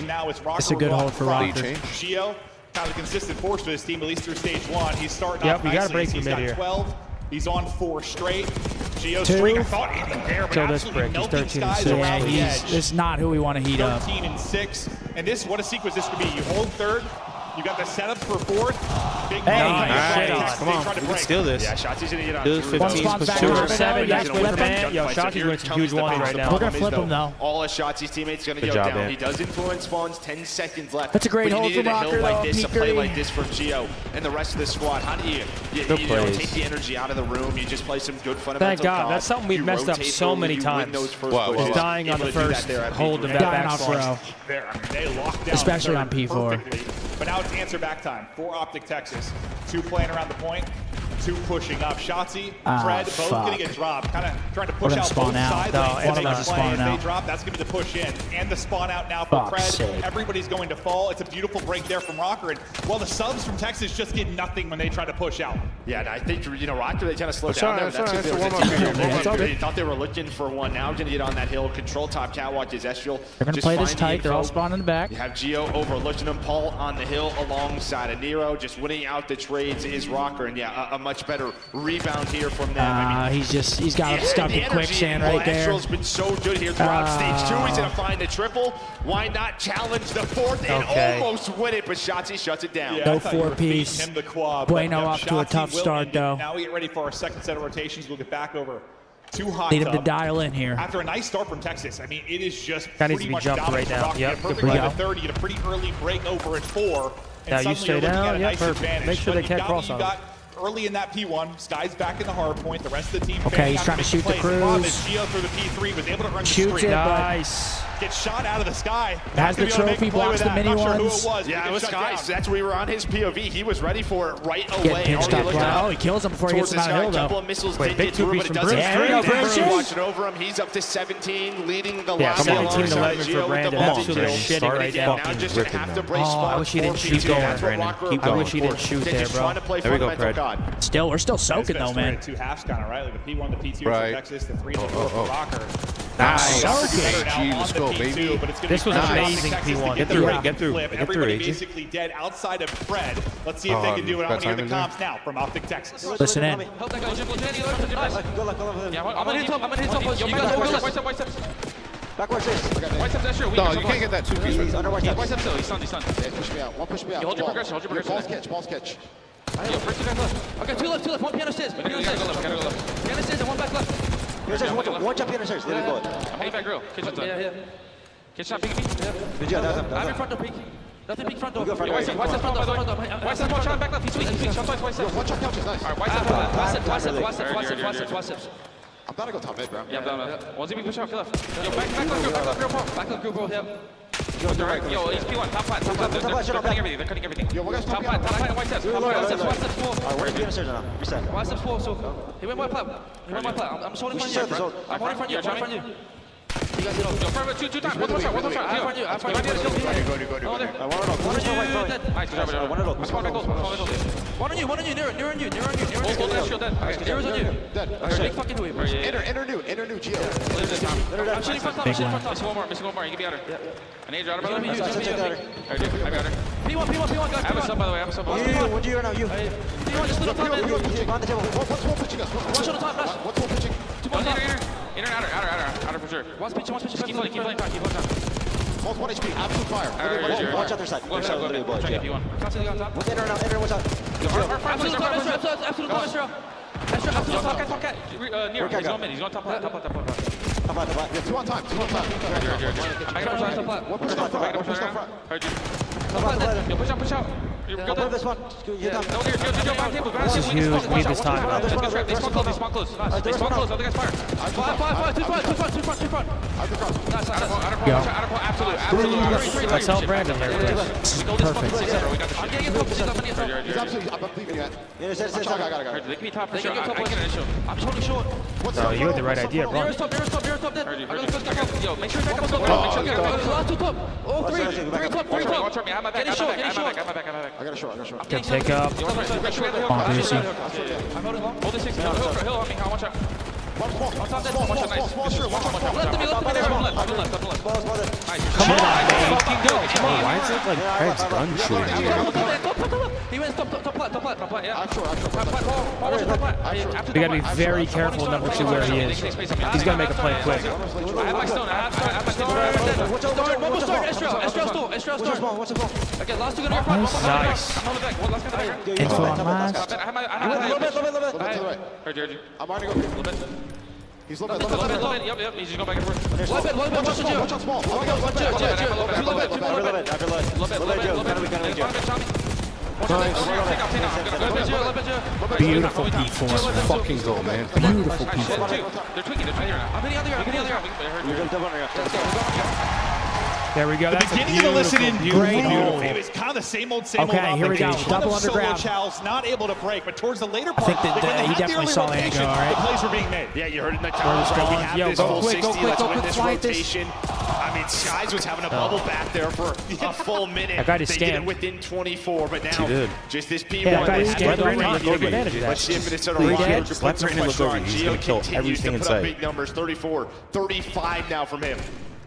C: game.
Q: Now it's ROKKR.
B: It's a good hold for ROKKR.
Q: Gio, kind of a consistent force for this team, at least through stage 1. He's starting
A: Yep,
Q: off
A: you
Q: nicely.
A: gotta break
Q: He's
A: from
Q: got
A: mid here.
Q: 12. He's on 4 straight. Gio's
B: 2.
Q: streak, I thought in the air, but
A: Kill this
Q: absolutely
A: brick. He's
Q: melting
A: 13 and
Q: skies
A: 6.
Q: around the
B: Yeah,
Q: edge.
B: this is not who we want to heat up.
Q: 13 and 6. And this, what a sequence this could be. You hold third. You got the setup for fourth.
H: big
A: Hey,
D: nice. Come on, we can steal this.
R: Yeah, Shotzi's gonna get on.
D: Steal this 15,
B: One
D: push
B: spot
D: 2
B: back.
D: or
A: 7.
B: Yes,
A: Yes, wait for man. Yo, Shotzi's winning some huge ones right now.
B: We're gonna flip him though.
R: All of Shotzi's teammates gonna
D: Good
R: go
D: job,
R: down.
D: man.
R: He does influence spawns. 10 seconds left.
B: That's a great
R: But you
B: hold
R: needed
B: from
R: a hill
B: ROKKR,
R: like
B: though,
R: this, a play
B: P3.
R: like this from Gio and the rest of the squad. How do you take the energy out of the room? You just play some good fundamental.
A: Thank God. That's something we've messed up so many times. Is dying on the first hold of that
B: Dying
A: back
B: off
A: spawn.
B: row.
H: There, I mean, they locked down
B: Especially on
H: third
B: P4.
H: perfectly. But now it's answer back time for Optic Texas. 2 playing around the point, 2 pushing up. Shotzi, Fred, both gonna get dropped. Kind of trying to push out both sides.
B: One of them
H: If
B: spawn
H: they
B: out.
H: drop, that's gonna be the push in. And the spawn out now for Fred. Everybody's going to fall. It's a beautiful break there from ROKKR. And while the subs from Texas just get nothing when they try to push out.
R: Yeah, and I think, ROKKR, they kind of slowed
J: Sorry,
R: down there.
J: sorry,
R: That's
J: warm up.
R: they thought they were looking for one. Now going to get on that hill. Control top catwalk is Estriel.
B: They're gonna play this tight. They're all spawning in the back.
R: You have Gio overlooking them. Paul on the hill alongside of Nero. Just winning out the trades is ROKKR. And yeah, a much better rebound here from them.
B: He's got him stuck in quicksand right there.
R: Estriel's been so good here throughout stage 2. He's going to find the triple. Why not challenge the 4th and almost win it? But Shotzi shuts it down.
H: Yeah,
B: No 4-piece. Bueno off to a tough start, though.
H: Now we get ready for our second set of rotations. We'll get back over to hot
B: Need him to
H: tub.
B: dial in here.
H: After a nice start from Texas, I mean, it is just
A: That needs
H: pretty
A: to be
H: much
A: jumped
H: dominant
A: right
H: for
A: now.
H: ROKKR.
A: Yep,
H: You get
A: good
H: perfectly
A: play.
H: to 30, you get a pretty early break over at 4. And
A: Now you
H: suddenly
A: stay
H: you're looking
A: down.
H: at a
A: Yeah,
H: nice
A: perfect.
H: advantage.
A: Make sure
H: But
A: they can't
H: you
A: cross on him.
H: got early in that P1, Sky's back in the hard point. The rest of the team.
B: Okay, he's trying to shoot the cruise.
H: Gio through the P3 was able to run
B: Shoots
H: the streak.
B: it, but
A: Nice.
H: Gets shot out of the sky.
B: Has the trophy, blocks the mini ones.
R: Yeah, it was Sky. That's where we were on his POV. He was ready for it right
B: Getting
R: away.
B: pinched up. Oh, he kills him before he gets him out of hill,
R: A couple
B: though.
R: of missiles
A: Wait,
R: did
A: big
R: get through,
A: two-piece
R: but it
A: from
R: doesn't
A: Brandon.
R: scream.
B: Brandon.
R: Watching over him. He's up to 17, leading the
A: Yeah,
R: last
A: 17-11 for Brandon. Absolutely shitting right now.
R: Now just gonna have to brace
A: Oh, I
R: spots
A: wish he
R: for
A: didn't shoot
R: P2.
A: there,
R: That's what
D: Brandon.
R: ROKKR
D: Keep
A: I
D: going.
A: wish he didn't shoot
R: They're
A: there,
R: just
A: bro.
R: trying to play
D: There we go,
R: fundamental
D: Fred.
R: God.
B: Still, we're still soaking, though, man.
H: 2 halves kind of, right? Like the P1, the P2
C: Right.
H: for Texas, the 3 and the 4 for ROKKR.
D: Nice.
H: Soaking.
C: Let's go, baby.
A: This was amazing, P1.
D: Get through it. Get through. Get through
H: Everybody
D: it.
H: basically dead outside of Fred. Let's see if they can do it. I'm
C: got
H: going to get the
C: time in
H: comps now from Optic Texas.
B: Listen in.
M: Yeah, I'm gonna hit top. You guys go biceps. Biceps, that's true.
C: No, you can't get that 2-piece.
M: Yeah, biceps still. He's stunned.
Q: Push me out. One push me out.
M: Hold your progression.
Q: Balls catch.
M: Yo, first two guys left. Okay, two left. One piano stairs. Piano stairs and one back left.
Q: One jump piano stairs. Really good.
M: I'm heading back grill. Kitchen done. Yeah. Kitchen not peeking me. I'm in front door peek. Nothing peek front door. Why is that front door? Why is that front door? Back left. He's weak. Shot twice. Why is that?
Q: One jump couches. Nice.
M: All right, biceps.
Q: I'm about to go top mid, bro.
M: Yeah, I'm down. One's even push out. Kill left. Yo, back left grill, bro. Yeah. Yo, he's P1, top flat. They're cutting everything.
Q: Yo, what guys
M: Top flat, white steps. Biceps 4.
Q: Alright, where's the piano stairs now? Reset.
M: Biceps 4, so he went white plat. I'm holding front of you. I'm holding front of you. You guys hit off. Yo, front two times. One shot. I'm front of you. Go there. Nice, good job. One on you. Near on you. Hold that shield dead. Nero's on you. Big fucking wave.
Q: Enter new, Gio.
M: I'm shooting front top. Missing one more. You can be out her. I need you out of brother. I got her. P1, guys. I have a sub, by the way.
Q: What do you right now? You.
M: P1, just little top, man.
Q: On the table. What's pitching us?
M: One shot on top, flash.
Q: What's pitching?
M: Inner, outer for sure. One's pitching. Keep playing.
Q: Both 1 HP. Absolute fire. Watch other side.
M: Go ahead. Try to get P1. Constantly on top.
Q: What's enter, watch out.
M: Absolute top, Extra. Top cat. Near. He's going top flat.
Q: Yeah, 2 on time.
M: I got him top flat.
Q: One push down front.
M: Heard you. Yo, push out. You're good.
Q: This one.
A: This is huge. Need this time.
M: They spawn close. They spawn close. Other guys fire. Fire. Two front. Absolutely.
A: Let's help Brandon there, please.
B: Perfect.
M: I'm getting it.
Q: He's absolutely, I'm leaving it. I got it.
M: They can be top for sure. I get an issue. I'm totally short.
A: No, you had the right idea, bro.
M: Nearest top dead. Yo, make sure you back up. Last two top. Oh, three top. Watch me. I have my back.
Q: I got a short.
A: Good pick up.
M: Hold the 6. Hill on me. Watch out.
D: Come on, man. Why is it like Craig's gun shooting here?
M: He went top plat, yeah.
A: We got to be very careful, number 2, where he is. He's going to make a play quick.
M: I have my stone. One more stone. Estro. Okay, last 2 gonna be front.
A: Nice.
M: I'm on the back. One last guy.
B: Info on last.
M: I have my. Heard you.
N: I'm already going. A little bit. He's a little bit. Yep. He's just going back and forth.
M: Watch out small.
A: Beautiful P4.
J: Fucking goal, man.
A: Beautiful P4.
M: They're tweaking. I'm hitting on the ground.
A: There we go.
Q: The
A: That's
Q: beginning of the listen-in, great.
A: beautiful.
Q: It was kind of the same old
B: Okay, here we go.
Q: application.
B: Double
Q: Solo
B: underground.
Q: Chow's not able to break, but towards the later part,
B: think that,
Q: when they
B: he
Q: had the
B: definitely
Q: early
B: saw that
Q: rotation,
B: go, all right.
Q: the plays were being made.
R: Yeah, you heard it in the comments, right? We have
A: Yo,
R: this
A: go
R: full
A: quick,
R: 60.
A: go
R: Let's
A: quick,
R: win
A: go
R: this
A: quick, this.
R: rotation. I mean, Skies was having a bubble back there for a full minute.
A: That guy just
R: They did it
A: scammed.
R: within 24, but now
D: did.
R: just this P1.
A: Yeah, that guy
R: they
A: just
R: have
A: scammed
R: the
A: right
R: run.
A: in. Take advantage of that.
R: Let's see if Minnesota
A: Three
R: Rockers
A: dead.
R: can put
D: Let's
R: some
D: right in the
R: pressure
D: look
R: on.
D: over. He's
R: Gio
D: gonna kill
R: continues to
D: everything in
R: put up
D: sight.
R: big numbers, 34, 35 now from him.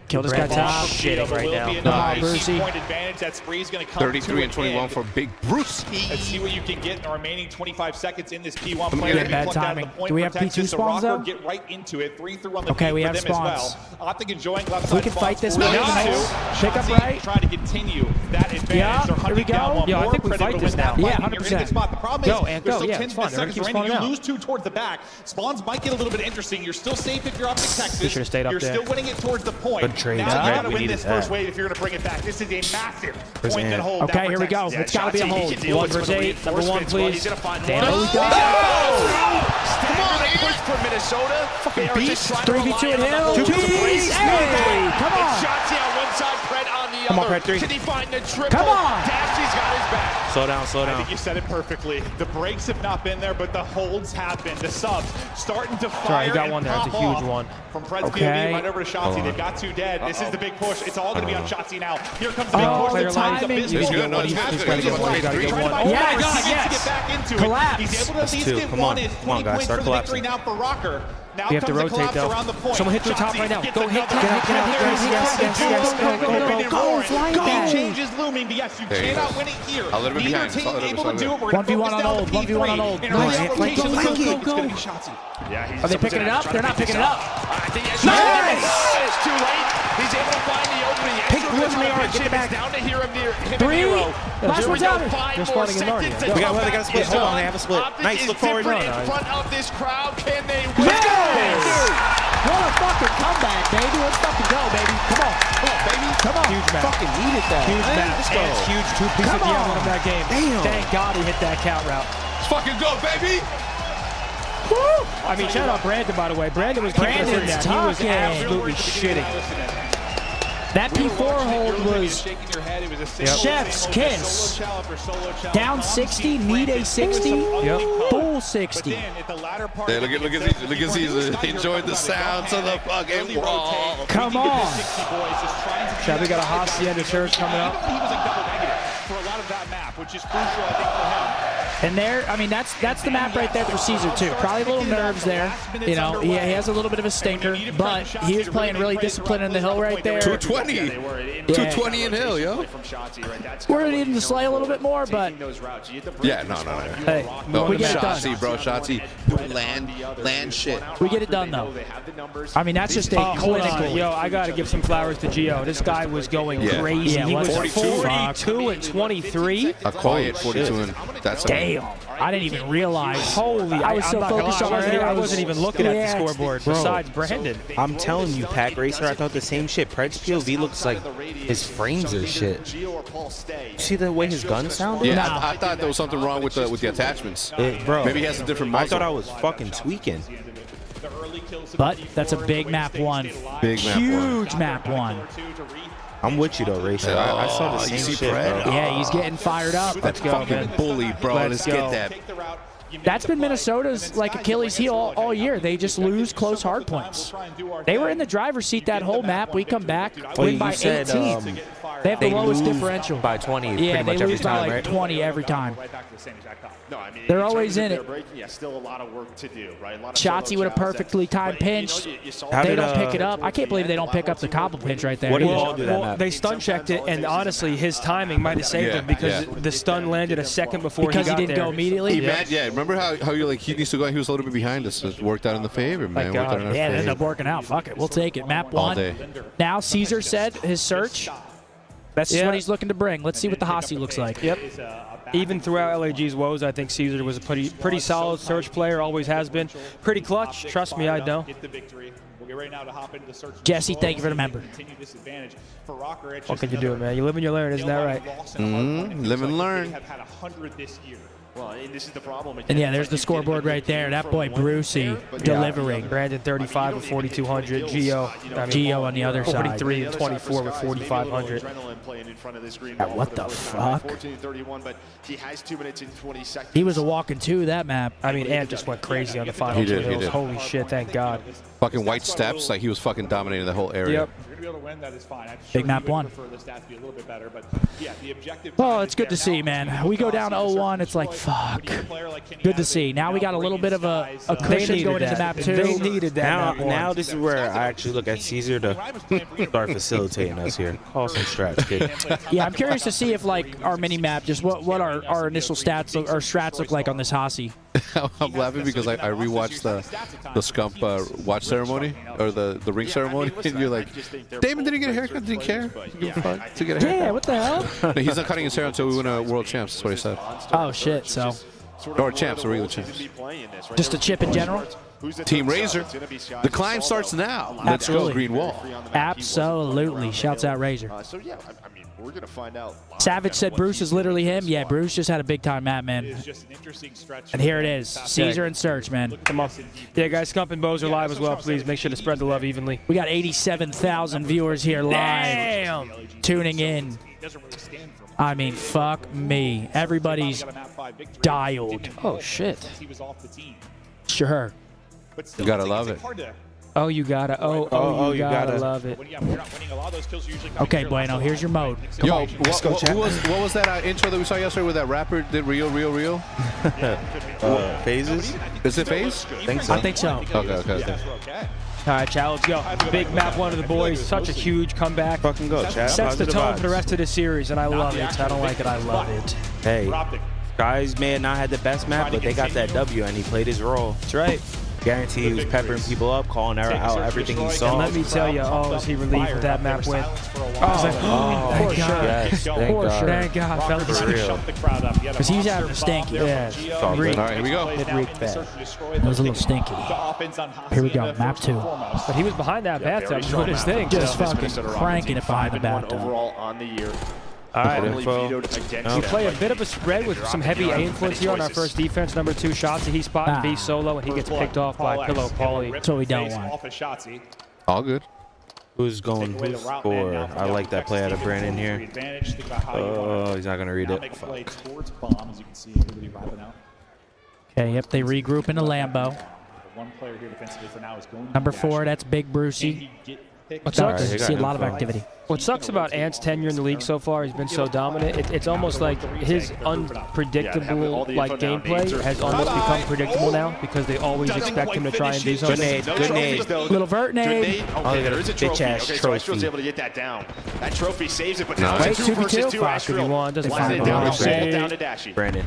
B: Kill this guy top.
A: Shitting right now.
Q: Nice.
B: Brucey.
Q: Point advantage. That spree is going to come
C: 33 and 21 for Big Bruce.
Q: Let's see what you can get in the remaining 25 seconds in this P1
D: me
Q: play.
D: get it.
B: Bad timing. Do we have P2 spawns, though?
Q: Get right into it. 3 through on the
B: Okay,
Q: P
B: we
Q: for
B: have
Q: them
B: spawns.
Q: as well. Optic enjoying left
B: If we
Q: side
B: can
Q: spawns.
B: fight this
Q: Nice.
B: wave, pick up
Q: Shotzi
B: right.
Q: trying to continue that advantage.
B: Yeah,
Q: They're
B: here we
Q: hunting down
B: go.
Q: one
A: Yeah, I
Q: more,
A: think we
Q: critical
A: fight
Q: to
A: this
Q: win that
A: now.
Q: fight,
B: Yeah,
Q: and you're in a
B: 100%.
Q: good spot. The problem
A: Go,
Q: is
A: Ant,
Q: there's
A: go.
Q: still
A: Yeah,
Q: 10
A: it's fine. They're
Q: seconds
A: gonna keep
Q: remaining. You
A: spawning
Q: lose 2 towards the back. Spawns might get a little bit interesting. You're still safe if you're Optic Texas.
A: He should've stayed up
Q: You're
A: there.
Q: still winning it towards the point.
D: Good trade.
Q: Now
D: Yeah.
Q: you got to
D: We
Q: win
D: needed
Q: this first
D: that.
Q: wave if you're going to bring it back. This is a massive
D: Where's
Q: point and
D: Ant?
Q: hold.
B: Okay,
Q: down for
B: here we go.
Q: Texas.
B: It's got to be a
R: Shotzi, he
B: hold.
R: can deal
A: 1
R: with some of
A: versus
R: the
A: 8, number 1,
R: reinforcements, but
A: please.
R: He's going to find
A: Damn
R: one.
A: it, we got
R: Staggered push for Minnesota. They are just trying to
B: 3v2
R: rely
B: at
R: on the
B: Hill.
R: hold to
B: Jeez,
R: break.
B: hey, come on.
R: It's Shotzi on one side, Pred on the
D: Come on,
R: other.
D: Pred, 3.
R: Can he find the triple?
B: Come on.
R: Dashy's got his back.
D: Slow down, slow
Q: I
D: down.
Q: think you said it perfectly. The breaks have not been there, but the holds have been. The subs starting to fire.
A: Sorry, you got
Q: and
A: one there. It's a
Q: pop
A: huge
Q: off.
A: one.
Q: From Pred's
B: Okay.
Q: POV right over to
D: Hold
Q: Shotzi.
D: on.
Q: They've got 2 dead. This is the big push. It's all going to be on Shotzi now. Here comes the big
B: Oh,
Q: push.
B: the
Q: The time's
B: timing.
Q: abysmal.
C: He's good. No, he's good.
A: He's
C: He's
A: gotta
C: good.
A: get one. He's gotta get one.
B: Yeah,
Q: Oh my
B: God,
Q: he
B: yes.
Q: needs to get back into
B: Collapse.
Q: it. He's able to at
D: That's
Q: least
D: 2.
Q: get
D: Come
Q: one.
D: on.
Q: It's
D: Come on,
Q: 20
D: guys.
Q: points
D: Start
Q: for the victory
D: collapsing.
Q: now for ROKKR. Now
A: We have to
Q: comes the
A: rotate,
Q: collapse
A: though.
Q: around the point.
A: Someone hit the top
Q: Shotzi
A: right now.
Q: gets
A: Go, hit,
Q: another
A: get it,
Q: one.
A: get it,
Q: There
A: get it,
Q: he
A: yes,
Q: goes.
A: yes, yes,
Q: Go,
A: go, go, go,
B: go, fly
Q: Game
B: back.
Q: change is looming, but yes, you
A: There you
Q: cannot
A: go.
Q: win it here.
C: I'll let him
Q: Neither
C: behind.
Q: team
C: Solid,
Q: able to
C: solid.
Q: do it. We're going to
B: 1v1
Q: focus
B: on
Q: down
B: old,
Q: the
B: 1v1 on
Q: P3.
B: old.
Q: And
B: Nice.
Q: around the rotation,
B: Go, go,
Q: it's
B: go,
Q: going
B: go.
Q: to be Shotzi.
R: Yeah, he's
B: Are they picking it up? They're not picking it up.
R: I think that's
B: Nice.
R: It's too late. He's able to find the opening.
B: Pick
R: Ezra
B: one
R: trying
B: they
R: to
B: are.
R: pitch
B: Get
R: him.
B: it back.
R: It's down to him and
B: 3.
R: Nero.
B: Last
R: Here
B: one's
R: we go.
B: out.
R: 5
A: They're
R: more
A: spawning in
R: seconds
A: Narnia.
R: to
A: Go.
D: They
R: come
D: got a
R: back.
D: split.
R: It's
D: Hold on,
R: on.
D: they have a split.
R: Optic
D: Nice,
R: is
D: look forward.
R: different
A: No, no.
R: in front of this crowd. Can they win?
B: What a fucking comeback, baby. Let's fucking go, baby. Come on. Come on, baby. Come on.
A: Huge match.
D: Fucking needed that.
A: Huge
D: Man,
A: match.
D: let's go.
A: And it's huge. 2 pieces at the end of that game.
D: Damn.
A: Thank God he hit that count route.
C: Let's fucking go, baby.
A: Woo! I mean, shout out Brandon, by the way. Brandon was keeping us in that. He was
B: talking.
A: absolutely shitting.
B: That P4 hold was chef's kiss. Down 60, need a 60, full 60.
C: Hey, look at Caesar. He enjoyed the sounds of the fucking wall.
B: Come on.
A: Shabby got a Hacienda surge coming up.
Q: He was like double negative for a lot of that map, which is crucial, I think, for him.
B: And there, I mean, that's the map right there for Caesar, too. Probably a little nerves there. You know, he has a little bit of a stinker, but he was playing really disciplined in the hill right there.
C: 220. 220 in hill, yo.
B: We're going to need him to slay a little bit more, but
C: Yeah, no.
B: hey,
C: No,
B: we get it done.
C: Shotzi, bro. Shotzi. Land shit.
B: We get it done, though. I mean, that's just a
A: Hold on.
B: clinical.
A: Yo, I got to give some flowers to Gio. This guy was going crazy.
B: Yeah,
A: He was
B: 42.
A: 42 and 23.
C: A quiet 42 and that's
B: Damn. I didn't even realize.
A: Holy,
B: I was so
A: I'm not gonna
B: focused
A: lie,
B: on our
A: I
B: arrows.
A: wasn't even looking at the
B: Yeah.
A: scoreboard.
D: Bro.
A: Besides Brandon.
D: I'm telling you, Pack Racer, I thought the same shit. Pred's POV looks like his frames are shit. You see the way his gun sounded?
C: Yeah,
B: No.
C: I thought there was something wrong with the attachments.
D: Bro,
C: Maybe he has a different
D: I
C: muzzle.
D: thought I was fucking tweaking.
B: But that's a big map 1.
C: Big map 1.
B: Huge map 1.
D: I'm with you though, Racer. I saw the
C: you
D: same
C: see
D: shit,
C: Pred?
D: bro.
B: Yeah, he's getting fired up.
C: That fucking bully, bro. Let's
A: go.
C: get that.
B: That's been Minnesota's like Achilles heel all year. They just lose close hard points. They were in the driver's seat that whole map. We come back, win by 18. They have the lowest differential.
D: By 20
B: Yeah,
D: pretty much
B: they
D: every
B: lose by
D: time,
B: like
D: right?
B: 20 every time.
R: No, I mean,
B: They're always in it.
R: Breaking, yeah, still a lot of work to do, right?
B: Shotzi with a perfectly timed pinch. They don't pick it up. I can't believe they don't pick up the cobble pinch right there.
A: Well, they stun checked it, and honestly, his timing might have saved him because the stun landed a second before
B: because
A: he got
B: he didn't
A: there.
B: go immediately.
C: Yeah, remember how you're like, he needs to go, he was a little bit behind us. It worked out in the favor, man. Worked out in our
B: Yeah, it ended
C: favor.
B: up working out. Fuck it. We'll take it. Map
C: All
B: 1.
C: day.
B: Now Caesar said his search. That's what he's looking to bring. Let's see what the Hossie looks like.
A: Yep. Even throughout LAG's woes, I think Caesar was a pretty solid search player, always has been. Pretty clutch. Trust me, I know.
B: Jesse, thank you for the member.
A: What can you do, man? You live and you learn, isn't that right?
C: Live and learn.
R: Well, and this is the problem.
B: And yeah, there's the scoreboard right there. That boy Brucey delivering.
A: Brandon 35 with 4,200. Gio
B: on the other side.
A: 43 and 24 with 4,500.
B: What the fuck?
R: 14:31, but he has 2 minutes and 20 seconds.
B: He was a walking two that map.
A: I mean, Ant just went crazy on the final
C: He
A: two
C: did, he
A: hills.
C: did.
A: Holy shit, thank God.
C: Fucking white steps, like he was fucking dominating the whole area.
A: Yep.
H: You're going to be able to win, that is fine. I'm
B: Big
H: sure
B: map
H: you would
B: 1.
H: prefer the stats to be a little bit better, but yeah, the objective.
B: Oh, it's good to see, man. We go down 0-1. It's like, fuck. Good to see. Now we got a little bit of a cushion going into map 2.
A: They needed that.
D: Now this is where I actually look at Caesar to start facilitating us here. Call some strats, kid.
B: Yeah, I'm curious to see if like our mini map, just what our initial stats look, or strats look like on this Hossie.
C: I'm laughing because I rewatched the Scump watch ceremony or the ring ceremony, and you're like, Damon didn't get a haircut, didn't care. Give a fuck to get a haircut.
B: Yeah, what the hell?
C: No, he's not cutting his hair until we win a world champs. That's what he said.
B: Oh shit, so.
C: Or champs, or regular champs.
B: Just a chip in general?
C: Team Razor. The climb starts now. Let's go, Green Wall.
B: Absolutely. Shouts out Razor.
R: So yeah, I mean, we're gonna find out.
B: Savage said Bruce is literally him. Yeah, Bruce just had a big time map, man. And here it is. Caesar and Search, man.
A: Come on. Yeah, guys, Scump and Boze are live as well. Please make sure to spread the love evenly.
B: We got 87,000 viewers here live. Tuning in. I mean, fuck me. Everybody's dialed.
A: Oh, shit.
B: Sure.
C: You gotta love it.
A: Oh, you gotta. You gotta love it.
B: Okay, Bueno, here's your mode. Come
C: Yo,
B: on.
C: what was that intro that we saw yesterday with that rapper did real?
D: Phases?
C: Is it Phase?
B: I think so.
C: Okay.
A: All right, Chad, let's go. Big map 1 of the boys. Such a huge comeback.
D: Fucking go, Chad.
A: Sets the tone for the rest of the series, and I love it. I don't like it. I love it.
D: Hey, guys may have not had the best map, but they got that W, and he played his role.
A: That's right.
D: Guarantee he was peppering people up, calling out everything he saw.
A: And let me tell you, was he relieved with that map win. Poor shot.
D: Yes, thank
A: Poor
D: God.
A: shot. Thank God, fellas.
D: For real.
B: Because he was out of the stinky.
A: Yeah.
C: All right, here we go.
A: It reeked bad.
B: It was a little stinky. Here we go, map 2.
A: But he was behind that bathtub doing his thing.
B: Just fucking cranking it behind the bathtub.
R: Overall on the year.
A: All right.
R: We
A: We play a bit of a spread with some heavy A influence here on our first defense. Number 2, Shotzi. He's spotting B solo, and he gets picked off by Pillow Paulie.
B: That's what we don't want.
C: All good.
D: Who's going for? I like that play out of Brandon here. Oh, he's not going to read it.
B: Okay, yep, they regroup in the Lambo. Number 4, that's Big Brucey.
A: What sucks?
B: You see a lot of activity.
A: What sucks about Ant's tenure in the league so far, he's been so dominant. It's almost like his unpredictable gameplay has almost become predictable now because they always expect him to try and do something.
D: Good nade.
B: Little vert nade.
R: There is a trophy.
D: Bitch-ass
R: Okay, so Astros
D: trophy.
R: able to get that down. That trophy saves it, but now
B: Wait,
R: it's a 2 versus 2.
B: 2v2?
A: Fuck if you want, doesn't
R: One
A: matter.
R: down,
A: Ball
R: down to Dashy.
D: Brandon.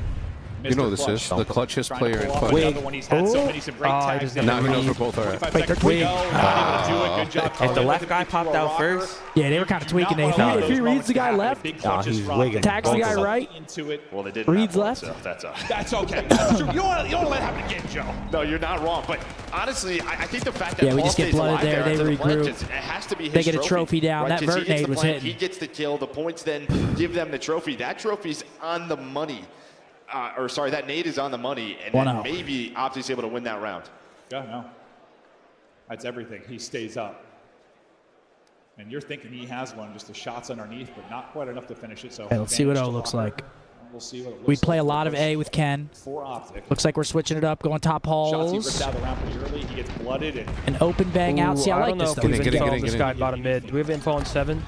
C: You know who this is. The clutchest player in fun.
A: Wig. He doesn't
C: Now he knows we're both are at.
B: Wait, they're tweaking.
D: If the left guy popped out first,
B: Yeah, they were kind of tweaking. If he reads the guy left,
D: he's wigging.
B: tags the guy right,
R: Well, they didn't.
B: reads
R: have one,
B: left.
R: so that's
N: That's okay. That's true. You don't want to let it happen again, Joe.
R: No, you're not wrong. But honestly, I think the fact that
B: Yeah, we
R: Paul
B: just get
R: stays
B: blooded
R: alive
B: there, they
R: after the plant,
B: regroup.
R: it has to be his
B: They get a trophy down.
R: right?
B: That
R: 'Cause he
B: vert
R: gets
B: nade
R: the
B: was
R: plant,
B: hitting.
R: He gets the kill. The points then give them the trophy. That trophy's on the money. That nade is on the money, and then maybe Optic's able to win that round.
H: Yeah, no. That's everything. He stays up. And you're thinking he has one, just the shots underneath, but not quite enough to finish it. So
B: Okay, let's see what O looks like.
Q: We'll see what it looks
B: We play a
Q: like
B: lot of A with Ken.
Q: for Optic.
B: Looks like we're switching it up, going top
Q: Shots he
B: halls.
Q: ripped out of the round pretty early. He gets blooded and
B: An open bang out. See, I like this
A: don't
B: though.
A: know if we have info on this guy bottom mid. Do we have info on 7?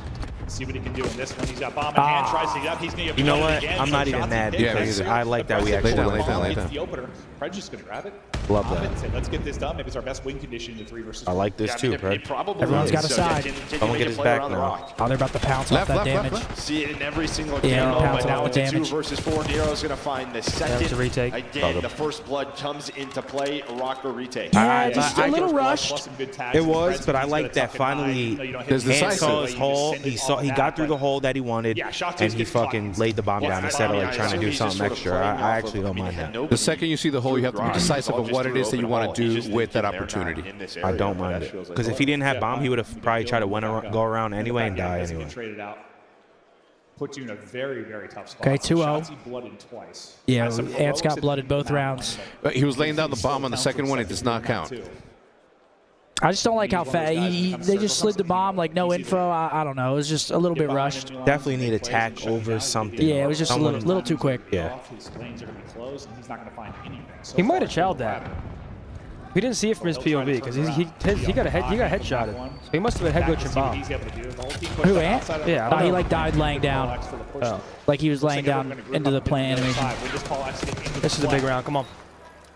Q: see what he can do in this one. He's got bomb in hand, tries to get up. He's going to get
D: You know
Q: blooded
D: what?
Q: again.
D: I'm
Q: So
D: not even
Q: shots
D: mad
Q: he takes.
D: because I like that we actually
C: Lay
D: went
C: down,
D: for
C: lay
D: it.
C: down.
Q: It's the opener. Fred's just going to grab it.
D: Love
Q: Pop it
D: that.
Q: and say, let's get this done. Maybe it's our best win condition in the 3 versus 4.
D: I like this too, bro.
B: Everyone's got a side.
D: Someone get his back now.
B: Oh, they're about to pounce off that damage.
R: See it in every single
B: Yeah,
R: game,
B: pounce
R: but now
B: off
R: it's
B: the
R: a 2
B: damage.
R: versus 4. Nero's going to find the second.
A: That's a retake.
R: Again, the first blood comes into play. ROKKR retake.
B: Just a little rushed.
D: It was, but I like that finally Ant saw his hole. He got through the hole that he wanted, and he fucking laid the bomb down instead of like trying to do something extra. I actually don't mind that.
C: The second you see the hole, you have to be decisive of what it is that you want to do with that opportunity.
D: I don't mind it because if he didn't have bomb, he would have probably tried to go around anyway and die anyway.
Q: Traded out. Put you in a very, very tough spot.
B: Okay, 2-0.
Q: Shotzi blooded twice.
B: Yeah, Ant's got blooded both rounds.
C: He was laying down the bomb on the second one. It does not count.
B: I just don't like how fast they just slid the bomb, like no info. I don't know. It was just a little bit rushed.
D: Definitely need attack over something.
B: Yeah, it was just a little too quick.
D: Yeah.
Q: His lanes are going to be closed, and he's not going to find anything. So
A: He might have chowed that. We didn't see it from his POV because he got headshotted. So he must have been head glitching bomb.
B: Who, Ant?
A: Yeah, I
B: Oh,
A: don't
B: he
A: know.
B: like died laying down.
A: Oh.
B: Like he was laying down into the plant animation.
A: This is a big round. Come on.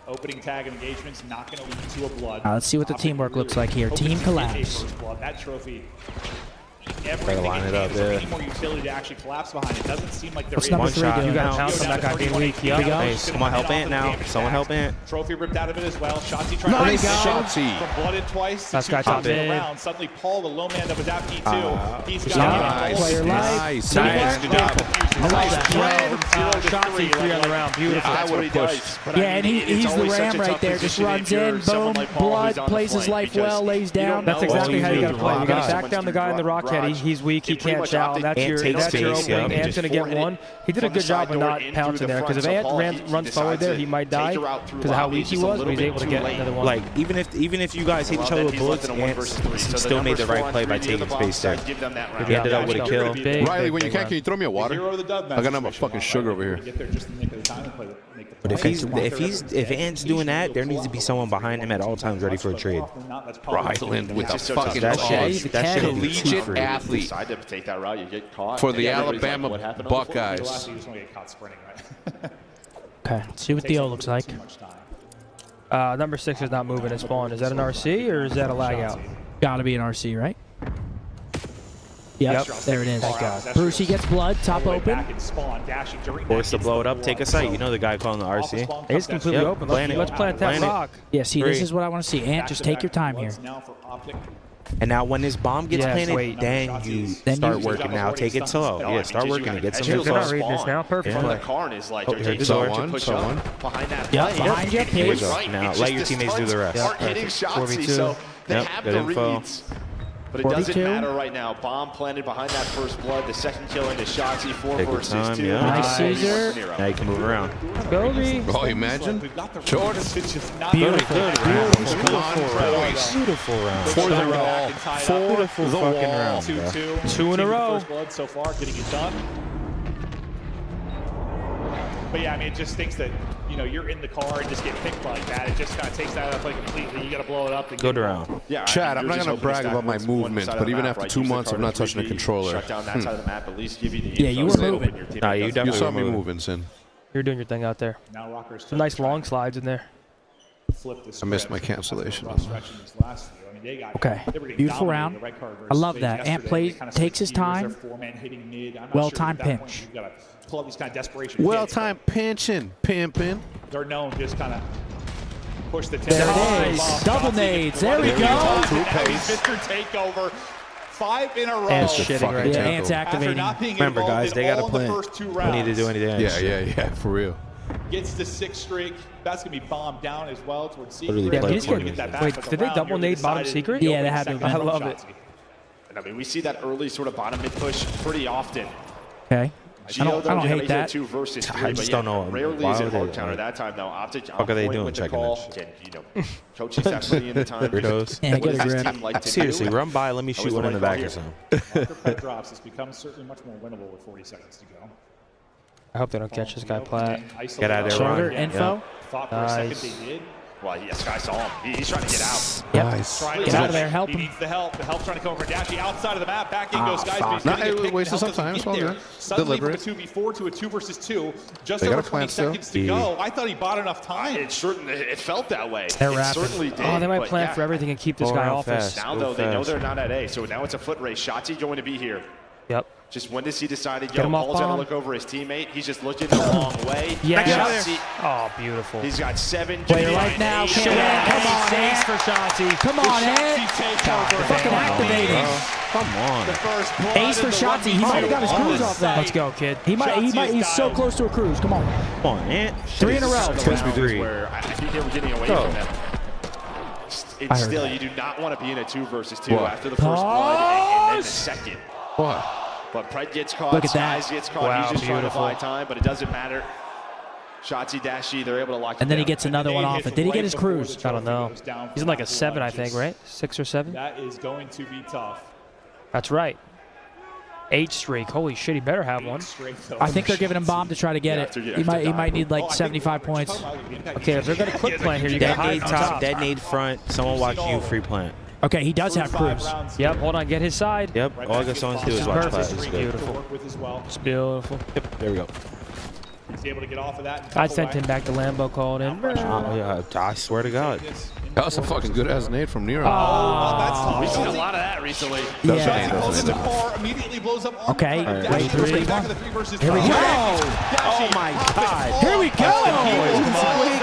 Q: Opening tag engagement's not going to lead to a blood.
B: Let's see what the teamwork looks like here. Team collapse.
Q: That trophy.
D: Better line it up, yeah.
Q: Any more utility to actually collapse behind. It doesn't seem like there
B: What's
Q: is.
B: number
D: One
B: 3
D: shot.
B: doing?
A: You got to
D: now.
A: pounce on that guy being weak.
B: Here we go.
D: Hey, someone help Ant now. Someone help Ant.
Q: Trophy ripped out of it as well. Shotzi trying
C: Nice
Q: to
C: Shotzi.
Q: from blooded twice.
A: That's guy top mid.
Q: Around. Suddenly Paul, the low man that was out P2. He's got
C: Nice.
B: Player life.
C: Nice.
D: Nice.
C: Good job.
B: I love that.
A: Shotzi 3 on the round. Beautiful.
C: I would have pushed.
B: Yeah, and he's the ram right there. Just runs in, boom, blood, plays his life well, lays down.
A: That's exactly how you got to play. You got to back down the guy in the rock head. He's weak. He can't chow. That's
D: Ant
A: your
D: takes
A: opening.
D: space, yeah.
A: Ant's going to get one. He did a good job of not pouncing there because if Ant runs forward there, he might die because of how weak he was, but he's able to get another one.
D: Like even if you guys hit each other with bullets, Ant still made the right play by taking space there. He ended up with a kill.
C: Riley, when you can you throw me a water? I got enough fucking sugar over here.
D: But if Ant's doing that, there needs to be someone behind him at all times ready for a trade.
C: Ryland with the fucking
D: That
C: cause.
D: shit
C: Collegiate athlete
R: Decide to take that route, you get caught.
C: for the
R: Everybody's like,
C: Alabama
R: what happened on the floor?
C: Buckeyes.
B: Okay, let's see what the O looks like.
A: Number 6 is not moving at spawn. Is that an RC or is that a lag out?
B: Gotta be an RC, right? Yep, there it is.
A: Thank God.
B: Brucey gets blood, top open.
D: Forced to blow it up, take a sight. You know the guy calling the RC.
A: It's completely open. Let's plant that rock.
B: Yeah, see, this is what I want to see. Ant, just take your time here.
D: And now when this bomb gets planted,
A: wait.
D: then you start working now. Take it slow. Yeah, start working to get some
A: They're
D: info.
A: not reading this now. Perfect.
R: From the Karn is like, they're
D: heard
R: taking
D: the
R: so
D: door.
R: much to push
C: Someone.
R: up behind that
B: Yep,
R: play.
B: behind you,
D: Here we
B: Page.
D: go.
R: Right.
D: Now
R: It's
D: let
R: just
D: your
R: the
D: teammates do the
R: studs
D: rest.
R: aren't hitting
A: 4v2.
R: Shotzi, so they
D: Yep,
R: have
D: good
R: the
D: info.
R: reads. But it doesn't
B: 42.
R: matter right now. Bomb planted behind that first blood. The second kill into Shotzi. 4
D: Take your
R: versus
D: time,
R: 2.
D: yeah.
B: Nice Caesar.
D: Now you can move around.
A: Goldie.
C: Oh, imagine. Jordan.
B: Beautiful.
C: Come on, boys.
D: Beautiful round.
C: For the roll. For
D: Beautiful
C: the
D: fucking
C: wall.
D: round, bro.
A: 2 in a row.
Q: First blood so far, getting it done. But yeah, I mean, it just thinks that, you know, you're in the car and just get picked like that. It just kind of takes that out of play completely. You got to blow it up.
D: Good round.
R: Yeah,
C: Chad, I'm
R: you're
C: not
R: just
C: going to
R: hoping
C: brag
R: stack
C: about my
R: wins one
C: movements,
R: side of
C: but
R: the
C: even
R: map,
C: after
R: right?
C: 2
R: Use the
C: months of
R: card
C: not
R: to
C: touching a
R: 3D,
C: controller.
R: Shut down that side of the map, at least give you the
B: Yeah, you
R: info
B: were
R: so
B: moving.
R: when your teammate
D: Nah, you
R: doesn't
D: definitely
C: You saw
D: were
C: me
D: moving.
C: moving, Sin.
A: You're doing your thing out there.
Q: Now ROKKR's
A: Some nice long slides in there.
Q: flip the
C: I missed
Q: script.
C: my cancellation.
Q: Cross-section these last few. I mean, they got-
B: Okay,
Q: they were getting
B: beautiful
Q: dominated
B: round.
Q: the red card versus
B: I love
Q: FaZe
B: that. Ant
Q: yesterday.
B: plays,
Q: They kinda
B: takes his
Q: switched gears.
B: time.
Q: Their four-man hitting mid. I'm not
B: Well-timed
Q: sure at that point
B: pinch.
Q: you've got to pull up these kind of desperation
C: Well
Q: hits,
C: time pinching, pimping.
Q: but They're known just kind of push the
B: There it is. Double nades. There we go.
Q: Mr. Takeover. 5 in a row.
A: Ant's shitting right
B: Yeah,
A: now.
B: Ant's activating.
D: Remember, guys, they got to plant. We need to do anything.
C: Yeah, for real.
Q: Gets the 6th streak. That's going to be bombed down as well towards Secret.
D: Literally
A: Yeah,
D: play
A: he's
D: for
A: getting,
D: me.
A: wait, did they double nade bottom secret?
B: Yeah, they had to.
A: I love it.
R: And I mean, we see that early sort of bottom mid push pretty often.
B: Okay. I don't hate that.
R: 2 versus 3,
D: I just don't know.
R: Rarely
D: Why
R: is it
D: would
R: hard
D: they-
R: counter. That time, though, Optic
D: What are they
R: on point
D: doing
R: with the
D: checking
R: call.
D: that
R: And, you know, coaches that plenty in the time.
D: Weirdos.
B: Yeah,
R: What
B: get
R: does
B: a
R: this
B: grip.
R: team like to
D: Seriously,
R: do?
D: run by. Let me shoot
R: Always
D: one
R: the
D: in the
R: right
D: back
R: call
D: or
R: here.
D: something.
Q: After Pet drops, it's become certainly much more winnable with 40 seconds to go.
A: I hope they don't catch this guy Platt.
D: Get out of there,
B: Shoulder
D: Ron.
B: info.
Q: Thought for a second they did.
R: Well, yes, Sky saw him. He's trying to get out.
B: Yep.
J: Nice.
Q: Trying to
B: Get out of there. Help
Q: he
B: him.
Q: needs the help. The help trying to come over Dashy outside of the map. Back in goes Skies.
J: fuck.
Q: Nah,
J: it wasted some time. It's all good.
Q: Suddenly
J: Deliberate.
Q: from a 2v4 to a 2 versus 2. Just
J: They got
Q: over
J: a
Q: 20
J: plan still.
Q: seconds to go. I thought he bought enough time.
R: It felt that way.
A: They're
R: it
A: rapid.
R: certainly did.
A: Oh, they might
R: but
A: plan
R: yeah.
A: for everything and keep this
D: Go
A: guy
D: around
A: off us.
D: fast.
R: Now,
D: Go
R: though, they know
D: fast.
R: they're not at A, so now it's a foot race. Shotzi going to be here.
A: Yep.
R: Just when does he decide,
A: Get
R: yo,
A: him off
R: Paul's going to
A: bomb.
R: look over his teammate. He's just looking the wrong way.
A: Yeah.
R: Shotzi,
A: Oh, beautiful.
R: he's got 7.
B: Play it right now. Come on,
A: Ace
B: Ant.
A: for Shotzi.
B: Come on, Ant. Fucking activate him.
D: Come on.
B: Ace for Shotzi. He might have got his cruise off that.
A: Let's go, kid.
B: He's so close to a cruise. Come on.
D: Come on, Ant.
B: 3 in a row.
D: Supposed to be 3.
R: Where I think they were getting away
D: Go.
R: from them.
B: I
R: It's
B: heard
R: still,
B: that.
R: you do not want to be in a 2 versus 2
J: What?
R: after the first blood and then the second.
J: What?
R: But Pred gets caught,
B: Look at that.
R: Skies gets caught.
A: Wow,
R: He's just trying to
A: beautiful.
R: buy time, but it doesn't matter. Shotzi, Dashy, they're able to lock
B: And
R: it
B: then he
R: down.
B: gets another one off it. Did he get his cruise?
A: I don't know. He's in like a 7, I think, right? 6 or 7?
Q: That is going to be tough.
A: That's right. 8 streak. Holy shit, he better have one.
B: I think they're giving him bomb to try to get it. He might need like 75 points.
A: Okay, if they're going to quick plant here, you got to hide
D: Detonate
A: on
D: top,
A: top.
D: detonate front. Someone watch you free plant.
B: Okay, he does have cruise.
A: Yep, hold on, get his side.
D: Yep, all I got someone to do is watch Platt.
A: Perfect.
D: It's good.
A: Beautiful. It's beautiful.
D: Yep, there we go.
Q: He's able to get off of that. and
A: I
Q: tuck
A: sent
Q: away.
A: him back to Lambo calling in.
D: Oh, yeah, I swear to God.
J: That was a fucking good ass nade from Nero.
Q: Well, that's tough.
R: We've seen a lot of that recently.
B: Yeah.
Q: Pulls in the car, immediately blows up.
B: Okay, wait, 3, 1.
Q: Back of the 3 versus
B: Here we
Q: 5.
B: go.
D: Oh my God.
B: Here we go.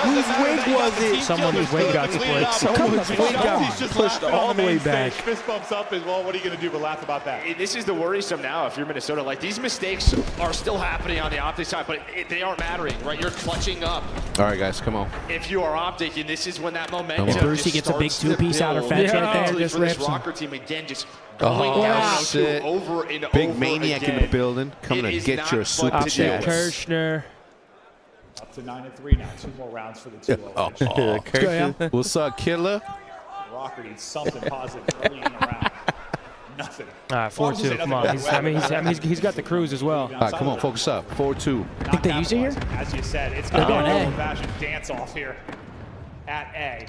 D: Whose wig was it?
A: Someone's wig got split.
D: Someone's wig got pushed all the way back.
Q: Fist bumps up as well. What are you going to do but laugh about that?
R: This is the worrisome now if you're Minnesota. Like, these mistakes are still happening on the Optic side, but they aren't mattering, right? You're clutching up.
J: All right, guys, come on.
R: If you are Optic, and this is when that momentum
J: Come on.
B: Brucey
R: just
B: gets a big
R: starts to
B: 2-piece outer
R: build.
B: fence right there.
R: Mentally
B: Just
R: for this
B: rips him.
R: ROKKR team, again, just
J: Oh,
R: going down
J: shit.
R: over and
J: Big
R: over
J: maniac
R: again.
J: in the building. Coming
R: It
J: to
R: is
J: get
R: not
J: your
R: fun
J: super
R: to do.
J: chats.
A: Kirshner.
Q: Up to 9-3 now. 2 more rounds for the 2-0.
J: Oh, what's up, killer?
Q: ROKKR needs something positive early in the round. Nothing.
A: All right, 4-2. Come on. He's got the cruise as well.
J: All right, come on, focus up. 4-2.
B: Think they use it here?
Q: As you said, it's
B: They're
Q: going to be
B: going
Q: a
B: A.
Q: old-fashioned dance-off here at A.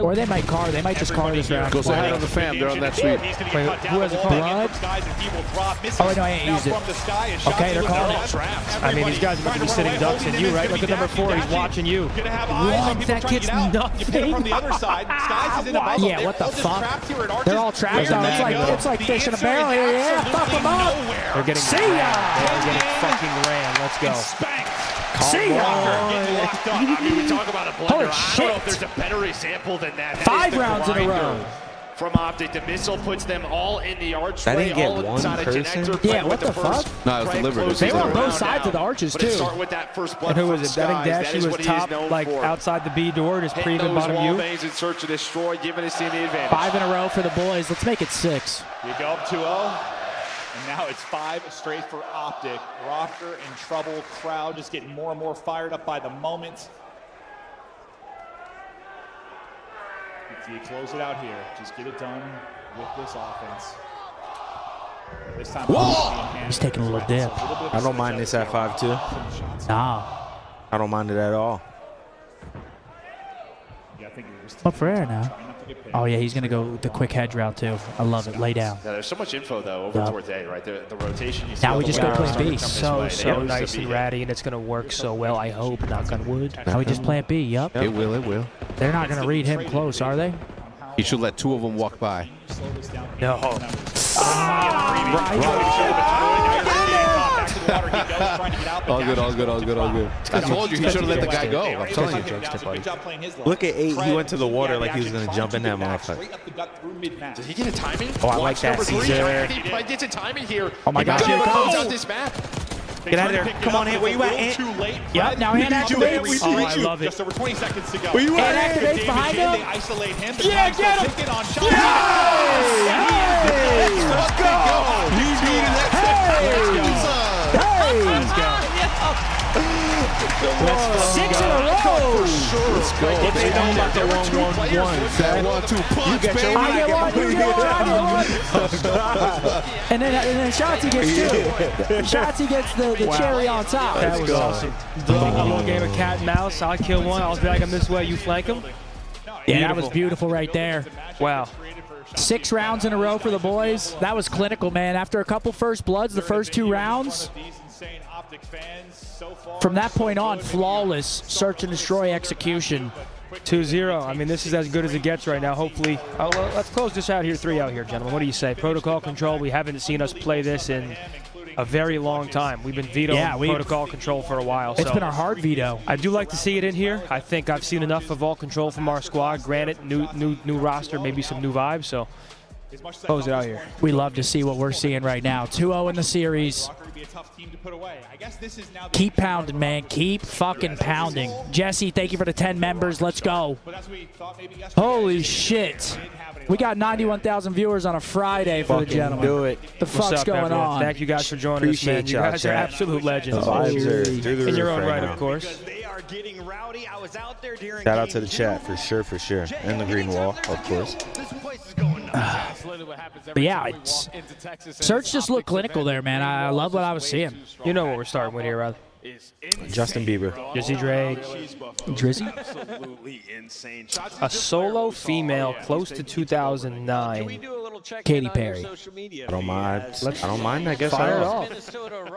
B: Or they might car. They might just car this round.
J: Go say hi to the fam. They're on that suite.
Q: He's going to
A: Wait,
Q: get cut down
A: who has
Q: the
A: a
Q: wall.
A: car?
Q: Back in from Skies, and he will drop. Misses.
B: Oh, wait, no, I ain't
Q: Now
B: used it.
Q: from the sky is
B: Okay,
Q: Shotzi
B: they're
Q: with
B: calling
Q: the
B: it.
Q: traps.
A: I mean, these guys are going to be sitting ducks in you, right? Look at number 4. He's watching you.
Q: Gonna have eyes on
A: What?
Q: people
A: That
Q: trying to
A: gets
Q: get out. You pick it
A: nothing.
Q: from the other side. Skies is in a
A: What?
Q: bubble.
B: Yeah, what the
Q: They're just
B: fuck?
Q: trapped here at Arches.
B: They're all trapped
Q: Where
B: on.
Q: do
B: It's
Q: they
B: like
Q: go?
B: it's like
Q: The
B: fish in a
Q: answer
B: barrel
Q: is
B: here. Yeah, fuck
Q: absolutely
B: them up.
Q: nowhere.
A: They're getting
B: See ya.
A: They're getting fucking ran. Let's go.
Q: Spanked.
B: See ya.
R: Getting locked up. I mean, we talk about a blender.
B: Holy
R: I don't know
B: shit.
R: if there's a better example than that. That is
B: 5
R: the
B: rounds in a
R: grinder
B: row.
R: From Optic, the missile puts them all in the archway.
D: That didn't get
R: all
D: one
R: inside a
D: person?
R: connector.
B: Yeah,
R: Played
B: what
R: with
B: the
R: first.
B: fuck?
J: No, it was
R: Craig
J: delivered.
R: closes
B: They were
R: it
B: on both
R: around
B: sides
R: now.
B: of the arches,
R: But it
B: too.
R: start with that first blood
A: And who
R: from
A: was it? I think
R: Skies. That
A: Dashy
R: is
A: was
R: what he is
A: top,
R: known
A: like
R: for.
A: outside the B door, just
R: Hitting
A: pre-even
R: those
A: bottom
R: wall
A: you.
R: bangs in search to destroy, giving his team the advantage.
B: 5 in a row for the boys. Let's make it 6.
Q: You go up 2-0, and now it's 5 straight for Optic. ROKKR in trouble. Crowd just getting more and more fired up by the moment. If you close it out here, just get it done with this offense. This time,
B: He's taking a little dip.
D: I don't mind this at 5-2.
B: Nah.
D: I don't mind it at all.
B: Up for air now. Oh, yeah, he's going to go the quick hedge route, too. I love it. Lay down.
R: Yeah, there's so much info, though, over
B: Yep.
R: towards A, right? The rotation you see.
B: Now
R: all
B: we
R: the
B: just
R: way
B: go play
R: around,
B: B.
R: coming this way. They
A: So
R: used to
A: nice
R: be
A: and
R: here.
A: ratty, and it's going to work so well, I hope, knock on wood.
B: Now we just plant B. Yup.
J: It will, it will.
B: They're not going to read him close, are they?
J: He should let 2 of them walk by.
A: No.
J: All good, all good, all good, all good. I told you he should have let the guy go. I'm telling you.
D: Look at 8. He went to the water like he was going to jump in that motherfucker.
R: Did he get a timing?
D: Oh, I like
R: Watch
D: that,
R: number 3.
D: Caesar.
R: I think he might get a timing here.
B: Oh, my gosh, here it
R: Close
B: comes.
R: out this map.
D: Get out of there. Come on, Ant. Where you at, Ant?
B: Yep, now Ant activates.
A: Oh, I love it.
Q: Just over 20 seconds to go.
D: Where you
B: Ant
D: at?
B: activates behind
Q: They
B: him.
Q: isolate him.
B: Yeah, get him.
Q: Let's
J: go. He needed that.
A: Let's go.
B: 6 in a row.
J: Let's go. They know about the 1-1-1. That 1-2 punch, baby.
B: I get one. You get one. I get one. And then Shotzi gets two. Shotzi gets the cherry on top.
A: That was awesome. A little game of cat and mouse. I'll kill one. I'll drag him this way. You flank him.
B: Yeah, that was beautiful right there.
A: Wow.
B: 6 rounds in a row for the boys. That was clinical, man. After a couple first bloods, the first 2 rounds, from that point on, flawless search and destroy execution.
A: 2-0. I mean, this is as good as it gets right now. Hopefully, let's close this out here. 3 out here, gentlemen. What do you say? Protocol control. We haven't seen us play this in a very long time. We've been vetoing protocol control for a while.
B: It's been our hard veto.
A: I do like to see it in here. I think I've seen enough of all control from our squad. Granted, new roster, maybe some new vibes. So close it out here.
B: We love to see what we're seeing right now. 2-0 in the series. Keep pounding, man. Keep fucking pounding. Jesse, thank you for the 10 members. Let's go. Holy shit. We got 91,000 viewers on a Friday for the gentlemen.
D: Do it.
B: The fuck's going on?
A: Thank you guys for joining us, man. You guys are absolute legends. In your own right, of course.
D: Shout out to the chat for sure. And the green wall, of course.
B: But yeah, Search just looked clinical there, man. I love what I was seeing.
A: You know what we're starting with here, Rod.
D: Justin Bieber.
A: Jesse Drake.
B: Drizzy.
A: A solo female close to 2009.
B: Katy Perry.
D: I don't mind, I guess.
A: Fire it off.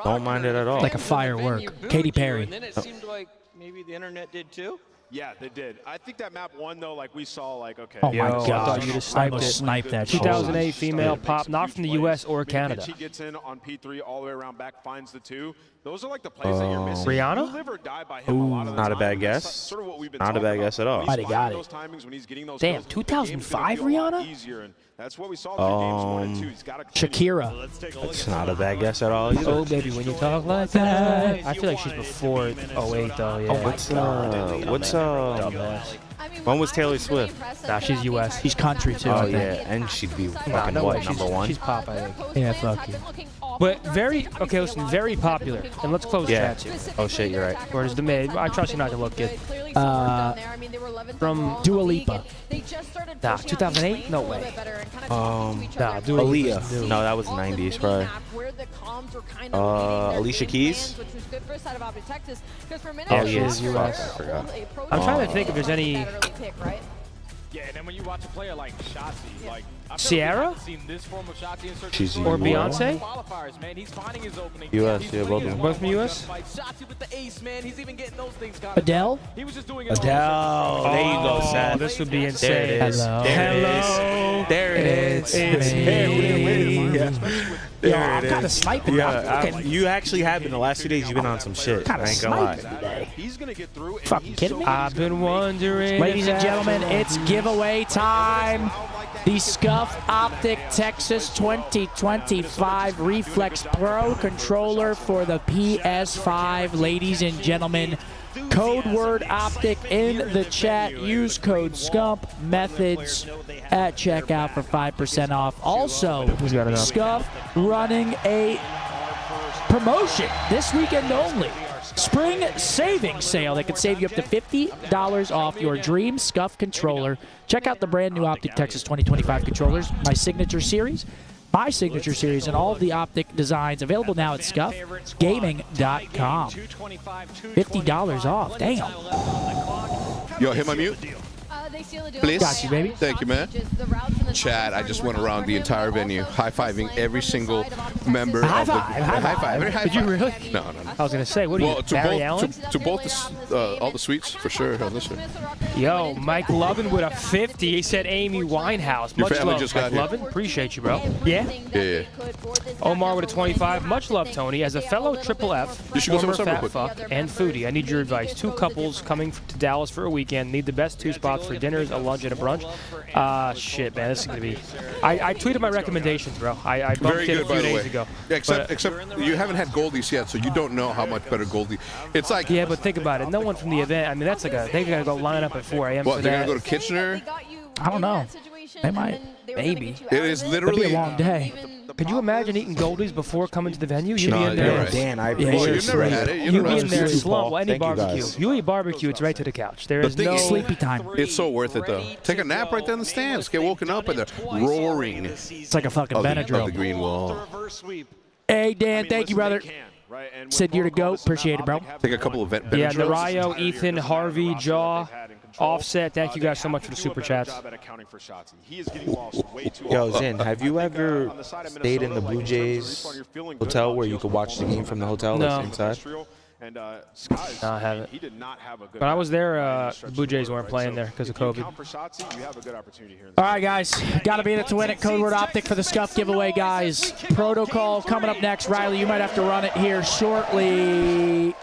D: Don't mind it at all.
B: Like a firework. Katy Perry.
K: And then it seemed like maybe the internet did too.
R: Yeah, they did. I think that map won, though, like we saw, like, okay.
B: Oh, my
A: I
B: God.
A: thought you'd have sniped it.
B: Sniped that shit.
A: 2008 female pop, not from the U.S. or Canada.
R: She gets in on P3 all the way around back, finds the 2. Those are like the plays that you're missing.
A: Rihanna?
R: You live or die by him a lot of the
D: Not a
R: time.
D: bad guess.
R: That's sort of what we've been
D: Not a bad guess at all.
B: Might have got it.
R: those timings when he's getting those
B: Damn,
R: kills,
B: 2005
R: the game's gonna be a lot
B: Rihanna?
R: easier, and that's what we saw through games 1 and 2. He's got to
B: Shakira.
D: It's not a bad guess at all either.
A: Oh, baby, when you talk like that. I feel like she's before 08, though, yeah.
D: When was Taylor Swift?
A: Nah, she's U.S.
B: She's country, too.
D: Oh,
B: I think.
D: yeah, and she'd be fucking
A: no way.
D: number 1?
A: She's pop, I think.
B: Yeah, fuck you.
A: But listen, very popular. And let's close chat too.
D: Oh, shit, you're right.
A: Where's the mid? I trust you not to look good.
B: From Dua Lipa.
A: Nah, 2008? No way.
B: Nah,
A: Dua Lipa.
D: No, that was 90s, probably. Alicia Keys?
A: Oh, yes, U.S.
D: I forgot.
A: I'm trying to think if there's any...
M: Yeah, and then when you watch a player like Shotzi, like
A: Sierra?
M: seen this form of Shotzi in
D: She's
A: or Beyonce?
M: qualifiers, man. He's finding his opening.
D: U.S., yeah, both of them.
A: Both from U.S.?
M: Shotzi with the ace, man. He's even getting those things.
B: Adele?
M: He was just doing
D: Adele. There you go, Seth.
A: This would be insane.
D: There it is.
B: Hello.
D: There it is.
A: It's
D: me.
B: Yeah, I'm kind of sniping.
D: Yeah, you actually have been the last 2 days. You've been on some shit. I ain't gonna lie.
B: Today.
R: He's going to get through it.
B: Fucking kidding me?
A: I've been wondering.
B: Ladies and gentlemen, it's giveaway time. The Scuff Optic Texas 2025 Reflex Pro controller for the PS5. Ladies and gentlemen, code word Optic in the chat. Use code SCUMP methods at checkout for 5% off. Also, Scuff running a promotion this weekend only. Spring savings sale that could save you up to $50 off your dream Scuff controller. Check out the brand new Optic Texas 2025 controllers, my signature series, and all of the Optic designs available now at scuffgaming.com. $50 off. Damn.
C: Yo, hit my mute. Please.
B: Got you, baby.
C: Thank you, man. Chad, I just went around the entire venue, high-fiving every single member of the... High five.
A: Did you really?
C: No.
A: I was going to say, what are you, Barry Allen?
C: To both all the suites, for sure, on this one.
A: Yo, Mike Lovin with a 50. He said Amy Winehouse.
C: Your
A: Much
C: family
A: love,
C: just
A: Mike
C: got here.
A: Lovin. Appreciate you, bro. Yeah?
C: Yeah.
A: Omar with a 25. Much love, Tony. As a fellow Triple F,
C: You should go
A: former
C: somewhere
A: fat
C: real
A: fuck, and foodie, I need your advice. 2 couples coming to Dallas for a weekend. Need the best 2 spots for dinners, a lunch, and a brunch. Shit, man. This is going to be... I tweeted my recommendations, bro. I bumped
C: Very
A: it
C: good,
A: a
C: by
A: few
C: the
A: days
C: way.
A: ago.
C: Yeah, except you haven't had Goldie's yet, so you don't know how much better Goldie. It's like...
A: Yeah, but think about it. No one from the event. I mean, that's like a... They got to go line up at 4 a.m.
C: What,
A: for
C: they're
A: that.
C: going to go to Kitchener?
B: I don't know. They might.
D: Maybe.
C: It is
B: It'll
C: literally...
B: be a long day.
A: Could you imagine eating Goldies before coming to the venue? You'd be in there.
C: Right.
D: Dan, I
C: Well, you've never had it.
A: You'd be in there
D: Thank you,
A: slump.
D: Paul.
A: Well, any
D: Thank you,
A: barbecue.
D: guys.
A: You eat barbecue, it's right to the couch. There is
C: thing
A: no
C: is-
B: Sleepy time.
C: It's so worth it, though. Take a nap right there in the stands. Get woken up and they're roaring.
B: It's like a fucking
C: Of the
B: Benadryl.
C: green wall.
B: Hey, Dan, thank you, brother. Sid, you're the GOAT. Appreciate it, bro.
C: Take a couple of
A: Yeah,
C: Benadryls.
A: Narayo, Ethan, Harvey, Jaw, Offset. Thank you guys so much for the super chats.
D: Yo, Zin, have you ever stayed in the Blue Jays hotel where you could watch the game from the hotel
A: No.
D: that's inside?
A: No, I haven't. But I was there. The Blue Jays weren't playing there because of COVID.
B: All right, guys. Got to be in it to win it. Code word Optic for the Scuff giveaway, guys. Protocol coming up next. Riley, you might have to run it here shortly.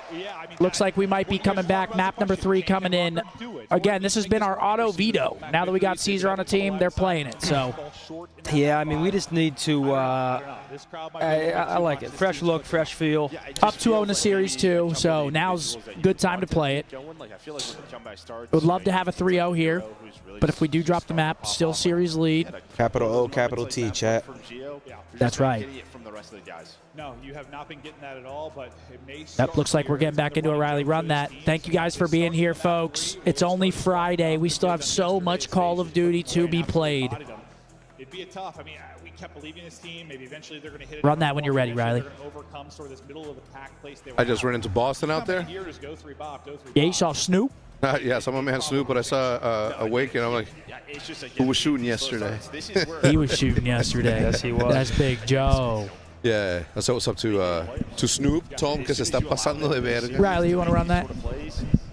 B: Looks like we might be coming back. Map number 3 coming in. Again, this has been our auto veto. Now that we got Caesar on the team, they're playing it. So,
A: yeah, I mean, we just need to. I like it. Fresh look, fresh feel.
B: Up 2-0 in the series, too. So now's good time to play it. Would love to have a 3-0 here. But if we do drop the map, still series lead.
D: Capital O, capital T, chat.
B: That's right.
Q: No, you have not been getting that at all, but it may
B: That looks like we're getting back into a Riley. Run that. Thank you guys for being here, folks. It's only Friday. We still have so much Call of Duty to be played.
Q: It'd be a tough. I mean, we kept believing in this team. Maybe eventually they're going to hit it.
B: Run that when you're ready, Riley.
Q: They're going to overcome sort of this middle of the pack place they were
C: I just ran into Boston out there.
Q: Here, just go 3 Bob, go 3
B: Yeah, you saw Snoop?
C: Yeah, some of them had Snoop, but I saw Awake, and I'm like, who was shooting yesterday?
B: He was shooting yesterday.
A: Yes, he was.
B: That's Big Joe.
C: Yeah, I said what's up to Snoop. Told him que se está pasando de verga.
B: Riley, you want to run that?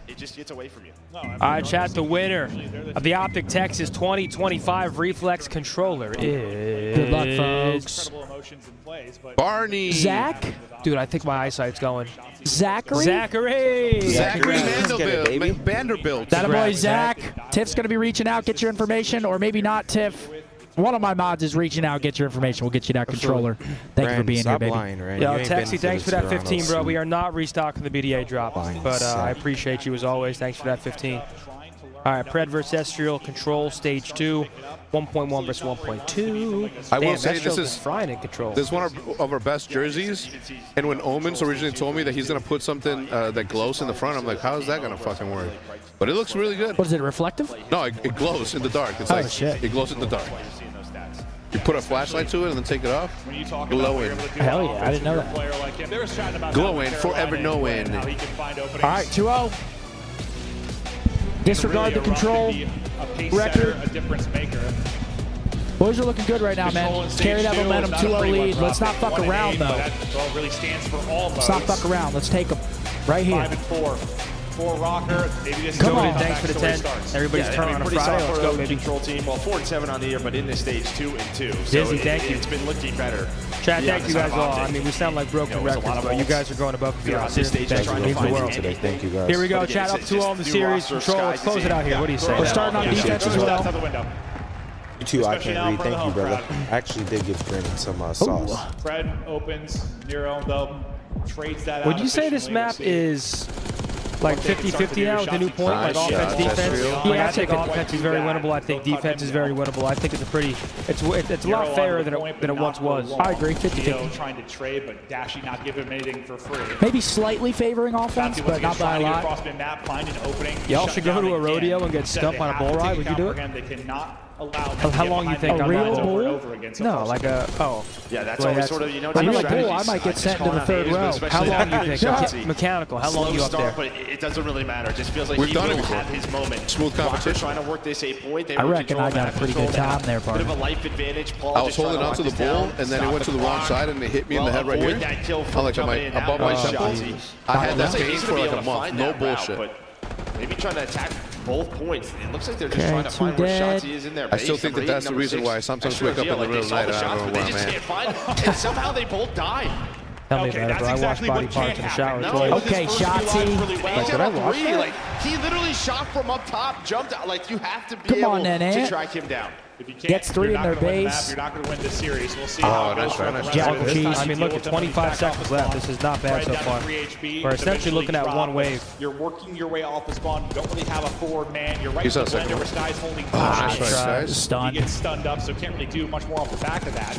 R: It just gets away from you.
A: All right, chat. The winner of the Optic Texas 2025 Reflex Controller is.
B: Good luck, folks.
C: Barney.
B: Zach?
A: Dude, I think my eyesight's going.
B: Zachary?
C: Zachary Vanderbilt.
B: That a boy, Zach. Tiff's going to be reaching out. Get your information, or maybe not, Tiff. One of my mods is reaching out. Get your information. We'll get you that controller. Thank you for being here, baby.
A: Yo, Texie, thanks for that 15, bro. We are not restocking the BDA drop, but I appreciate you as always. Thanks for that 15. All right, Pred versus Estriel, Control, Stage 2, 1.1 versus 1.2.
C: I will say this is
A: frying in Control.
C: This is one of our best jerseys. And when Omens originally told me that he's gonna put something that glows in the front, I'm like, how is that gonna fucking work? But it looks really good.
B: What is it, reflective?
C: No, it glows in the dark. It's like
B: shit.
C: It glows in the dark. You put a flashlight to it and then take it off. Glowing.
B: Hell yeah, I didn't know that.
C: Glowing, forever knowing.
B: All right, 2-0. Disregard the control record.
Q: A difference maker.
B: Boys are looking good right now, man. Carry that momentum, 2-0 lead. Let's not fuck around, though.
Q: That really stands for all
B: Let's not fuck around. Let's take them right here.
Q: 5 and 4. For ROKKR, maybe this
B: Come on.
A: Thanks for the 10. Everybody's turning on a Friday. Let's go, baby.
R: Control team. Well, 4-7 on the year, but in this stage 2-2.
A: Dizzy, thank you.
R: It's been looking better.
A: Chat, thank you guys all. I mean, we sound like broken records, but you guys are going above and beyond. Seriously, thank you. It means the world.
D: Today. Thank you, guys.
A: Here we go. Chat, up 2-0 in the series. Control. Let's close it out here. What do you say?
B: We're starting on defense as well.
D: You too, I can't read. Thank you, brother. I actually did give Brandon some sauce.
Q: Fred opens, Nero, though, trades that out.
A: Would you say this map is like 50-50 now with the new point, like offense, defense? Yeah, I think offense is very winnable. I think defense is very winnable. I think it's a pretty, it's a lot fairer than it once was.
B: I agree, 50-50.
Q: Trying to trade, but Dashy not give him anything for free.
B: Maybe slightly favoring offense, but not by a lot.
A: Y'all should go to a rodeo and get stumped on a bull ride. Would you do it?
Q: They cannot allow
A: How long you think
B: a
A: on
B: real
A: that?
B: bull?
A: No, like a
R: Yeah, that's always sort of, you know.
B: I mean, like bull, I might get sent into the third row.
A: How long you think? Mechanical. How long you up there?
R: But it doesn't really matter. It just feels like
C: We've
R: he
C: done
R: will
C: it before.
R: have his moment.
C: Smooth competition.
R: Trying to work this 8 point.
B: I reckon I got a pretty good time there,
R: Bit
B: partner.
R: of a life advantage. Paul
C: I was holding on to the bull, and then it went to the wrong side, and it hit me in the head right here. I'm like, above my temple. I had that pain for like a month. No bullshit.
R: Maybe trying to attack both points. It looks like they're just trying to find where Shotzi is in their base.
C: I still think that that's the reason why I sometimes wake up in the middle of the night and I don't know where I'm at.
R: And somehow they both died.
A: Tell me about it, bro. I watch body parts in the shower.
B: Okay, Shotzi.
R: Did I watch that? Like, he literally shot from up top, jumped out. Like, you have to be able to track him down.
Q: If you can't,
B: Gets 3 in their base.
Q: You're not going to win this series. We'll see
C: Oh, nice try, nice try.
A: I mean, look at 25 seconds left. This is not bad so far. We're essentially looking at one wave.
Q: You're working your way off the spawn. You don't really have a forward man. You're right
C: He's
Q: in
C: on
Q: the
C: second
Q: blender
C: one.
Q: where Sky's holding.
C: Nice try, guys.
B: Stunned.
Q: He gets stunned up, so can't really do much more off the back of that.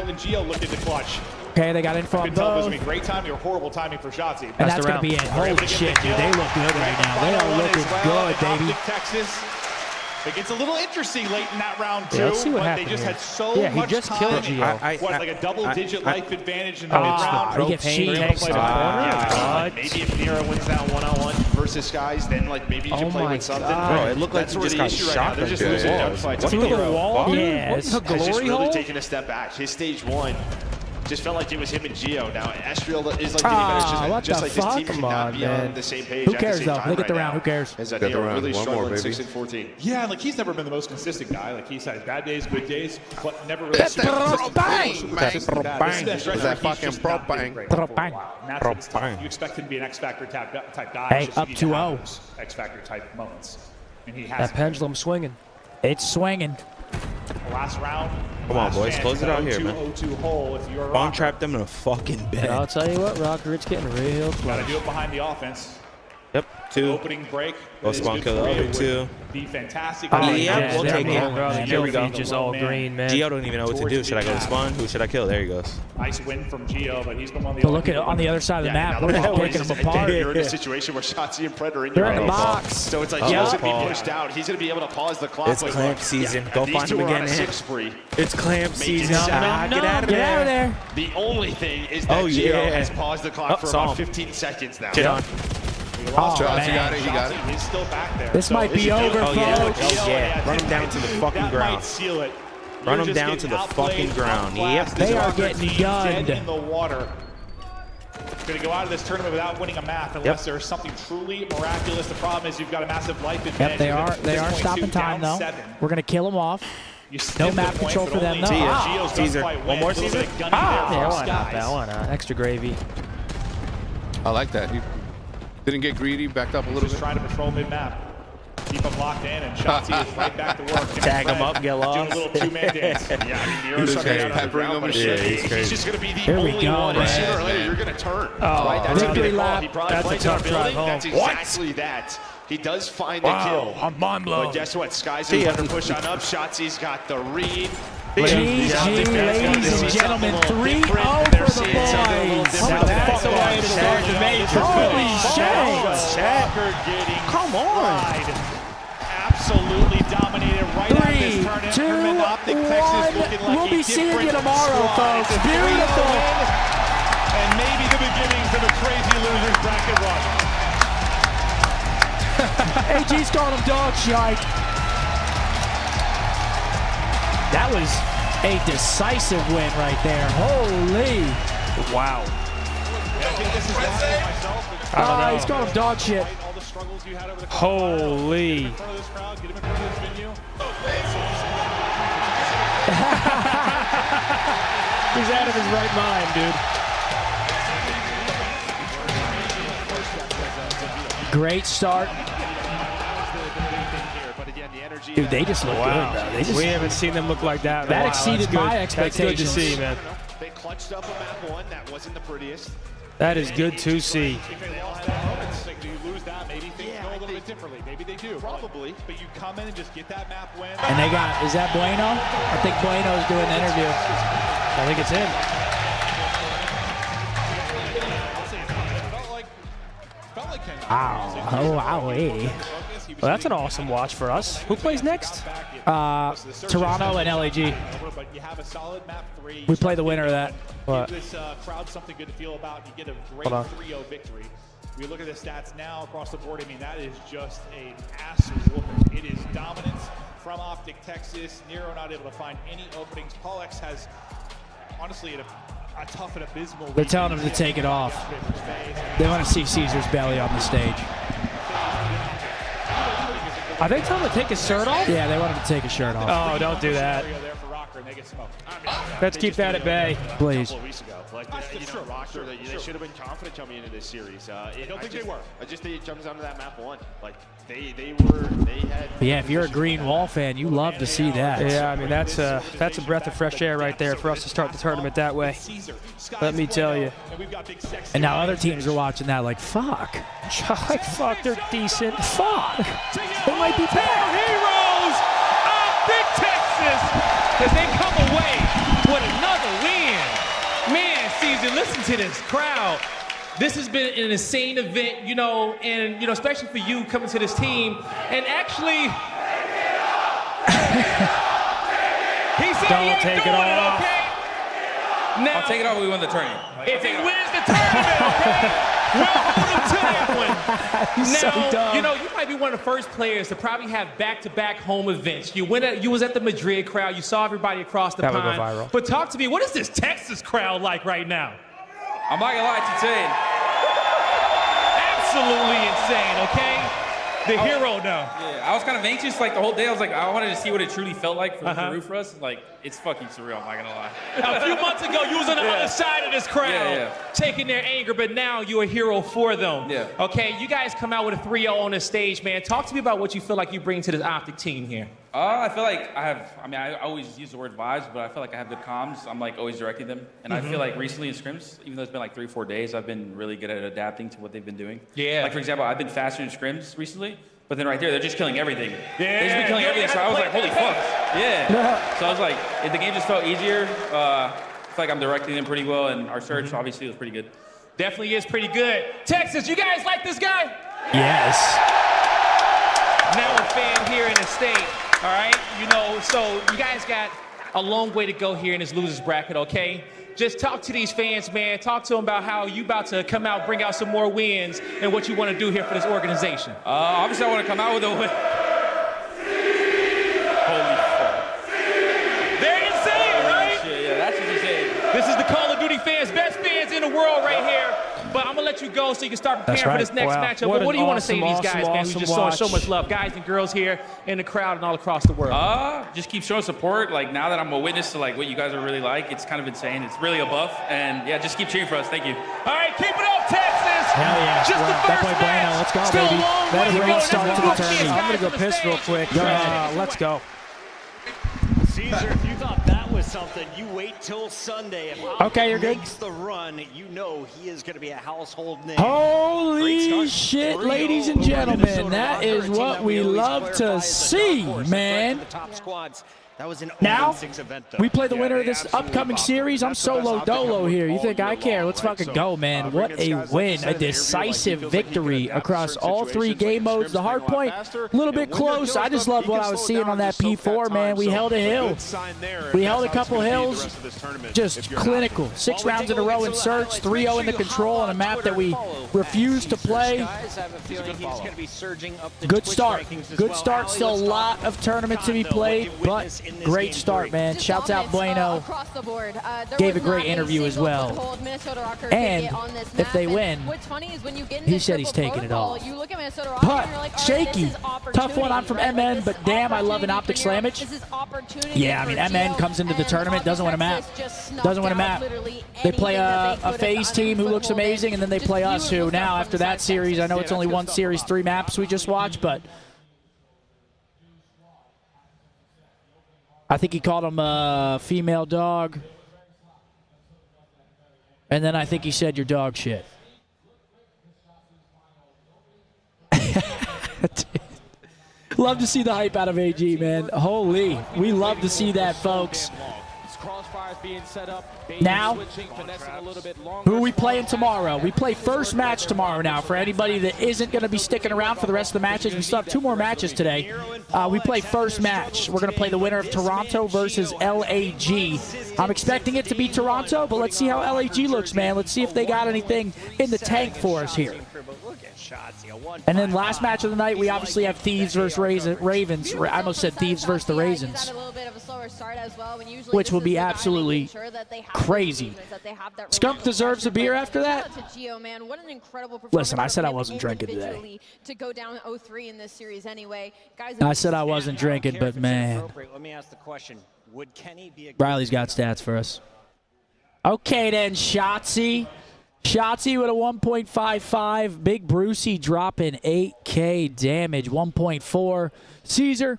Q: Geo, and Geo looked into clutch.
B: Okay, they got in
Q: I
B: from
Q: could tell if it was
B: both.
Q: going to be great timing or horrible timing for Shotzi.
B: And that's going to be it. Holy shit, dude. They look good right now. They are looking good, baby.
Q: Optic Texas. It gets a little interesting late in that round, too.
A: Yeah, let's see what
Q: but
A: happened
Q: they just
A: here.
Q: had so
A: Yeah, he
Q: much
A: just
Q: time.
A: killed Geo.
Q: Like a double-digit life advantage in the mid-round.
B: He gets cheated.
R: Maybe if Nero wins that one-on-one versus Skies, then like maybe you can play with something.
D: Bro, it looked like
R: That's
D: he
R: where
D: just
R: the
D: got
R: issue right
D: shot.
R: now. They're just losing gunfights.
A: Through the wall?
B: Yeah,
R: Has just really taken a step back. His stage one just felt like it was him and Gio. Now, Estriel is like getting better. Just like this team cannot be on the same page.
B: Who cares, though? They get the round. Who cares?
R: As Nero really struggling 6-14.
Q: Yeah, like he's never been the most consistent guy. Like he's had bad days, good days, but never really.
J: That's that fucking propane.
Q: You expect him to be an X Factor type guy.
B: Hey, up 2-0.
Q: X Factor type moments, and he
A: That
Q: has.
A: pendulum swinging.
B: It's swinging.
Q: Last round.
D: Come on, boys. Close it out here, man.
Q: 0-2 hole if you're a
D: Bong
Q: rocker.
D: trap them in a fucking bed.
A: I'll tell you what, ROKKR, it's getting real close.
Q: Gotta do it behind the offense.
D: Yep, 2.
Q: Opening break.
D: Go spawn kill the other 2.
Q: Be fantastic.
D: Yeah, we'll take it. There we go.
A: Just all green, man.
D: Gio don't even know what to do. Should I go to spawn? Who should I kill? There he goes.
Q: Nice win from Gio, but he's been on the.
B: But look at on the other side of the map. We're just picking them apart.
R: You're in a situation where Shotzzy and Pred are in
B: They're
R: your
B: in the
R: own ball.
B: box.
R: So it's like Gio's going to be pushed out. He's going to be able to pause the clock.
D: It's clamp season. Go find him again. It's clamp season. Get out of
B: there.
R: The only thing is that Gio has paused the clock for about 15 seconds now.
D: Get on.
Q: Oh,
C: He got it. He got it.
Q: He's still back there.
B: This might be over, folks.
D: Oh, yeah. Run him down to the fucking
Q: That
D: ground.
Q: might seal it.
D: Run
Q: You're
D: him
Q: just
D: down
Q: getting
D: to the fucking
Q: outplayed,
D: ground.
Q: outclassed.
B: They
Q: This
B: are
Q: ROKKR
B: getting
Q: team
B: gunned.
Q: dead in the water. Going to go out of this tournament without winning a map unless there's something truly miraculous. The problem is you've got a massive life advantage.
B: Yep, they are stopping time, though. We're going to kill them off. No map control for them, though.
D: Teaser. One more Caesar?
A: Yeah, why not? Why not? Extra gravy.
C: I like that. He didn't get greedy, backed up a little
Q: Just
C: bit.
Q: trying to patrol mid-map. Keep them locked in, and Shotzzy is right back to work.
D: Tag him up, get lost.
Q: Doing a little two-man dance.
R: Yeah, I mean, Nero's starting out on the ground, but he's just going to be the only one. And sooner or later, you're going to turn. Right? That's going to be the call. He probably plays our building. That's exactly that. He does find the kill.
D: I'm mind blown.
R: But guess what? Sky's in to push on up. Shotzi's got the read.
B: GG, ladies and gentlemen, 3-0 for the boys.
A: That's the way to start the major.
B: Holy shit.
Q: ROKKR getting
D: Come on.
Q: absolutely dominated right out of this
B: 3, 2,
Q: tournament. Optic Texas looking like
B: We'll be
Q: a
B: seeing you
Q: different
B: tomorrow,
Q: squad.
B: folks.
Q: It's a 3-0
B: Beautiful.
Q: win, and maybe the beginnings of a crazy losers bracket run.
B: AG's calling him dog shite. That was a decisive win right there. Holy.
A: Wow.
Q: I think this is myself.
B: He's calling him dog shit.
Q: All the struggles you had over the
A: Holy.
Q: in front of this crowd, get him in front of this venue.
A: He's out of his right mind, dude.
B: Great start. Dude, they just look good, bro.
A: We haven't seen them look like that.
B: That exceeded my expectations.
A: That's good to see, man.
R: They clutched up a map 1. That wasn't the prettiest.
A: That is good to see.
Q: If they lost that moment, do you lose that? Maybe things go a little bit differently. Maybe they do.
R: Probably.
Q: But you come in and just get that map win.
B: And they got, is that Bueno? I think Bueno's doing the interview.
A: I think it's him.
B: Wow. Oh, wowee.
A: Well, that's an awesome watch for us. Who plays next?
B: Toronto and LAG.
Q: But you have a solid map 3.
B: We play the winner of that.
A: What?
Q: Give this crowd something good to feel about. You get a great
A: Hold on.
Q: 3-0 victory. We look at the stats now across the board. I mean, that is just an ass whooping. It is dominance from Optic Texas. Nero not able to find any openings. Paul X has, honestly, a tough and abysmal.
B: They're telling him to take it off. They want to see Caesar's belly on the stage.
A: Are they telling him to take his shirt off?
B: Yeah, they want him to take his shirt off.
A: Oh, don't do that. Let's keep that at bay.
B: Please.
R: ROKKR, they should have been confident coming into this series. I don't think they were. I just think it comes down to that map 1. Like they had.
B: But yeah, if you're a Green Wall fan, you love to see that.
A: Yeah, I mean that's a breath of fresh air right there for us to start the tournament that way. Let me tell you.
B: And now other teams are watching that like, fuck.
A: Like, fuck, they're decent.
B: Fuck. They might be bad.
E: Heroes of Big Texas as they come away with another win. Man, Caesar, listen to this crowd. This has been an insane event, you know, and, you know, especially for you coming to this team. And actually, he said
A: Don't take it off.
E: Okay? Now,
K: I'll take it off. We win the tournament.
E: If he wins the tournament, okay? Well, hold him to that one.
B: He's so
E: Now,
B: dumb.
E: you know, you might be one of the first players to probably have back-to-back home events. You was at the Madrid crowd. You saw everybody across the
A: That would go
E: pond.
A: viral.
E: But talk to me. What is this Texas crowd like right now?
S: I'm not gonna lie, it's insane.
E: Absolutely insane, okay? The hero now.
S: Yeah, I was kind of anxious like the whole day. I was like, I wanted to see what it truly felt like for Peru for us. Like, it's fucking surreal, I'm not gonna lie.
E: A few months ago, you was on the other side of this crowd, taking their anger, but now you're a hero for them.
S: Yeah.
E: Okay, you guys come out with a 3-0 on the stage, man. Talk to me about what you feel like you bring to this Optic team here.
S: I feel like I always use the word vibes, but I feel like I have good comms. I'm like always directing them. And I feel like recently in scrims, even though it's been like 3 or 4 days, I've been really good at adapting to what they've been doing.
E: Yeah.
S: Like for example, I've been faster in scrims recently, but then right there, they're just killing everything.
E: Yeah.
S: They've just been killing everything, so I was like, holy fuck. Yeah. So I was like, the game just felt easier. I feel like I'm directing them pretty well, and our search obviously was pretty good.
E: Definitely is pretty good. Texas, you guys like this guy?
B: Yes.
E: Now a fan here in the state, all right? You know, so you guys got a long way to go here in this losers bracket, okay? Just talk to these fans, man. Talk to them about how you about to come out, bring out some more wins, and what you want to do here for this organization.
S: Obviously, I want to come out with a win. Holy fuck.
E: They're insane, right?
S: Shit, yeah, that's just insane.
E: This is the Call of Duty fans, best fans in the world right here. But I'm going to let you go so you can start preparing for this next matchup. But what do you want to say to these guys, man, who just showing so much love? Guys and girls here in the crowd and all across the world.
S: Just keep showing support. Like, now that I'm a witness to, like, what you guys are really like, it's kind of insane. It's really a buff. And, yeah, just keep cheering for us. Thank you.
E: All right, keep it up, Texas.
B: Hell yeah.
E: Just the first
B: Bueno.
E: match.
B: Let's go,
E: Still
B: baby.
E: a long way
B: Let
E: to
B: it
E: go.
B: rain
E: This
B: start
E: is
B: to the
E: one
B: tournament.
E: chance,
A: I'm going to
E: guys,
A: go
E: on the
A: piss
E: stage.
A: real quick. Let's go.
R: Caesar, if you thought that was something, you wait till Sunday. If
B: Okay, you're good.
R: makes the run, you know he is going to be a household name.
B: Holy shit, ladies and gentlemen. That is what we love to see, man.
R: The top squads. That was an
B: Now,
R: 0-6 event, though.
B: we play the winner of this upcoming series. I'm solo dolo here. You think I care? Let's fucking go, man. What a win. A decisive victory across all 3 game modes. The hard point, a little bit close. I just love what I was seeing on that P4, man. We held a hill. We held a couple hills. Just clinical. 6 rounds in a row in search, 3-0 in the control on a map that we refused to play. Good start. Good start. Still a lot of tournaments to be played, but great start, man. Shouts out Bueno. Gave a great interview as well. And if they win, he said he's taking it all. But shaky. Tough one. I'm from MN, but damn, I love an Optic Slammage. Yeah, I mean, MN comes into the tournament, doesn't win a map. Doesn't win a map. They play a FaZe team who looks amazing, and then they play us, who now, after that series, I know it's only one series, 3 maps we just watched, but I think he called him a female dog. And then I think he said, you're dog shit. Love to see the hype out of AG, man. Holy. We love to see that, folks. Now, who are we playing tomorrow? We play first match tomorrow now. For anybody that isn't going to be sticking around for the rest of the matches, we still have 2 more matches today. We play first match. We're going to play the winner of Toronto versus LAG. I'm expecting it to be Toronto, but let's see how LAG looks, man. Let's see if they got anything in the tank for us here. And then last match of the night, we obviously have Thieves versus Ravens. I almost said Thieves versus the Ravens, which will be absolutely crazy. Skunk deserves a beer after that. Listen, I said I wasn't drinking today. I said I wasn't drinking, but man, Riley's got stats for us. Okay then, Shotzi. Shotzi with a 1.55. Big Brucey dropping 8K damage, 1.4. Caesar,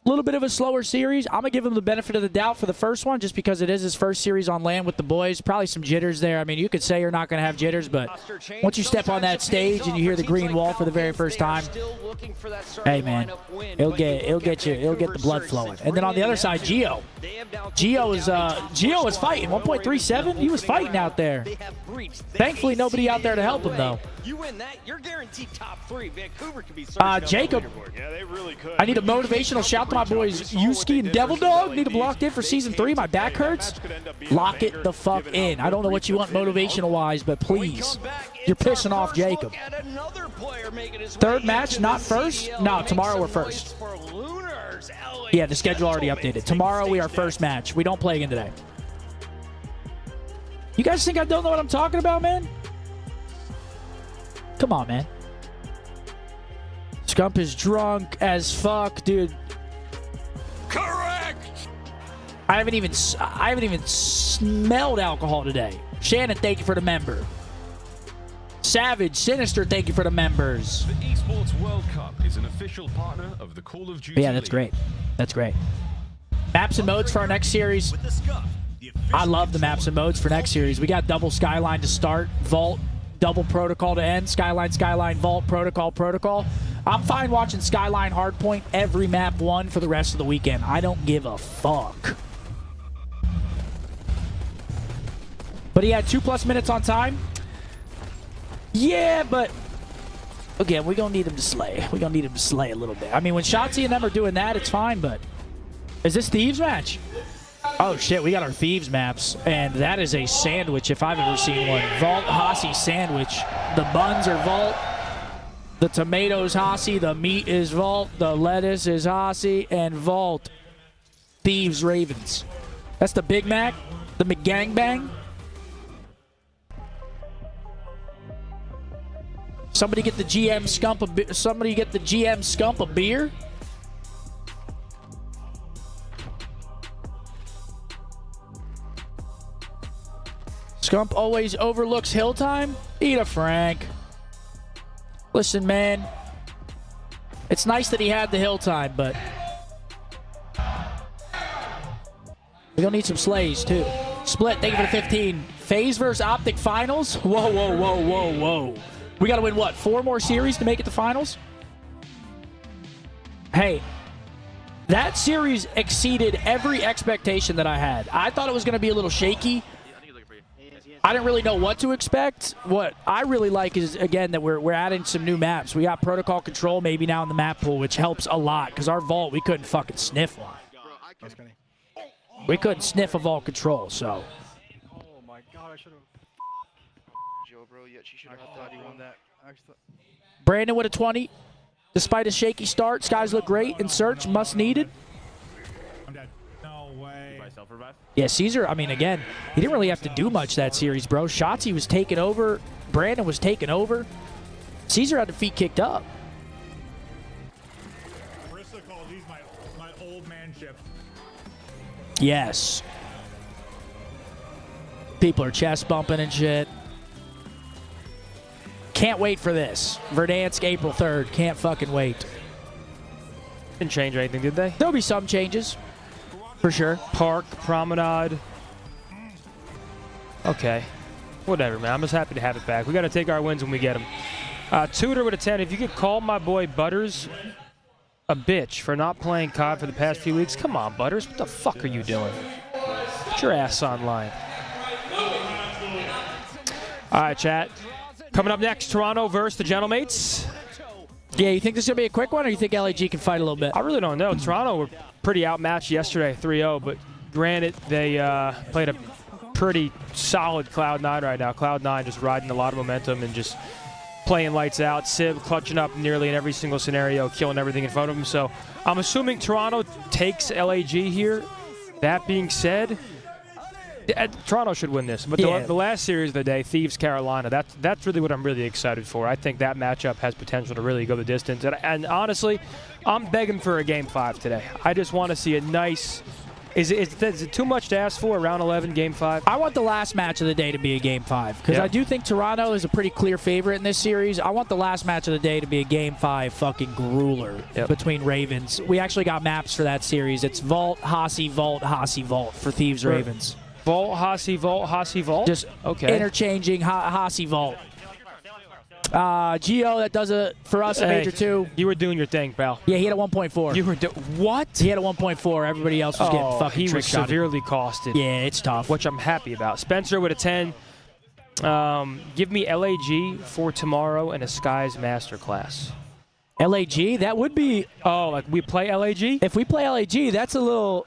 B: a little bit of a slower series. I'm going to give him the benefit of the doubt for the first one just because it is his first series on land with the boys. Probably some jitters there. I mean, you could say you're not going to have jitters, but once you step on that stage and you hear the green wall for the very first time, hey, man, he'll get the blood flowing. And then on the other side, Gio. Gio was fighting. 1.37? He was fighting out there. Thankfully, nobody out there to help him, though.
R: You win that, you're guaranteed top 3. Vancouver could be
B: Jacob,
R: yeah, they really could.
B: I need a motivational shout to my boys Yuski and Devil Dog. Need them locked in for Season 3. My back hurts. Lock it the fuck in. I don't know what you want motivational-wise, but please. You're pissing off Jacob. Third match, not first? No, tomorrow we're first. Yeah, the schedule already updated. Tomorrow we are first match. We don't play again today. You guys think I don't know what I'm talking about, man? Come on, man. Scump is drunk as fuck, dude.
R: Correct.
B: I haven't even smelled alcohol today. Shannon, thank you for the member. Savage, Sinister, thank you for the members.
T: The Esports World Cup is an official partner of the Call of Duty.
B: Yeah, that's great. That's great. Maps and modes for our next series. I love the maps and modes for next series. We got double Skyline to start, Vault, double Protocol to end, Skyline, Skyline, Vault, Protocol, Protocol. I'm fine watching Skyline Hardpoint every map one for the rest of the weekend. I don't give a fuck. But he had 2+ minutes on time. Yeah, but again, we're going to need him to slay. We're going to need him to slay a little bit. I mean, when Shotzi and them are doing that, it's fine, but is this Thieves match? Oh, shit, we got our Thieves maps, and that is a sandwich if I've ever seen one. Vault Hossie sandwich. The buns are Vault. The tomatoes Hossie. The meat is Vault. The lettuce is Hossie. And Vault. Thieves Ravens. That's the Big Mac. The McGangbang. Somebody get the GM Scump a beer. Scump always overlooks hill time. Eat a Frank. Listen, man. It's nice that he had the hill time, but we're gonna need some slays too. Split, thank you for the 15. FaZe versus Optic finals. Whoa, whoa, whoa, whoa, whoa. We got to win, what, 4 more series to make it to finals? Hey, that series exceeded every expectation that I had. I thought it was going to be a little shaky. I didn't really know what to expect. What I really like is, again, that we're adding some new maps. We got Protocol Control maybe now in the map pool, which helps a lot, because our Vault, we couldn't fucking sniff one. We couldn't sniff a Vault Control, so. Brandon with a 20. Despite a shaky start, Skies look great. In search, must needed.
Q: No way.
B: Yeah, Caesar, I mean, again, he didn't really have to do much that series, bro. Shotzi was taking over. Brandon was taking over. Caesar had the feet kicked up.
Q: Marissa calls these my old man ship.
B: Yes. People are chest bumping and shit. Can't wait for this. Verdansk, April 3rd. Can't fucking wait.
A: Didn't change anything, did they?
B: There'll be some changes. For sure.
A: Park, Promenade. Okay. Whatever, man. I'm just happy to have it back. We got to take our wins when we get them. Tudor with a 10. If you could call my boy Butters a bitch for not playing COD for the past few weeks, come on, Butters. What the fuck are you doing? Get your ass online. All right, chat. Coming up next, Toronto versus the Gentlemates.
B: Yeah, you think this is going to be a quick one, or you think LAG can fight a little bit?
A: I really don't know. Toronto were pretty outmatched yesterday, 3-0, but granted, they played a pretty solid Cloud9 right now. Cloud9 just riding a lot of momentum and just playing lights out. Civ clutching up nearly in every single scenario, killing everything in front of them. So I'm assuming Toronto takes LAG here. That being said, Toronto should win this. But the last series of the day, Thieves, Carolina, that's really what I'm really excited for. I think that matchup has potential to really go the distance. And honestly, I'm begging for a Game 5 today. I just want to see a nice... Is it too much to ask for, round 11, Game 5?
B: I want the last match of the day to be a Game 5, because I do think Toronto is a pretty clear favorite in this series. I want the last match of the day to be a Game 5 fucking grueler between Ravens. We actually got maps for that series. It's Vault, Hossie, Vault, Hossie, Vault for Thieves, Ravens.
A: Vault, Hossie, Vault, Hossie, Vault?
B: Just interchanging Hossie, Vault. Gio, that does it for us at Major 2.
A: You were doing your thing, pal.
B: Yeah, he had a 1.4.
A: You were what?
B: He had a 1.4. Everybody else was getting fucking
A: he was severely costed.
B: Yeah, it's tough.
A: Which I'm happy about. Spencer with a 10. Give me LAG for tomorrow and a Skies Masterclass.
B: LAG, that would be.
A: Oh, like we play LAG?
B: If we play LAG, that's a little.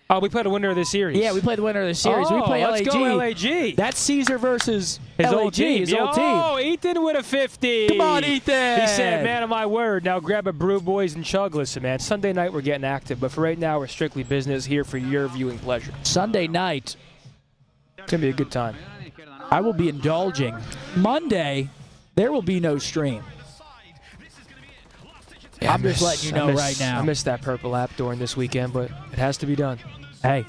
A: Oh, we play the winner of the series.
B: Yeah, we play the winner of the series.
A: Oh,
B: We play
A: let's
B: LAG.
A: go LAG.
B: That's Caesar versus
A: His
B: LAG,
A: old team.
B: his old team.
A: Oh, Ethan with a 50.
B: Come on, Ethan.
A: He said, man of my word. Now grab a brew, boys, and chug. Listen, man, Sunday night we're getting active, but for right now we're strictly business here for your viewing pleasure.
B: Sunday night.
A: It's going to be a good time.
B: I will be indulging. Monday, there will be no stream.
A: Yeah,
B: I'm just letting you know right now.
A: I missed that purple app during this weekend, but it has to be done.
B: Hey,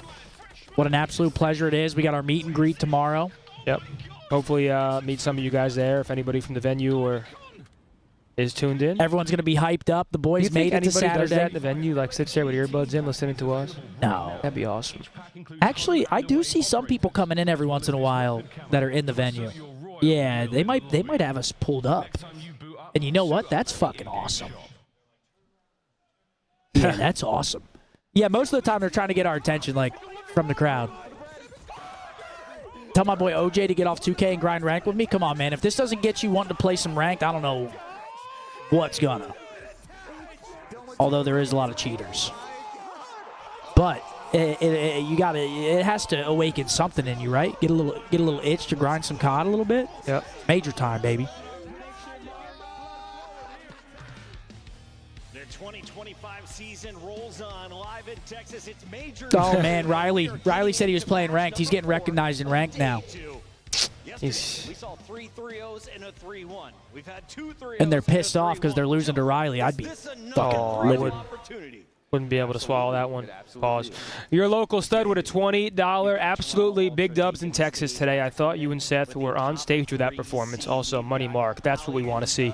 B: what an absolute pleasure it is. We got our meet and greet tomorrow.
A: Yep. Hopefully meet some of you guys there, if anybody from the venue or is tuned in.
B: Everyone's going to be hyped up. The boys made it to Saturday.
A: Does that in the venue, like sits there with earbuds in listening to us?
B: No.
A: That'd be awesome.
B: Actually, I do see some people coming in every once in a while that are in the venue. Yeah, they might have us pulled up. And you know what? That's fucking awesome. Yeah, that's awesome. Yeah, most of the time they're trying to get our attention, like, from the crowd. Tell my boy OJ to get off 2K and grind rank with me. Come on, man. If this doesn't get you wanting to play some ranked, I don't know what's gonna. Although there is a lot of cheaters. But it has to awaken something in you, right? Get a little itch to grind some COD a little bit.
A: Yep.
B: Major time, baby.
U: 2025 season rolls on live in Texas. It's major.
B: Oh man, Riley said he was playing ranked. He's getting recognized in ranked now.
U: We saw 3 3-0s and a 3-1. We've had 2 3-0s.
B: And they're pissed off because they're losing to Riley. I'd be fucking livid.
A: Wouldn't be able to swallow that one. Pause. Your local stud with a $20. Absolutely big dubs in Texas today. I thought you and Seth were on stage with that performance. Also, money mark. That's what we want to see.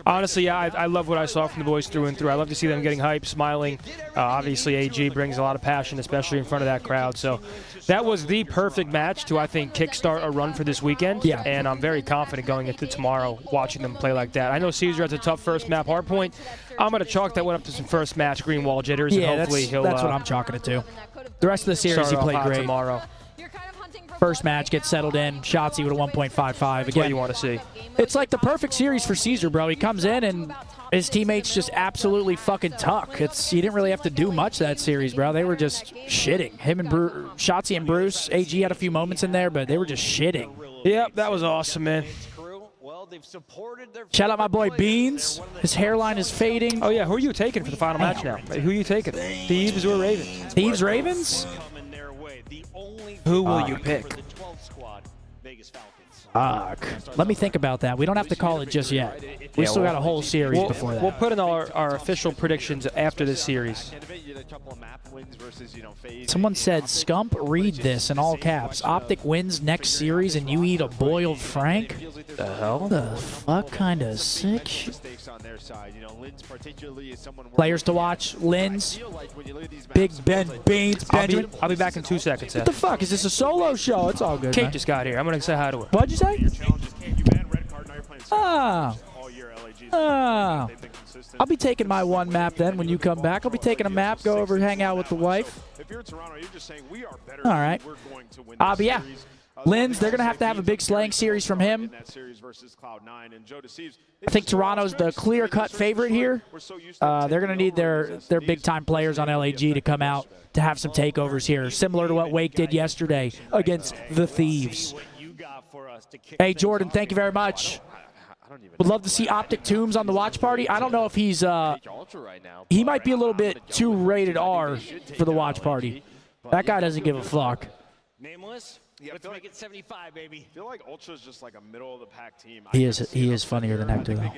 A: Honestly, yeah, I love what I saw from the boys through and through. I love to see them getting hyped, smiling. Obviously, AG brings a lot of passion, especially in front of that crowd. So that was the perfect match to, I think, kickstart a run for this weekend.
B: Yeah.
A: And I'm very confident going into tomorrow watching them play like that. I know Caesar has a tough first map, Hardpoint. I'm going to chalk that one up to some first match green wall jitters.
B: Yeah,
A: and hopefully
B: that's what I'm chalking it to. The rest of the series, he played great.
A: Tomorrow.
B: First match gets settled in. Shotzi with a 1.55. Again,
A: what you want to see.
B: It's like the perfect series for Caesar, bro. He comes in and his teammates just absolutely fucking tuck. He didn't really have to do much that series, bro. They were just shitting. Him and Shotzi and Bruce. AG had a few moments in there, but they were just shitting.
A: Yep, that was awesome, man.
B: Shout out my boy Beans. His hairline is fading.
A: Oh, yeah. Who are you taking for the final match now? Who are you taking? Thieves or Ravens?
B: Thieves, Ravens?
A: Who will you pick?
B: Let me think about that. We don't have to call it just yet. We still got a whole series before that.
A: We'll put in our official predictions after this series.
B: Someone said, Scump, read this in all caps. Optic wins next series and you eat a boiled Frank?
A: The hell?
B: The fuck kind of sick shit. Players to watch, Linz, Big Ben, Beans, Benjamin.
A: I'll be back in 2 seconds.
B: What the fuck? Is this a solo show? It's all good,
A: Kate
B: man.
A: just got here. I'm going to say hi to her.
B: What'd you say? I'll be taking my one map then when you come back. I'll be taking a map, go over, hang out with the wife. All right. But yeah. Linz, they're going to have a big slaying series from him. I think Toronto's the clear-cut favorite here. They're going to need their big-time players on LAG to come out to have some takeovers here, similar to what Wake did yesterday against the Thieves. Hey, Jordan, thank you very much. Would love to see Optic Tombs on the watch party. I don't know if he's he might be a little bit too rated R for the watch party. That guy doesn't give a fuck.
U: Nameless? Yeah, let's make it 75, baby.
R: I feel like Ultra's just like a middle-of-the-pack team.
B: He is funnier than Hector, though.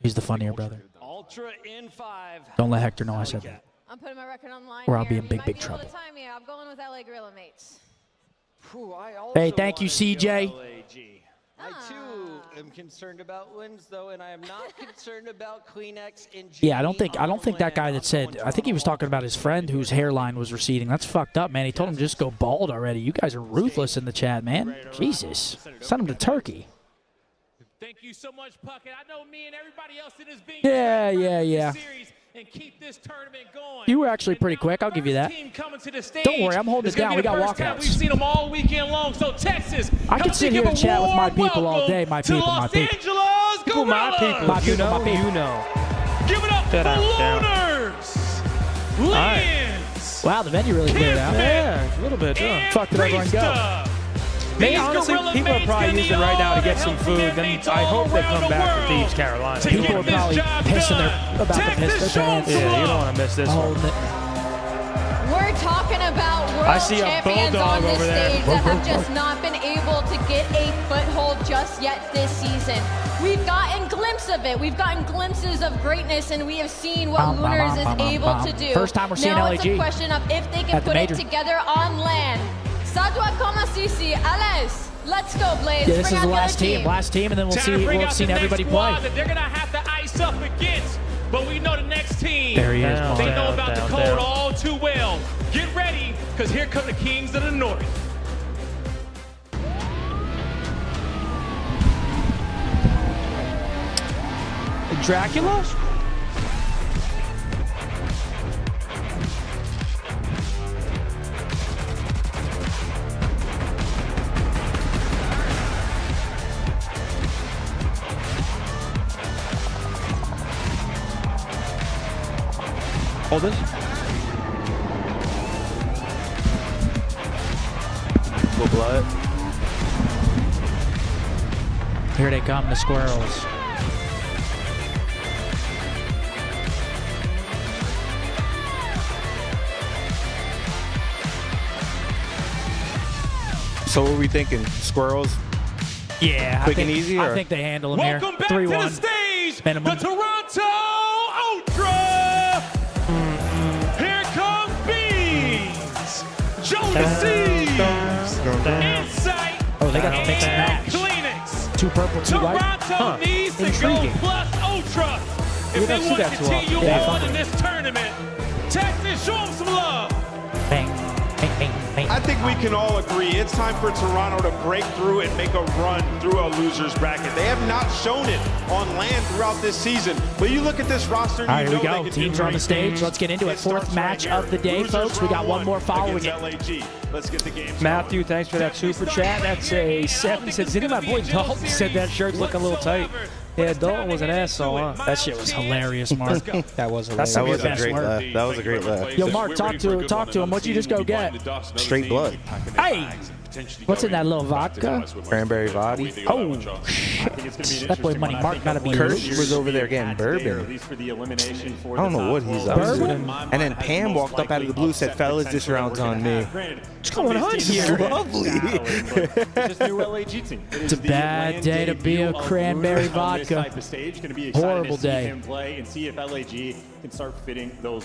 B: He's the funnier brother.
U: Ultra in 5.
B: Don't let Hector know I said that.
G: I'm putting my record online
B: or I'll be
G: here.
B: in big trouble.
G: I'm going with LA Gorilla Mates.
B: Hey, thank you, CJ.
K: I, too, am concerned about wins, though, and I am not concerned about Kleenex and
B: Yeah, I don't think that guy that said, I think he was talking about his friend whose hairline was receding. That's fucked up, man. He told him to just go bald already. You guys are ruthless in the chat, man. Jesus. Send him to Turkey.
E: Thank you so much, Puckett. I know me and everybody else in this big
B: Yeah.
E: series and keep this tournament going.
B: You were actually pretty quick. I'll give you that. Don't worry, I'm holding it down. We got walkouts.
E: We've seen them all weekend long. So Texas,
B: I can sit here and chat with my people all day. My people, my people.
E: People,
A: my people.
B: My people,
A: you know,
B: my people.
A: you know.
E: Give it up for Lunars. Lens.
B: Wow, the venue really cleared out.
A: Yeah, a little bit.
B: Fuck, did everyone go?
A: They honestly, people are probably using right now to get some food. Then I hope they come back for Thieves, Carolina.
B: People are probably pissing about to piss their pants.
A: Yeah, you don't want to miss this one.
G: We're talking about world champions on this stage that have just not been able to get a foothold just yet this season. We've gotten glimpses of it. We've gotten glimpses of greatness, and we have seen what Lunars is able to do.
B: First time we're seeing
G: now
B: LAG.
G: It's a question of if they can put it together on land. Sadwa Komasisi, Ales, let's go, Blaze.
B: Yeah, this
G: Bring
B: is the
G: out
B: last team, and then we'll see everybody play.
E: That they're gonna have to ice up against, but we know the next team.
B: There he is.
E: They know about the code all too well. Get ready, because here come the Kings of the North.
A: Dracula? Hold this.
D: Little blood.
B: Here they come, the squirrels.
D: So what are we thinking? Squirrels?
B: Yeah,
D: quick and easy.
B: I think they handle them here.
E: Welcome back
B: 3-1
E: to the stage,
B: minimum.
E: the Toronto Ultra. Here comes Beans, Jonas Insight,
B: Oh, they got to mix and match.
E: Kleenex.
B: 2 purple, 2 white.
E: Toronto needs to
B: Intriguing.
E: go plus Ultra
B: We
E: if they
B: don't see
E: want to
B: that too often.
E: continue
B: Yeah,
E: on in this tournament. Texas, show them some love.
B: Bang, bang, bang, bang.
F: I think we can all agree it's time for Toronto to break through and make a run through a loser's bracket. They have not shown it on land throughout this season. But you look at this roster and
B: All right,
F: you
B: here
F: know
B: we go. Teams are on the stage. Let's get into it. 4th match of the day, folks. We got one more following it.
F: LAG. Let's get the game
A: Matthew, thanks for that super chat. That's a 7. Said, didn't my boy Dalton said that shirt's looking a little tight? Yeah, Dalton was an asshole, huh?
B: That shit was hilarious, Mark.
A: That was
B: That's
A: hilarious.
B: some of your best work.
D: That was a great laugh.
B: Yo, Mark, talk to him. What'd you just go get?
D: Straight blood.
B: Hey! What's in that little vodka?
D: Cranberry vodka.
B: Oh, shit. That boy Money Mark gotta be
D: Kurt
B: loose.
D: was over there getting bourbon. I don't know what he's up to. And then Pam walked up out of the blue, said, fellas, this round's on me.
A: What's going on here?
D: Lovely.
B: It's a bad day to be a cranberry vodka. Horrible day.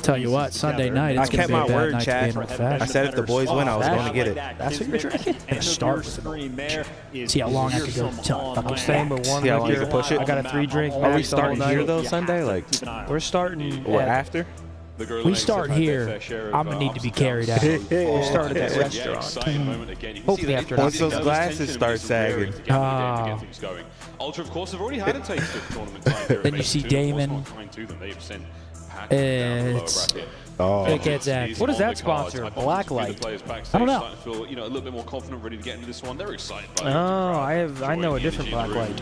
B: Tell you what, Sunday night,
D: I
B: it's going
D: kept
B: to be
D: my
B: a bad
D: word,
B: night to
D: Chad.
B: be able to fast.
D: I said if the boys win, I was going to get it.
B: That's what you're drinking? And start with it. See how long I could go till
A: I'm staying with one
D: See how long you
A: liquor.
D: can push it?
A: I got a 3-drink.
D: Are we starting here, though, Sunday? Like,
A: We're starting
D: or
A: at,
D: after?
B: We start here. I'm going to need to be carried out.
A: we started at restaurant. Hopefully after
D: Once those glasses start sagging.
F: Ultra, of course, have already had a taste of tournament time here.
B: Then you see Damon. It gets that.
A: What is that sponsor? Blacklight.
B: I don't know.
F: Feel, you know, a little bit more confident, ready to get into this one. They're excited.
A: Oh, I know a different Blacklight.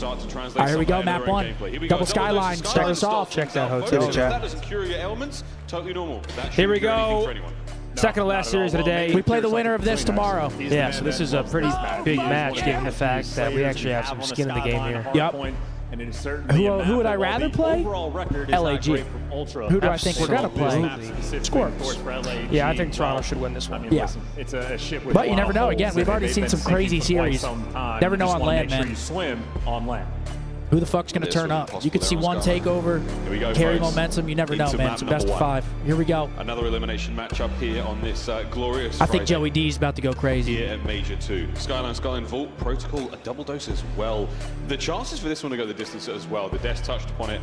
B: All right, here we go, map 1. Double skyline, start us off.
A: Check that hotel.
F: That doesn't cure your ailments. Totally normal.
A: Here we go. Second to last series of the day.
B: We play the winner of this tomorrow.
A: Yeah, so this is a pretty big match, given the fact that we actually have some skin in the game here.
B: Yep. Who would I rather play? LAG. Who do I think we're going to play? Squirrels.
A: Yeah, I think Toronto should win this one.
B: Yeah. But you never know. Again, we've already seen some crazy series. Never know on land, man. Who the fuck's going to turn up? You could see one takeover, carry momentum. You never know, man. It's best of 5. Here we go.
F: Another elimination matchup here on this glorious
B: I think
F: Friday.
B: Joey D's about to go crazy.
F: Here at Major 2. Skyline Vault Protocol, a double dose as well. The chances for this one to go the distance as well. The Des touched upon it.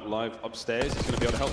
F: up live upstairs. He's going to be able to help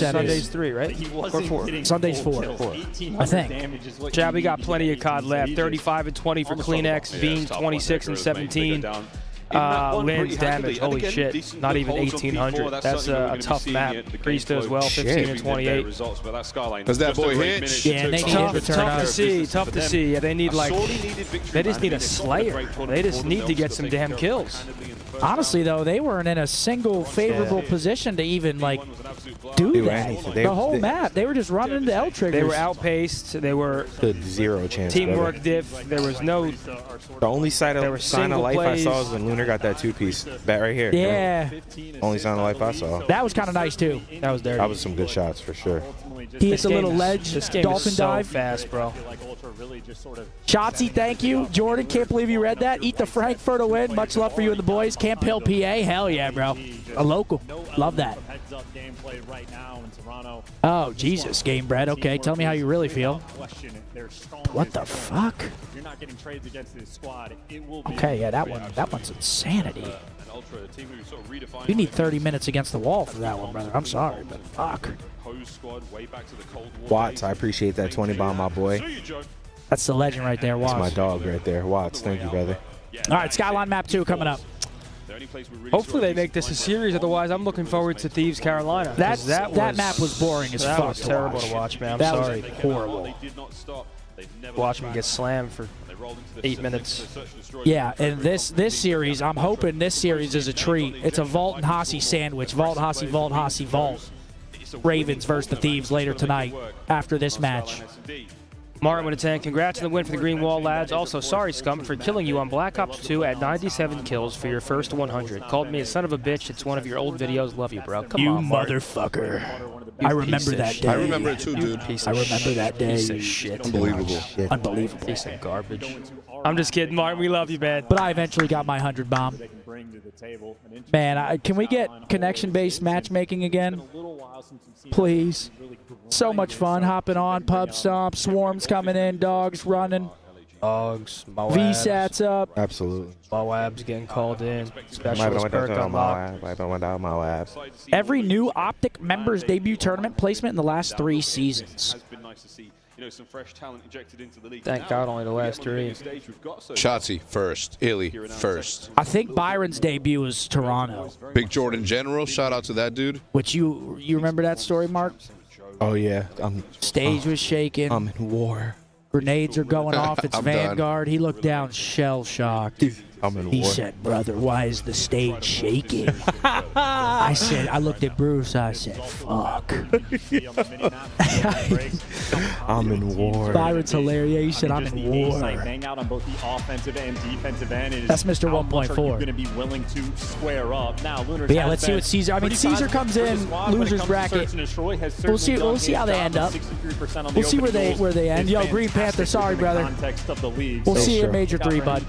A: Sunday's 3, right?
Q: He
A: Or
Q: wasn't
A: 4?
Q: getting
B: Sunday's
Q: full
B: 4.
Q: kills. 1800
B: I think.
Q: damage is what
A: Jabby
Q: you
A: got
Q: need
A: plenty
Q: to
A: of COD
Q: get
A: left.
Q: these
A: 35 and 20 for
Q: almost
A: Kleenex.
Q: on the
A: Bean
Q: ball.
A: 26 and 17. Lynn's damage, holy shit, not even 1,800. That's a tough map. Priest as well, 15 and 28.
C: Does that boy Hitch?
B: Yeah, and they need
A: tough to see, tough to see. Yeah, they need like, they just need a slayer. They just need to get some damn kills.
B: Honestly, though, they weren't in a single favorable position to even like do that. The whole map, they were just running into L triggers.
A: They were outpaced. They were
D: zero chance.
A: Teamwork diff. There was no.
D: The only sign of life I saw is when Lunar got that 2-piece bat right here.
B: Yeah.
D: Only sign of life I saw.
B: That was kind of nice too.
A: That was dirty.
D: That was some good shots for sure.
B: He hits a little ledge.
A: This game
B: dolphin
A: is so
B: dive.
A: fast, bro.
B: Shotzi, thank you. Jordan, can't believe you read that. Eat the Frankfurter win. Much love for you and the boys. Camp Hill, PA. Hell yeah, bro. A local. Love that. Oh, Jesus, Game Bread. Okay, tell me how you really feel. What the fuck? Okay, yeah, that one's insanity. You need 30 minutes against the wall for that one, brother. I'm sorry, but fuck.
D: Watts, I appreciate that 20 bomb, my boy.
B: That's the legend right there, Watts.
D: That's my dog right there. Watts, thank you, brother.
B: All right, Skyline Map 2 coming up.
A: Hopefully they make this a series. Otherwise, I'm looking forward to Thieves, Carolina.
B: That map was boring as fuck.
A: That was terrible to watch, man. I'm sorry.
B: Was horrible.
A: Watch me get slammed for 8 minutes.
B: Yeah, and this series, I'm hoping this series is a treat. It's a Vault and Hossie sandwich. Vault, Hossie, Vault, Hossie, Vault. Ravens versus the Thieves later tonight after this match.
A: Martin with a 10. Congrats on the win for the Green Wall lads. Also, sorry, Scum, for killing you on Black Ops 2 at 97 kills for your first 100. Called me a son of a bitch. It's one of your old videos. Love you, bro. Come on, Martin.
B: Motherfucker. I remember that day.
C: I remember it too, dude.
B: I remember that day.
A: Piece of shit.
C: Unbelievable.
B: Unbelievable.
A: Piece of garbage. I'm just kidding, Martin. We love you, man.
B: But I eventually got my 100 bomb. Man, can we get connection-based matchmaking again? Please. So much fun hopping on, pub stomp, swarms coming in, dogs running.
A: Dogs, Moabs.
B: VSAT's up.
D: Absolutely.
A: Moabs getting called in. Specialist perk unlocked.
B: Every new Optic members debut tournament placement in the last 3 seasons.
A: Thank God, only the last 3.
C: Shotzi first. Illy first.
B: I think Byron's debut was Toronto.
C: Big Jordan General. Shout out to that dude.
B: Which you remember that story, Mark?
D: Oh yeah.
B: Stage was shaking.
D: I'm in war.
B: Grenades are going off. It's Vanguard.
C: Done.
B: He looked down shell-shocked. He said, brother, why is the stage shaking? I looked at Bruce. I said, fuck.
D: I'm in war.
B: Byron's hilarious. He said, I'm in war.
Q: Bang out on both the offensive and defensive end.
B: That's Mr. 1.4.
Q: Going to be willing to square up. Now,
B: but yeah, let's see what Caesar. I mean, Caesar comes in, losers bracket. We'll see how they end up. We'll see where they end. Yo, Green Panther, sorry, brother. We'll see you at Major 3, bud.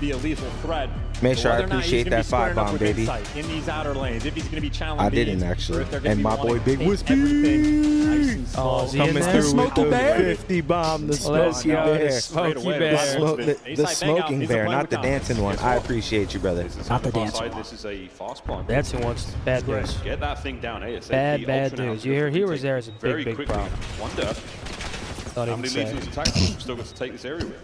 D: Make sure I appreciate that 5 bomb, baby.
Q: In these outer lanes, if he's going to be challenging.
D: I didn't actually. And my boy Big Whiskey.
A: Oh,
D: coming through with the 50 bomb, the smoky bear. The smoking bear, not the dancing one. I appreciate you, brother.
B: Not the dancing.
Q: This is a fast bomb.
A: Dancing one's bad news.
Q: Get that thing down ASAP.
A: Bad news. You hear he was there as a big problem.
Q: Wonder how many lethal attacks we've still got to take this area with.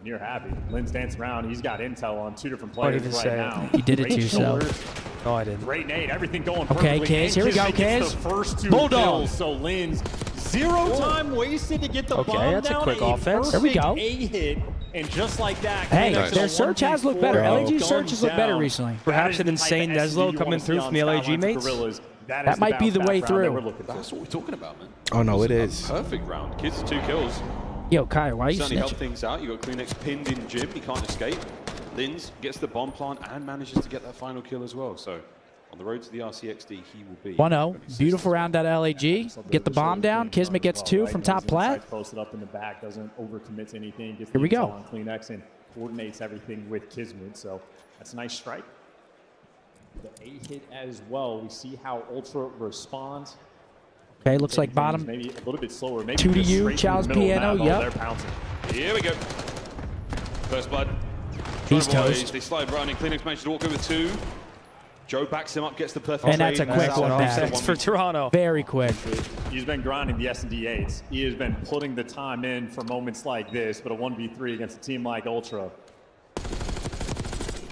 Q: You're happy. Lynn's dancing around. He's got intel on 2 different players right now.
B: He did it to yourself.
A: No, I didn't.
Q: Great nade. Everything going
B: okay,
Q: perfectly.
B: Kiz. Here we go, Kiz.
Q: The first 2
B: Bulldog.
Q: kills. So Lynn's 0 time wasted to get the bomb down.
A: That's a quick offense.
B: There we go.
Q: A-hit. And just like that.
B: Hey, their search has looked better. LAG search has looked better recently.
A: Perhaps an insane Neslo coming through from the LAG mates.
B: That might be the way through.
C: That's what we're talking about, man.
D: Oh, no, it is.
F: Perfect round. Kids 2 kills.
B: Yo, Kai, why are you
F: Certainly help
B: snitching?
F: things out. You got Kleenex pinned in Jim. He can't escape. Linz gets the bomb plant and manages to get that final kill as well. So on the road to the RCXD, he will be
B: 1-0. Beautiful round at LAG. Get the bomb down. Kismet gets 2 from top plat.
Q: Posted up in the back, doesn't overcommit to anything.
B: Here we go.
Q: Kleenex and coordinates everything with Kismet. So that's a nice strike. The A-hit as well. We see how Ultra responds.
B: Okay, looks like bottom.
Q: Maybe a little bit slower. Maybe
B: 2 to you, Chow's piano. Yep.
F: Here we go. First blood.
B: He's toast.
F: They slide running. Kleenex managed to walk over 2. Joe backs him up, gets the perfect
B: And that's a quick one back.
A: That's for Toronto.
B: Very quick.
Q: He's been grinding the S&D8s. He has been putting the time in for moments like this, but a 1v3 against a team like Ultra.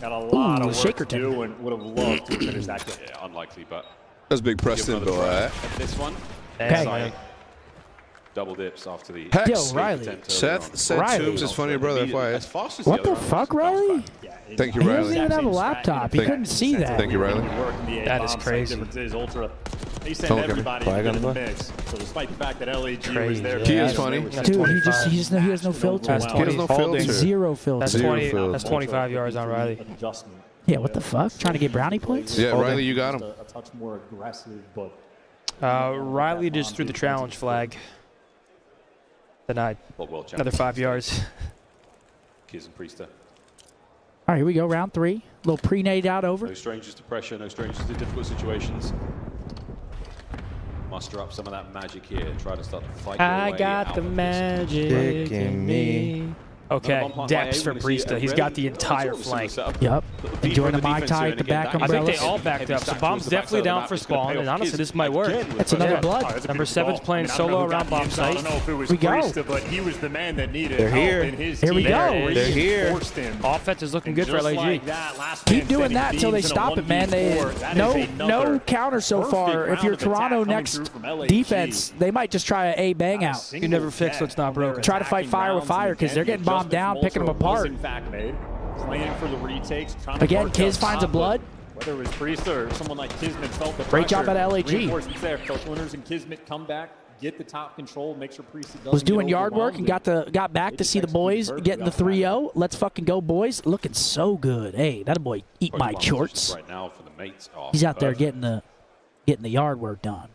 Q: Got a lot of work
B: shaker
Q: to do and would have loved to finish that game.
R: Yeah, unlikely, but
C: That's big Preston, though, right?
R: this one.
B: Okay.
R: Double dips after the
B: Yo, Riley.
C: Seth
B: Riley.
C: Tubes is funny, brother. FYI.
R: As fast as
B: What the
R: other round.
B: fuck, Riley?
C: Thank you,
B: He
C: Riley.
B: doesn't even have a laptop. He couldn't see that.
C: Thank you, Riley.
A: That is crazy.
Q: Ultra. They send
C: Don't look at me.
Q: everybody
C: Flag
Q: in
C: on
Q: the
C: the
Q: mix. So despite the fact that LAG was
A: Crazy.
Q: there,
C: He is funny.
B: Dude, he has no filter.
A: That's
C: He has no filter.
B: Zero filter.
A: That's
C: Zero
A: 20.
C: filter.
A: That's 25 yards on Riley.
Q: Adjustment.
B: Yeah, what the fuck? Trying to get brownie points?
C: Yeah, Riley, you got him.
Q: A touch more aggressive, but
A: Riley just threw the challenge flag. Denied. Another 5 yards.
R: Kids and Priester.
B: All right, here we go. Round 3. Little pre-nade out over.
R: No strangers to pressure, no strangers to difficult situations. Muster up some of that magic here. Try to start to fight your
A: I
R: way
A: got
R: out
A: the
R: of this.
A: magic in me. Okay, depths for Priesta. He's got the entire flank.
B: Yep. Enjoying a Mai Tai at the back
A: I think
B: umbrella.
A: they all backed up. So Bomb's definitely down for spawn, and honestly, this might work.
B: That's another blood.
A: Number 7's playing solo around bomb
Q: I
A: site.
Q: don't know if it was
B: We go.
Q: Priesta, but he was the man that needed
C: They're
Q: help
C: here.
Q: in his
B: Here we
Q: team.
B: go.
C: They're here.
Q: Forced him.
A: Offense is looking
Q: And
A: good for
Q: just
A: LAG.
Q: like that, last
B: Keep
Q: man
B: doing
Q: standing
B: that until they
Q: beams in a
B: stop it, man. They
Q: 1v4. That is
B: no
Q: another
B: counter so
Q: perfect
B: far. If
Q: round
B: you're
Q: of attack
B: Toronto
Q: coming
B: next
Q: through from LAG.
B: defense, they might just try a bang out.
A: You never fix what's not broken.
B: Try to fight fire with fire because they're getting bombed down, picking them apart.
Q: In fact, made playing for the retakes. Trying to
B: Again,
Q: work
B: Kiz
Q: up
B: finds a
Q: top,
B: blood.
Q: but whether it was Priesta or someone like Kismet felt the
B: Great job
Q: pressure.
B: at LAG.
Q: Reinforcements there. Coach Winners and Kismet come back, get the top control, make sure Priesta doesn't
B: Was doing
Q: get
B: yard work and got back to see the boys getting the 3-0. Let's fucking go, boys. Looking so good. Hey, that boy eat my shorts.
R: Right now for the mates. Oh,
B: He's out there
R: perfect.
B: getting the yard work done.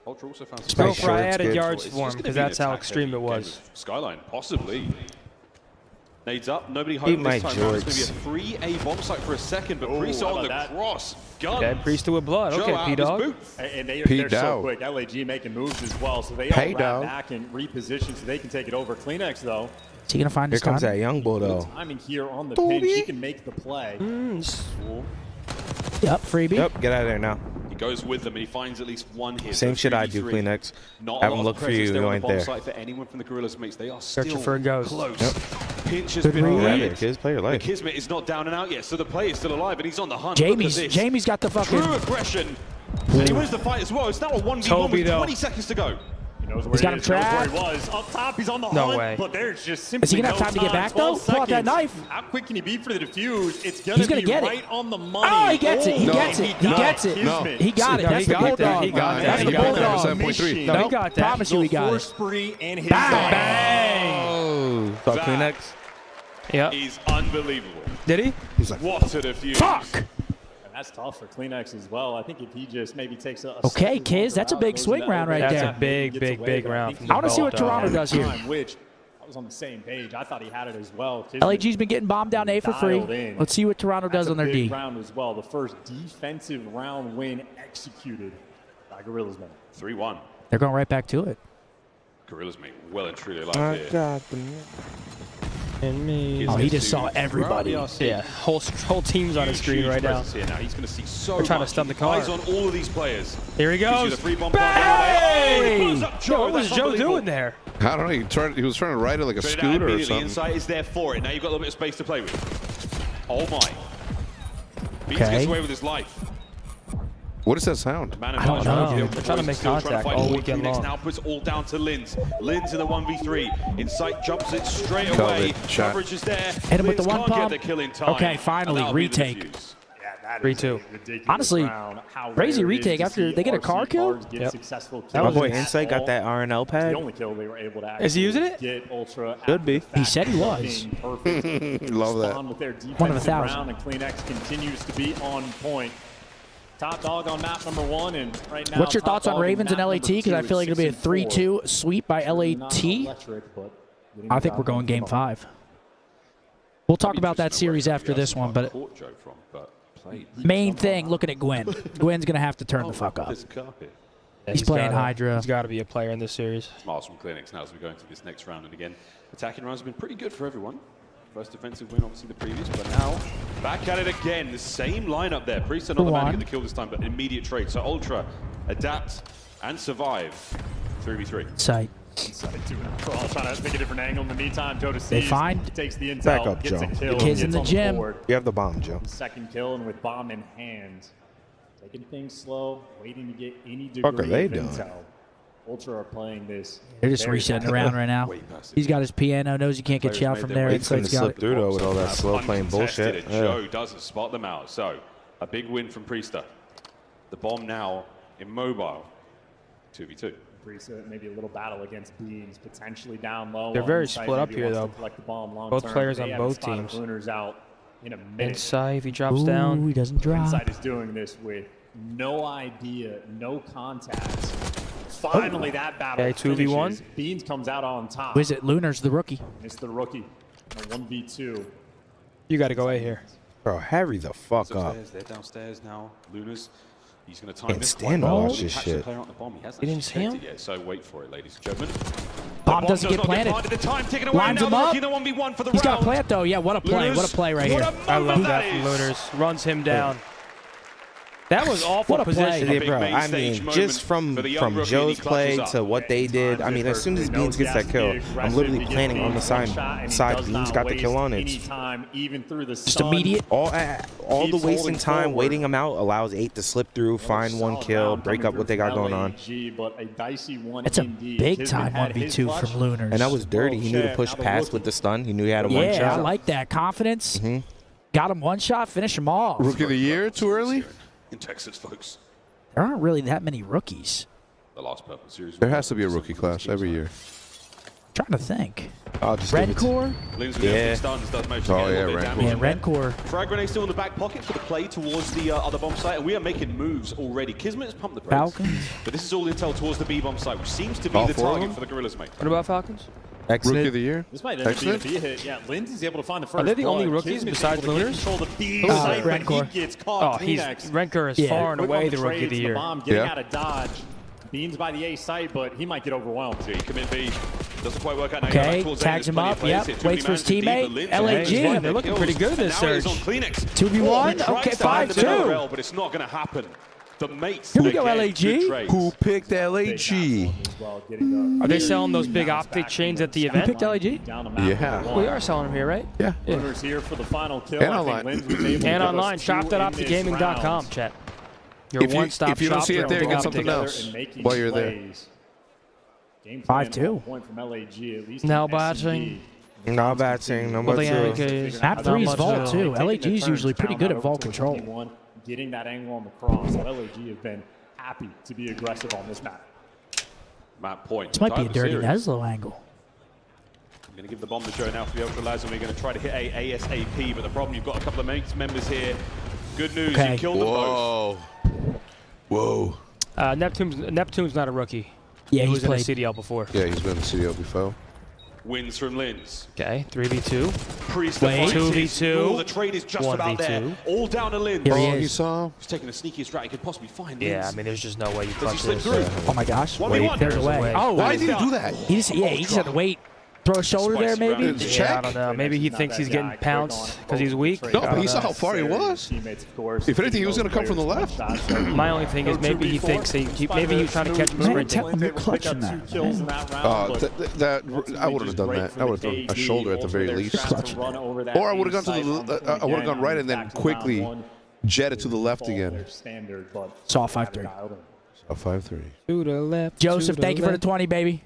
R: Ultra also found
C: Nice
A: Go for
C: shorts,
A: I added
C: good.
A: yards
R: It's
A: for
R: just
A: him
R: gonna
A: because
R: be an
A: that's how
R: attack
A: extreme it
R: heavy
A: was.
R: game with Skyline, possibly. Nades up, nobody
C: Eat
R: home
C: my
R: this time round. It's
C: jorts.
R: going to be a 3A bomb site for a second, but Priest
Q: how
R: on the
Q: about that?
R: cross. Guns.
A: Dead Priesta with blood.
R: Joe
A: Okay,
R: out of his
A: P-Dog.
R: boots.
Q: And they're
C: Pete
Q: so
C: Dow.
Q: quick. LAG making moves as well, so they
C: Hey,
Q: all
C: Dow.
Q: wrap back and reposition so they can take it over. Kleenex, though,
B: Is he gonna find
D: Here
B: his
D: comes
B: time?
D: that young bull, though.
Q: timing here on the pinch. He can make the play.
B: Yep, freebie.
D: Yep, get out of there now.
R: He goes with them and he finds at least one hit.
D: Same
R: So
D: shit I do,
R: 3v3.
D: Kleenex.
R: Not a
D: Have
R: lot
D: them
R: of
D: look for
R: presence
D: you,
R: there
D: you
R: on the
D: ain't
R: bomb
D: there.
R: site for anyone from the Gorillas mates. They are
A: Searching
R: still
A: for a ghost.
R: close.
D: Yep.
R: Pinch has
B: Good
R: been
B: read.
R: read.
D: There, kids, play your
R: But
D: life.
R: Kismet is not down and out yet, so the play is still alive and he's on the hunt. Look at this.
B: Jamie's got the fucking.
R: True aggression. And he wins the fight as well. It's now a 1v1
A: Toby,
R: with
A: though.
R: 20 seconds to go.
B: He's got him trapped.
Q: Where he was. Up top, he's on the
A: No
Q: hunt,
A: way.
Q: but there's just simply
B: Is he gonna
Q: no
B: have time to get back, though?
Q: 12
B: Pull out that
Q: seconds.
B: knife.
Q: How quick can he be for the defuse? It's
B: He's gonna
Q: be
B: get it.
Q: right on the money.
B: Oh, he gets it. He
C: No.
B: gets it. He gets it.
C: No.
B: He got it.
A: No,
B: That's
A: he
B: the
A: got that.
B: bulldog.
A: He got that.
B: That's
A: He
B: the
A: got that.
B: bulldog.
C: 7.3.
A: No, he got that.
B: Promise you, he got it.
Q: First spree and his
A: Bang!
C: Oh.
D: Saw
R: That
D: Kleenex?
A: Yep.
R: is unbelievable.
A: Did he?
C: He's like,
R: What a defuse.
B: Fuck.
Q: And that's tough for Kleenex as well. I think if he just maybe takes a
B: Okay,
Q: second
B: Kiz,
Q: longer
B: that's a
Q: out,
B: big
Q: goes
B: swing
Q: into
B: round right
Q: elevator,
A: That's a
B: there.
A: big,
Q: gets
A: big,
Q: away,
A: big
Q: but I
A: round.
Q: think
A: from
B: I want to see what
A: Bulldog.
B: Toronto does here.
Q: time, which I was on the same page. I thought he had it as well.
B: LAG's been getting bombed down A for free.
Q: Dialed in.
B: Let's see what Toronto does
Q: That's
B: on their
Q: a big
B: D.
Q: round as well. The first defensive round win executed by Gorillas man.
R: 3-1.
B: They're going right back to it.
R: Gorillas mate well and truly alive
D: I
R: here.
D: got them.
A: And me.
B: Oh, he just saw everybody.
A: Yeah, whole team's on his screen right now.
R: Here. Now he's going to see so
A: They're trying to
R: much.
A: stun the
R: He
A: car.
R: eyes on all of these players.
A: Here he
R: Gives you
A: goes.
R: the free bomb
A: Bang!
R: He pulls up
A: Yo, what was
R: That's
A: Joe
R: unbelievable.
A: doing there?
C: I don't know. He was trying to ride it like a
R: Straight out
C: scooter or
R: immediately.
C: something.
R: Insight is there for it. Now you've got a little bit of space to play with. Oh my. Beats
B: Okay.
R: gets away with his life.
C: What is that sound?
R: Man
B: I don't know.
A: They're trying to make contact all weekend long.
R: Now puts all down to Linz. Linz in the 1v3. Insight jumps it straight
C: Covered.
R: away.
C: Shot.
R: Coverage is there.
B: Hit him with the
R: Linz
B: one
R: can't
B: pump.
R: get the kill in time.
B: Okay, finally,
R: And that'll be the
B: retake.
R: defuse.
Q: Yeah, that
A: 3-2.
B: Honestly, crazy retake after they get a car kill.
A: Yep.
D: My boy Insight got that RNL
Q: The
D: pad.
Q: only kill they were able to
A: Is he using it?
Q: Get Ultra
D: Should be.
B: He said he was.
Q: Perfect.
C: Love that.
Q: Respond with their
B: One of a
Q: defensive
B: thousand.
Q: round, and Kleenex continues to be on point. Top dog on map number 1, and right now.
B: What's your
Q: top
B: thoughts on
Q: dog
B: Ravens and
Q: map
B: LAT?
Q: number
B: Because I
Q: 2
B: feel like
Q: is
B: it'll be a
Q: 6-4.
B: 3-2 sweep by
Q: Not
B: LAT.
Q: electric, but getting
B: I
Q: the
B: think we're
Q: job
B: going
Q: done.
B: game 5. We'll talk about that series after this one, but main thing, looking at Gwen. Gwen's going to have to turn the fuck up.
R: This carpet.
A: Yeah,
B: He's playing
A: gotta-
B: Hydra.
A: He's got to be a player in this series.
R: Smiles from Kleenex now as we go into this next round. And again, attacking rounds have been pretty good for everyone. First defensive win, obviously the previous, but now back at it again. The same lineup there. Priest not the man to get the kill this time, but immediate trade. So Ultra, adapt, and survive. 3v3.
B: Sight.
Q: We're all trying to make a different angle. In the meantime, Joe
B: They find
Q: takes the intel,
D: back up,
Q: gets
D: Joe.
Q: a kill,
B: Kids in
Q: gets
B: the
Q: on
B: gym.
Q: board.
D: You have the bomb, Joe.
Q: Second kill, and with bomb in hand, taking things slow, waiting to get any degree
D: Fuck are they
Q: of
D: doing?
Q: intel. Ultra are playing this.
B: They're just resetting around right now. He's got his piano, knows he can't get you out from there.
D: He's going to slip through, though, with all that slow playing bullshit.
F: And Joe doesn't spot them out. So, a big win from Priester. The bomb now immobile. 2v2.
Q: Priester, maybe a little battle against Beans, potentially down low.
A: They're very split up here, though. Both players on both teams.
Q: Lunars out in a minute.
A: Inside, if he drops down.
B: He doesn't drop.
Q: Inside is doing this with no idea, no contact. Finally, that battle.
A: Okay, 2v1.
Q: finishes. Beans comes out on top.
B: Who is it? Lunar's the rookie.
Q: It's the rookie. A 1v2.
A: You got to go A here.
D: Bro, hurry the fuck up.
F: They're downstairs now. Lunars. He's going to time
D: Can't
F: this
D: stand
F: quite
D: to
F: well.
D: watch this
F: Catch the
D: shit.
F: player on the bomb. He hasn't
A: You didn't
F: actually
A: see him?
F: checked it yet, so wait for it, ladies and gentlemen.
B: Bomb doesn't get planted.
F: The time ticking away.
B: Lines
F: Now
B: him
F: the
B: up.
F: rookie in the 1v1 for the
B: He's got a
F: round.
B: plant, though. Yeah, what a play. What a play right here.
A: I love that from Lunars. Runs him down. That was awful
B: What a play.
A: position.
D: Yeah, bro, I mean, just from Joe's play to what they did, I mean, as soon as Beans gets that kill, I'm literally planning on the side Beans got the kill on it.
B: Just immediate.
D: All the wasting time, waiting them out, allows 8 to slip through, find one kill, break up what they got going on.
B: It's a big-time 1v2 from Lunars.
D: And that was dirty. He knew to push past with the stun. He knew he had a one shot.
B: Yeah, I like that. Confidence. Got him one shot, finish him off.
C: Rookie of the year, too early?
F: In Texas, folks.
B: There aren't really that many rookies.
F: The last purple series.
C: There has to be a rookie class every year.
B: Trying to think.
D: I'll just give it to-
B: ROKKR?
F: Yeah. Stuns, does most
C: Oh, yeah,
B: Yeah, ROKKR.
F: Frag grenade still in the back pocket for the play towards the other bomb site, and we are making moves already. Kismet has pumped the brakes.
B: Falcons.
F: But this is all intel towards the B bomb site, which seems to be
C: All
F: the
C: four of
F: target
C: them?
F: for the Gorillas, mate.
A: What about Falcons?
C: Rookie of the year?
Q: This might end up being a
C: Excellent.
Q: B hit. Yeah, Lindsay's able to find the first
A: Are they the only
Q: blood.
A: rookies
Q: Kismet's
A: besides
Q: able to get
A: Lunars?
Q: control of the B
A: Who is
Q: site,
A: it?
Q: but he
B: ROKKR.
Q: gets caught.
A: ROKKR is far and
Q: Quick
A: away
Q: on
A: the rookie of
Q: trades,
A: the year.
Q: bomb getting
C: Yeah.
Q: out of dodge. Beans by the A site, but he might get overwhelmed.
F: So he commit B. Doesn't quite work out now.
B: Okay, tags him up. Yep, waits for his teammate. LAG.
A: They're looking pretty good in this
F: Now he's
A: surge.
F: on Kleenex.
B: 2v1. Okay, 5-2.
F: But it's not going to happen. The mates.
B: Here we go,
F: again,
B: LAG.
F: good trades.
C: Who picked LAG?
A: Are they selling those big optic chains at the
B: You
A: event?
B: picked LAG?
C: Yeah.
A: We are selling them here, right?
C: Yeah.
Q: Lunars here for the final kill.
C: And
Q: I think
C: online.
Q: Linz was able to
A: And
Q: give us
A: online.
Q: two
A: Shop at
Q: in this
A: OpticGaming.com,
Q: round.
A: chat. Your one-stop
C: if you
A: shop
C: don't see
A: for
C: it there,
A: everything
C: get
A: optic.
C: something else
Q: And making
C: while you're there.
Q: plays. Game plan
B: 5-2.
Q: Point from LAG, at least
A: Now
Q: in
A: batting.
Q: SMB.
D: No batting, number
A: Well, the
D: 2.
A: AMKs.
B: Map 3 is
A: Not much
B: vault,
A: at all.
B: too.
Q: Taking
B: LAG
Q: the
B: is
Q: turns
B: usually pretty
Q: down
B: good
Q: out
B: at vault
Q: over to
B: control.
Q: 21, getting that angle on the cross. So LAG have been happy to be aggressive on this map.
F: Map point.
B: This might be a
F: Type of
B: dirty
F: series.
B: Neslo angle.
F: I'm going to give the bomb to Joe now for the Ultra Lads, and we're going to try to hit a ASAP. But the problem, you've got a couple of mates members here. Good news,
B: Okay.
F: you killed them both.
C: Whoa.
A: Neptune's not a rookie.
B: Yeah,
A: he
B: he's
A: was in
B: played.
A: the CDL before.
C: Yeah, he's been in the CDL before.
F: Wins from Linz.
A: Okay, 3v2.
F: Priest
A: Wait.
F: fights.
A: 2v2.
F: Oh, the trade is just about there.
A: 1v2.
F: All down to Linz.
B: Here he
C: Oh,
B: is.
C: you saw him?
F: He's taking the sneakiest route he could possibly find.
A: Yeah, I
F: Linz.
A: mean, there's just no way you
F: Does he
A: clutch
F: slip
A: this.
F: through?
B: Oh my gosh.
F: 1v1.
B: There's a way.
A: Oh,
C: Why did he do that?
B: He just had to wait. Throw a shoulder there,
F: Spicy
B: maybe?
F: round.
C: It's
A: Yeah, I
C: check?
A: don't know. Maybe he thinks he's getting pounced because he's weak.
C: No, but he saw how far he was.
Q: Teammates, of course.
C: If anything, he was going to come from the left.
A: My only thing is maybe he thinks maybe he's trying to catch him
B: Man,
A: sprinting.
B: tell him you're clutching that.
C: I would have done that. I would have thrown a shoulder at the very least. Or I would have gone to the. I would have gone right and then quickly jetted to the left again.
B: Saw 5-3.
C: A 5-3.
A: To the left.
B: Joseph,
A: to
B: thank you for the 20, baby.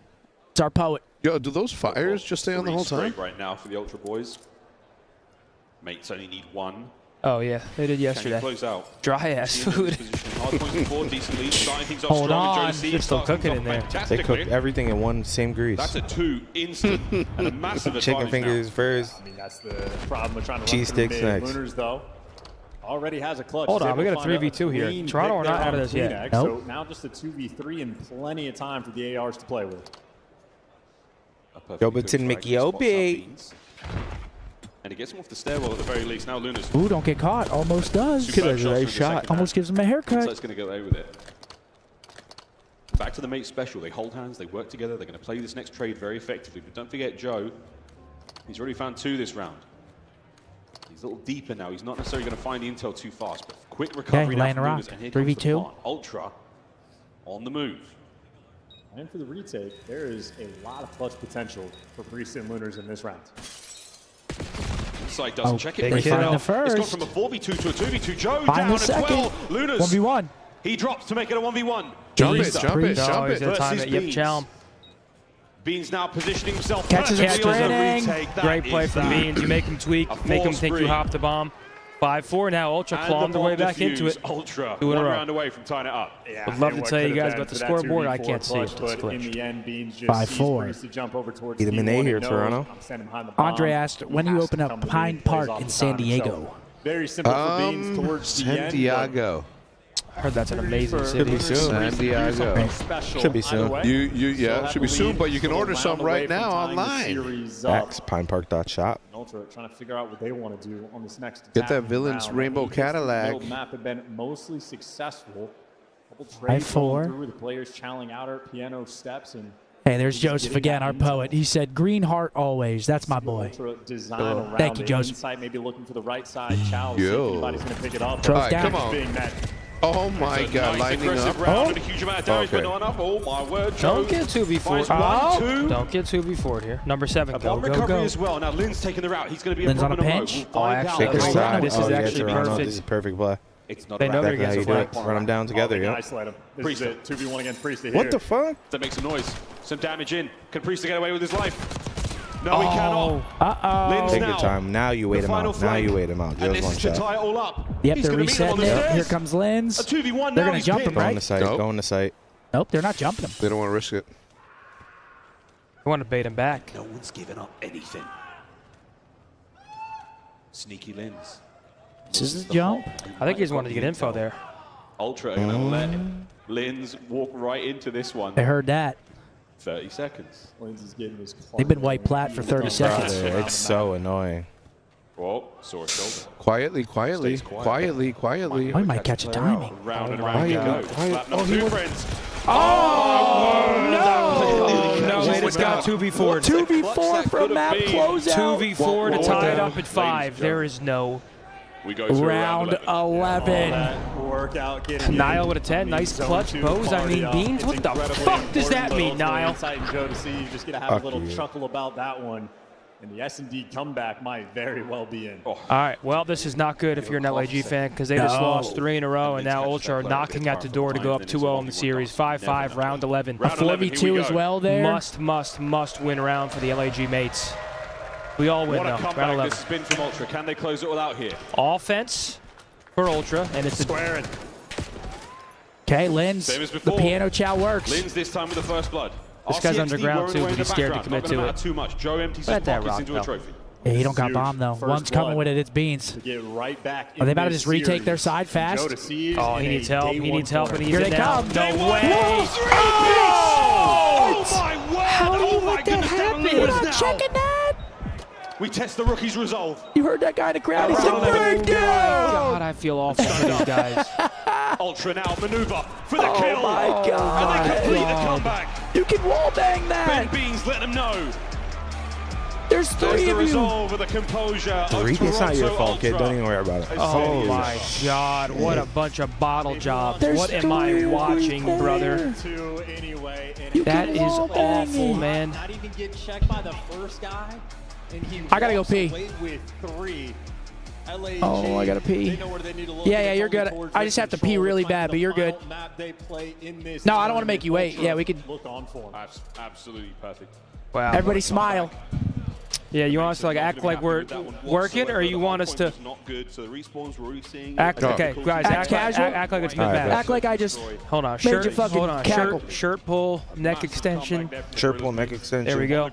B: It's our poet.
C: Yo, do those fires just stay on the whole time?
F: Right now for the Ultra boys. Mates only need one.
A: Oh yeah, they did
F: Can
A: yesterday.
F: you close out?
A: Dry ass food.
F: Hold
A: on, they're still cooking in there.
D: They cooked everything in one same grease.
F: That's a 2 instant and a massive
D: Chicken
F: advantage
D: fingers
F: now.
D: first.
Q: I mean, that's the problem with trying to
D: Cheese
Q: run through
D: sticks
Q: mid.
D: next.
Q: Lunars, though, already has a clutch.
A: Hold
Q: He's
A: on, we
Q: able
A: got
Q: to
A: a
Q: find
A: 3v2 here.
Q: clean
A: Toronto
Q: pick
A: are not
Q: there
A: out of
Q: on
A: this yet.
Q: Kleenex.
B: Nope.
Q: So now just a 2v3 and plenty of time for the ARs to play with.
D: Jobiton Mickey Obi.
F: And he gets him off the stairwell at the very least. Now Luna's
B: Ooh, don't get caught. Almost does.
F: superb shots in the second
B: Almost
F: half.
B: gives him a haircut.
F: So it's going to get away with it. Back to the mate special. They hold hands. They work together. They're going to play this next trade very effectively. But don't forget Joe. He's already found 2 this round. He's a little deeper now. He's not necessarily going to find the intel too fast. But quick recovery now
B: laying
F: from
B: a rock.
F: Lunas. And here comes the
B: 3v2.
F: plot. Ultra on the move.
Q: And for the retake, there is a lot of clutch potential for Priest and Lunars in this round.
F: Inside doesn't check it.
B: They find the first.
F: It's gone from a 4v2 to a 2v2. Joe
B: Find
F: down
B: the
F: as
B: second.
F: well. Lunars.
B: 1v1.
F: He drops to make it a 1v1.
C: Jump
F: Priest
C: it, jump it, jump it.
F: versus
A: Yep,
F: Beans.
A: Chow.
F: Beans now positioning himself.
B: Catches him
F: perfectly on the
B: sprinting.
F: retake. That
A: Great play
F: is
A: from
F: that.
A: Beans. You make him tweak, make him think you hopped the bomb. 5-4 now. Ultra
F: And
A: clawing
F: the
A: their way
F: bomb
A: back into it.
F: defuse. Ultra,
A: 2 in a
F: one
A: row.
F: round away from tying it up.
Q: Yeah,
A: Would love
Q: and
A: to
Q: what
A: tell you
Q: could have
A: guys
Q: been
A: about the
Q: for that
A: scoreboard. I
Q: 2v4
A: can't see it.
Q: clutch,
A: It's
Q: but in
A: glitched.
Q: the end, Beans just
B: 5-4.
Q: sees Priest to jump over towards
D: Get him an
Q: D1
D: A here,
Q: and knows,
D: Toronto.
Q: I'm sending behind the bomb.
B: Andre asked, when do you open up Pine Park in San Diego?
Q: Very simple for Beans towards the
C: San
Q: end,
C: Diego.
A: I heard that's an amazing
C: Should
A: city.
C: be soon. San Diego.
D: Should be soon.
C: Yeah, should be soon, but you can order some right now online.
D: Pineppark.shop.
Q: Ultra trying to figure out what they want to do on this next
C: Get that
Q: attacking
C: Villains
Q: round.
C: Rainbow
Q: The middle
C: Cadillac.
Q: map have been mostly successful. Couple trades
B: 5-4.
Q: going through, the players channeling out our piano steps and
B: Hey, there's Joseph again, our poet. He said, green heart always. That's my boy.
Q: design around
B: Thank you,
Q: it.
B: Joseph.
Q: Inside, maybe looking for the right side. Chow, see if
C: Yo.
Q: anybody's going to pick it up.
B: Throw it
C: All right,
B: down.
C: come on.
Q: Being met.
C: Oh my God, lining up.
F: Round and a huge amount of damage,
C: Okay.
F: but not enough. Oh my word,
A: Don't
F: Joe.
A: get 2v4.
F: Finds one, two.
A: Don't get 2v4 here. Number 7,
F: A
A: go,
F: bomb
A: go,
F: recovery
A: go.
F: as well. Now Lynn's taking the route. He's going to be
B: Lynn's
F: a
B: on a
F: problem in row.
B: pinch.
F: We'll find
A: actually,
F: out.
A: this
D: Take
A: is-
D: the side.
A: this is
D: Oh, yeah,
A: actually
D: Toronto.
A: perfect.
D: This is perfect play.
F: It's not
A: They
F: a
A: know
F: round.
A: they're
D: Exactly how
A: getting
D: you do it.
A: flanked.
D: Run them down together,
Q: They can
D: yeah.
Q: isolate him. This
F: Priest.
Q: is it. 2v1 against Priest.
D: What the fuck?
F: That makes some noise. Some damage in. Can Priest get away with his life? No, he cannot.
B: Uh-oh.
F: Lynn's
D: Take
F: now.
D: your time. Now you wait
F: The
D: him
F: final
D: out. Now
F: flank.
D: you wait him out.
F: And
D: Just
F: this
D: one
F: is to
D: shot.
F: tie it all up.
B: Yep,
F: He's
B: they're
F: gonna meet him on the
B: resetting it.
F: stairs.
B: Here comes Lynn's.
F: A 2v1
B: They're
F: now.
B: going to
F: He's
B: jump him,
F: pinned.
D: Go on
B: right?
D: the site.
C: Nope.
D: Go on the site.
B: Nope, they're not jumping him.
C: They don't want to risk it.
A: I want to bait him back.
F: No one's giving up anything. Sneaky Lynn's.
B: This is the jump.
A: I think he just wanted to get info there.
F: Ultra are going to let Lynn's walk right into this one.
B: They heard that.
F: 30 seconds.
Q: Lynn's is getting his
B: They've been white plat for 30 seconds.
D: Brother, it's so annoying.
F: Whoa, saw a shoulder.
C: Quietly, quietly,
F: Stays quiet.
C: quietly, quietly.
B: Oh, he might catch a timing.
F: Round and
C: Oh
F: around we
C: my
F: go.
C: God.
F: Slap number
C: Oh, he
F: 2,
C: was-
F: friends.
A: No, they just got 2v4.
B: 2v4 from map closeout.
A: 2v4 to tie it up at 5. There is no.
F: We go to
B: Round 11.
Q: that workout getting
A: Niall with a 10. Nice clutch. BoZe, I mean, Beans. What the fuck does that mean, Niall?
Q: Insight and Joe to see you just gonna have
D: Fuck
Q: a little
D: you.
Q: chuckle about that one. And the S&D comeback might very well be in.
A: All right, well, this is not good if you're an LAG fan because they just
B: No.
A: lost 3 in a row, and now Ultra are knocking at the door to go up 2-0 in the series. 5-5, round 11.
B: A 4v2 as well there.
A: Must win round for the LAG mates. We all win,
F: What a
A: though.
F: comeback
A: Round 11.
F: this has been from Ultra. Can they close it all out here?
A: Offense for Ultra, and it's a
Q: Squaring.
B: Okay, Lynn's.
F: Same as
B: The
F: before.
B: piano chow works.
F: Lynn's this time with the first blood.
A: This guy's
F: RCXD
A: underground,
F: rolling
A: too,
F: away
A: but
F: in
A: he's
F: the
A: scared to
F: background.
A: commit
F: Not
A: to
F: gonna
A: it.
F: matter too much. Joe empties his
A: Let that
F: pockets
A: rock,
F: into
A: though.
F: a trophy.
B: Yeah, he don't got
Q: Huge
B: bomb, though.
Q: first
B: One's coming
Q: blood.
B: with it. It's Beans.
Q: To get right back
B: Are they
Q: in
B: about to
Q: this
B: just retake their
Q: series.
B: side fast?
Q: Joe to Thieves
A: Oh, he
Q: in a
A: needs help.
Q: day
A: He
Q: one
A: needs help,
Q: corner.
A: and he's
B: Here
A: in
B: they
A: now.
B: come.
A: No way.
F: Oh my word!
B: How do you
F: Oh my
B: let that
F: goodness,
B: happen?
F: that
B: You're
F: Lewis
B: not
F: now.
B: checking that?
F: We test the rookie's resolve.
B: You heard that guy in the crowd. He said,
F: Round 11.
B: break down.
A: God, I feel awful for these guys.
F: Ultra now maneuver for the
B: Oh
F: kill.
B: my
F: And
B: God.
F: they complete the comeback.
B: You can wall bang
F: Ben
B: that.
F: Beans let them know.
B: There's
F: There's
B: 3
F: the
B: of you.
F: resolve of the composure of
D: It's not your
F: Toronto
D: fault, kid.
F: Ultra.
D: Don't even worry about it.
A: Oh my God, what a bunch of bottle jobs.
B: There's
A: What am I
B: 3
A: watching,
B: right
A: brother?
B: there.
Q: Two anyway. And
B: You
A: That
B: can
A: is
B: wall bang
A: awful,
B: it.
A: man.
Q: not even get checked by the first guy. And he
B: I gotta go
Q: walks
B: pee.
Q: away with 3. LAG,
B: Oh, I gotta pee.
Q: they know where they need to look,
B: Yeah,
Q: and
B: yeah,
Q: it's
B: you're
Q: only
B: good.
Q: towards
B: I
Q: their
B: just have to
Q: control.
B: pee really
Q: It's
B: bad, but you're good.
Q: final map they play in this
B: No, I don't want to make you wait.
Q: Ultra
B: Yeah, we could.
Q: look on for 'em.
F: Absolutely perfect.
A: Wow.
B: Everybody smile.
A: Yeah, you want us to like act like we're working, or you want us to
F: Not good. So the respawns we're already seeing.
A: act? Okay, guys,
B: Act
A: act
B: casual.
A: Act like it's
D: All right,
A: mid-match.
B: Act like I just.
A: Hold on,
B: Made
A: shirt.
B: you fucking
A: Hold on,
B: cackle.
A: shirt pull, neck extension.
D: Shirt pull, neck extension.
A: There we go.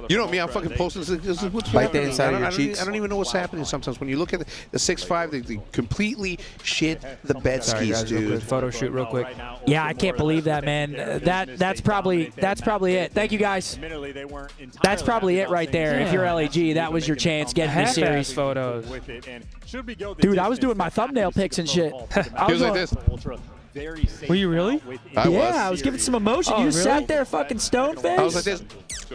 C: You know me, I'm fucking posting this. What's
D: Bite the
C: happening?
D: inside of your
C: I don't
D: cheeks.
C: I don't even know what's happening sometimes. When you look at the 6'5", they completely shit the bed
A: Sorry,
C: skis,
A: guys, real quick.
C: dude.
A: Photo shoot, real quick.
B: Yeah, I can't believe that, man. That's probably it. Thank you guys.
Q: Admittedly, they weren't entirely
B: That's probably
Q: happy
B: it
Q: about
B: right
Q: things.
B: there. If you're LAG, that was your chance getting this
A: Half-ass
B: series.
A: photos.
Q: With it, and should we go the
B: Dude, I was
Q: distance,
B: doing my
Q: that's
B: thumbnail
Q: obviously
B: pics and
Q: the
B: shit.
Q: protocol for the
B: I was
C: He was like
B: on-
C: this.
Q: Ultra very safe.
A: Were you really?
B: I was giving some emotion. You sat there fucking stone face.
C: I was like this.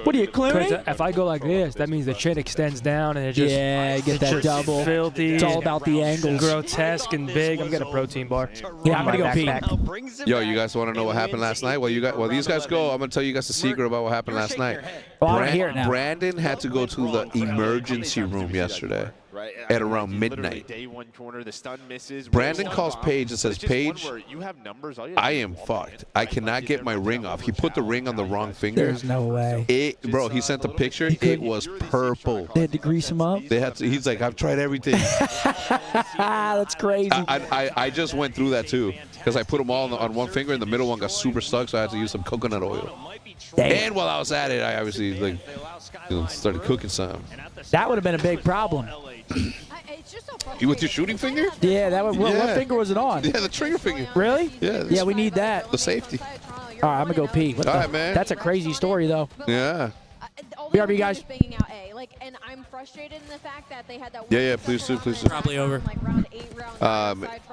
B: What are you, clearing?
A: If I go like this, that means the chin extends down and it just
B: get that double.
A: Filthy.
B: It's all about the angles.
A: Grotesque and big. I'm getting a protein bar.
B: Yeah, I'm gonna go pee.
C: Yo, you guys want to know what happened last night? Well, these guys go, I'm gonna tell you guys the secret about what happened last night.
B: Well, I wanna hear it now.
C: Brandon had to go to the emergency room yesterday at around midnight. Brandon calls Paige and says, Paige, I am fucked. I cannot get my ring off. He put the ring on the wrong finger.
B: There's no way.
C: Bro, he sent the picture. It was purple.
B: They had to grease him up.
C: He's like, I've tried everything.
B: That's crazy.
C: I just went through that too because I put them all on one finger and the middle one got super stuck, so I had to use some coconut oil. Damn. And while I was at it, I obviously started cooking some.
B: That would have been a big problem.
C: You with your shooting finger?
B: Yeah, that would. What finger was it on?
C: Yeah, the trigger finger.
B: Really?
C: Yeah.
B: Yeah, we need that.
C: The safety.
B: All right, I'm gonna go pee. All
C: right, man.
B: That's a crazy story, though.
C: Yeah.
B: BRB, guys.
G: Banging out A. And I'm frustrated in the fact that they had that.
C: Yeah, please do.
B: Probably over.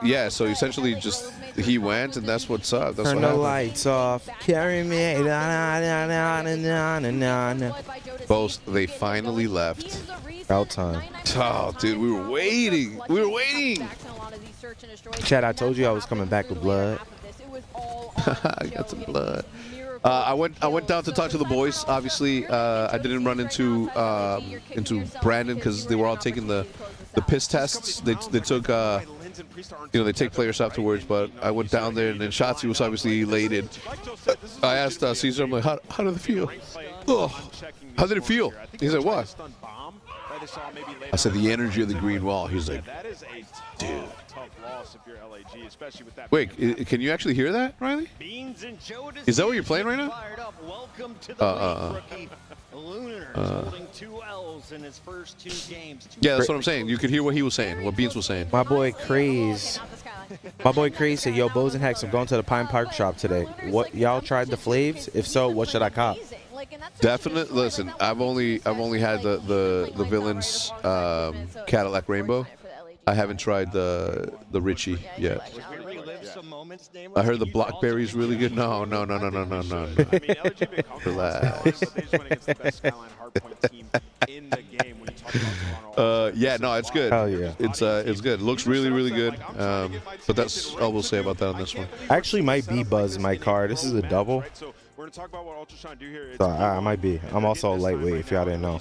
C: Yeah, so essentially just he went, and that's what's up. That's
D: Turn
C: what
D: the lights off. Carry me.
C: Both, they finally left.
D: About time.
C: Oh, dude, we were waiting.
D: Chad, I told you I was coming back with blood.
C: I got some blood. I went down to talk to the boys. Obviously, I didn't run into Brandon because they were all taking the piss tests. They took they take players afterwards. But I went down there, and then Shotzi was obviously elated. I asked Caesar, I'm like, how did it feel? Oh, how did it feel? He said, what? I said, the energy of the green wall. He's like, dude. Wait, can you actually hear that, Riley? Is that what you're playing right now? Yeah, that's what I'm saying. You could hear what he was saying, what Beans was saying.
D: My boy Craze said, yo, Boz and Hex, I'm going to the Pine Park shop today. What, y'all tried the flavs? If so, what should I cop?
C: Definitely. Listen, I've only had the Villains Cadillac Rainbow. I haven't tried the Richie yet. I heard the Blackberry's really good. No. Relax. Yeah, no, it's good.
D: Hell yeah.
C: It's good. It looks really good. But that's all we'll say about that on this one.
D: Actually, might be Buzz in my car. This is a double.
F: We're going to talk about what Ultra's trying to do here.
D: So I might be. I'm also a lightweight, if y'all didn't know.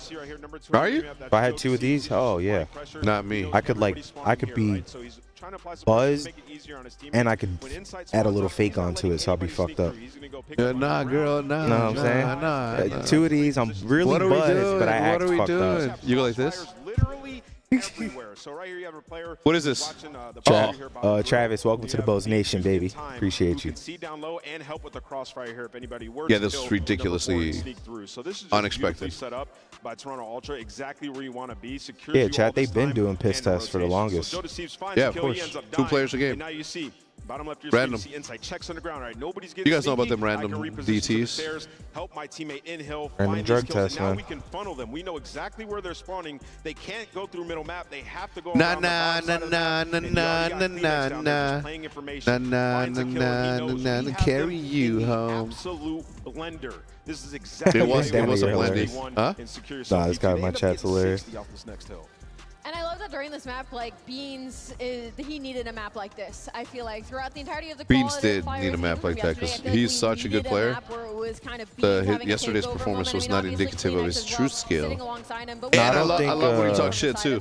C: Are you?
D: If I had two of these, oh yeah.
C: Not me.
D: I could be Buzz, and I could add a little fake onto it, so I'll be fucked up.
C: Nah, girl, nah.
D: Know what I'm saying?
C: Nah.
D: Two of these, I'm really buzzed, but I act fucked up.
C: You go like this?
F: Everywhere. So right here you have a player.
C: What is this?
D: Travis, welcome to the Boz Nation, baby. Appreciate you.
F: See down low and help with the crossfire here if anybody were
C: yeah, this is ridiculously
F: so this is
C: unexpected.
F: Set up by Toronto Ultra, exactly where you want to be.
D: Yeah, Chad, they've been doing piss tests for the longest.
C: Yeah, of course. 2 players a game.
F: Now you see bottom left your
C: random.
F: Inside checks on the ground. Right, nobody's
C: you guys know about them random DTs?
F: Help my teammate in hill.
D: Random drug tests, man.
F: Now we can funnel them. We know exactly where they're spawning. They can't go through middle map. They have to go around
C: carry you home.
F: Absolute blender. This is exactly
C: it was a blending. Huh?
D: Nah, this guy in my chat's hilarious.
G: And I love that during this map, like, Beans, he needed a map like this. I feel like throughout the entirety of the
C: Beans did need a map like that because he's such a good player. Yesterday's performance was not indicative of his true skill. And I love when he talks shit, too.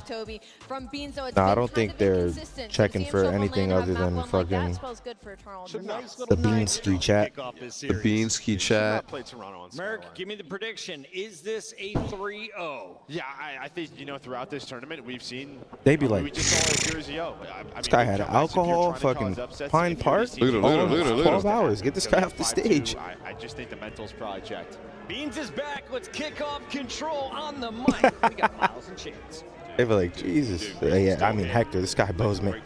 D: I don't think they're checking for anything other than fucking the Beansky chat.
C: The Beansky chat.
K: Merc, give me the prediction. Is this a 3-0?
R: Yeah, I think, throughout this tournament, we've seen.
D: They be like,
R: we just saw a series of yo.
D: This guy had alcohol, fucking Pine Park.
C: Look at him.
D: 12 hours. Get this guy off the stage.
R: I just think the mental's probably checked.
K: Beans is back. Let's kick off control on the mic. We got Miles and Chance.
D: They were like, Jesus. Yeah, I mean, Hector, this guy Bozeman.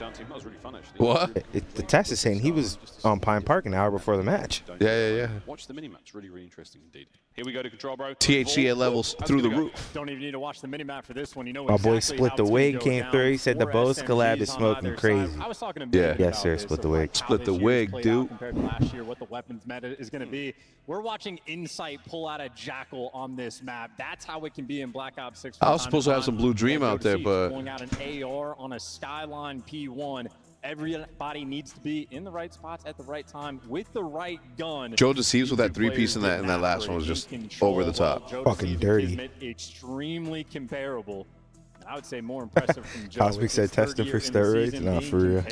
C: What?
D: The test is saying he was on Pine Park an hour before the match.
C: Yeah.
N: Watch the mini-match. Really interesting indeed.
F: Here we go to control, bro.
C: THCA levels through the roof.
Q: Don't even need to watch the minimap for this one. You know
D: My boy
Q: exactly
D: Split
Q: how
D: the
Q: it's gonna
D: Wig
Q: go
D: came
Q: down.
D: through. He said the
Q: 4
D: Boz collab
Q: SMGs
D: is
Q: on
D: smoking
Q: either
D: crazy.
Q: side. I was talking to
C: Yeah.
Q: Mick
D: Yes,
Q: about
D: sir,
Q: this,
D: Split the
Q: of,
D: Wig.
Q: like, how
C: Split
Q: this
C: the
Q: year's
C: wig,
Q: played
C: dude.
Q: out compared to last year, what the weapons meta is going to be. We're watching Insight pull out a Jackal on this map. That's how it can be in Black Ops 6.
C: I was supposed to have some Blue Dream out there, but
Q: pulling out an AR on a Skyline P1. Everybody needs to be in the right spots at the right time with the right gun.
C: Joe Deceives with that 3-piece in that last one was just over the top.
D: Fucking dirty.
Q: Extremely comparable. And I would say more impressive from Joe.
D: Cosmic said testing for steroids. Nah, for real.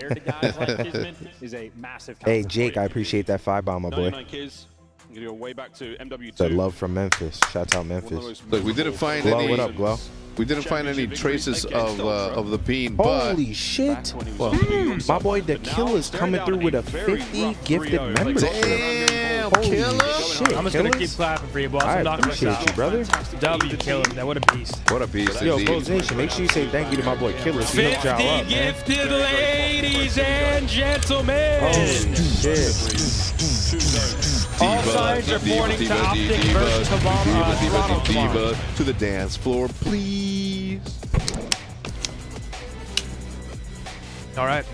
Q: Is a massive
D: Hey, Jake, I appreciate that 5-bomb, my boy.
F: 99 kills. I'm gonna go way back to MW2.
D: The love from Memphis. Shout out Memphis.
C: Look, we didn't find
D: Glow,
C: any.
D: what up, Glow?
C: We didn't find any traces of the bean, but
D: Holy shit! My boy The Killer's coming through with a 50 gifted membership.
C: Damn,
D: Holy
C: Killer!
D: shit,
A: I'm just gonna keep
D: Killers.
A: clapping for you, boss.
D: I
A: I'm not gonna
D: appreciate
A: stop.
D: you, brother.
A: W Killer, now what a beast.
C: What a beast
D: Yo,
C: indeed.
D: Boz Nation, make sure you say thank you to my boy Killers. He hooked y'all
A: 50
D: up, man.
A: gifted ladies and gentlemen.
D: Oh, shit.
A: All signs are pointing to Optic versus Toronto tomorrow.
C: To the dance floor, please.
A: All right.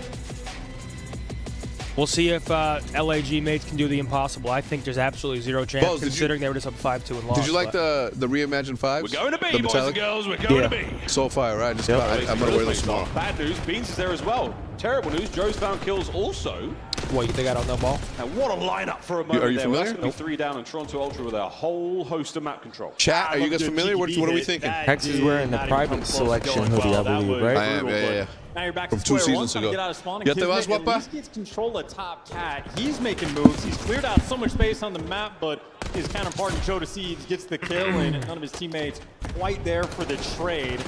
A: We'll see if LAG mates can do the impossible. I think there's absolutely zero chance,
C: Boz,
A: considering they were just up 5-2 and lost.
C: Did you like the reimagined fives?
F: We're going to
C: The
F: be, boys
C: metallic?
F: and girls. We're going to be.
C: So fire, right? I'm gonna wear those tomorrow.
F: Bad news, Beans is there as well. Terrible news, Joe's found kills also.
A: What, you think I don't know ball?
F: And what a lineup for a moment
C: Are you
F: there.
C: familiar?
F: That's going to be 3 down in Toronto Ultra with a whole host of map control.
C: Chat, are you guys familiar? What are we thinking?
D: Hex is wearing the private selection hoodie, I believe, right?
C: I am, yeah.
Q: Now you're back
C: From
Q: to
C: 2
Q: square one,
C: seasons
Q: trying to
C: ago.
Q: get out of spawn, and
C: Ya te vas,
Q: Kismet at
C: guapa?
Q: least gets control of top cat. He's making moves. He's cleared out so much space on the map, but his counterpart in Joe Deceives gets the kill, and none of his teammates quite there for the trade.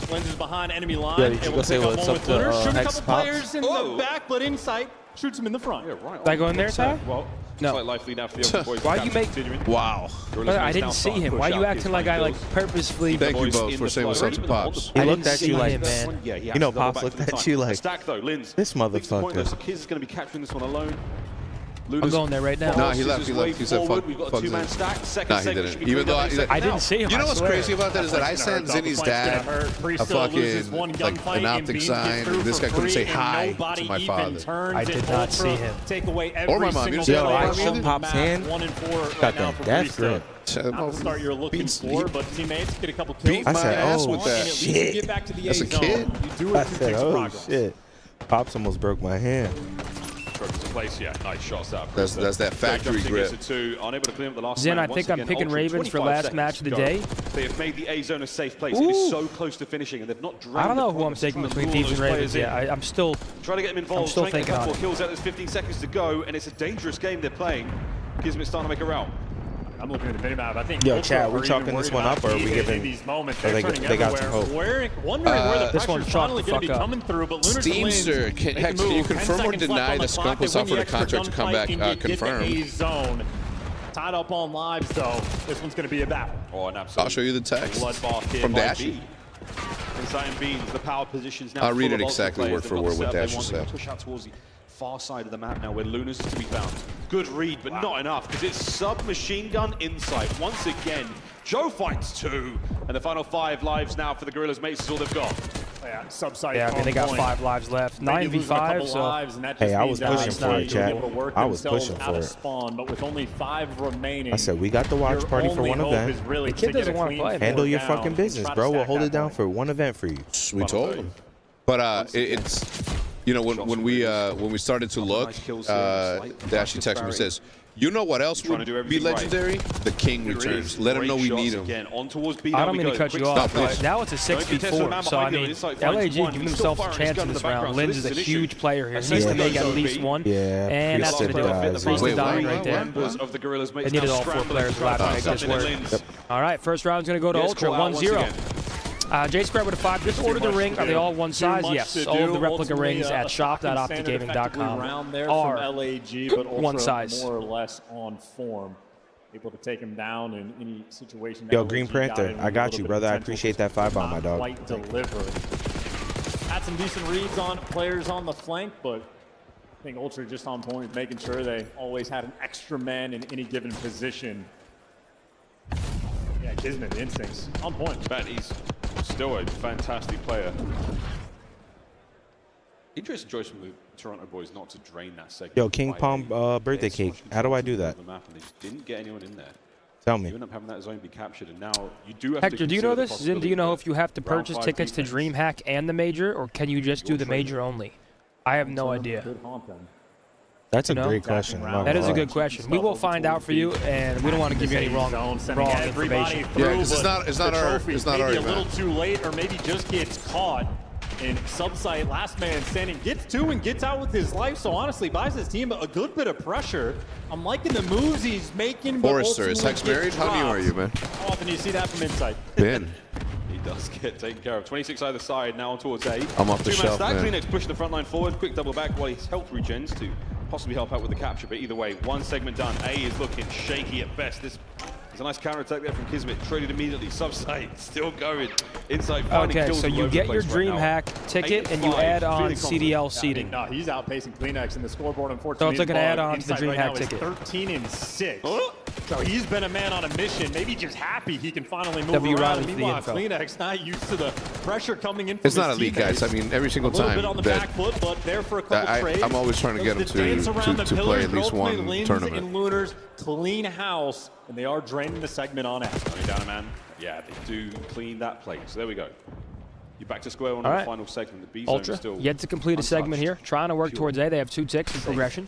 Q: Lens is behind enemy line.
P: Yeah, you should
Q: able
P: go
Q: to
P: say
Q: pick up
P: what's
Q: one
P: up
Q: with
P: to,
Q: Lunar. Shoot a
P: Hex
Q: couple
P: Pops.
Q: players in the back, but Insight shoots him in the front.
F: Yeah, right.
A: Did I go in there, Ty?
F: Well,
A: No.
F: Like life lead out for the other boys.
A: Why you make?
C: Wow.
A: I didn't see him. Why are you acting like I purposely?
C: Thank you both for saying what's up to Pops.
D: He
A: I
D: looked
A: didn't
D: at you
A: see
D: like,
A: him, man.
F: Yeah, he has
D: you know,
F: to double
D: Pops
F: back
D: looked
F: to the
D: at
F: front.
D: you like,
F: Stack though, Linz.
D: this motherfucker.
F: So Kiz is going to be capturing this one alone.
A: I'm going there right now.
C: No, he left. He said, "Fuck."
F: We've got a 2-man stack. Second
C: Nah, he
F: segment
C: didn't.
F: should be
C: Even though
F: cleared up.
A: I didn't see him.
C: You know
A: I
C: what's
A: swear.
C: crazy about that is that I sent Zinni's dad a fucking like an optic sign. And this guy couldn't say hi to my father.
A: I did not see him.
Q: Take away
C: Or my
Q: every
C: mom.
Q: single
C: You didn't
D: Yo, I
C: see
D: shook
C: him?
D: Pop's hand.
Q: 1 and 4 right
D: Got
Q: now
D: that
Q: for
D: death
Q: Brista.
D: grip.
Q: Not the start you're looking for, but teammates get a couple kills.
C: Beat my
D: said,
C: ass
D: oh,
C: with that.
Q: And at least you
D: shit.
Q: get back to the
C: That's a
Q: A zone.
C: kid.
Q: You do
D: I
Q: it through
D: said,
Q: takes
D: oh,
Q: progress.
D: shit. Pops almost broke my hand.
F: Into place, yeah. Nice shots out.
C: That's that factory grip.
F: Unable to clean up the last
A: Zen,
F: man.
A: I think
F: Once
A: I'm
F: again,
A: picking
F: Ultra,
A: Ravens for
F: 25
A: last
F: seconds
A: match of the
F: to
A: day.
F: go. They have made the A zone a safe place. It is so close to finishing, and they've not drained.
A: I don't know
F: the
A: who I'm
F: promise.
A: taking
F: Trying to
A: between
F: lure
A: Thieves and
F: those
A: Ravens.
F: players
A: Yeah,
F: in.
A: I'm still.
F: Trying to get them involved.
A: still
F: Trying to get a
A: thinking
F: couple
A: on
F: of
A: it.
F: kills out. There's 15 seconds to go, and it's a dangerous game they're playing. Kismet starting to make a route.
Q: I'm looking at the minimap. I think
D: Yo,
Q: Ultra
D: Chad, we
Q: are
D: chalking
Q: even
D: this
Q: worried
D: one up, or are we
Q: about
D: giving-
Q: these moments?
D: or
Q: They're
D: they
Q: turning
D: got some
Q: everywhere.
D: hope?
Q: Wondering where the
A: This one's
Q: pressure's
A: chalked
Q: finally
A: the
Q: going to be
A: fuck up.
Q: coming through, but Lunar
C: Steamster, Hex, can you confirm or deny that Skunk was offered a contract to come back confirmed?
Q: Zone. Tied up on lives, though. This one's going to be a battle.
F: Oh, an absolute
C: I'll show you the text
F: bloodbath here
C: from
F: by
C: Dashy.
F: B. Insight and Beans, the power positions now.
C: I'll read
F: full
C: it
F: of ultra
C: exactly
F: players.
C: word for
F: They've got
C: word
F: the
C: what
F: setup they
C: Dashy
F: want. They
C: said.
F: Push out towards the far side of the map now where Luna's is to be found. Good read, but not enough because it's submachine gun Insight. Once again, Joe finds 2. And the final 5 lives now for the Gorillas mates is all they've got.
Q: Yeah, subsite.
A: Yeah, I mean they got 5 lives left. 9v5. So
D: Hey, I was pushing for it, Chad. I was pushing
Q: out
D: for
Q: of
D: it.
Q: spawn, but with only 5 remaining.
D: I said, we got the watch
Q: your
D: party for
Q: only
D: one
Q: hope
D: event.
Q: is really
A: The kid
Q: to get
A: doesn't
Q: a
A: wanna
Q: clean
A: play.
Q: four
D: Handle your
Q: down
D: fucking
Q: and
D: business,
Q: try to
D: bro. We'll
Q: stack
D: hold
Q: that
D: it down
Q: point.
D: for one event for you.
C: We told him. But it's, you know, when we started to look, Dashy texted me, says, you know what else would be legendary? The King returns. Let him know we need him.
A: I don't mean to cut you off, but now it's a 6v4. So I mean, LAG giving themselves a chance in this round. Lens is a huge player here. He needs to make at least one, and that's going to do it. Priest dying right there. They needed all 4 players left to make this work. All right, first round's going to go to Ultra, 1-0. J Square with a 5. Just order the ring. Are they all one size? Yes. All of the replica rings at shop.opticgaming.com are one size.
Q: More or less on form. Able to take him down in any situation.
D: Yo, Green Panther, I got you, brother. I appreciate that 5-bomb, my dog.
Q: Quite deliver. Had some decent reads on players on the flank, but I think Ultra just on point, making sure they always had an extra man in any given position. Kismet, the instincts on point.
F: Man, he's still a fantastic player. Interesting choice from the Toronto boys not to drain that segment.
D: Yo, King Palm birthday cake. How do I do that?
F: The map, and they just didn't get anyone in there.
D: Tell me.
F: You end up having that zone be captured, and now you do have
A: Hector,
F: to
A: do you know
F: consider the
A: this? Zin, do you know if you have to
F: round
A: purchase
F: 5
A: tickets to
F: defense.
A: DreamHack and the major, or can you just do the major only? I have no idea.
D: That's a
A: You know?
D: great question. I'm not
A: That is a
D: gonna
A: good
D: lie.
A: question. We will find out for you, and we don't want to give you any wrong information.
C: Yeah, 'cause it's not our
Q: maybe
C: event.
Q: a little too late, or maybe just gets caught. And subsite, last man standing, gets to and gets out with his life. So honestly, buys his team a good bit of pressure. I'm liking the moves he's making.
C: Forrester, is Hex married? How new are you, man?
Q: How often do you see that from inside?
C: Ben.
F: He does get taken care of. 26 either side, now towards A.
C: I'm off the
F: Two-man
C: shelf,
F: stack.
C: man.
F: Kleenex push the front line forward. Quick double back while his health regens to possibly help out with the capture. But either way, one segment done. A is looking shaky at best. There's a nice counter-attack there from Kismet. Traded immediately. Subsite still going. Inside finding
A: Okay,
F: kills
A: so
F: all
A: you
F: over
A: get
F: the
A: your
F: place right now.
A: DreamHack ticket
F: 8
A: and you
F: 5,
A: add on
F: feeling
A: CDL
F: confident.
A: seating.
Q: No, he's outpacing Kleenex in the scoreboard,
A: So
Q: unfortunately.
A: it's like an add-on to the
Q: Inside right
A: DreamHack
Q: now is
A: ticket.
Q: 13 and 6. So he's been a man on a mission. Maybe just happy he can finally move
A: W.
Q: around.
A: Riley for the
Q: Meanwhile,
A: info.
Q: Kleenex not used to the pressure coming in from
C: It's not
Q: his
C: elite, guys. I
Q: teammates.
C: mean, every single
Q: A little
C: time
Q: bit on the
C: that
Q: back foot, but there for a couple trades.
C: I'm always trying to get them
Q: Does the dance around the
C: to play
Q: pillars,
C: at
Q: but
C: least
Q: ultimately
C: one
Q: Lins
C: tournament.
Q: and Lunars clean house, and they are draining the segment on it.
F: Going down a man. Yeah, they do clean that plate. So there we go. You're back to square one
A: All
F: on
A: right.
F: the final segment. The B zone
A: Ultra,
F: is still
A: yet to complete a segment here. Trying to work towards A. They have 2 ticks in progression.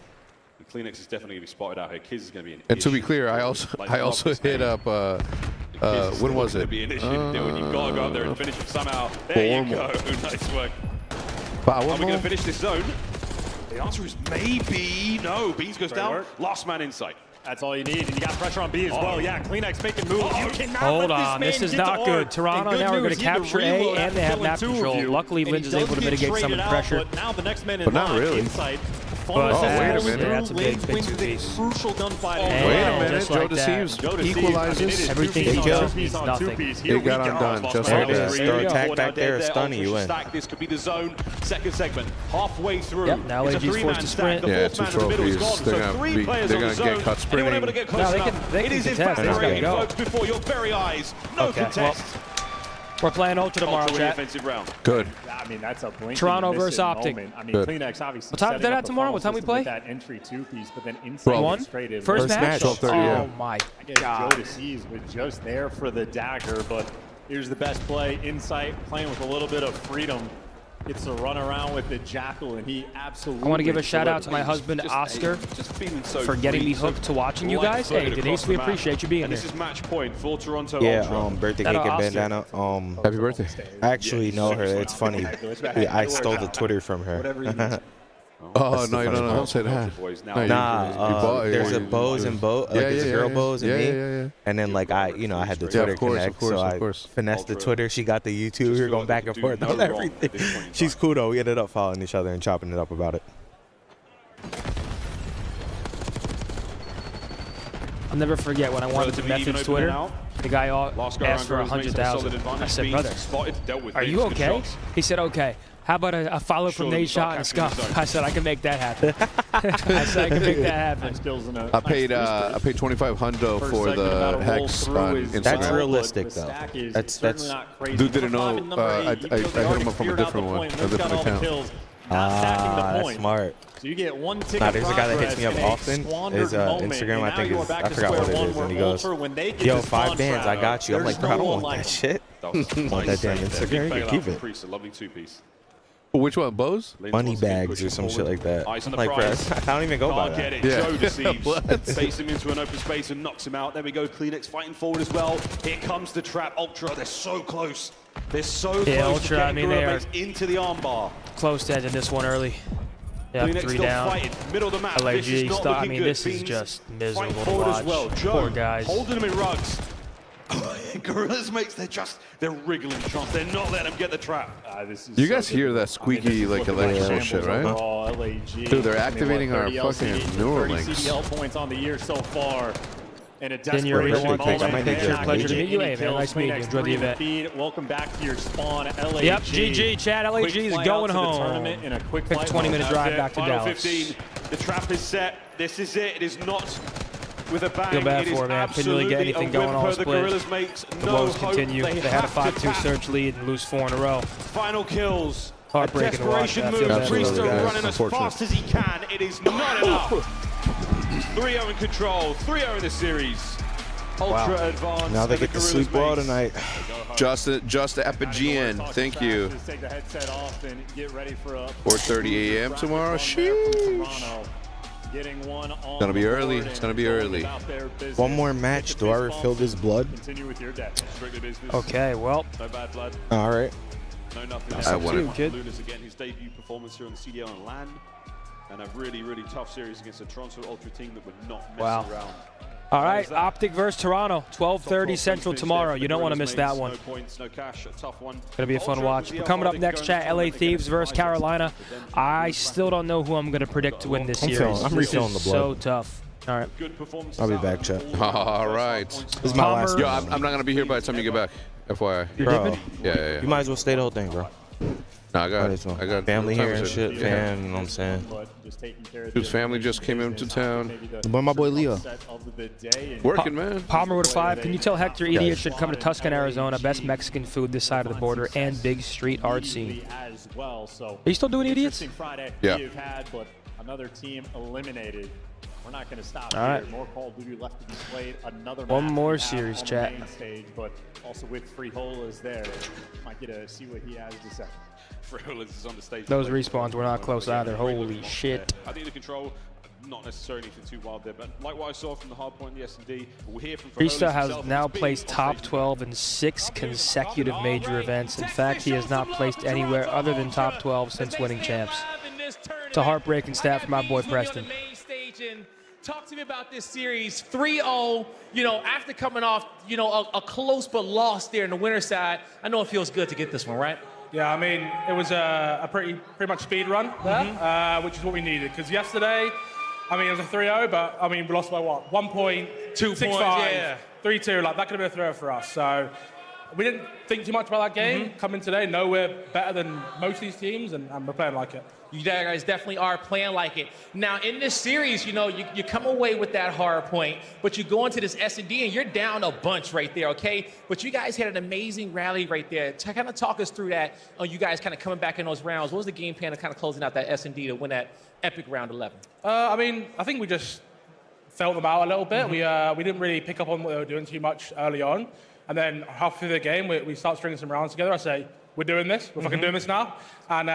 F: The Kleenex is definitely going to be spotted out here. Kiz is going to be an
C: And to be
F: issue.
C: clear, I also hit up. When was it?
F: Be an issue to deal with. You've got to go out there and finish it somehow. There you go. Nice work. Are we going to finish this zone? The answer is maybe no. Beans goes down.
Q: work.
F: Last man in sight.
Q: That's all you need, and you got pressure on B as well. Yeah, Kleenex making moves. You cannot
A: Hold
Q: let
A: on,
Q: this
A: this
Q: man
A: is
Q: get to
A: not
Q: R.
A: good. Toronto
Q: And good
A: now are going
Q: news,
A: to
Q: he had
A: capture
Q: reload
A: A, and they have
Q: after
A: map
Q: killing 2 of
A: control.
Q: you.
A: Luckily,
Q: And he
A: Linz is able
Q: does
A: to
Q: get
A: mitigate some of
Q: traded
A: the
Q: out,
A: pressure.
Q: But now the next man in
C: But not
Q: line,
C: really.
Q: Insight.
C: Oh, wait a minute.
A: Yeah, that's a big
Q: Wins
A: two
Q: the
A: piece.
Q: crucial gunfight.
A: And
C: Wait a minute.
A: just
C: Joe
A: like that.
C: Deceives
Q: Joe Deceives.
C: equalizes.
A: Everything
Q: Two
A: he
Q: piece
A: does
Q: on two
A: means
Q: piece on
A: nothing.
Q: 2 piece.
C: It
Q: Here we
C: got
Q: go.
C: undone
Q: Lost
C: just
Q: my
C: like
Q: man.
C: that.
Q: There
D: Throw
Q: you go.
D: attack
Q: Now
D: back
Q: dead
D: there, stun
Q: Ultra
D: you, you win.
Q: stack.
F: This could be the zone. Second segment. Halfway through.
A: Yep, now
F: It's a
A: AG's forced
F: three-man
A: to
F: stack.
A: sprint.
F: The
C: Yeah,
F: fourth
C: 2
F: man in the middle is
C: trophies.
F: gone.
C: They're
F: So 3 players
C: they're
F: on the
C: gonna
F: zone.
C: get caught
F: Anyone able
C: sprinting.
F: to get close
A: No, they
F: enough?
A: can
F: It is in
A: contest.
F: fact
A: They just gotta
F: raining,
A: go.
F: folks, before your very eyes. No
A: Okay,
F: contest.
A: We're playing Ultra tomorrow,
F: Ultra
A: chat.
F: offensive round.
C: Good.
Q: I mean, that's a blink.
A: Toronto versus Optic.
Q: Moment. I mean,
C: Good.
Q: Kleenex obviously.
A: What time is that
Q: setting
A: at
Q: up the
A: tomorrow? What time we
Q: funnel system
A: play?
Q: with that entry 2 piece, but then inside
C: Well,
A: One?
Q: straight in.
A: First match?
C: 12:30, yeah.
A: Oh my
Q: I guess
A: God.
Q: Joe Deceives was just there for the dagger, but here's the best play. Insight playing with a little bit of freedom. Gets to run around with the Jackal, and he absolutely.
A: I want to give a shout out to my
Q: delivers.
A: husband,
F: Just-
A: Oscar,
F: just feeling so
A: for getting me
F: free, so
A: hooked to watching you
F: light
A: guys. Hey,
F: footed
A: Denise,
F: across
A: we
F: the map.
A: appreciate you being
F: And
A: here.
F: this is match point for Toronto
D: Yeah,
F: Ultra.
D: birthday
A: Shout
D: cake
A: out
D: and
A: Oscar.
D: bandana.
C: Happy birthday.
D: I actually know her. It's funny. Yeah, I stole the Twitter from her.
C: Oh, no, don't say that. No,
D: Nah, there's a Boz and Bo, like there's a girl Boz and me,
C: yeah.
D: and then like I had the
C: Yeah,
D: Twitter
C: of course,
D: connect,
C: of course,
D: so
C: of
D: I
C: course.
D: finessed the Twitter. She got the YouTube. We were going back and forth on everything. She's cool though. We ended up following each other and chopping it up about it.
A: I'll never forget when I wanted to message Twitter. The guy asked for 100,000. I said, brother, are you okay? He said, okay. How about a follow from Nate Shot and Scuff? I said, I can make that happen. I said, I can make that happen.
C: I paid 2,500 for the Hex on Instagram.
D: That's realistic though. That's
C: Dude didn't know. I hit him up from a different one, a different account.
D: That's smart.
Q: So you get 1 ticket.
D: Nah, there's a guy that hits me up often. His Instagram, I think is, I forgot what it is, and he goes, "Yo, 5 bands, I got you." I'm like, bro, I don't want that shit. I want that damn Instagram. You can keep it.
F: Lovely 2-piece.
C: Which one, Boz?
D: Money bags or some shit like that.
F: Eyes on the
D: Like, bro,
F: prize.
D: I don't even go by
F: Can't
D: that.
F: get it. Joe Deceives. Base him into an open space and knocks him out. There we go. Kleenex fighting forward as well. Here comes the trap. Ultra, they're so close. They're so close
A: Ultra,
F: to
A: I mean, they are
F: into the armbar.
A: close to ending this one early. Yeah,
F: Kleenex
A: 3
F: still
A: down.
F: fighting. Middle of the map.
A: LAG
F: This is not
A: stop. I
F: looking
A: mean,
F: good.
A: this is
F: Beans
A: just
F: fighting
A: miserable to
F: forward
A: watch.
F: as well. Joe,
A: Poor guys.
F: holding them in rugs. Gorillas, mates, they're wriggling shots. They're not letting them get the trap.
C: You guys hear that squeaky, like, electrical shit, right? Dude, they're activating our fucking neural links.
Q: CDL points on the year so far. And a
A: Then you're
Q: desperation
A: real
Q: moment.
A: one. It's your pleasure to meet you. Hey, man, nice meeting you. Enjoy the event.
Q: Feed. Welcome back to your spawn, LAG.
A: Yep, GG, Chad. LAG is going home.
Q: In a quick
A: 20-minute drive back to
F: Final
A: Dallas.
F: 15. The trap is set. This is it. It is not with a bang.
A: Feel bad
F: It is
A: for him, man. Couldn't really get anything going all
F: The Gorillas
A: split.
F: makes
A: The
F: no
A: blows
F: hope.
A: continue. They had a 5-2 surge lead and lose 4 in a row.
F: Final kills. A
A: Heartbreaking to watch.
F: desperation
A: I
F: move.
A: feel bad for
F: Priester
A: those guys.
F: running as fast as he can. It is not enough. 3-0 in control. 3-0 in the series. Ultra advanced.
D: Now they get to sleep well tonight.
C: Just the Epigean. Thank you.
Q: Take the headset off and get ready for a
C: 4:30 a.m. tomorrow. Sheesh.
Q: Getting one on
C: Gonna be
Q: the
C: early.
Q: board
C: It's
Q: and
C: gonna be
Q: going
C: early.
Q: about their business.
D: One more match. Do I refill this blood?
Q: Continue with your day. Strictly business.
A: Okay, well.
F: No bad blood.
D: All right.
F: No nothing.
C: I want it.
A: Kid.
F: Lunas again, his debut performance here on the CDL and LAN. And a really, really tough series against a Toronto Ultra team that would not mess
A: Wow.
F: around.
A: All right, Optic versus Toronto, 12:30 Central tomorrow. You don't want to miss that one.
F: No points, no cash, a tough one.
A: Gonna be a fun watch. But coming up next, chat, LA Thieves versus Carolina. I still don't know who I'm gonna predict to win this series.
D: I'm refilling the blood.
A: So tough. All right.
D: I'll be back, chat.
C: All right.
D: This is my last.
C: Yo, I'm not gonna be here by the time you get back. FYI.
D: Bro,
C: Yeah.
D: you might as well stay the whole thing, bro.
C: No, I got
D: family here and
C: time
D: shit,
C: to-
D: fam. You know what I'm saying?
C: Whose family just came into town.
D: But my boy Leo.
C: Working, man.
A: Palmer with a 5. Can you tell Hector Idiot should come to Tucson, Arizona? Best Mexican food this side of the border and big street art scene.
Q: As well. So
A: Are you still doing Idiots?
Q: Friday
C: Yeah.
Q: You've had, but another team eliminated. We're not going to stop
A: All
Q: here.
A: right.
Q: More Call of Duty left to be played. Another
A: One
Q: match
A: more
Q: we have
A: series,
Q: on the
A: chat.
Q: main stage, but also with Freehold is there. Might get to see what he has to say.
F: Freehold is on the stage.
A: Those respawns were not close either. Holy shit.
F: I think the control, not necessarily anything too wild there, but like what I saw from the Hardpoint and the S&D, we'll hear from
A: Priesta has
F: himself.
A: now
F: It's been
A: placed top 12 in 6 consecutive major events. In fact, he has not placed anywhere other than top 12 since winning champs. It's a heartbreaking stat for my boy Preston.
E: Talk to me about this series, 3-0, you know, after coming off, you know, a close but loss there in the winter side. I know it feels good to get this one, right?
I: Yeah, I mean, it was a pretty much speed run there, which is what we needed. Because yesterday, I mean, it was a 3-0, but I mean, we lost by what? 1.65,
E: yeah.
I: 3-2. Like that could have been a throw for us. So we didn't think too much about that game. Coming today, know we're better than most of these teams, and we're playing like it.
E: You guys definitely are playing like it. Now, in this series, you know, you come away with that hard point, but you go into this S&D and you're down a bunch right there, okay? But you guys had an amazing rally right there. To kind of talk us through that, you guys kind of coming back in those rounds. What was the game plan of kind of closing out that S&D to win that epic round 11?
I: I mean, I think we just felt them out a little bit. We didn't really pick up on what they were doing too much early on. And then halfway through the game, we start stringing some rounds together. I say, we're doing this. We're fucking doing this now. And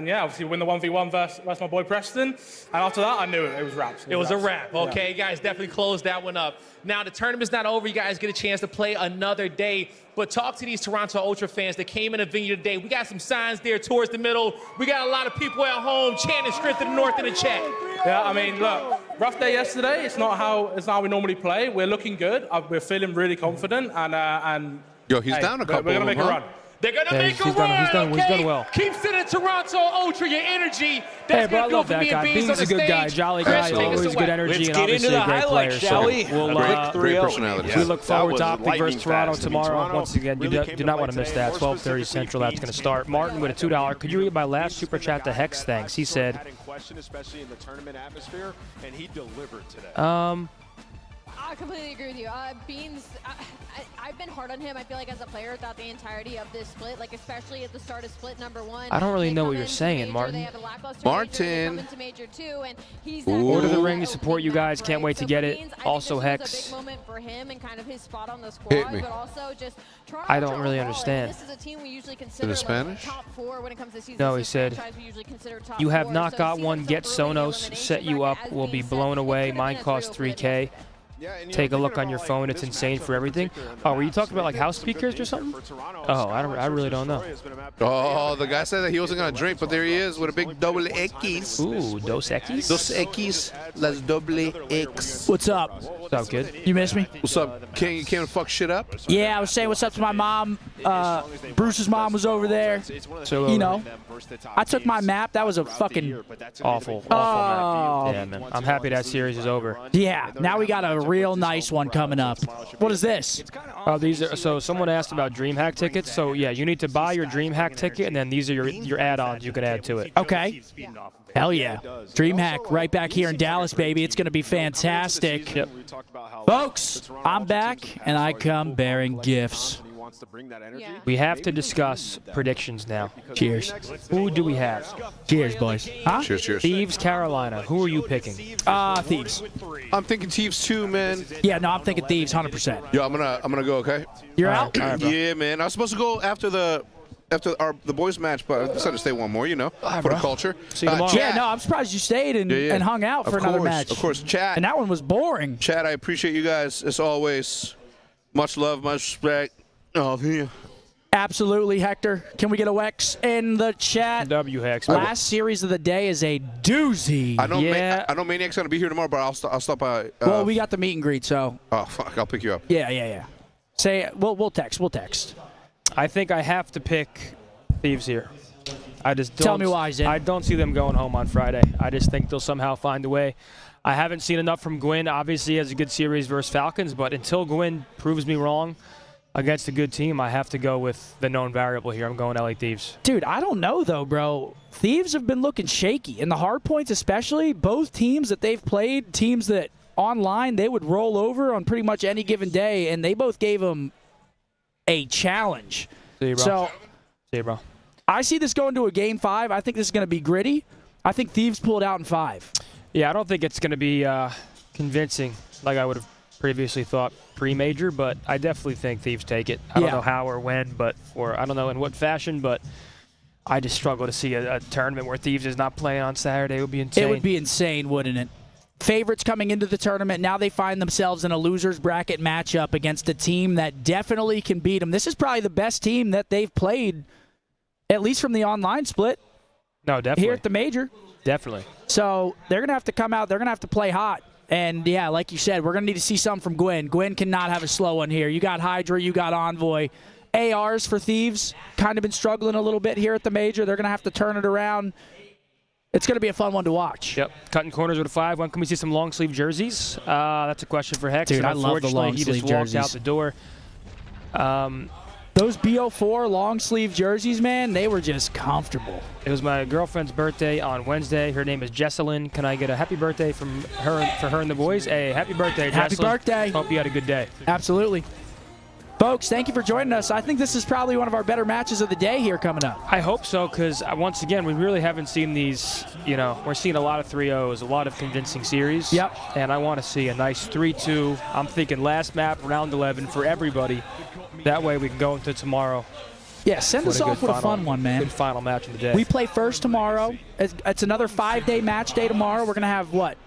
I: yeah, obviously win the 1v1 versus my boy Preston. And after that, I knew it was wraps.
E: It was a wrap. Okay, you guys definitely closed that one up. Now, the tournament's not over. You guys get a chance to play another day. But talk to these Toronto Ultra fans that came in the venue today. We got some signs there towards the middle. We got a lot of people at home chanting Strength of the North in the chat.
I: Yeah, I mean, look, rough day yesterday. It's not how we normally play. We're looking good. We're feeling really confident. And
C: Yo, he's down a couple.
I: We're gonna make a run.
E: They're going to make a
A: he's
E: run,
A: done
E: okay?
A: well.
E: Keep sending Toronto Ultra your energy.
A: Hey,
E: That's
A: bro, I
E: going to do it
A: love
E: for
A: that
E: me and
A: guy.
E: Beans
A: Beans
E: on
A: is a
E: the
A: good guy,
E: stage.
A: jolly
E: Chris,
A: guy,
E: take us
A: always
E: away.
A: good energy,
K: Let's
A: and
K: get
A: obviously
K: into the
A: a great player.
K: highlights, shall we?
A: We'll,
C: Great personality.
A: we look forward to
F: That was
A: Optic versus
F: lightning
A: Toronto
F: fast. I mean,
A: tomorrow.
F: Toronto
A: Once again,
F: really
A: you
F: came
A: do
F: to
A: not
F: play
A: want to miss
F: today.
A: that.
F: More
A: 12:30
F: specifically,
A: Central, that's going to start.
F: Beans
A: Martin with a $2. Could you read my last super chat to Hex? Thanks. He said,
F: question, especially in the tournament atmosphere, and he delivered today.
G: I completely agree with you. Beans, I've been hard on him, I feel like, as a player throughout the entirety of this split, like especially at the start of split number 1.
A: I don't really
G: They
A: know
G: come
A: what you're
G: into
A: saying,
G: major,
A: Martin.
G: They have a lackluster
C: Martin.
G: Major, they come into major 2, and he's that
A: Order the
G: guy
A: ring to
G: that
A: support you
G: opening
A: guys.
G: up,
A: Can't
G: right?
A: wait to
G: So
A: get
G: for
A: it.
G: Beans, I
A: Also,
G: think this was
A: Hex.
G: a big moment for him and kind of his spot on the
C: Hit
G: squad,
C: me.
G: but also just
A: I don't really
G: overall,
A: understand.
G: This is a team we usually consider
C: it Spanish?
G: top 4 when it comes to season.
A: No, he
G: 6
A: said,
G: franchise, we usually consider top
A: you have
G: 4.
A: not
G: So
A: got
G: seeing
A: one.
G: some
A: Get
G: early
A: Sonos,
G: elimination
A: set you
G: bracket
A: up.
G: as
A: Will be
G: being set,
A: blown
G: it
A: away.
G: could've been
A: Mine
G: a
A: costs
G: 3-0
A: $3K. Take a look on your phone. It's insane for everything. Oh, were you talking about like house speakers or something? Oh, I really don't know.
C: Oh, the guy said that he wasn't going to drink, but there he is with a big double X.
A: Ooh, Dos Equis?
C: Dos X, las doble X.
B: What's up?
A: What's up, good?
B: You miss me?
C: What's up? King, you came and fuck shit up?
B: Yeah, I was saying what's up to my mom. Bruce's mom was over there.
A: So,
B: You know, I took my map. That was a fucking
A: awful map. Yeah, man. I'm happy that series is over.
B: Yeah, now we got a real nice one coming up. What is this?
A: Oh, these are so. Someone asked about DreamHack tickets. So yeah, you need to buy your DreamHack ticket, and then these are your add-ons you can add to it.
B: Okay. Hell yeah. DreamHack right back here in Dallas, baby. It's going to be fantastic.
A: Yep.
B: Folks, I'm back, and I come bearing gifts.
A: We have to discuss predictions now.
B: Cheers.
A: Who do we have?
B: Cheers, boys. Huh?
C: Cheers, cheers.
A: Thieves, Carolina. Who are you picking?
B: Thieves.
C: I'm thinking Thieves too, man.
B: Yeah, no, I'm thinking Thieves 100%.
C: Yo, I'm gonna go, okay?
B: You're out?
A: All right, bro.
C: Yeah, man. I was supposed to go after the boys match, but I decided to stay one more, you know, for the culture.
A: See you tomorrow.
B: Yeah, no, I'm surprised you stayed and hung out for another match.
C: Of course, chat.
B: And that one was boring.
C: Chat, I appreciate you guys as always. Much love, much respect. Oh, yeah.
B: Absolutely, Hector. Can we get a Wex in the chat?
A: W Hex.
B: Last series of the day is a doozy.
C: I know Maniac's gonna be here tomorrow, but I'll stop by.
B: Well, we got the meet and greet, so.
C: Oh fuck! I'll pick you up.
B: Yeah. Say we'll text.
A: I think I have to pick Thieves here. I just don't.
B: Tell me why, Zin.
A: I don't see them going home on Friday. I just think they'll somehow find a way. I haven't seen enough from Gwyn. Obviously, he has a good series versus Falcons, but until Gwyn proves me wrong against a good team, I have to go with the known variable here. I'm going LA Thieves.
B: Dude, I don't know, though, bro. Thieves have been looking shaky. In the Hardpoints especially, both teams that they've played, teams that online they would roll over on pretty much any given day, and they both gave them a challenge.
A: See you, bro.
B: So,
A: see you, bro.
B: I see this going to a Game 5. I think this is going to be gritty. I think Thieves pull it out in 5.
A: Yeah, I don't think it's going to be convincing like I would have previously thought pre-major, but I definitely think Thieves take it. I don't know how or when, or I don't know in what fashion, but I just struggle to see a tournament where Thieves is not playing on Saturday. It would be insane.
B: It would be insane, wouldn't it? Favorites coming into the tournament, now they find themselves in a loser's bracket matchup against a team that definitely can beat them. This is probably the best team that they've played, at least from the online split.
A: No, definitely.
B: Here at the major.
A: Definitely.
B: So they're going to have to come out. They're going to have to play hot. And, yeah, like you said, we're going to need to see something from Gwyn. Gwyn cannot have a slow one here. You got Hydra. You got Envoy. ARs for Thieves kind of been struggling a little bit here at the major. They're going to have to turn it around. It's going to be a fun one to watch.
A: Yep. Cutting corners with a 5. When can we see some long-sleeve jerseys? That's a question for Hex.
B: Dude, I love the long-sleeve jerseys.
A: He just walked out the door.
B: Those BO4 long-sleeve jerseys, man, they were just comfortable.
A: It was my girlfriend's birthday on Wednesday. Her name is Jesselyn. Can I get a happy birthday from her for her and the boys? Hey, happy birthday, Jesselyn.
B: Happy birthday.
A: Hope you had a good day.
B: Absolutely. Folks, thank you for joining us. I think this is probably one of our better matches of the day here coming up.
A: I hope so, because once again, we really haven't seen these, we're seeing a lot of 3-0s, a lot of convincing series.
B: Yep.
A: And I want to see a nice 3-2. I'm thinking last map, round 11 for everybody. That way we can go into tomorrow.
B: Yeah, send us off with a fun one, man.
A: Good final match of the day.
B: We play first tomorrow. It's another 5-day match day tomorrow. We're going to have, what?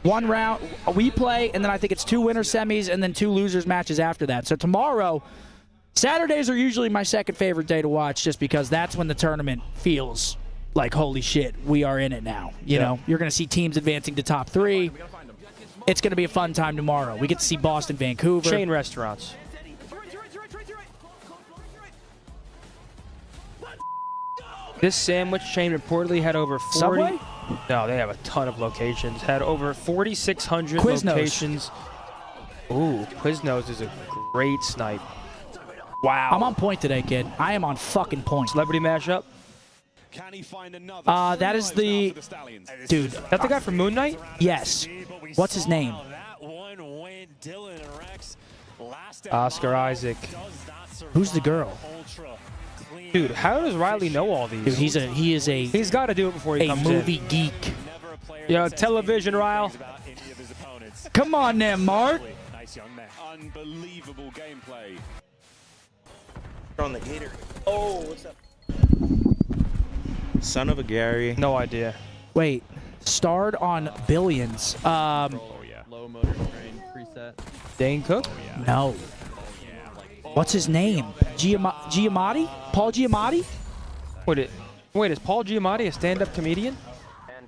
B: One round, we play, and then I think it's 2 winner semis and then 2 losers matches after that. So tomorrow, Saturdays are usually my second favorite day to watch just because that's when the tournament feels like, holy shit, we are in it now. You know, you're going to see teams advancing to top 3. It's going to be a fun time tomorrow. We get to see Boston, Vancouver.
A: Chain restaurants. This sandwich chain reportedly had over 40.
B: Subway?
A: No, they have a ton of locations. Had over 4,600
B: Quiznos.
A: locations. Ooh, Quiznos is a great snipe. Wow.
B: I'm on point today, kid. I am on fucking point.
A: Celebrity mashup?
B: That is the... Dude.
A: That the guy from Moon Knight?
B: Yes. What's his name?
A: Oscar Isaac.
B: Who's the girl?
A: Dude, how does Riley know all these?
B: Dude,
A: he's got to do it before he comes in.
B: A movie geek.
A: Yo, television, Ryle.
B: Come on there, Mark.
F: Nice young man. Unbelievable gameplay.
D: On the gator. Oh, what's up? Son of a Gary.
A: No idea.
B: Wait, starred on Billions.
L: Oh yeah. Low motor strain preset.
A: Dane Cook?
B: No. What's his name? Giamatti? Paul Giamatti?
A: Wait, is Paul Giamatti a stand-up comedian?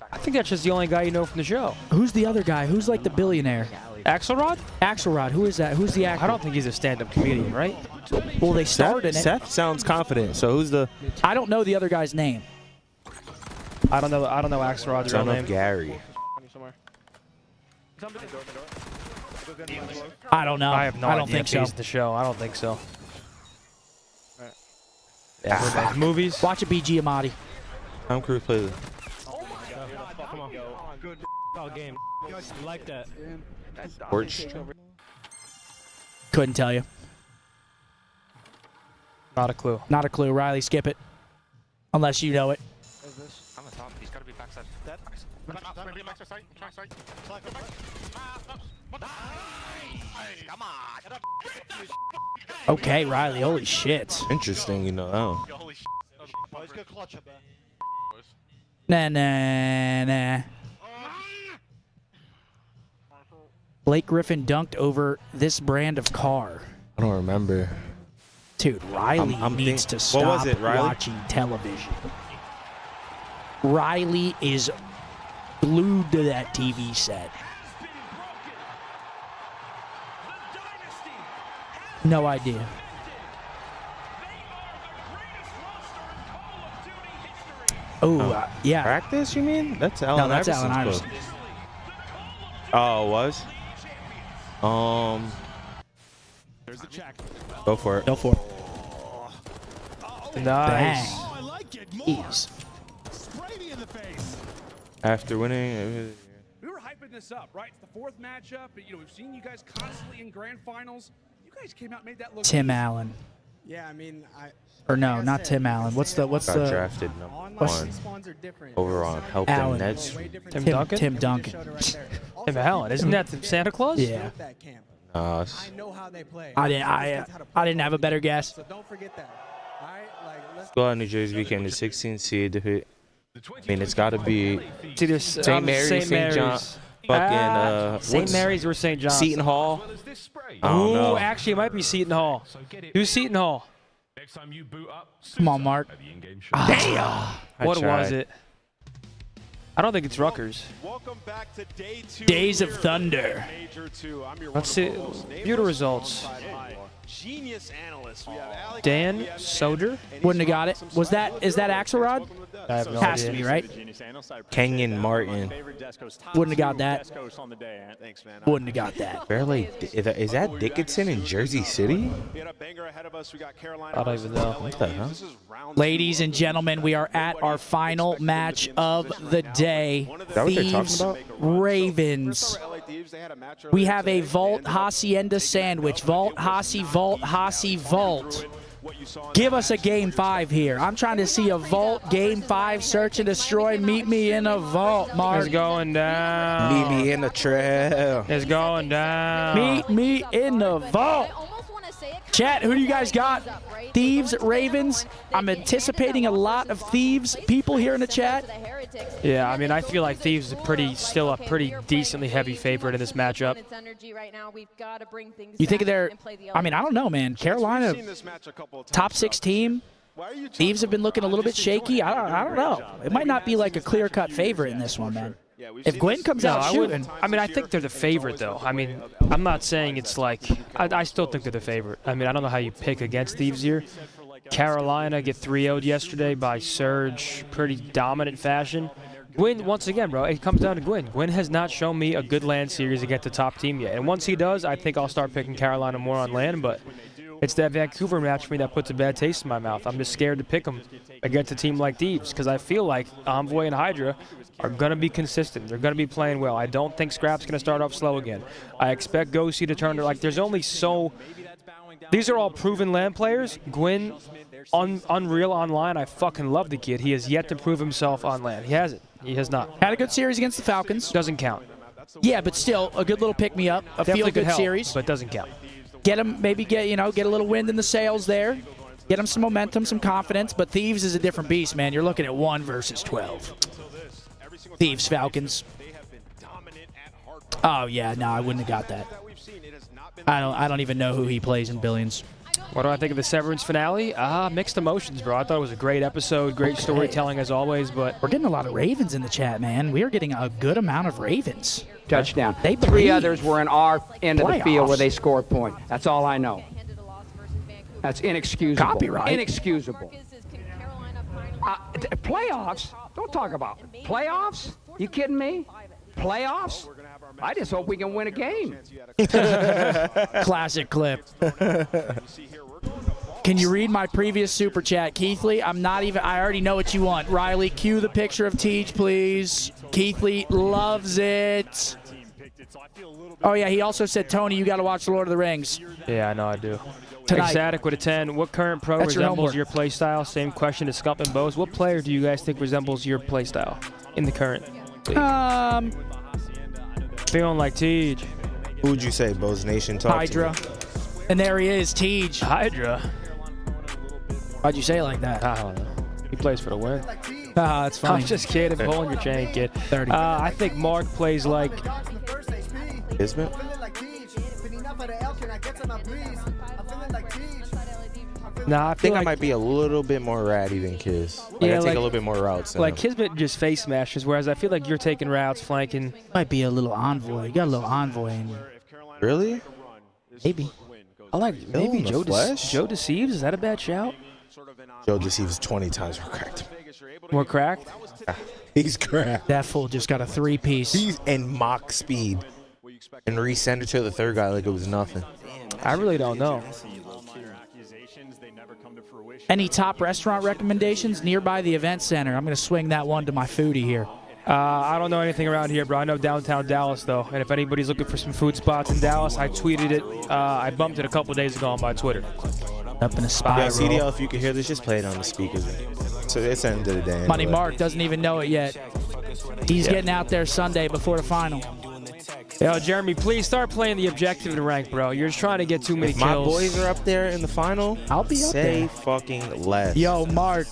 A: I think that's just the only guy you know from the show.
B: Who's the other guy? Who's like the billionaire?
A: Axelrod?
B: Axelrod. Who is that? Who's the actor?
A: I don't think he's a stand-up comedian, right?
B: Well, they starred in it.
D: Seth sounds confident. So who's the?
B: I don't know the other guy's name.
A: I don't know Axelrod's real
D: Son
A: name.
D: of Gary.
B: I don't know.
A: I have no
B: I
A: idea
B: don't think
A: if
B: so.
A: he's the show. I don't think so.
D: Yeah.
A: Movies?
B: Watch it be Giamatti.
D: Tom Cruise plays it.
O: Come on. Good game. You like that.
D: Torch.
B: Couldn't tell you.
A: Not a clue.
B: Not a clue. Riley, skip it. Unless you know it.
V: I'm on top. He's got to be backside. Come on.
B: Okay, Riley. Holy shit.
D: Interesting, you know. Oh.
B: Nah. Blake Griffin dunked over this brand of car.
D: I don't remember.
B: Dude, Riley needs to stop
D: what was it, Riley?
B: watching television. Riley is glued to that TV set. No idea. Oh, yeah.
D: Practice, you mean? That's Allen
B: No, that's Allen
D: Iverson's
B: Iverson.
D: Oh, it was?
F: There's the check.
D: Go for it.
B: Go for it.
A: Nice.
F: Oh, I like it. More.
B: Jeez.
F: Brady in the face.
D: After winning,
W: We were hyping this up, right? It's the fourth matchup. You know, we've seen you guys constantly in grand finals. You guys came out and made that look
B: Tim
W: easy.
B: Allen.
X: Yeah, I mean,
B: Or no, not Tim Allen. What's the
D: got drafted number one overall and helped the
B: Allen.
D: Nets.
A: Tim Duncan?
B: Tim Duncan.
A: Tim Allen. Isn't that the Santa Claus?
B: Yeah.
X: I know how they play.
B: I didn't have a better guess.
X: So don't forget that. All right, like let's
D: Go out New Jersey weekend, the 16th seed. I mean, it's got to be
A: See, there's
D: St. Mary's, St. John, fucking
A: St. Mary's or St. John's.
D: Seton Hall. I don't know.
A: Ooh, actually, it might be Seton Hall. Who's Seton Hall?
B: Come on, Mark.
A: Damn. What was it? I don't think it's Rutgers.
F: Welcome back to day 2.
B: Days of Thunder.
F: Major 2. I'm your
A: Let's see. View the results.
F: Genius analyst. We have Alex.
A: Dan Soder?
B: Wouldn't have got it. Is that Axelrod?
A: I have no
B: Has
A: idea.
B: to be, right?
D: Kenyon Martin.
B: Wouldn't have got that.
F: Thanks, man.
B: Wouldn't have got that.
D: Barely. Is that Dickinson in Jersey City?
F: We had a banger ahead of us. We got Carolina.
A: I don't even know.
D: What the hell?
F: This is round
B: Ladies and gentlemen, we are at our final match of the day.
D: that what they're talking
B: Thieves,
D: about?
B: Ravens. We have a Vault Hacienda sandwich. Vault, Hasi, Vault, Hasi, Vault. Give us a game 5 here. I'm trying to see a Vault game 5 search and destroy. Meet me in a Vault, Mark.
A: It's going down.
D: Meet me in the trail.
A: It's going down.
B: Meet me in the Vault. Chat, who do you guys got? Thieves, Ravens. I'm anticipating a lot of Thieves people here in the chat.
A: Yeah, I mean, I feel like Thieves is still a pretty decently heavy favorite in this matchup.
B: You think they're, I mean, I don't know, man. Carolina, top 6 team. Thieves have been looking a little bit shaky. I don't know. It might not be like a clear-cut favorite in this one, man. If Gwen comes out shooting.
A: I mean, I think they're the favorite, though. I mean, I'm not saying it's like – I still think they're the favorite. I mean, I don't know how you pick against Thieves here. Carolina get 3-0'd yesterday by Surge, pretty dominant fashion. Gwyn, once again, bro, it comes down to Gwyn. Gwyn has not shown me a good LAN series against the top team yet. And once he does, I think I'll start picking Carolina more on LAN, but it's that Vancouver match for me that puts a bad taste in my mouth. I'm just scared to pick them against a team like Thieves because I feel like Envoy and Hydra are going to be consistent. They're going to be playing well. I don't think Scrap's going to start off slow again. I expect Ghosty to turn to, like, there's only so – these are all proven LAN players. Gwyn, unreal online. I fucking love the kid. He has yet to prove himself on LAN. He hasn't. He has not.
B: Had a good series against the Falcons.
A: Doesn't count.
B: Yeah, but still, a good little pick-me-up, a feel-good series.
A: But doesn't count.
B: Get him, maybe get a little wind in the sails there. Get him some momentum, some confidence. But Thieves is a different beast, man. You're looking at 1 versus 12. Thieves, Falcons. Oh, yeah, no, I wouldn't have got that. I don't even know who he plays in Billions.
A: What do I think of the Severance finale? Mixed emotions, bro. I thought it was a great episode, great storytelling as always, but
B: we're getting a lot of Ravens in the chat, man. We are getting a good amount of Ravens.
Y: Touchdown.
B: They
Y: 3 others were in our end of the field
B: Playoffs.
Y: where they scored a point. That's all I know. That's inexcusable.
B: Copyright.
Y: Inexcusable. Playoffs? Don't talk about playoffs. You kidding me? Playoffs? I just hope we can win a game.
B: Classic clip. Can you read my previous super chat, Keithley? I already know what you want. Riley, cue the picture of Teej, please. Keithley loves it. Oh, yeah, he also said, Tony, you got to watch The Lord of the Rings.
A: Yeah, I know I do.
B: Tonight.
A: Ecstatic with a 10. What current pro
B: That's
A: resembles your play style? Same question to Scup and Bose. What player do you guys think resembles your play style in the current league? Feeling like Teej.
D: Who would you say, Bose Nation? Talk
B: Hydra.
D: To me.
B: And there he is, Teej.
A: Hydra.
B: Why'd you say it like that?
A: I don't know. He plays for the win.
B: That's funny.
A: I'm just kidding. Pulling your chain, kid.
B: 30.
A: I think Mark plays like...
D: Kismet?
A: Nah,
D: I think I might be a little bit more ratty than Kiz. Like, I take a little bit more routes.
A: Like Kismet just face smashes, whereas I feel like you're taking routes, flanking.
B: Might be a little envoy. You got a little envoy in you.
D: Really?
B: Maybe.
A: I like maybe Joe Deceives. Is that a bad shout?
D: Joe Deceives 20 times more cracked.
A: More cracked?
D: He's cracked.
B: That fool just got a 3-piece.
D: He's in mock speed. And resend it to the third guy like it was nothing.
A: I really don't know.
B: Any top restaurant recommendations nearby the event center? I'm going to swing that one to my foodie here.
A: I don't know anything around here, bro. I know downtown Dallas, though. And if anybody's looking for some food spots in Dallas, I tweeted it. I bumped it a couple days ago on my Twitter.
B: Up in a spiral.
D: Yeah, CDL, if you can hear this, just play it on the speakers. So it's the end of the day.
B: Money Mark doesn't even know it yet. He's getting out there Sunday before the final.
A: Yo, Jeremy, please start playing the objective to rank, bro. You're just trying to get too many
D: if
A: kills.
D: My boys are up there in the final.
B: I'll be up there.
D: Say fucking less.
B: Yo, Mark.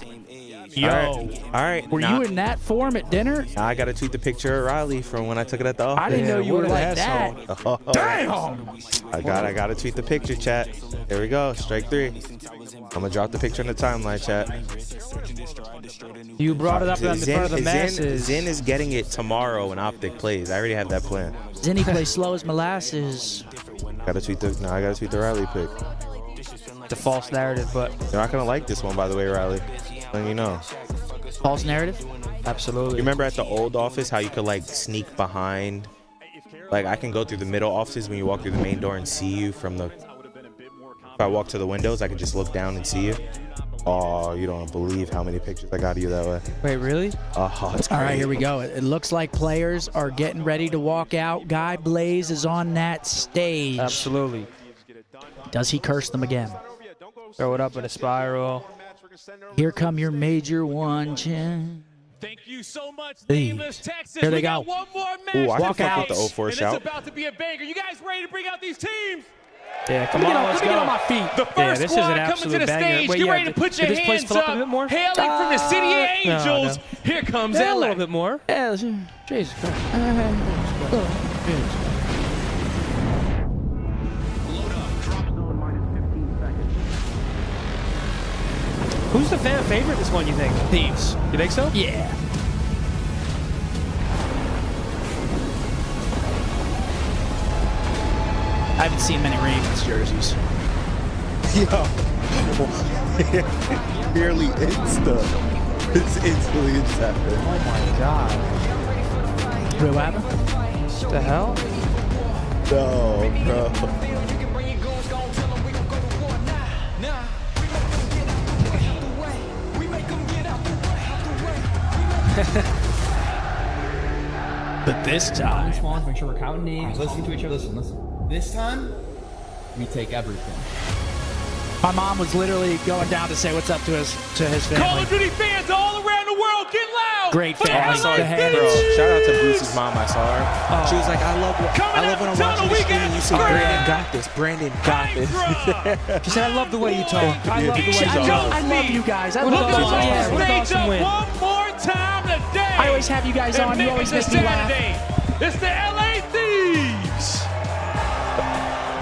B: Yo.
D: All right.
B: Were you in that form at dinner?
D: I got to tweet the picture of Riley from when I took it at the office.
B: I didn't know you were like that.
D: Oh.
B: Damn!
D: I got to tweet the picture, chat. There we go. Strike 3. I'm going to drop the picture in the timeline, chat.
A: You brought it up in front of the masses.
D: Zin is getting it tomorrow when Optic plays. I already have that plan.
B: Zinny plays slow as molasses.
D: I got to tweet the Riley pick.
A: It's a false narrative, but
D: you're not going to like this one, by the way, Riley. Letting you know.
B: False narrative?
A: Absolutely.
D: You remember at the old office how you could like sneak behind? Like I can go through the middle offices when you walk through the main door and see you from the... If I walk to the windows, I can just look down and see you. Oh, you don't believe how many pictures I got of you that way.
A: Wait, really?
D: Oh, it's
B: all right, here we go. It looks like players are getting ready to walk out. Guy Blaze is on that stage.
A: Absolutely.
B: Does he curse them again?
A: Throw it up in a spiral.
B: Here come your major one, Chin.
E: Thank you so much,
B: Thieves.
E: Texas.
B: Here they
E: we
B: go.
E: got one more match.
D: Ooh, I
B: Walk
D: can fuck
B: out.
D: with the 04 shout.
E: It's about to be a banger. You guys ready to bring out these teams?
A: Yeah, come on, let's go.
B: Let me get on my feet.
E: The first
A: this is an
E: squad coming
A: absolute
E: to the
A: banger.
E: stage.
A: Wait,
E: Get
A: yeah,
E: ready to put your
A: did this place
E: hands
A: fill up a
E: up.
A: bit more?
E: Hailing from the City of Angels.
A: No.
E: Here comes
A: Yeah, a
E: LA.
A: little bit more.
B: Yeah,
A: Jesus Christ. Who's the fan favorite this one, you think?
B: Thieves.
A: You think so?
B: Yeah. I haven't seen many Ravens jerseys.
D: Yo. Nearly insta. It's instantly insane.
A: Oh my god.
B: Wait, what happened?
A: What the hell?
D: No, bro.
B: But this time.
L: Make sure we're counting names, listening to each other. Listen. This time, we take everything.
B: My mom was literally going down to say what's up to his family.
E: Call of Duty fans all around the world, get loud!
B: Great
E: for
B: family.
D: I saw
E: LA
D: it,
B: hands.
D: bro.
E: Thieves!
D: Shout out to Bruce's mom. I saw her. She was like, I love when I'm watching the stream and you say, Brandon got this. Brandon got this.
A: She said, I love the way you talk. I love the way you talk.
B: I love you guys. I
E: Look
B: love
E: at
B: you
E: the
B: guys.
A: What about
E: stage
A: some
E: up
A: win?
E: one more time today.
B: I always have you guys on. You always make me laugh.
E: It's the LA Thieves.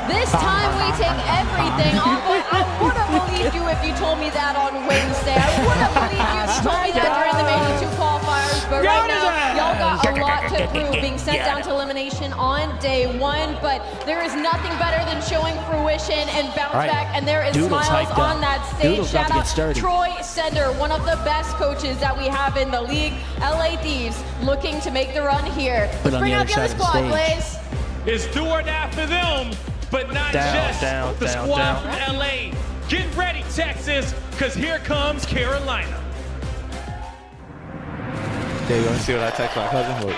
G: This time we take everything. I would have believed you if you told me that on Wednesday. I would have believed you if you told me that during the Major 2 qualifiers. But right now, y'all got a lot to prove. Being sent down to elimination on day 1. But there is nothing better than showing fruition and bounce back. And there is
B: Doodle's
G: smiles
B: hyped
G: on
B: up.
G: that stage.
B: Doodle's
G: Shout
B: about to get
G: out
B: sturdy.
G: Troy Sender, one of the best coaches that we have in the league. LA Thieves looking to make the run here.
B: But
G: Let's
B: on
G: bring
B: the
G: out
B: other
G: the other
B: side of the
G: squad,
B: stage.
G: Blaze.
E: It's do or die for them, but not
A: Down,
E: just
A: down,
E: the
A: down,
E: squad
A: down.
E: from LA. Get ready, Texas, because here comes Carolina.
D: Yeah, you want to see what I text my cousin? Look.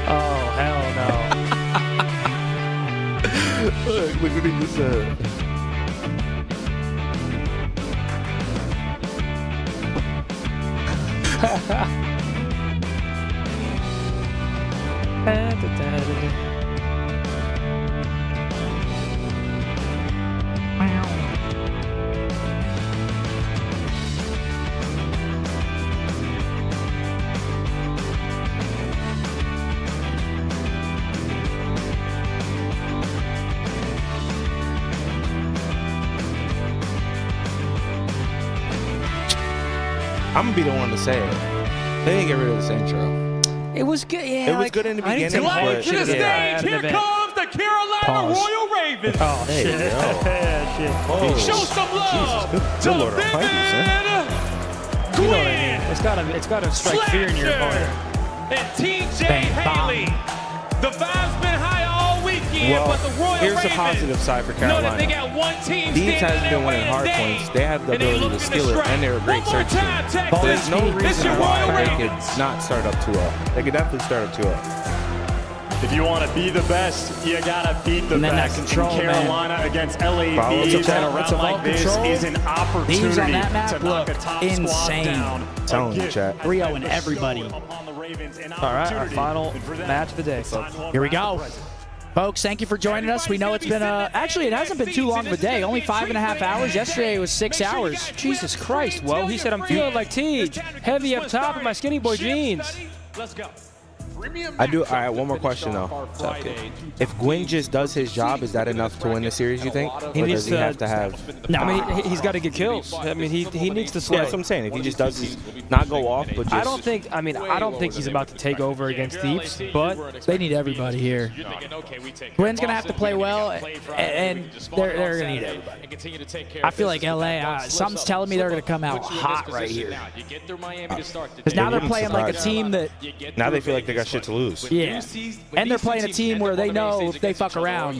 A: Oh, hell no.
D: Look what he just said. I'm gonna be the one to say it. They didn't get rid of this intro.
A: It was good. Yeah,
D: it was good in the beginning.
E: Welcome to the stage. Here comes the Carolina Royal Ravens.
A: Oh, shit. Yeah, shit.
E: Oh. Show some love to Vivian Quinn.
A: It's gotta strike fear in your heart.
E: And TJ Haley. The vibe's been high all weekend, but the Royal
D: here's
E: Ravens
D: the positive side for Carolina.
E: know that they got one team
D: Thieves hasn't been winning hard points. They have the ability to steal it, and they're a great search team. There's no reason why they could not start up 2-0. They could definitely start up 2-0.
H: If you want to be the best, you gotta beat the best. And Carolina against LA Thieves at a round like this is an opportunity
B: Thieves on that map
H: to knock a top squad down.
D: Telling you, chat.
B: 3-0 everybody.
A: All right, our final match of the day, folks.
B: Here we go. Folks, thank you for joining us. We know it's been actually, it hasn't been too long of a day. Only 5.5 hours. Yesterday it was 6 hours.
A: Jesus Christ, Whoa. He said, I'm feeling like Tej. Heavy up top in my skinny boy jeans.
E: Let's go.
D: I do. All right, one more question though. If Gwyn just does his job, is that enough to win the series? You think? Or does he have to have?
A: No, I mean he's got to get kills. I mean he needs to slay.
D: Yeah, that's what I'm saying. If he just does his, not go off, but just.
A: I don't think he's about to take over against Thieves, but
B: they need everybody here. Gwyn's gonna have to play well, and they're gonna need everybody. I feel like LA. Something's telling me they're gonna come out hot right here. Because now they're playing like a team that.
D: Now they feel like they got shit to lose.
B: Yeah, and they're playing a team where they know if they fuck around.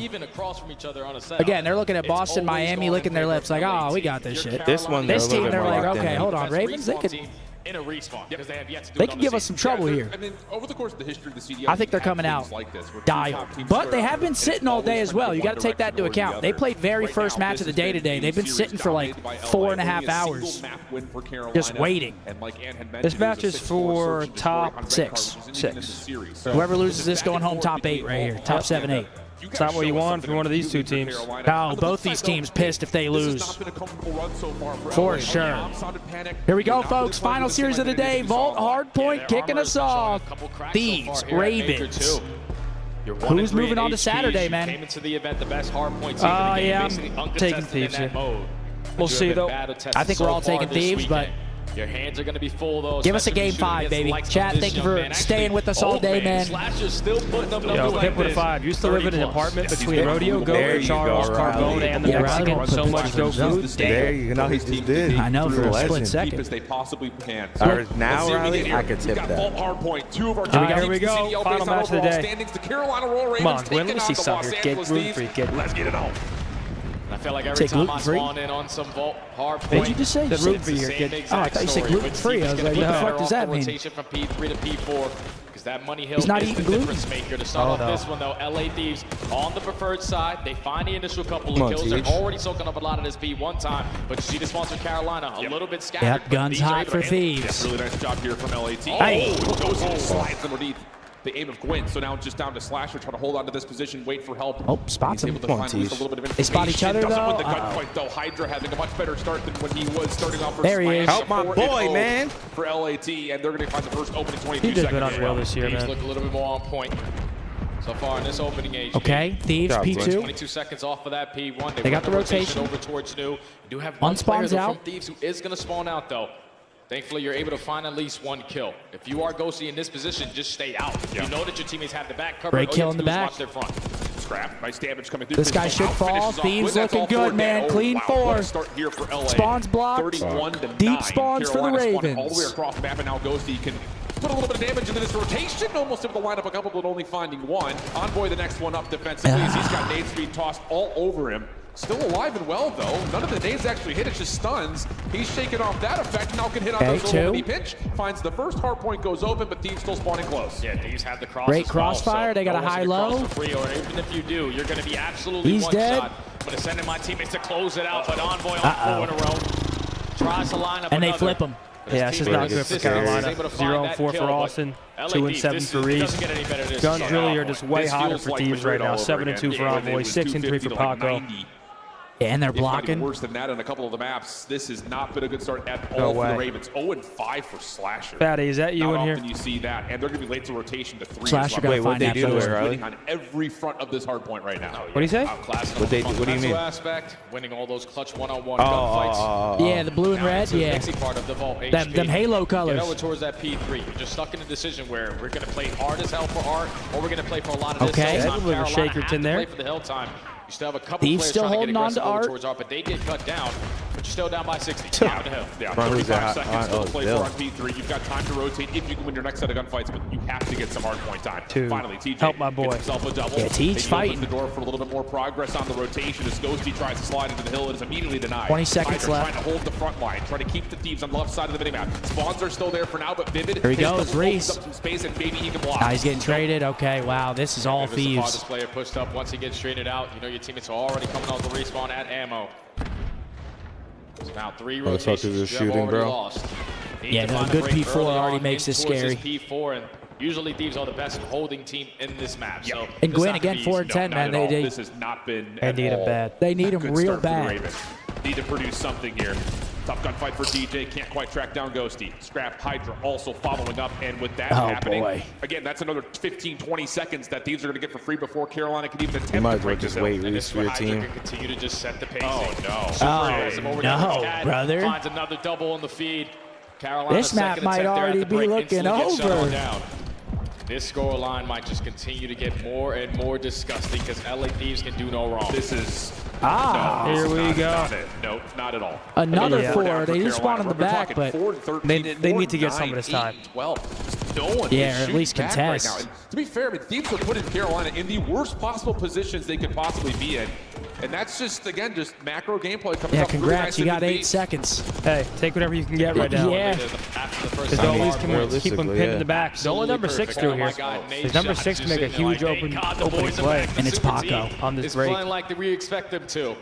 B: Again, they're looking at Boston, Miami, licking their lips like, oh, we got this shit.
D: This one,
B: this team, they're like, okay, hold on, Ravens, they could.
E: In a respawn because they have yet to do
B: They can give us some trouble here.
N: I mean, over the course of the history of the CDL,
B: I think they're coming out dialed. But they have been sitting all day as well. You got to take that into account. They played very first match of the day today. They've been sitting for like 4.5 hours, just waiting.
A: This match is for top 6.
B: Whoever loses this going home top 8 right here. Top 7, 8.
A: It's not what you want from one of these two teams.
B: No, both these teams pissed if they lose. For sure. Here we go, folks. Final series of the day. Vault Hardpoint kicking us off. Thieves, Ravens. Who's moving on to Saturday, man?
E: Came into the event the best Hardpoint team.
B: Yeah, I'm
A: taking Thieves here. We'll see, though.
B: I think we're all taking Thieves, but
E: your hands are going to be full, though.
B: Give us a game 5, baby. Chat, thank you for staying with us all day, man.
E: Still putting them
A: Pip with a 5. Used to live in an apartment between Rodeo Goat, Charles, Carbone, and the Mexican. So much dope food.
D: There you go. He just did.
B: I know, for a split second.
N: As they possibly can.
D: Now, Riley, I could tip that.
N: Hardpoint, 2 of our
A: here we go. Final match of the day.
N: Standings, the Carolina Royal Ravens.
A: Come on, Gwyn, let me see something here. Get room free.
N: Let's get it on.
E: I feel like every time I spawn in on some Vault Hardpoint,
B: did you just say?
A: The room free here.
B: Oh, I thought you said gluten-free. I was like, what the fuck does that mean?
E: Rotation from P3 to P4. That Money Hill
B: He's not
E: is
B: eating
E: the
B: gluten.
E: difference maker to start off this one, though. LA Thieves on the preferred side. They find the initial couple of kills. They're already soaking up a lot of this P one time, but you see this one for Carolina, a little bit scattered.
B: Yep, guns hot for Thieves.
N: Really nice job here from LAT.
B: Hey.
N: Goes and slides underneath the aim of Gwyn. So now just down to Slasher, trying to hold on to this position, wait for help.
B: Oh, spots him. They spot each other,
N: Doesn't
B: though.
N: win the gunfight, though. Hydra having a much better start than when he was starting off.
B: There he is.
D: Help my boy, man.
N: For LAT, and they're going to find the first opening 22
A: He did
N: seconds.
A: been unreal this year,
E: Thieves
A: man.
E: look a little bit more on point so far in this opening age.
B: Okay, Thieves, P2.
E: 22 seconds off of that P1.
B: They got the rotation.
E: Over towards New. You do have one
B: Unspawns
E: player
B: out.
E: from Thieves who is going to spawn out, though. Thankfully, you're able to find at least one kill. If you are Ghosty in this position, just stay out. You know that your teammates have the back covered.
B: Great kill in the back.
E: Watch their front.
N: Scrap. Nice damage coming through.
B: This guy should fall. Thieves looking good, man. Clean 4. Spawns blocked.
N: 31 to 9.
B: Deep spawns for the
N: Carolina
B: Ravens.
N: All the way across the map, and now Ghosty can put a little bit of damage into this rotation. Almost able to line up a couple, but only finding one. Envoy the next one up defensively. As he's got nade speed tossed all over him. Still alive and well, though. None of the nades actually hit. It's just stuns. He's shaking off that effect. Now can hit on those little mini pinch. Finds the first hardpoint, goes open, but Thieves still spawning close.
J: Yeah, Thieves have the cross.
B: Great crossfire. They got a high-low.
J: Free, or even if you do, you're going to be absolutely
B: He's dead.
J: shot. I'm going to send in my teammates to close it out, but Envoy on 4 in a row. Tries to line up
B: and
J: another.
B: they flip him.
A: Yeah, this is not good for Carolina. 0-4 for Austin, 2-7 for Reese. Guns really are just way hotter for Thieves right now. 7-2 for Envoy, 6-3 for Paco.
B: Yeah, and they're blocking.
N: Worse than that on a couple of the maps. This has not been a good start at all for the Ravens. 0-5 for Slasher.
A: Fatty, is that you in here?
N: Not often you see that, and they're going to be late to rotation to 3.
B: Slasher got to find that.
N: Winning on every front of this hard point right now.
A: What do you say?
N: What do you mean?
J: Aspect, winning all those clutch one-on-one gunfights.
B: Yeah, the blue and red. Yeah.
J: Part of the vault
B: them halo colors.
J: Get over towards that P3. You're just stuck in a decision where we're going to play hard as hell for art, or we're going to play for a lot of this.
B: Okay.
J: Shakerton there. Play for the hill time. You still have a couple
B: Thieves
J: players
B: still
J: trying to
B: holding
J: get
B: on to Art.
J: towards Art, but they did cut down. But you're still down by 60. Down to hill.
N: Yeah, 35 seconds still to play for on P3. You've got time to rotate if you can win your next set of gunfights, but you have to get some hard point time. Finally, TJ
A: help my boy.
N: gets himself a double.
B: Yeah, TJ fighting.
N: The door for a little bit more progress on the rotation as Ghosty tries to slide into the hill. It is immediately denied.
B: 20 seconds
N: Hydra
B: left.
N: Trying to hold the front line, trying to keep the Thieves on the left side of the minimap. Spawns are still there for now, but Vivid.
B: Here he goes, Reese.
N: Up some space and maybe he can block.
B: Now he's getting traded. Okay, wow, this is all Thieves.
J: This player pushed up. Once he gets traded out, you know your teammates are already coming off the respawn at ammo. There's about 3 rotations you have already lost.
B: Yeah, no, good P4 already makes this scary.
J: P4, and usually Thieves are the best holding team in this map. So
B: and Gwen again, 4 and 10, man.
N: This has not been.
A: They need him bad.
B: They need him real bad.
N: Need to produce something here. Tough gunfight for DJ. Can't quite track down Ghosty. Scrap Hydra also following up, and with that happening, again, that's another 15-20 seconds that Thieves are going to get for free before Carolina can even attempt to break this.
D: You might as well just wait, Reese, for your team.
J: Can continue to just set the pace.
N: Oh no!
B: Oh no, brother!
J: Finds another double on the feed. Carolina,
B: this map might already be looking over.
J: This scoreline might just continue to get more and more disgusting because LA Thieves can do no wrong.
N: This is
A: here we go.
N: Not it. No, not at all.
B: Another 4. They didn't spawn in the back, but
A: they need to get some of this time.
N: 12. No one
B: yeah, or at least contest.
N: Right now. To be fair, I mean, Thieves are putting Carolina in the worst possible positions they could possibly be in. And that's just, again, just macro gameplay coming up.
B: Yeah, congrats. You got 8 seconds.
A: Hey, take whatever you can get right now.
B: Yeah.
A: Because always keep them pinned in the back. Don't let number 6 through here. Because number 6 can make a huge opening play.
B: And it's Paco.
A: On this
J: it's
A: break.
J: playing like we expect them to.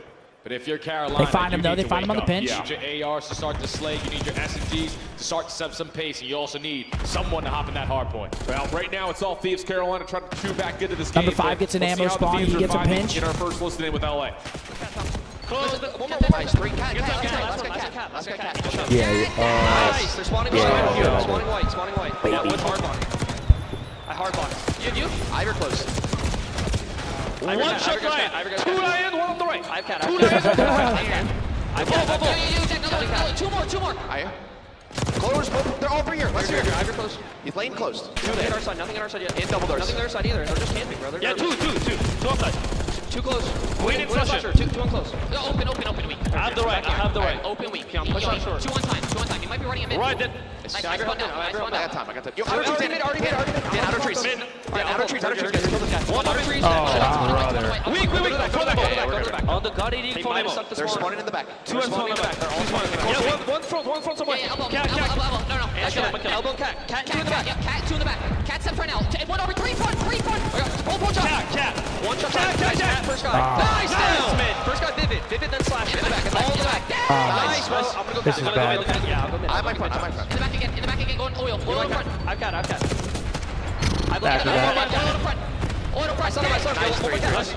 J: But if you're Carolina,
B: they find him though. They find him on the pinch.
J: You need your ARs to start to slay. You need your SMGs to start to set some pace. And you also need someone to hop in that hard point.
N: Well, right now it's all Thieves. Carolina trying to chew back into this game.
B: Number 5 gets an ammo spawn. He gets a pinch.
N: In our first listing in with LA.
K: Nice. 3 cat. Let's get cat.
D: Yeah.
K: They're spawning white. Spawning white. Yeah, with hardbox. I hardbox. You? Ivor close.
I: One shot right. 2 in, 1 on the right.
K: I've cat.
I: 2
K: Two more. Close. They're all over here. Let's hear. Ivor close. He's lane closed. Nothing in our side. Nothing in our side yet. And double doors. Nothing in our side either. They're just camping, brother.
I: Yeah, 2 outside.
K: 2 close.
I: Wait in slasher.
K: 2 on close.
G: Open weak.
I: I have the right.
G: Open weak.
K: Push on short.
G: 2 on time. You might be running a mid.
I: Right then.
K: I got time. Already mid. Outer trees. Outer trees.
I: One outer trees. Weak. Go back.
K: On the gut 80. They're spawning in the back.
I: 2 spawning in the back. Yeah, one front somewhere.
G: Cat. No.
K: Elbow cat. Cat 2 in the back.
G: Cat 2 in the back. Cat 7 right now. 1 over 3 front.
I: Cat.
K: One shot. Cat. First guy. Nice. Mid. First guy Vivid then slash. In the back. All in the back. Nice. I'm gonna go
A: This is bad.
K: Yeah, I'll go mid. I'm my front.
G: In the back again. Going oil. Oil in front.
K: I've got.
G: Oil in front.
K: Nice.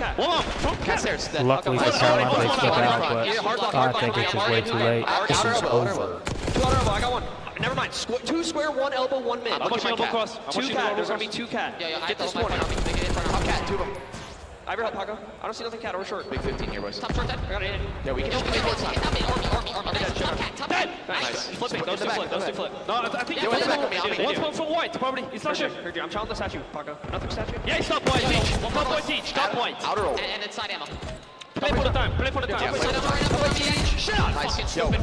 K: Cat stairs.
A: Luckily for Carolina, they took out, but I think it's just way too late.
K: This is over. 2 outer elbow. I got 1. Never mind. 2 square, 1 elbow, 1 mid.
I: I'm watching elbow cross.
K: 2 cat. There's gonna be 2 cat.
G: Yeah.
K: Get this one. Top cat. 2 of them. Ivor help Paco. I don't see nothing cat or short. Big 15 here, boys.
G: Top short dead.
K: I got it. Yeah, we can.
G: Top cat.
K: Nice.
J: Flipping. Those two flip.
I: No, I think
J: one's from white. Probably.
K: He's not sure. I'm trying the statue, Paco. Nothing statue.
I: Yeah, stop white. Stop white.
K: Outer roll.
G: And it's side ammo.
K: Play for the time. Play for the time. Shit out. Fucking stupid.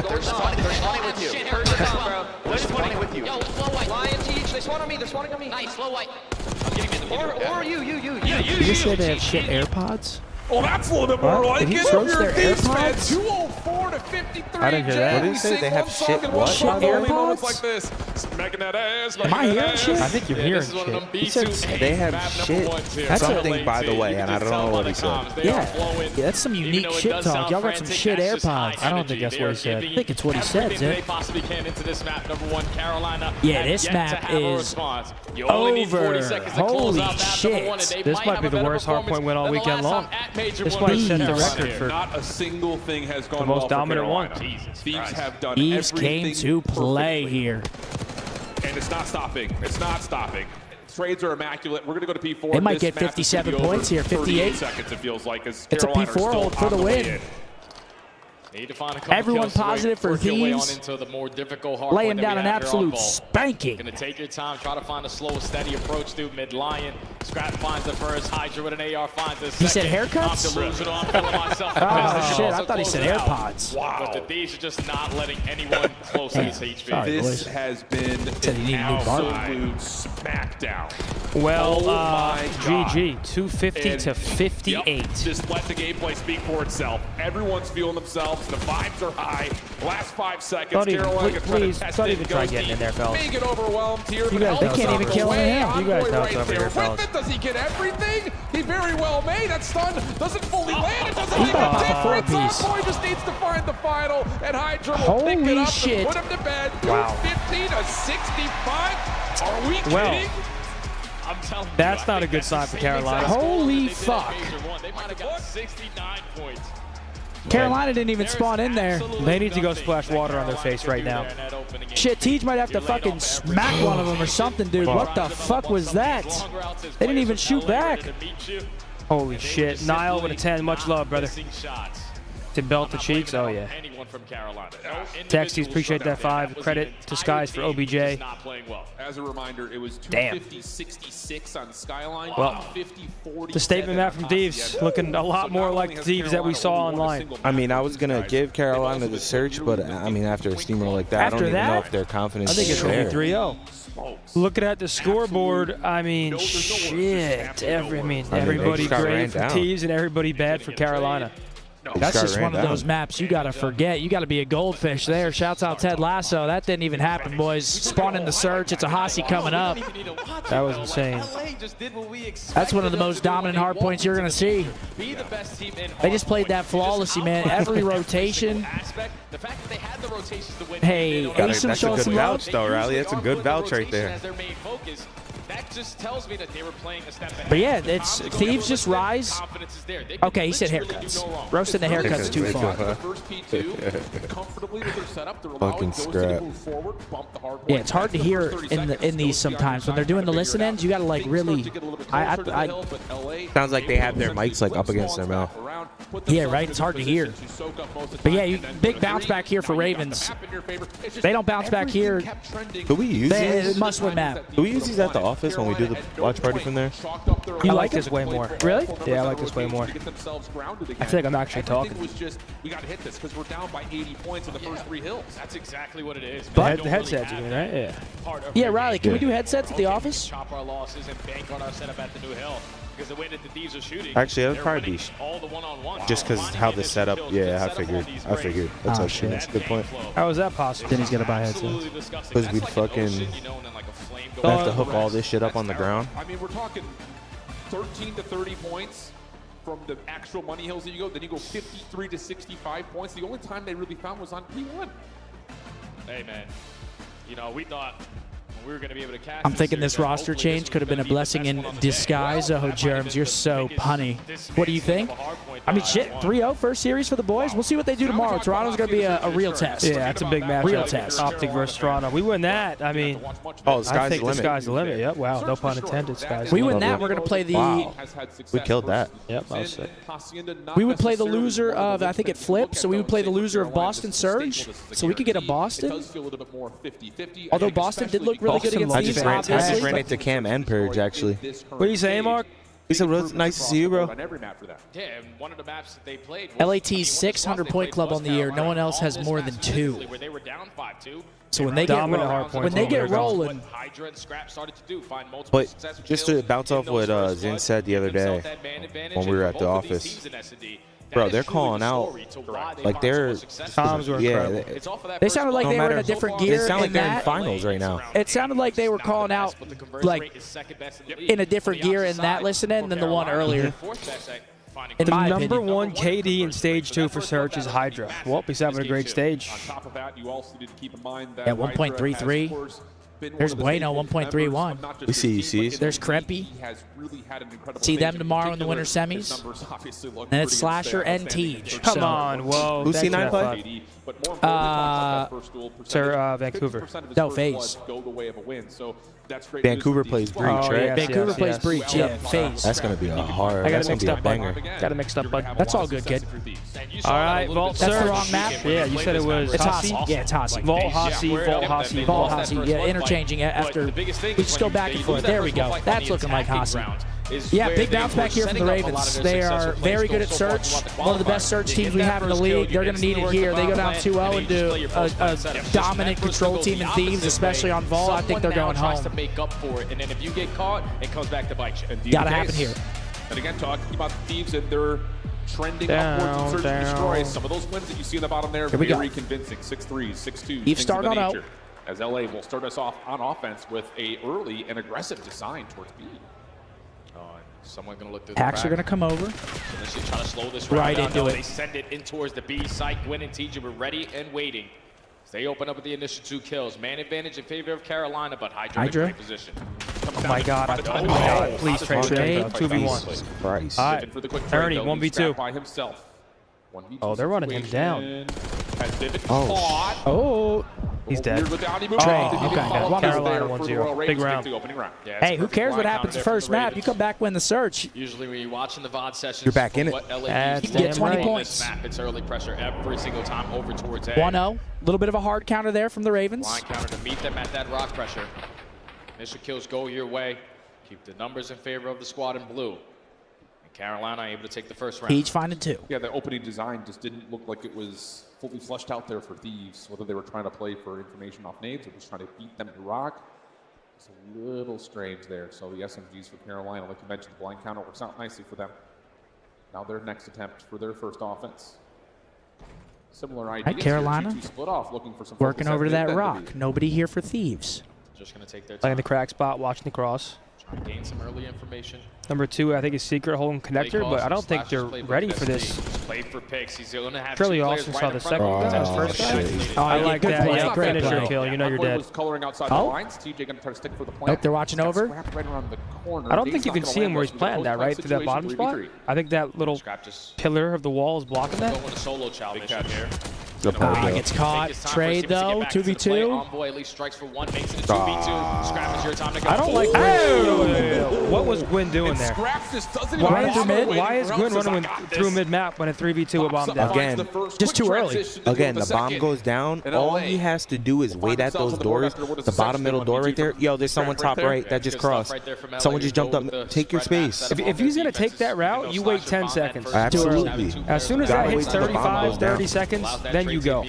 K: They're spawning with you. They're spawning with you. Yo, slow white. Lion teach. They spawn on me. They're spawning on me. Nice, slow white. I'm getting in the middle. Or you.
B: Yeah, you say they have shit AirPods?
N: Oh, that's a little bit more like
B: Did he
N: it.
B: throw their
N: Thieves fan,
B: AirPods?
N: 204 to 53.
D: I didn't hear that. What did he say? They have shit what?
B: Shit AirPods?
N: Like this. Smacking that ass.
B: Am I hearing shit?
A: I think you're hearing
D: shit.
A: He said
D: They have shit.
B: That's
D: something, by the way, and I don't know what he said.
B: Yeah, that's some unique shit talk. Y'all got some shit AirPods.
A: I don't think that's what he said.
B: I think it's what he said,
J: They possibly can into this map. Number one, Carolina.
B: Yeah, this map is over. Holy shit.
A: This might be the worst Hardpoint win all weekend long. This might set the record for
N: not a single thing has gone
A: the most
N: well
A: dominant
N: for
A: one.
N: Thieves have done
B: Thieves
N: everything
B: came to play
N: perfectly.
B: here.
N: And it's not stopping. It's not stopping. Trades are immaculate. We're going to go to P4.
B: They might
N: This
B: get
N: match is gonna
B: 57
N: be over
B: points here,
N: 38
B: 58.
N: seconds, it feels like. As
B: It's a
N: Carolina's
B: P4 hold
N: still
B: for the
N: on way
B: win.
N: in.
J: Need to find a couple
B: Everyone
J: kills to
B: positive for
J: work your way on
B: Thieves.
J: into the more difficult hard
B: Laying
J: point that
B: down
J: we
B: an
J: have here on
B: absolute
J: Vault.
B: spanking.
J: Gonna take your time, try to find a slow, steady approach through mid-lion. Scrap finds the first, Hydra with an AR finds the second.
B: He said haircuts?
J: I'm delusional, I'm feeling myself.
B: Oh, shit, I thought he said AirPods.
N: Wow.
J: But the Thieves are just not letting anyone close to this HP.
B: Sorry,
N: This
B: boys.
N: has been
B: Said he
N: an
B: needed a new
N: absolute smackdown.
A: Well,
N: Oh my God.
A: GG, 250 to 58.
N: Yep, just let the gameplay speak for itself. Everyone's feeling themselves. The vibes are high. Last 5 seconds.
A: Don't even,
N: Carolina can try to
A: please,
N: test
A: don't
N: it.
A: even try
N: Goes
A: getting in
N: deep.
A: there, fellas.
N: May get overwhelmed here.
A: You
N: but
A: guys know
N: Elvis
B: They can't
N: on
B: even
N: the
B: kill
N: way.
B: him.
A: You guys
N: Envoy
A: know
N: right
A: it's over
N: there
A: here,
N: with
A: fellas.
N: it. Does he get everything? He very well may. That stun doesn't fully land. It doesn't make
B: about
N: a
B: to pop a
N: difference.
B: four-piece.
N: Envoy just needs to find the final, and Hydra will
B: Holy
N: pick it up
B: shit.
N: and put him to bed.
A: Wow.
N: 50 to 65. Are we kidding?
A: Well,
J: I'm telling you,
A: that's
J: I
A: not a
J: think
A: good
J: that's
A: sign
J: the
A: for
J: same
A: Carolina.
J: exact score
B: Holy
J: that they did in
B: fuck.
J: Major One. They might have got 69 points.
B: Carolina didn't even spawn in there.
A: They need to go splash water on their face right now.
B: Shit, Teej might have to fucking smack one of them or something, dude. What the fuck was that? They didn't even shoot back.
A: Holy shit. Nile with a 10. Much love, brother. To belt the cheeks. Oh, yeah. Texties, appreciate that 5. Credit to Skies for OBJ.
N: As a reminder, it was
A: Damn.
N: 250-66 on Skyline.
A: Well,
N: 50-47
A: the statement map from Thieves looking a lot more like the Thieves that we saw online.
D: I mean, I was going to give Carolina the search, but I mean, after a steamer like that, I don't even know if their confidence
A: I think it's
D: is
A: going to
D: there.
A: be 3-0. Looking at the scoreboard, I mean, shit. Everybody
D: just got ran
A: great for
D: down.
A: Thieves and everybody bad for Carolina.
B: That's just one of those maps you got to forget. You got to be a goldfish there. Shouts out Ted Lasso. That didn't even happen, boys. Spawn in the search. It's a Hossie coming up.
A: That was insane.
B: That's one of the most dominant hard points you're going to see. They just played that flawlessly, man. Every rotation. Hey, Asim
D: That's a
B: showing
D: good
B: some love.
D: vouch, though, Riley. That's a good vouch right there.
J: That just tells me that they were playing a step ahead.
B: But yeah, it's Thieves just rise. Okay, he said haircuts. Roasting the haircuts too far.
D: Fucking scrap.
B: Yeah, it's hard to hear in these sometimes when they're doing the listen ends. You got to like really.
D: Sounds like they have their mics like up against their mouth.
B: Yeah, right. It's hard to hear. But yeah, big bounce back here for Ravens. They don't bounce back here.
D: Do we use these?
B: Must win map.
D: Do we use these at the office when we do the watch party from there?
A: You like this way more.
B: Really?
A: Yeah, I like this way more. I feel like I'm actually talking.
N: We got to hit this because we're down by 80 points in the first 3 hills.
J: That's exactly what it is.
A: The headsets, you mean, right? Yeah.
B: Yeah, Riley, can we do headsets at the office?
J: Chop our losses and bank on our setup at the new hill. Because the way that the Thieves are shooting,
D: Actually, that would probably be
J: all the one-on-one.
D: just because how the setup. Yeah, I figured. That's
B: Oh,
D: actually
B: shit.
D: that's a good point.
A: How is that possible?
B: Then he's gonna buy headsets.
D: Because we'd fucking have to hook all this shit up on the ground.
N: I mean, we're talking 13 to 30 points from the actual money hills that you go. Then you go 53 to 65 points. The only time they really found was on P1.
J: Hey, man. You know, we thought we were going to be able to catch.
B: I'm thinking this roster change could have been a blessing in disguise. Oh, Germs, you're so punny. What do you think? I mean, shit, 3-0 first series for the boys. We'll see what they do tomorrow. Toronto's going to be a real test.
A: Yeah, that's a big match.
B: Real test.
A: Optic versus Toronto. We win that. I mean,
D: Oh, the
A: I
D: sky's
A: think
D: the
A: the
D: limit.
A: sky's the limit. Yep. Wow. No pun intended. Sky's the
B: We
A: limit.
B: win that. We're going to play the.
D: Wow. We killed that.
A: Yep. I was sick.
B: We would play the loser of, I think it flips, so we would play the loser of Boston Surge. So we could get a Boston. Although Boston did look really good against
D: I
B: Thieves,
D: just ran
B: obviously.
D: it to Cam and Purge, actually.
A: What do you say, Mark?
D: He said, well, it's nice to see you, bro.
N: On every map for that.
J: Yeah, and one of the maps that they played.
B: LAT's 600-point club on the year. No one else has more than 2.
J: Where they were down 5-2.
B: So when they get rolling,
J: Hydra and Scrap started to do, find multiple
D: But just to bounce off what Zin said the other day when we were at the office, bro, they're calling out like they're
B: they sounded like they were in a different gear.
D: They sound like they're in finals right now.
B: It sounded like they were calling out like in a different gear in that listening than the one earlier.
A: The number 1 KD in stage 2 for Search is Hydra. Well, he's having a great stage.
N: On top of that, you also need to keep in mind that
B: at 1.33. There's Bueno, 1.31.
D: We see UCs.
B: There's Krempy. See them tomorrow in the winter semis. And it's Slasher and Teej.
A: Come on, whoa.
D: Who's C9 play?
A: Sir, Vancouver.
B: No, FaZe.
D: Vancouver plays Breach, right?
A: Yes,
B: Vancouver plays Breach, yeah. FaZe.
D: That's going to be a hard,
A: I got
D: that's
A: it
D: going to
A: mixed
D: be a
A: up,
D: banger.
A: Got it mixed up, bud.
B: That's all good, kid.
A: All right, Vault
B: That's
A: Search.
B: the wrong map?
A: Yeah, you said it was
B: It's
A: Hossie?
B: Hossie. Yeah, it's Hossie.
A: Vault Hossie, Vault Hossie,
B: Vault Hossie. Yeah, interchanging after. We just go back and forth. There we go. That's looking like Hossie. Yeah, big bounce back here from the Ravens. They are very good at search. One of the best search teams we have in the league. They're going to need it here. They go down 2-0 and do a dominant control team in Thieves, especially on Vault. I think they're going home.
J: To make up for it, and then if you get caught, it comes back to bite you.
B: Got to happen here.
N: And again, talking about the Thieves and they're trending upwards and searching to destroy. Some of those wins that you see in the bottom there, very convincing. 6-3s, 6-2s.
B: Thieves start on out.
N: As LA will start us off on offense with a early and aggressive design towards B.
J: Someone going to look through
B: Hacks are going to come over.
J: Initially trying to slow this
B: right
J: down.
B: into it.
J: They send it in towards the B site. Gwyn and TJ were ready and waiting. They open up with the initial 2 kills. Man advantage in favor of Carolina, but Hydra in great position.
A: Oh my God. Oh my God. Please trade 2v1.
D: Christ.
A: All right. Ernie, 1v2.
N: By himself.
A: Oh, they're running him down.
B: Oh.
A: He's dead.
B: Okay.
A: Carolina 1-0. Big round.
B: Hey, who cares what happens the first map? You come back, win the search.
J: Usually when you're watching the VOD sessions,
D: you're back in it.
B: You get 20 points.
J: Map, it's early pressure every single time over towards A.
B: 1-0. A little bit of a hard counter there from the Ravens.
J: Line counter to meet them at that rock pressure. Initial kills go your way. Keep the numbers in favor of the squad in blue. And Carolina able to take the first round.
B: Peach finding 2.
N: Yeah, the opening design just didn't look like it was fully fleshed out there for Thieves, whether they were trying to play for information off nades or just trying to beat them to rock. It's a little strange there. So the SMGs for Carolina, like you mentioned, the blind counter works out nicely for them. Now their next attempt for their first offense. Similar idea.
B: Carolina
N: split off, looking for some
B: working over to that rock. Nobody here for Thieves.
J: Just going to take their time.
A: Playing the crack spot, watching the cross.
J: Trying to gain some early information.
A: Number 2, I think, is Secret holding connector, but I don't think they're ready for this.
J: Played for picks. He's going to have
A: Shirley also saw the second guy. First guy. I like that. Yeah, finisher kill. You know you're dead.
N: Coloring outside the lines. TJ going to try to stick for the plant.
B: Nope, they're watching over.
N: Right around the corner.
A: I don't think you can see him where he's planted that, right? Through that bottom spot? I think that little pillar of the wall is blocking that.
J: Going to solo chow mission here.
B: Gets caught. Trade though. 2v2.
J: Envoy at least strikes for 1, makes it a 2v2. Scrap is your time to go.
A: I don't like that. What was Gwyn doing there? Why is Gwyn running through mid-map when a 3v2 a bomb down?
D: Again,
B: just too early.
D: Again, the bomb goes down. All he has to do is wait at those doors. The bottom middle door right there. Yo, there's someone top right that just crossed. Someone just jumped up. Take your space.
A: If he's going to take that route, you wait 10 seconds.
D: Absolutely.
A: As soon as that hits 35, 30 seconds, then you go.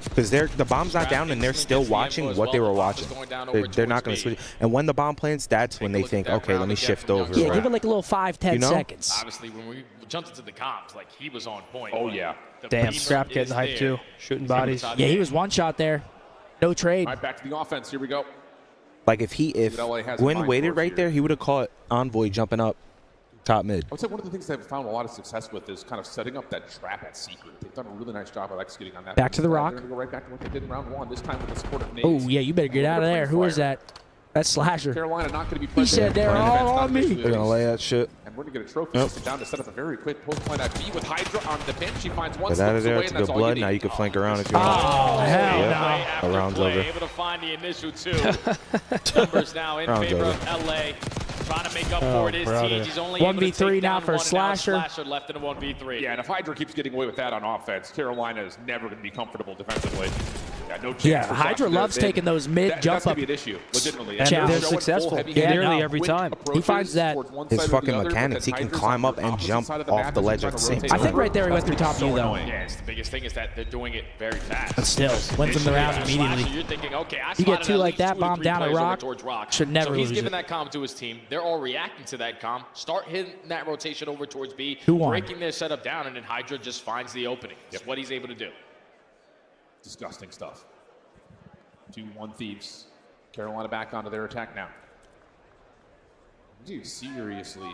D: Because the bomb's not down and they're still watching what they were watching. They're not going to switch. And when the bomb plants, that's when they think, okay, let me shift over.
B: Yeah, give it like a little 5-10 seconds.
J: Obviously, when we jumped into the comps, like he was on point.
N: Oh yeah.
A: Damn, Scrap getting hyped too, shooting bodies.
B: Yeah, he was one shot there. No trade.
N: All right, back to the offense. Here we go.
D: Like if Gwyn waited right there, he would have caught Envoy jumping up top mid.
N: I would say one of the things they've found a lot of success with is kind of setting up that trap at secret. They've done a really nice job of executing on that.
B: Back to the rock.
N: They're going to go right back to what they did in round 1, this time with the support of nades.
B: Oh, yeah, you better get out of there. Who is that? That's Slasher.
N: Carolina not going to be
B: He said they're all on me.
D: They're going to lay that shit.
N: And we're going to get a trophy down to set up a very quick post point at B with Hydra on the pinch. She finds one
D: Get out of there. It's good blood. Now you can flank around if you want.
B: Oh, hell no.
D: The round's over.
J: Able to find the initial 2. Numbers now in favor of LA. Trying to make up for it is Teej. He's only
B: 1v3 now for Slasher.
J: Slasher left in a 1v3.
N: Yeah, and if Hydra keeps getting away with that on offense, Carolina is never going to be comfortable defensively. Yeah, no chance.
B: Yeah, Hydra loves taking those mid jump
N: up. That's going to be an issue, legitimately.
A: And they're successful nearly every time.
B: He finds that.
D: His fucking mechanics, he can climb up and jump off the ledge at the same time.
B: I think right there he went through top of you, though.
J: Yeah, it's the biggest thing is that they're doing it very fast.
B: But still, wins him the round immediately.
J: You're thinking, okay,
B: you get two like that, bomb down at Rock, should never lose it.
J: So he's giving that comm to his team. They're all reacting to that comm. Start hitting that rotation over towards B, breaking their setup down, and then Hydra just finds the opening. It's what he's able to do.
N: Disgusting stuff. 2-1 Thieves. Carolina back onto their attack now. I'm seriously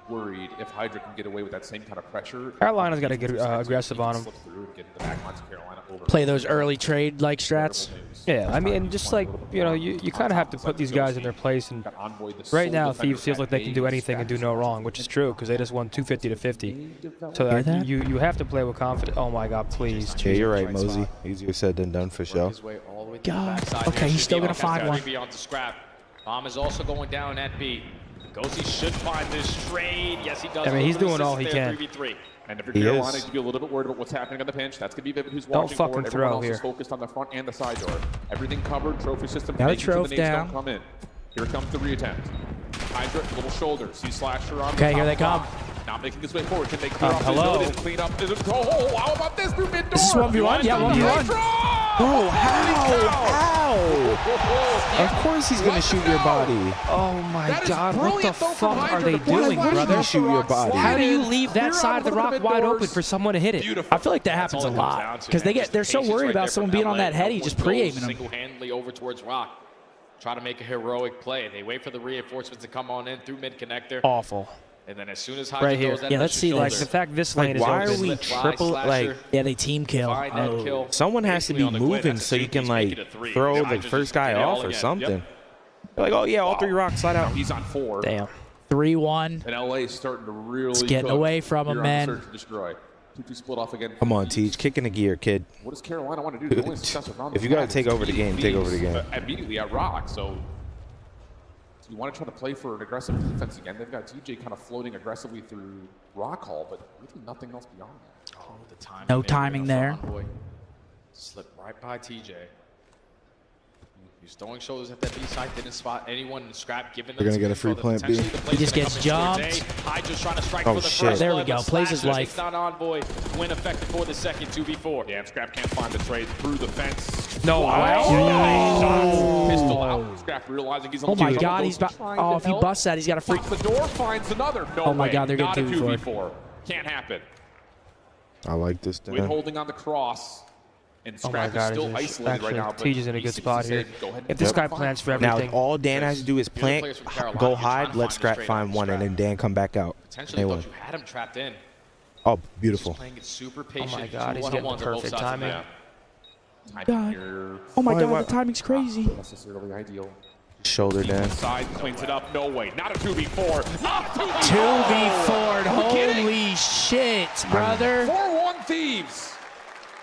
N: worried if Hydra can get away with that same kind of pressure.
A: Carolina's got to get aggressive on him.
B: Play those early trade-like strats.
A: Yeah, I mean, just like, you know, you kind of have to put these guys in their place. And right now, Thieves feels like they can do anything and do no wrong, which is true because they just won 250 to 50. So you have to play with confidence. Oh my God, please.
D: Yeah, you're right, Mosey. Easier said than done for sure.
B: God. Okay, he's still gonna find one.
J: Bomb is also going down at B. Gozi should find this trade. Yes, he does.
A: I mean, he's doing all he can.
J: 3v3.
N: And if you're Carolina, you be a little bit worried about what's happening on the pinch. That's going to be Vivid who's watching
A: for
N: it. Everyone else is focused on the front and the side door. Everything covered. Trophy system.
B: Got a trophy down.
N: Don't come in. Here comes the reattempt. Hydra, little shoulder. See Slasher on
B: okay, here they come.
N: Now making his way forward. Can they clear off this building and clean up? Oh, how about this through mid door?
B: This is 1v1? Yeah, 1v1.
D: Oh, how? Of course he's going to shoot your body.
A: Oh, my God. What the fuck are they doing, brother?
D: Shoot your body.
A: How do you leave that side of the rock wide open for someone to hit it?
B: I feel like that happens a lot because they're so worried about someone being on that heady, just pre-aiming them.
J: Single-handedly over towards Rock. Try to make a heroic play. They wait for the reinforcements to come on in through mid-connector.
A: Awful.
J: And then as soon as Hydra
A: right here.
J: goes
A: Yeah, let's see. Like the fact this lane is open.
D: Why are we triple? Like,
B: yeah, they team kill.
J: Kill.
D: Someone has to be moving so you can like throw the first guy off or something. Like, oh yeah, all three rocks slide out.
N: He's on 4.
B: Damn. 3-1.
N: And LA is starting to really.
B: It's getting away from him, man.
N: Search and destroy. 2-2 split off again.
D: Come on, Teach, kick in the gear, kid.
N: What does Carolina want to do? The only successful round.
D: If you gotta take over the game, take over the game.
N: Immediately at Rock, so. You want to try to play for an aggressive defense again. They've got TJ kind of floating aggressively through Rock Hall, but really nothing else beyond that.
J: Oh, the timing.
B: No timing there.
J: Slipped right by TJ. He's throwing shoulders at that B side. Didn't spot anyone in scrap. Given
D: they're gonna get a free plant B.
B: He just gets jumped.
J: Hydra trying to strike
D: oh
J: for the
D: shit!
J: first
B: there we go. Plays his life.
J: Down Envoy. Win effective for the second 2v4.
N: Yeah, and Scrap can't find the trade through the fence.
A: No way.
N: Oh. Pistol out. Scrap realizing he's on
B: oh my God, he's oh, if he busts that, he's got a free.
N: The door finds another. No
B: oh my
N: way.
B: God, they're
N: not
B: getting
N: 2v4. Can't happen.
D: I like this.
N: With holding on the cross. And Scrap is still isolated right now.
A: Teach is in a good spot here. If this guy plans for everything.
D: Now, all Dan has to do is plant, go hide, let Scrap find one, and then Dan come back out.
J: Potentially thought you had him trapped in.
D: Oh, beautiful.
J: Playing it super patient.
A: Oh my God, he's getting the perfect timing.
B: God. Oh my God, the timing's crazy.
N: Not necessarily ideal.
D: Shoulder down.
N: Side cleans it up. No way. Not a 2v4.
B: 2v4. Holy shit, brother.
N: 4-1 Thieves.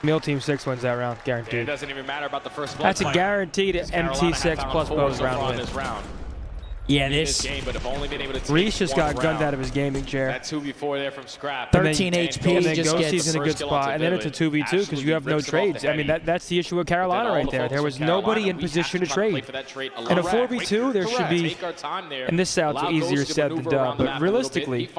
A: Meal Team 6 wins that round, guaranteed.
J: It doesn't even matter about the first blood.
A: That's a guaranteed MT6 plus BOZE round win.
B: Yeah, this.
J: Game, but have only been able to
A: Reese just got gunned out of his gaming chair.
J: That 2v4 there from Scrap.
B: 13 HP.
A: And then
B: just
A: Ghosty's in a good spot, and then it's a 2v2 because you have no trades. I mean, that's the issue with Carolina right there. There was nobody in position to trade. In a 4v2, there should be, and this sounds easier said than done, but realistically,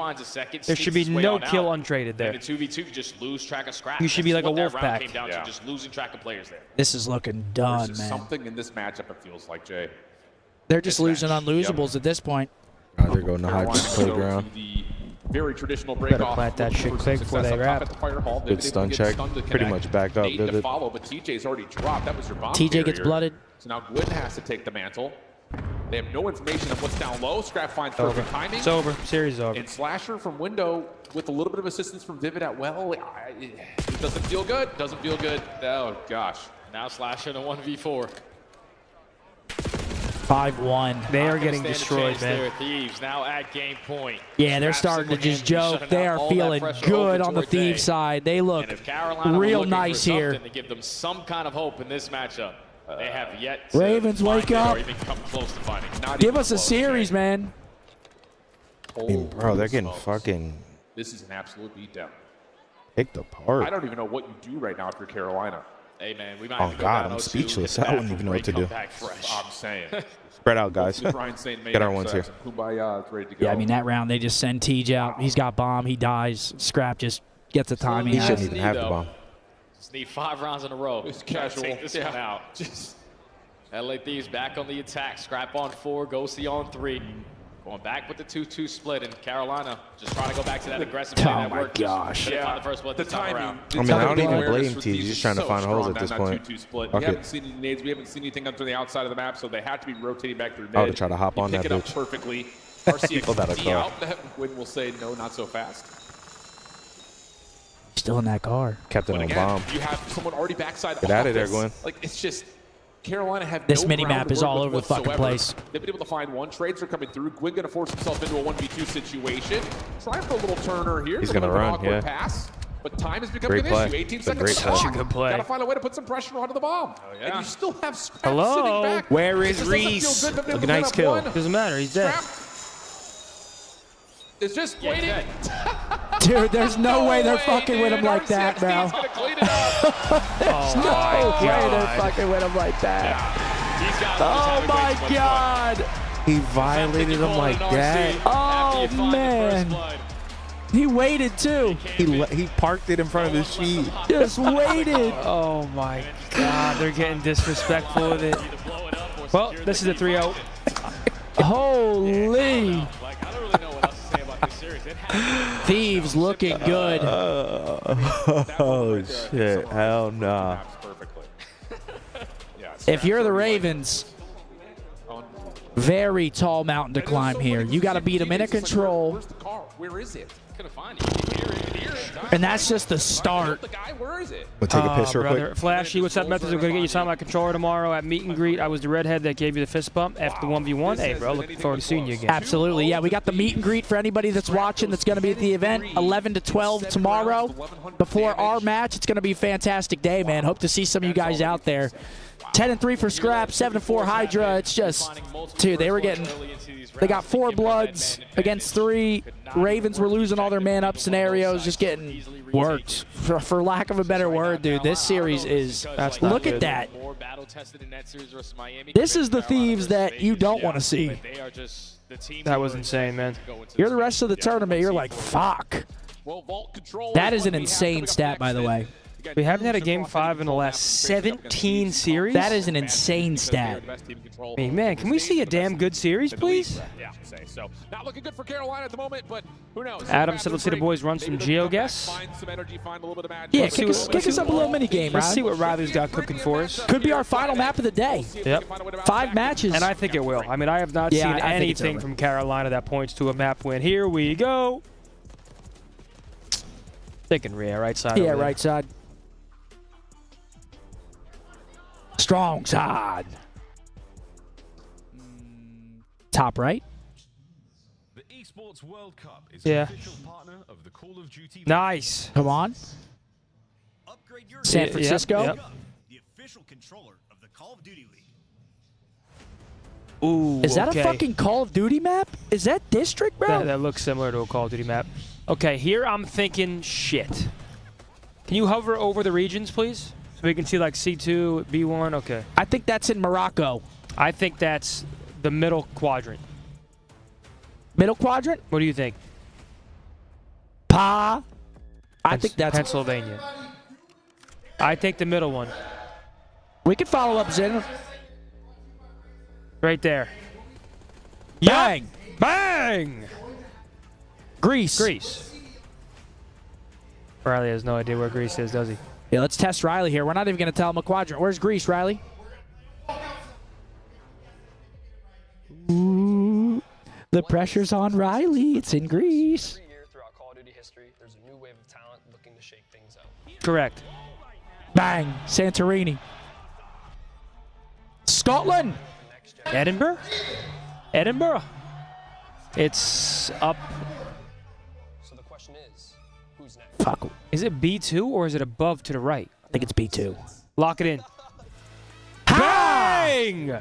A: there should be no kill untraded there.
J: In a 2v2, just lose track of Scrap.
A: You should be like a wolf pack.
J: Just losing track of players there.
B: This is looking done, man.
N: Something in this matchup, it feels like, Jay.
B: They're just losing unlosables at this point.
D: Oh, they're going to Hydra's playground.
N: Very traditional break
A: off. Plant that shit quick before they wrap.
D: Good stun check. Pretty much back up.
N: To follow, but TJ's already dropped. That was your bomb
B: TJ
N: carrier.
B: gets blooded.
N: So now Gwyn has to take the mantle. They have no information of what's down low. Scrap finds perfect timing.
A: It's over. Series over.
N: And Slasher from window with a little bit of assistance from Vivid at well. It doesn't feel good. Doesn't feel good. Oh, gosh.
J: Now Slasher in a 1v4.
B: 5-1.
A: They are getting destroyed, man.
J: Thieves now at game point.
B: Yeah, they're starting to just joke. They are feeling good on the Thieves side. They look real nice here.
J: To give them some kind of hope in this matchup. They have yet
B: to Ravens, wake up.
J: Or even come close to finding.
B: Give us a series, man.
D: I mean, bro, they're getting fucking.
N: This is an absolute beatdown.
D: Picked apart.
N: I don't even know what you do right now if you're Carolina.
J: Hey, man, we might
D: Oh,
J: have to go
D: God,
J: down
D: I'm
J: 0-2,
D: speechless.
J: hit the
D: I wouldn't
J: back,
D: even know what to do.
J: come back fresh.
N: I'm saying.
D: Spread out, guys.
N: Brian St.
D: Get our ones here.
N: Kumbaya is ready to go.
B: Yeah, I mean, that round, they just send Tej out. He's got bomb. He dies. Scrap just gets a timing.
D: He
B: out.
D: shouldn't even have the bomb.
J: Just need 5 rounds in a row.
N: It's casual.
J: Take this one out. LA Thieves back on the attack. Scrap on 4, Ghosty on 3. Going back with the 2-2 split, and Carolina just trying to go back to that aggressive play that worked.
B: Gosh.
J: Yeah, the first blood this time around.
D: I mean, I don't even blame T. He's just trying to find holes at this point.
N: We
D: Okay.
N: haven't seen any nades. We haven't seen anything up to the outside of the map, so they have to be rotating back through mid.
D: I would try to hop on that
N: pick it up
D: bitch.
N: perfectly.
D: Pull that
N: RCXD
D: car.
N: out. That win will say no, not so fast.
B: Still in that car.
D: Kept it
N: But
D: on
N: again,
D: bomb.
N: you have someone already backside.
D: Get out of there,
N: this.
D: Gwen.
N: Like, it's just Carolina have
B: This
N: no
B: mini-map
N: ground to
B: is
N: work
B: all
N: with
B: over the fucking
N: whatsoever.
B: place.
N: They've been able to find one. Trades are coming through. Gwyn going to force himself into a 1v2 situation. Trying for a little turner here.
D: He's
N: It's a
D: gonna
N: little bit
D: run,
N: of an awkward
D: yeah.
N: pass. But time has become an
D: Great play.
N: issue. 18
D: It's a
N: seconds.
D: great play.
A: Such a good play.
N: Got to find a way to put some pressure onto the bomb.
J: yeah.
N: And you still have Scrap
A: Hello?
N: sitting back.
D: Where
N: It
D: is
N: just doesn't feel
D: Reese?
N: good to be able
D: Look,
N: to
D: nice
N: win up
D: kill.
N: one.
A: Doesn't matter. He's dead.
N: Scrap is just waiting.
B: Dude, there's no way they're
N: way,
B: fucking with him
N: dude.
B: like that, bro.
N: RCXD is gonna clean it up.
B: There's no way they're fucking with him like that.
J: These guys
B: Oh my God.
D: He violated him like that.
B: Oh man. He waited too.
D: He parked it in front of his sheet.
B: Just waited.
A: Oh my God, they're getting disrespectful with it. Well, this is a 3-0.
B: Holy. Thieves looking good.
D: Oh shit! Hell nah.
B: If you're the Ravens, very tall mountain to climb here. You got to beat them in a control.
N: Where's the car? Where is it?
J: Couldn't find it. Here.
B: And that's just the start.
N: The guy, where is it?
D: We'll take a piss real
A: Brother.
D: quick.
A: Flashy, what's up, Methods? I'm going to get you signed my controller tomorrow at meet and greet. I was the redhead that gave you the fist bump after the 1v1. Hey, bro, looking forward to seeing you again.
B: Absolutely. Yeah, we got the meet and greet for anybody that's watching that's going to be at the event 11 to 12 tomorrow. Before our match, it's going to be a fantastic day, man. Hope to see some of you guys out there. 10-3 for Scrap, 7-4 Hydra. It's just, dude, they got 4 bloods against 3. Ravens were losing all their man-up scenarios, just getting worked. For lack of a better word, dude, this series is, look at that. This is the Thieves that you don't want to see.
A: That was insane, man.
B: You're the rest of the tournament, you're like, fuck. That is an insane stat, by the way.
A: We haven't had a Game 5 in the last 17 series.
B: That is an insane stat.
A: I mean, man, can we see a damn good series, please?
N: Yeah, so not looking good for Carolina at the moment, but who knows?
A: Adam said, let's see the boys run some GeoGuess.
N: Find some energy, find a little bit of magic.
B: Yeah, kick us up a little mini game,
A: Let's
B: Ryan.
A: see what Riley's got cooking for us.
B: Could be our final map of the day.
A: Yep.
B: 5 matches.
A: And I think it will. I mean, I have not seen
B: I think it's
A: anything
B: over.
A: from Carolina that points to a map win. Here we go. Thinking rear, right side.
B: Yeah,
A: over there.
B: right side. Strong side. Top right.
M: The Esports World Cup is
A: Yeah.
M: an official partner of the Call of Duty.
A: Nice.
B: Come on. San Francisco.
A: Yep.
M: The official controller of the Call of Duty League.
A: Ooh,
B: Is that
A: okay.
B: a fucking Call of Duty map? Is that District, bro?
A: That looks similar to a Call of Duty map. Okay, here I'm thinking shit. Can you hover over the regions, please? So we can see like C2, B1, okay.
B: I think that's in Morocco.
A: I think that's the middle quadrant.
B: Middle quadrant?
A: What do you think?
B: I think that's
A: Pennsylvania. I take the middle one.
B: We can follow up, Zen.
A: Right there.
B: Bang!
A: Yep. Bang!
B: Greece.
A: Greece. Riley has no idea where Greece is, does he?
B: Yeah, let's test Riley here. We're not even going to tell him a quadrant. Where's Greece, Riley? Ooh, the pressure's on Riley. It's in Greece.
R: Throughout Call of Duty history, there's a new wave of talent looking to shake things up.
A: Correct.
B: Bang! Santorini. Scotland.
A: Edinburgh? Edinburgh. It's up.
R: So the question is, who's next?
B: Fuck.
A: Is it B2 or is it above to the right?
B: I think it's B2.
A: Lock it in. Bang!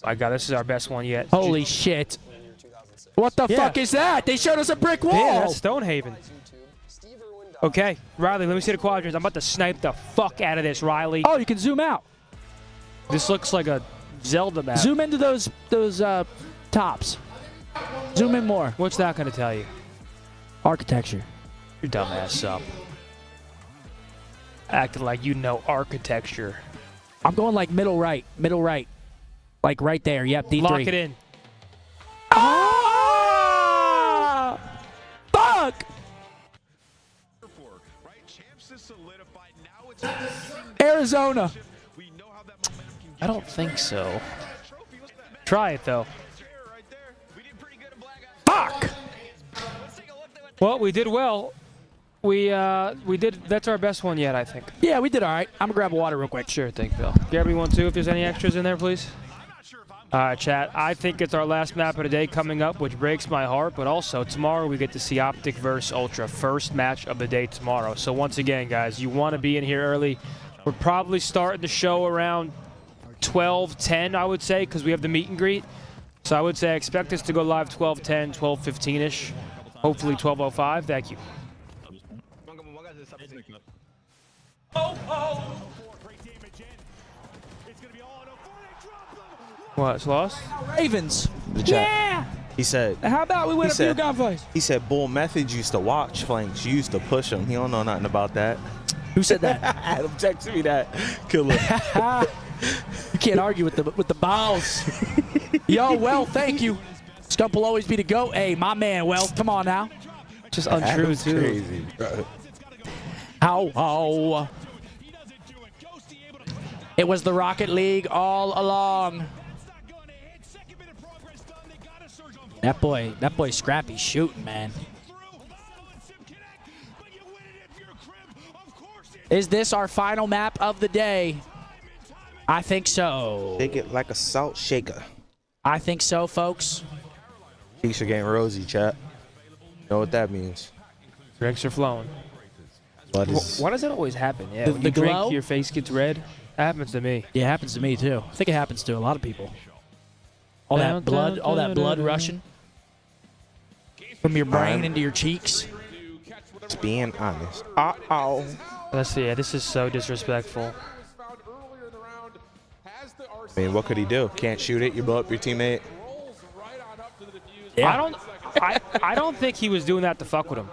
A: My God, this is our best one yet.
B: Holy shit. What the fuck is that? They showed us a brick wall.
A: Yeah, that's Stonehaven. Okay, Riley, let me see the quadrants. I'm about to snipe the fuck out of this, Riley.
B: Oh, you can zoom out.
A: This looks like a Zelda map.
B: Zoom into those tops. Zoom in more.
A: What's that going to tell you?
B: Architecture.
A: Your dumb ass up. Acting like you know architecture.
B: I'm going like middle right. Like right there. Yep, D3.
A: Lock it in.
B: Ah! Fuck! Arizona.
A: I don't think so. Try it, though.
B: Fuck!
A: Well, we did well. We did. That's our best one yet, I think.
B: Yeah, we did all right. I'm going to grab water real quick.
A: Sure thing, Bill. Grab me one, too, if there's any extras in there, please. All right, chat. I think it's our last map of the day coming up, which breaks my heart. But also, tomorrow we get to see Optic vs. Ultra. First match of the day tomorrow. So once again, guys, you want to be in here early. We're probably starting the show around 12:10, I would say, because we have the meet and greet. So I would say expect us to go live 12:10, 12:15-ish. Hopefully 12:05. Thank you. What? It's lost?
B: Ravens.
D: Yeah. He said.
B: How about we win a few gunfights?
D: He said Bull Methods used to watch flanks. You used to push him. He don't know nothing about that.
B: Who said that?
D: Adam texted me that. Killer.
B: You can't argue with the balls. Yo, well, thank you. Scump will always be the GOAT. Hey, my man, well, come on now.
A: Just untrue,
D: Adam's
A: too.
D: Crazy, bro.
B: How? It was the Rocket League all along. That boy Scrappy shooting, man. Is this our final map of the day? I think so.
D: Shake it like a salt shaker.
B: I think so, folks.
D: Cheeks are getting rosy, chat. Know what that means.
A: Drinks are flowing.
D: Blood is...
A: Why does that always happen? Yeah, when
B: the
A: you drink,
B: glow?
A: your face gets red. That happens to me.
B: Yeah, it happens to me too. I think it happens to a lot of people. All that blood rushing from your brain into your cheeks.
D: Just being honest.
A: Let's see. Yeah, this is so disrespectful.
D: I mean, what could he do? Can't shoot it. You blow up your teammate.
B: Yeah.
A: I don't think he was doing that to fuck with him.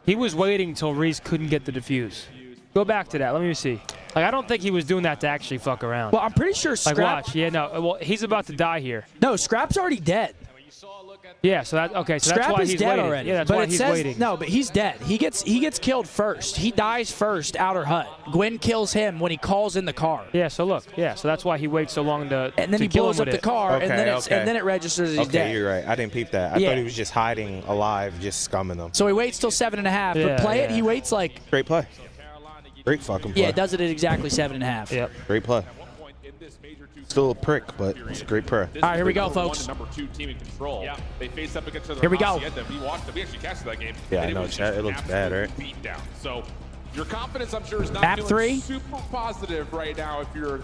A: He was waiting until Reese couldn't get the defuse. Go back to that. Let me see. Like, I don't think he was doing that to actually fuck around.
B: Well, I'm pretty sure Scrap...
A: Like, watch. Yeah, no. Well, he's about to die here.
B: No, Scrap's already dead.
A: Yeah, so that okay. So
B: Scrap
A: that's why
B: is
A: he's
B: dead
A: waiting.
B: already.
A: Yeah, that's
B: but
A: why
B: it
A: he's
B: says,
A: waiting.
B: No, but he's dead. He gets killed first. He dies first, outer hut. Gwen kills him when he calls in the car.
A: Yeah, so look. Yeah, so that's why he waits so long to
B: and then
A: to
B: he
A: kill
B: blows
A: him
B: up
A: with
B: the car,
D: Okay,
B: and then it registers as he's dead.
D: Okay, you're right. I didn't peep that. I thought he was just hiding alive, just scumming them.
B: So he waits till 7.5.
A: Yeah,
B: but play it, he waits like...
D: Great play. Great fucking play.
B: Yeah, it does it at exactly 7.5.
A: Yep.
D: Great play. Still a prick, but it's a great play.
B: All right, here we go, folks.
N: Number 2 team in control. Yeah, they faced up against other.
B: Here we go.
N: We watched them. We actually casted that game.
D: Yeah, I know, chat. It looks bad, right?
N: Beat down. So your confidence, I'm sure, is not
B: Map
N: feeling
B: 3.
N: super positive right now if you're a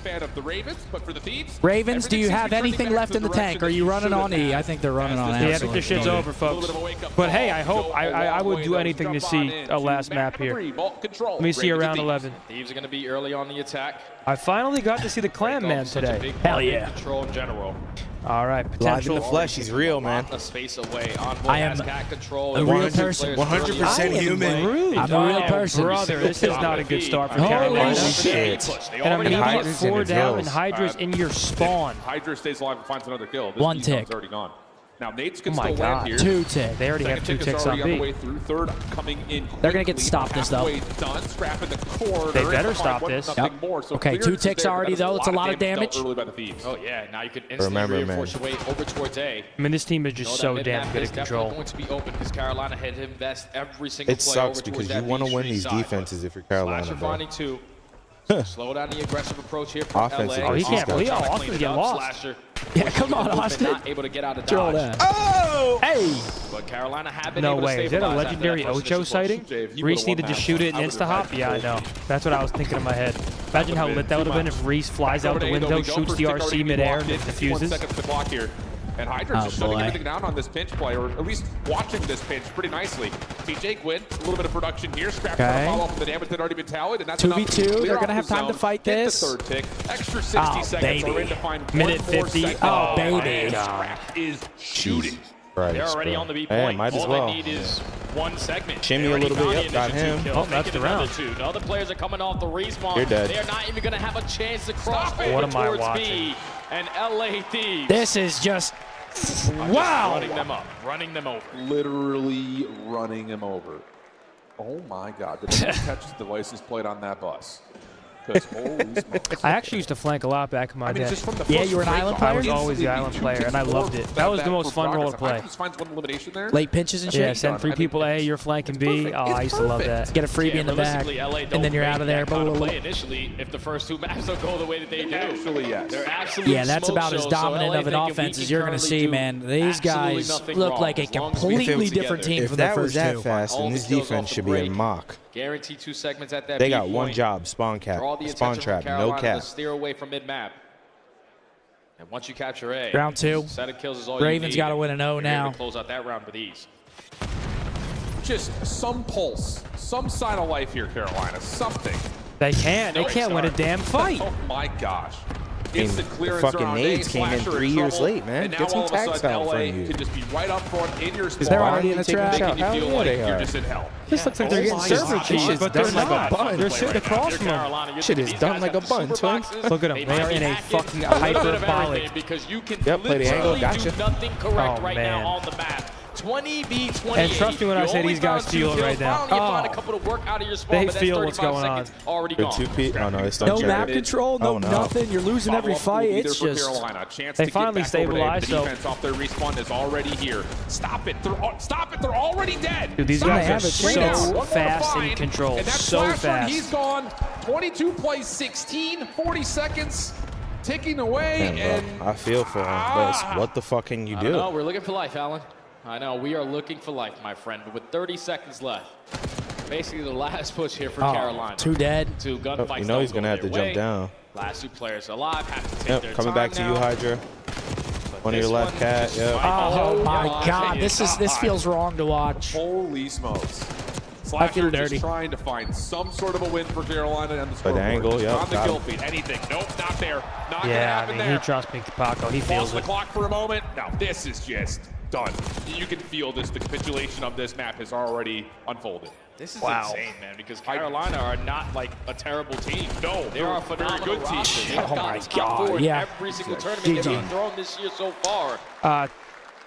N: fan of the Ravens. But for the Thieves,
B: Ravens, do you have anything left in the tank? Are you running on E? I think they're running on
A: Yeah, I think this shit's over, folks. But hey, I hope I would do anything to see a last map here. Let me see around 11.
J: Thieves are going to be early on the attack.
A: I finally got to see the Clan Man today.
B: Hell yeah.
J: Control in general.
A: All right,
D: Live in
A: potential.
D: the flesh, he's real, man.
J: A space away. Envoy
B: I am
J: has cat control.
B: a real person.
D: 100% human.
A: Rude.
B: I'm a real
A: Oh,
B: person.
A: brother, this is not a good start for
B: Holy
A: Carolina.
D: shit.
A: An immediate
D: Hydra's in
A: 4
D: his
A: down,
D: hills.
A: and Hydra's in your spawn.
N: Hydra stays alive and finds another kill. This
B: One
N: Beast
B: tick.
N: is already gone. Now Nate's
A: Oh
N: can
A: my
N: still
A: God.
N: land here.
B: 2 tick.
A: They already have 2
N: Second tick is
A: ticks on
N: already on the
A: B.
N: way through. Third coming in.
B: They're gonna get stopped this, though.
N: Halfway done. Scrap in the corner.
A: They better stop this.
B: Yep.
N: More. So
B: Okay, 2
N: clearance is
B: ticks
N: there, but
B: already,
N: that is
B: though. It's a lot of damage.
N: dealt early by the Thieves.
J: Oh yeah, now you can instantly
D: Remember,
J: reinforce your way over towards A.
A: I mean, this team is just so
J: Know that
A: damn
J: mid-map
A: good
J: is
A: at
J: definitely
A: control.
J: going to be open because Carolina had him best every single
D: It
J: play
D: sucks
J: over
D: because
J: towards
D: you
J: that
D: want to
J: B
D: win
J: Street
D: these
J: side.
D: defenses if you're Carolina,
J: Slasher
D: bro.
J: finding 2. Slow down the aggressive approach here from
D: Offensive
J: LA.
D: versus
A: he can't
D: guys.
A: believe Austin's
J: Clean it
A: getting
J: up.
A: lost.
J: Slasher.
B: Yeah, come on, Austin.
J: Not able to get out of
B: Troll
J: dodge.
B: that.
D: Oh!
B: Hey!
J: But Carolina have been
A: No
J: able to
A: way. Is that a
J: stabilize after
A: legendary
J: that first
A: Ocho
J: initial
A: sighting?
J: push.
N: If you
A: Reese
N: would've
A: needed
N: won
A: to
N: that,
A: shoot it
N: I
A: and
N: would've
A: insta-hop?
N: had
A: Yeah, I
N: control.
A: know. That's what I was thinking in my head. Imagine how lit that would have been if Reese flies out the window, shoots the RC midair, and then
N: defuses.
A: defuses.
N: And Hydra's just shutting everything down on this pinch play, or at least watching this pinch pretty nicely. TJ Gwyn, a little bit of production here. Scrap trying to follow up with the damage that already been tallied, and that's
B: 2v2. They're gonna have time to fight this.
N: Hit the third tick. Extra 60 seconds are in to find
B: minute
N: 50.
B: Oh, baby.
N: Scrap is shooting.
J: They're already on the B point.
D: Might as
J: All
D: well.
J: they need is one segment.
D: Shimmy a little bit. Yep, got him.
J: Oh, that's the round. The other players are coming off the respawn.
D: You're dead.
J: They are not even going to have a chance to cross over
A: What am I
J: towards
A: watching?
J: B and LA Thieves.
B: This is just
J: wow. Running them up, running them over.
N: Literally running him over. Oh my God! Did anyone catch the license plate on that bus? Holy smokes.
A: I actually used to flank a lot back in my day.
N: Just from the
B: Yeah, you were an island
A: I
B: player?
A: was always the island player, and I loved it. That was the most fun role to play.
N: Just finds one elimination there.
B: Late pinches and shit.
A: Yeah, send 3 people A, you're flanking B. Oh, I used to love that.
B: Get a freebie in the back, and then you're out of there.
J: Play initially, if the first 2 maps don't go the way that they do.
N: Actually, yes.
J: They're absolutely
B: Yeah, that's about as dominant of an offense as you're going to see, man. These guys look like a completely different team
D: If
B: from the
D: that was
B: first
D: that
B: 2.
D: fast, then this defense should be a mock.
J: Guarantee 2 segments at that.
D: They got one job: spawn cap, spawn trap, no cap.
J: Steer away from mid map. And once you capture A,
B: Round 2.
J: set of kills is all
B: Ravens
J: you need.
B: got to win an O now.
J: Close out that round with ease.
N: Just some pulse, some sign of life here, Carolina. Something.
A: They can't. They can't win a damn fight.
N: Oh my gosh.
D: mean,
N: Instant clearance
D: the fucking
N: around
D: nades
N: A,
D: came in
N: Slasher
D: 3 years
N: trouble,
D: late, man.
N: and
D: Get
N: now
D: some
N: all of a
D: tax
N: sudden,
D: out
N: LA
D: from you.
N: could just be right up front in your spawn.
B: They're already in the trap.
N: Making you
D: Hell
N: feel
D: yeah,
N: like
D: they
N: you're
D: are.
N: just in hell.
A: This looks like they're getting server cheese, but they're
D: done like
A: not.
D: a bun.
A: They're sitting across from them.
D: Shit is done like a bun, twin.
A: Look at them. They are in a fucking hyperbolic.
J: Because you can
D: Yep, play the angle,
J: literally
D: gotcha.
J: do nothing correct
A: Oh,
J: right
A: man.
J: now on the map. 20v28.
A: And trust me when I say these guys feel it right now.
J: You find a couple to work out of your spawn,
A: They
J: but that's
A: feel what's
J: 35
A: going on.
J: seconds already
D: They're
J: gone.
D: 2P. Oh, no, they start
B: No
D: checking.
B: map control, no nothing. You're losing every fight. It's just
A: They finally stabilized,
N: The defense off their respawn is already here. Stop it! Stop it! They're already dead.
A: Dude, these
N: Stop
A: guys
N: it.
A: are
N: Straight
A: so
N: down. One more to
A: fast in
N: find.
A: control.
N: And that's
A: So
N: Slasher,
A: fast.
N: He's gone. 22 plays 16, 40 seconds, ticking away.
D: Man,
N: And
D: bro, I feel for him, but what the fuck can you
J: I don't know.
D: do?
J: We're looking for life, Alan. I know. We are looking for life, my friend. But with 30 seconds left, basically the last push here for Carolina.
B: 2 dead.
J: 2 gunfights.
D: You know he's
J: don't
D: going to
J: go
D: have to
J: their
D: jump
J: way.
D: down.
J: Last 2 players alive have to take
D: Yep,
J: their
D: coming
J: time
D: back to
J: now.
D: you, Hydra. On your left, Cat. Yep.
B: Oh my God, this feels wrong to watch.
N: Holy smokes.
B: I feel
N: Slasher
B: dirty.
N: just trying to find some sort of a win for Carolina on the
D: By
N: scoreboard.
D: the angle, yep,
N: On the
D: got
N: kill
D: him.
N: feed. Anything. Nope, not there. Not going to
A: Yeah, I
N: happen
A: mean,
N: there.
A: he trusts me, Paco. He
N: Pause
A: feels
N: the
A: it.
N: clock for a moment. Now, this is just done. You can feel this. The capitulation of this map has already unfolded.
J: This is insane, man, because Carolina are not like a terrible team.
N: No,
J: they are a phenomenal
N: very good team.
J: roster. They've
B: Oh
J: gotten
B: my
J: top
B: God,
J: 4 in
B: yeah.
J: every single tournament they've been thrown this year so far.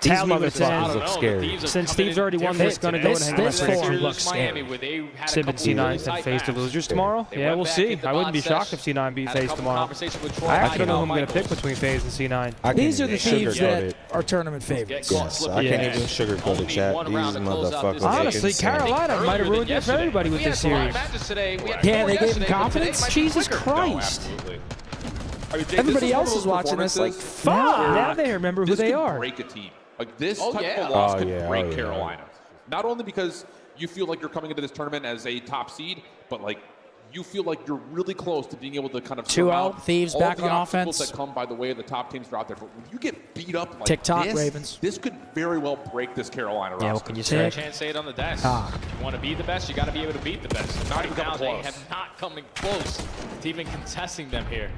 D: These
A: Tally was
D: motherfuckers
A: in.
D: look scary.
A: Since Steve's already won this, going to go and hang out
B: this
A: for
B: form
A: next year.
B: looks
J: Miami, where they had a
A: Sib and
J: couple really
A: C9
J: tight
A: and face the
J: maps.
A: losers tomorrow.
J: They
A: Yeah,
J: went
A: we'll
J: back
A: see.
J: into
A: I wouldn't be
J: bot
A: shocked if
J: sesh,
A: C9 beat
J: had a
A: FaZe
J: couple
A: tomorrow.
J: conversations with Troy
A: I actually don't know who I'm
J: Michael.
A: going to pick between FaZe and C9.
D: I
B: These are
D: can't
B: the
D: even
B: thieves
D: sugarcoat
B: that
D: it.
B: are tournament favorites.
D: Yes, I can't even sugarcoat it, chat. These motherfuckers
A: Honestly,
D: look insane.
A: Carolina might have ruined it for everybody with this series.
B: Yeah, they gave him confidence.
A: Jesus Christ.
B: Everybody else is watching this like,
A: Fuck. Now they remember who
N: This
A: they
N: could
A: are.
N: break a team. Like this type
J: yeah.
N: of a loss
D: Oh,
N: could
D: yeah,
N: break
D: oh, yeah.
N: Carolina. Not only because you feel like you're coming into this tournament as a top seed, but like you feel like you're really close to being able to kind of
B: 2-0,
N: surmount
B: Thieves
N: all
B: back
N: the
B: on
N: obstacles
B: offense.
N: that come by the way of the top teams that are out there. But when you get beat up like
B: TikTok,
N: this,
B: Ravens.
N: this could very well break this Carolina roster.
A: Yeah, what can you
J: Fair
A: say?
J: chance say it on the desk.
B: Ah.
J: You want to be the best, you got to be able to beat the best.
N: Not
J: Right
N: even
J: now,
N: coming
J: they
N: close.
J: have not come close to even contesting them here.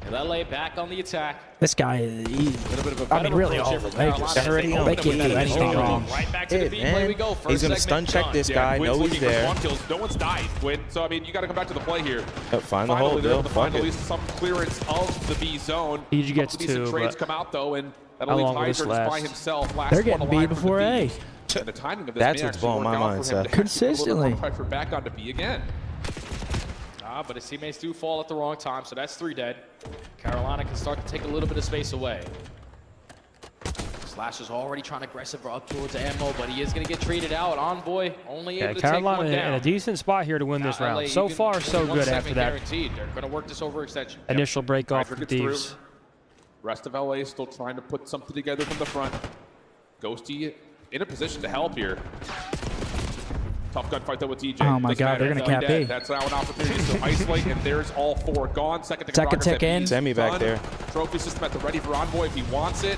J: And LA back on the attack.
B: This guy, I mean, really all of them. They can't do anything wrong.
J: Right back to the B play
N: man.
J: we go. First
D: He's going to
J: segment
D: stun check
J: done.
D: this guy.
N: Quinn's
D: Know he's
N: looking for
D: there.
N: spawn kills. No one's died, Quinn. So I mean, you got to come back to the play here.
D: Yep, find the
N: Finally,
D: hole,
N: they're able
D: Bill.
N: to find
D: Fuck
N: at
D: it.
N: least some clearance of the B zone.
A: He gets
N: Some decent
A: two,
N: trades
A: but
N: come out though, and that'll
A: how
N: leave
A: long will this
N: Hydra just by
A: last?
N: himself. Last
B: They're
N: one
B: getting B
N: alive for the
B: before A.
N: Thieves. And the timing of this
D: That's
N: may
D: what's
N: actually
D: blowing
N: work
D: my
N: out
D: mind,
N: for him
D: Seth.
N: to put a little
B: Consistently.
N: more pressure back onto B again.
J: But his teammates do fall at the wrong time, so that's 3 dead. Carolina can start to take a little bit of space away. Slash is already trying to aggressive up towards ammo, but he is going to get traded out. Envoy only able to take
A: Carolina
J: one
A: in
J: down.
A: a decent spot here to win this
J: LA,
A: round.
J: you
A: So
J: can-
A: far, so
J: 1
A: good
J: segment
A: after that
J: guaranteed. They're going to work this over extension.
A: initial break off
N: Hydra
A: from
N: gets
A: Thieves.
N: through. Rest of LA still trying to put something together from the front. Ghosty in a position to help here. Tough gunfight though with TJ.
B: Oh my
N: Doesn't
B: God,
N: matter.
B: they're gonna cap
N: Dead.
B: B.
N: That's now an opportunity to isolate, and there's all 4 gone. Second
B: Second tick in.
D: Semi back there.
N: Trophy system at the ready for Envoy if he wants it.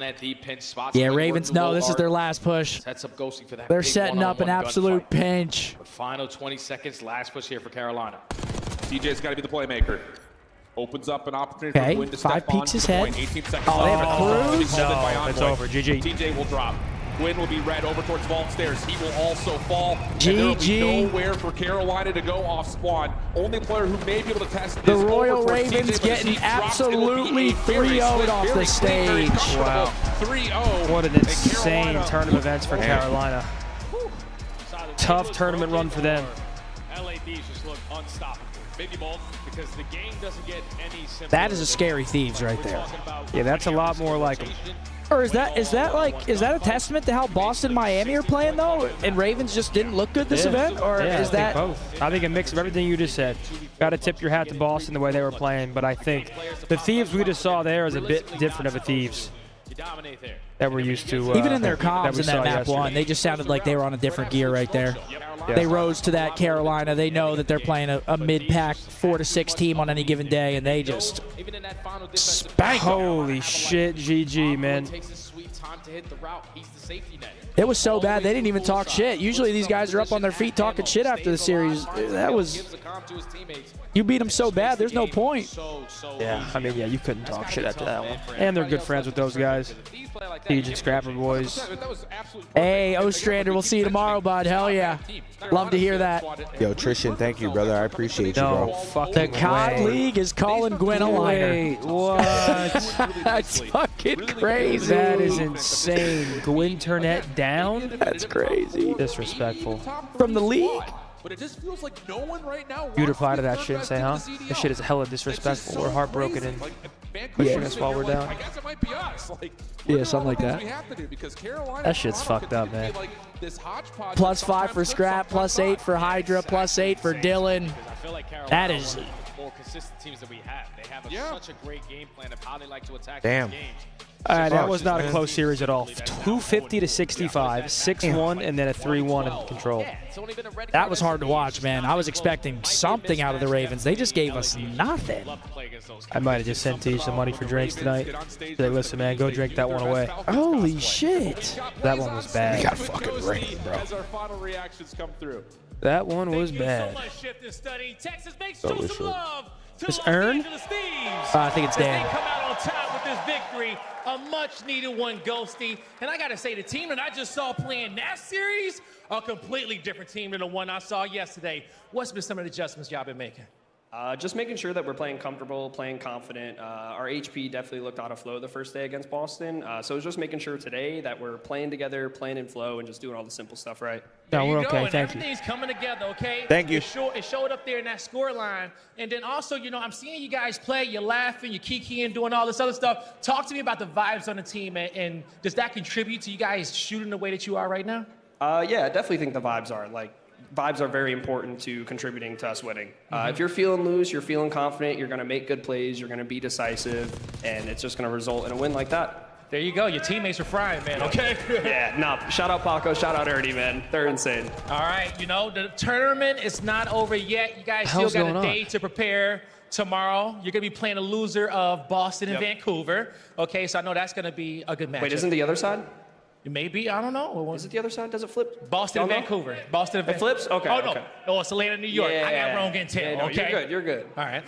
J: that deep pinch spot.
B: Yeah, Ravens know this is their last push.
J: Sets up Ghosty for that.
B: They're
J: big
B: setting up an
J: one-on-one
B: absolute
J: gunfight.
B: pinch.
J: But final 20 seconds, last push here for Carolina.
N: TJ's got to be the playmaker. Opens up an opportunity
B: Okay,
N: for Win to
B: 5
N: step on
B: peeks his
N: to the
B: head.
N: point. 18 seconds
B: Oh, they
N: left.
B: have a cruise?
N: Called it by
A: No, it's
N: Envoy.
A: over. GG.
N: TJ will drop. Gwyn will be red over towards vault stairs. He will also fall.
B: GG.
N: And there will be nowhere for Carolina to go off spawn. Only player who may be able to test
B: The
N: is
B: Royal
N: over towards
B: Ravens
N: TJ, but as he
B: getting
N: drops, it will be
B: absolutely
N: a very
B: 3-0'd
N: slick,
B: off
N: very
B: the
N: clean, very
B: stage.
N: comfortable
A: Wow.
N: 3-0.
A: What an
N: And
A: insane
N: Carolina-
A: turn of events for Carolina. Tough tournament run for them.
J: LA Thieves just look unstoppable. Maybe both, because the game doesn't get any simpler.
B: That is a scary Thieves right there.
A: Yeah, that's a lot more like them.
B: Or is that a testament to how Boston, Miami are playing though, and Ravens just didn't look good this event, or
A: yeah,
B: is
A: I
B: that
A: think both? I think a mix of everything you just said. Got to tip your hat to Boston the way they were playing, but I think the Thieves we just saw there is a bit different of a Thieves that we're used to.
B: even in their comms in that map
A: yesterday.
B: one, they just sounded like they were on a different gear right there.
A: Yeah.
B: They rose to that Carolina. They know that they're playing a mid-pack 4 to 6 team on any given day, and they just spank 'em.
A: Holy shit, GG, man.
B: It was so bad they didn't even talk shit. Usually these guys are up on their feet talking shit after the series. That was, you beat them so bad, there's no point.
A: Yeah, I mean, yeah, you couldn't talk shit after that one. And they're good friends with those guys. Siege and Scrapper boys.
B: Hey, Ostrander, we'll see you tomorrow, bud. Hell yeah. Love to hear that.
D: Yo, Trishan, thank you, brother. I appreciate you,
A: No
D: bro.
A: fucking
B: The COD
A: way.
B: League is calling Gwen a liner.
A: Wait, what?
B: That's fucking crazy.
A: That is insane. Gwyn Turnett down?
B: That's crazy.
A: Disrespectful.
B: From the league?
N: But it just feels like no one right now
A: You'd reply to that shit and say, huh? This shit is hella disrespectful. We're heartbroken and pushing us while we're down.
N: I guess it might be us. Like,
B: Yeah, something like that.
N: we have to do because Carolina
A: That shit's fucked up, man.
N: like this hodgepodge
B: +5 for Scrap, +8 for Hydra, +8 for Dylan.
J: I feel like Carolina
B: That is
J: one of the more consistent teams that we have. They have such a great game plan of how they like to attack
D: Damn.
J: these games.
A: All right, that was not a close series at all. 250 to 65, 6-1, and then a 3-1 in control.
B: That was hard to watch, man. I was expecting something out of the Ravens. They just gave us nothing.
A: I might have just sent Teach some money for drinks tonight. Say, listen, man, go drink that one away.
B: Holy shit.
A: That one was bad.
D: got fucking rained, bro.
N: as our final reactions come through.
A: That one was bad.
E: Texas makes
D: That was
E: some
D: shit.
E: love to
A: Is
E: Los
A: Ern?
E: Angeles Thieves.
B: I think it's
E: As
B: Dan.
E: They come out on top with this victory, a much-needed one, Ghosty. And I got to say, the team that I just saw playing that series, a completely different team than the one I saw yesterday. What's been some of the adjustments y'all been making?
R: Just making sure that we're playing comfortable, playing confident. Our HP definitely looked out of flow the first day against Boston. So it's just making sure today that we're playing together, playing in flow, and just doing all the simple stuff right.
A: No, we're
E: There you go,
A: okay.
E: and
A: Thank you.
E: everything's coming together, okay?
D: Thank you.
E: It showed up there in that score line. And then also, you know, I'm seeing you guys play. You're laughing, you're kikiing, doing all this other stuff. Talk to me about the vibes on the team, and does that contribute to you guys shooting the way that you are right now?
R: Yeah, I definitely think the vibes are. Vibes are very important to contributing to us winning. If you're feeling loose, you're feeling confident, you're going to make good plays, you're going to be decisive, and it's just going to result in a win like that.
E: There you go. Your teammates are frying, man, okay?
R: Yeah, no, shout out Paco, shout out Ernie, man. They're insane.
E: All right, you know, the tournament is not over yet. You guys still
A: Hell's
E: got
A: going
E: a
A: on?
E: day to prepare. Tomorrow, you're going to be playing a loser of Boston and
R: Yep.
E: Vancouver. Okay, so I know that's going to be a good match.
R: Wait, isn't the other side?
E: Maybe, I don't know.
R: Is it the other side? Does it flip?
E: Boston and
R: Y'all know?
E: Vancouver. Boston and
R: It
E: Vancouver.
R: flips? Okay,
E: Oh, no.
R: okay.
E: Oh, it's Atlanta, New York. I got
R: Yeah.
E: wrong intel,
R: Yeah, no,
E: okay?
R: You're good.
E: All right.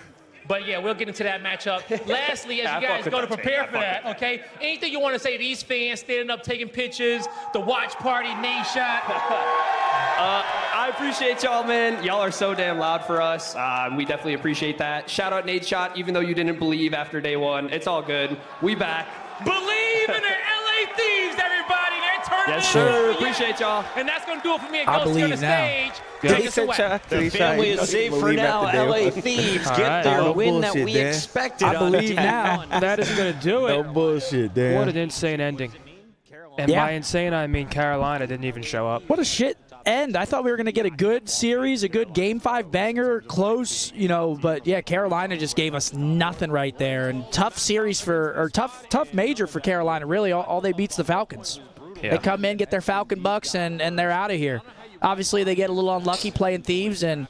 E: But yeah, we'll get into that matchup. Lastly, as
R: I
E: you guys
R: fuck
E: go
R: with
E: to
R: that
E: prepare
R: team.
E: for that, okay? Anything you want to say to these fans standing up, taking pictures, the watch party, name shot?
R: I appreciate y'all, man. Y'all are so damn loud for us. We definitely appreciate that. Shout out Nate Shot, even though you didn't believe after day one. It's all good. We back.
E: Believe in the LA Thieves, everybody. They're turning
R: Yes,
E: it
R: sir.
E: over yet.
R: Appreciate y'all.
E: And that's going to do it for me and
B: I
E: Ghosty on the
B: believe now.
E: stage. Take us away.
P: The family is safe for now. LA Thieves
A: All
P: get
A: right.
P: their
D: No
P: win that
D: bullshit,
P: we
D: Dan.
P: expected.
B: I
P: on
B: believe
P: day
B: now.
P: one.
A: That isn't going to do
D: No
A: it.
D: bullshit, Dan.
A: What an insane ending. And
B: Yeah.
A: by insane, I mean Carolina didn't even show up.
B: What a shit end. I thought we were going to get a good series, a good Game 5 banger, close, you know, but yeah, Carolina just gave us nothing right there. And tough series tough major for Carolina. Really, all they beat's the Falcons.
A: Yeah.
B: They come in, get their Falcon bucks, and they're out of here. Obviously, they get a little unlucky playing Thieves, and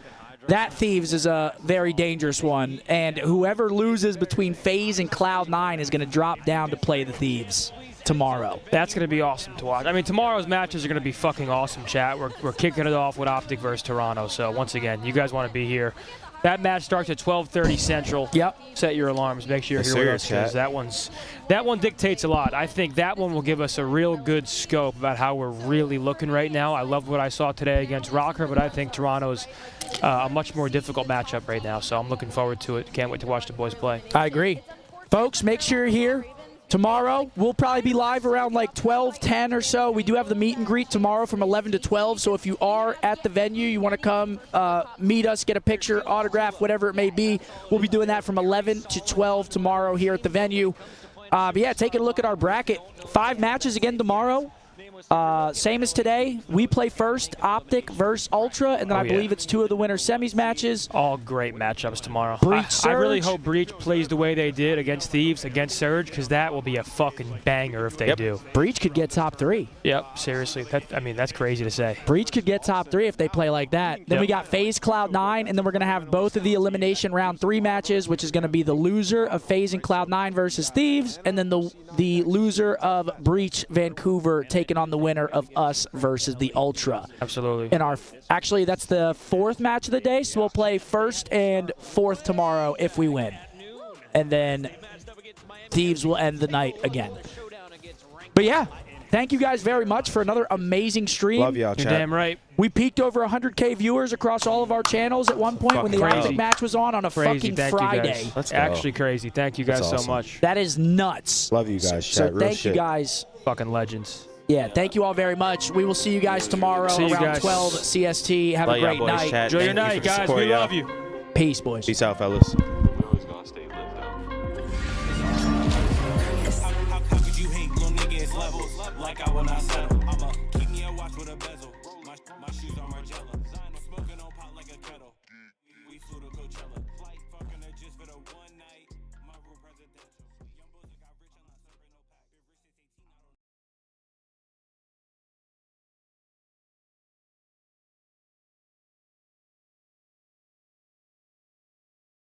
B: that Thieves is a very dangerous one. And whoever loses between FaZe and Cloud9 is going to drop down to play the Thieves tomorrow.
A: That's going to be awesome to watch. I mean, tomorrow's matches are going to be fucking awesome, chat. We're kicking it off with Optic versus Toronto. So, once again, you guys want to be here. That match starts at 12:30 Central.
B: Yep.
A: Set your alarms. Make sure you're here with us, because that one dictates a lot. I think that one will give us a real good scope about how we're really looking right now. I love what I saw today against ROKKR, but I think Toronto's a much more difficult matchup right now, so I'm looking forward to it. Can't wait to watch the boys play.
B: I agree. Folks, make sure you're here. Tomorrow, we'll probably be live around like 12:10 or so. We do have the meet and greet tomorrow from 11 to 12. So if you are at the venue, you want to come meet us, get a picture, autograph, whatever it may be, we'll be doing that from 11 to 12 tomorrow here at the venue. But yeah, taking a look at our bracket. 5 matches again tomorrow. Same as today. We play first, Optic versus Ultra, and then I believe it's 2 of the winner semis matches.
A: All great matchups tomorrow.
B: Breach,
A: I really hope Breach plays the way they did against Thieves, against Surge, because that will be a fucking banger if they do.
B: Breach could get top 3.
A: Yep, seriously. That's crazy to say.
B: Breach could get top 3 if they play like that. Then we got FaZe Cloud9, and then we're going to have both of the elimination round 3 matches, which is going to be the loser of FaZe and Cloud9 versus Thieves, and then the loser of Breach Vancouver taking on the winner of us versus the Ultra.
A: Absolutely.
B: And actually, that's the 4th match of the day, so we'll play 1st and 4th tomorrow if we win. And then Thieves will end the night again. But yeah, thank you guys very much for another amazing stream.
D: Love y'all, chat.
A: You're damn right.
B: We peaked over 100K viewers across all of our channels at one point when the Optic match was on a fucking Friday.
A: That's actually crazy. Thank you guys so much.
B: That is nuts.
D: Love you guys, chat.
B: So thank you guys.
A: Fucking legends.
B: Yeah, thank you all very much. We will see you guys tomorrow around 12 CST. Have a great night.
A: Enjoy your night, guys. We love you.
B: Peace, boys.
D: Peace out, fellas.